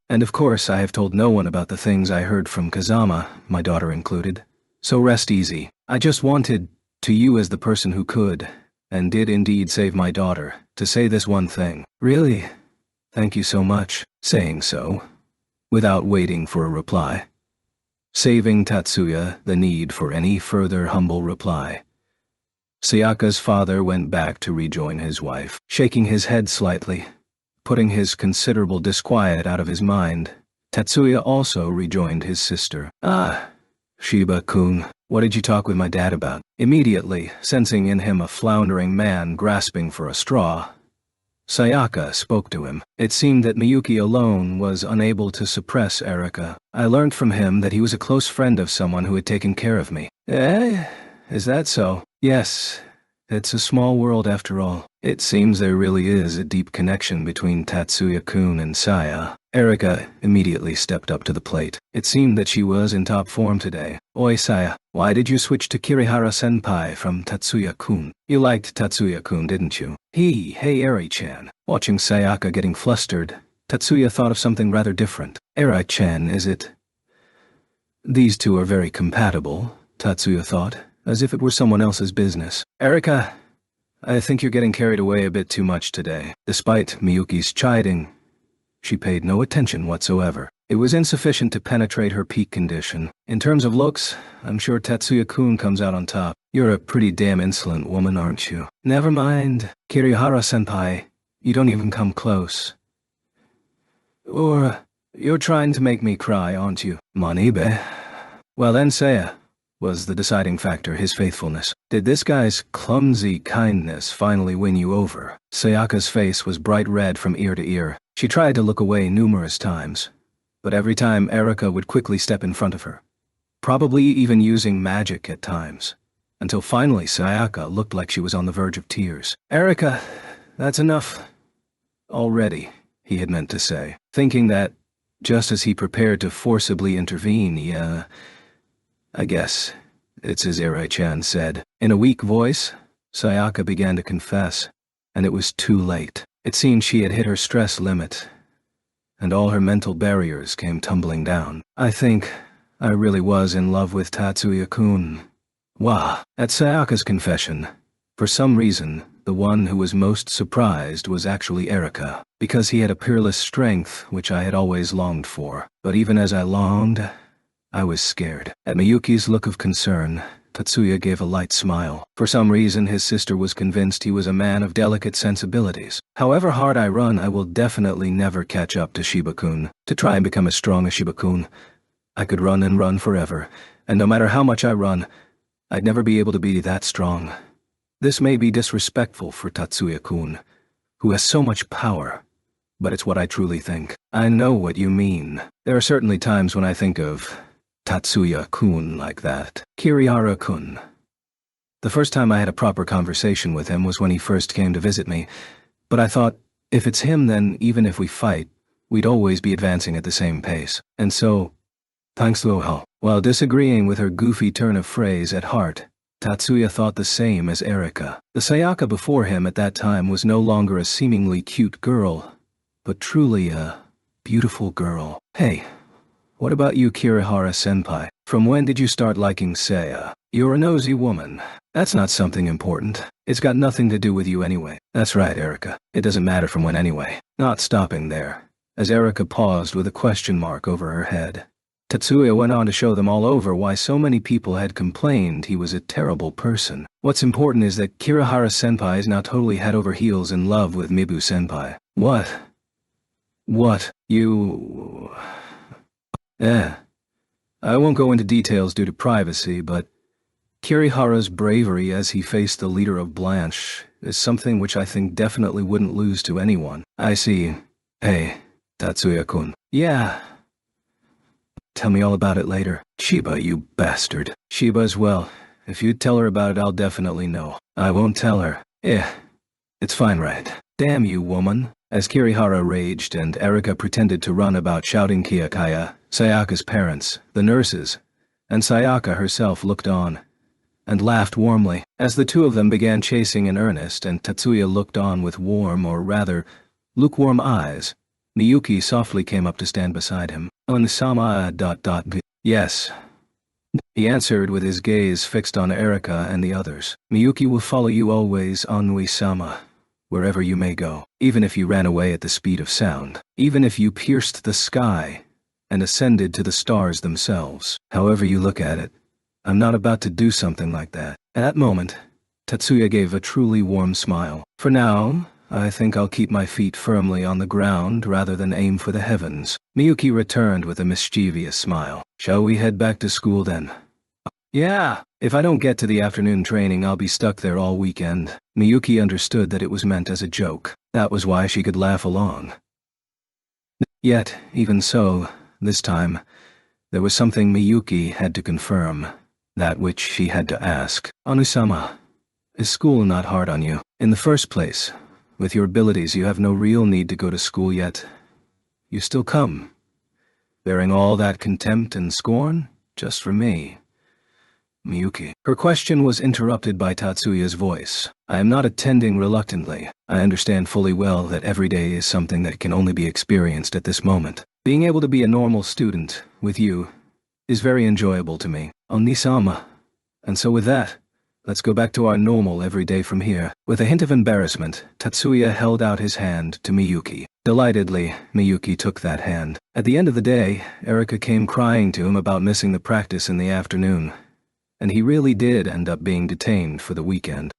And of course, I have told no one about the things I heard from Kazama, my daughter included. So rest easy. I just wanted, to you as the person who could, and did indeed save my daughter, to say this one thing. Really? Thank you so much. Saying so, without waiting for a reply, saving Tatsuya the need for any further humble reply, Sayaka's father went back to rejoin his wife, shaking his head slightly, putting his considerable disquiet out of his mind. Tatsuya also rejoined his sister. Ah, Shiba-kun, what did you talk with my dad about? Immediately, sensing in him a floundering man grasping for a straw, Sayaka spoke to him. It seemed that Miyuki alone was unable to suppress Erika. I learned from him that he was a close friend of someone who had taken care of me. Eh? Is that so? Yes. It's a small world after all. It seems there really is a deep connection between Tatsuya-kun and Saya. Erika immediately stepped up to the plate. It seemed that she was in top form today. Oi Saya, why did you switch to Kirihara-senpai from Tatsuya-kun? You liked Tatsuya-kun, didn't you? Hey Eri-chan. Watching Sayaka getting flustered, Tatsuya thought of something rather different. Eri-chan, is it? These two are very compatible, Tatsuya thought, as if it were someone else's business. Erika, I think you're getting carried away a bit too much today. Despite Miyuki's chiding, she paid no attention whatsoever. It was insufficient to penetrate her peak condition. In terms of looks, I'm sure Tatsuya-kun comes out on top. You're a pretty damn insolent woman, aren't you? Never mind, Kirihara-senpai. You don't even come close. Or, you're trying to make me cry, aren't you? Manibe. Well then, Saya. Was the deciding factor his faithfulness? Did this guy's clumsy kindness finally win you over? Sayaka's face was bright red from ear to ear. She tried to look away numerous times, but every time Erika would quickly step in front of her, probably even using magic at times, until finally Sayaka looked like she was on the verge of tears. Erika, that's enough. Already, he had meant to say, thinking that, just as he prepared to forcibly intervene, I guess it's as Eri-chan said. In a weak voice, Sayaka began to confess, and it was too late. It seemed she had hit her stress limit, and all her mental barriers came tumbling down. I think I really was in love with Tatsuya-kun. Wah! At Sayaka's confession, for some reason, the one who was most surprised was actually Erika, because he had a peerless strength which I had always longed for. But even as I longed, I was scared. At Miyuki's look of concern, Tatsuya gave a light smile. For some reason, his sister was convinced he was a man of delicate sensibilities. However hard I run, I will definitely never catch up to Shiba-kun. To try and become as strong as Shiba-kun, I could run and run forever, and no matter how much I run, I'd never be able to be that strong. This may be disrespectful for Tatsuya-kun, who has so much power, but it's what I truly think. I know what you mean. There are certainly times when I think of Tatsuya-kun like that. Kirihara-kun. The first time I had a proper conversation with him was when he first came to visit me, but I thought, if it's him, then even if we fight, we'd always be advancing at the same pace. And so, thanks Lohal. While disagreeing with her goofy turn of phrase at heart, Tatsuya thought the same as Erika. The Sayaka before him at that time was no longer a seemingly cute girl, but truly a beautiful girl. Hey. What about you, Kirihara-senpai? From when did you start liking Saya? You're a nosy woman. That's not something important. It's got nothing to do with you anyway. That's right, Erika. It doesn't matter from when anyway. Not stopping there, as Erika paused with a question mark over her head. Tatsuya went on to show them all over why so many people had complained he was a terrible person. What's important is that Kirihara-senpai is now totally head over heels in love with Mibu-senpai. What? What? You... I won't go into details due to privacy, but Kirihara's bravery as he faced the leader of Blanche is something which I think definitely wouldn't lose to anyone. I see. Hey, Tatsuya-kun. Yeah. Tell me all about it later. Chiba, you bastard. Chiba as well. If you tell her about it, I'll definitely know. I won't tell her. It's fine, right? Damn you, woman. As Kirihara raged and Erika pretended to run about shouting, Kiyakaya, Sayaka's parents, the nurses, and Sayaka herself looked on and laughed warmly as the two of them began chasing in earnest, and Tatsuya looked on with warm, or rather, lukewarm eyes. Miyuki softly came up to stand beside him. Onisama. Yes, he answered with his gaze fixed on Erika and the others. Miyuki will follow you always, Onui-sama, wherever you may go, even if you ran away at the speed of sound, even if you pierced the sky and ascended to the stars themselves. However you look at it, I'm not about to do something like that. At that moment, Tatsuya gave a truly warm smile. For now, I think I'll keep my feet firmly on the ground rather than aim for the heavens. Miyuki returned with a mischievous smile. Shall we head back to school then? Yeah. If I don't get to the afternoon training, I'll be stuck there all weekend. Miyuki understood that it was meant as a joke. That was why she could laugh along. Yet, even so, this time, there was something Miyuki had to confirm. That which she had to ask. Onusama, is school not hard on you? In the first place, with your abilities, you have no real need to go to school yet. You still come, bearing all that contempt and scorn, just for me. Miyuki. Her question was interrupted by Tatsuya's voice. I am not attending reluctantly. I understand fully well that every day is something that can only be experienced at this moment. Being able to be a normal student, with you, is very enjoyable to me. Onisama. And so with that, let's go back to our normal every day from here. With a hint of embarrassment, Tatsuya held out his hand to Miyuki. Delightedly, Miyuki took that hand. At the end of the day, Erika came crying to him about missing the practice in the afternoon. And he really did end up being detained for the weekend.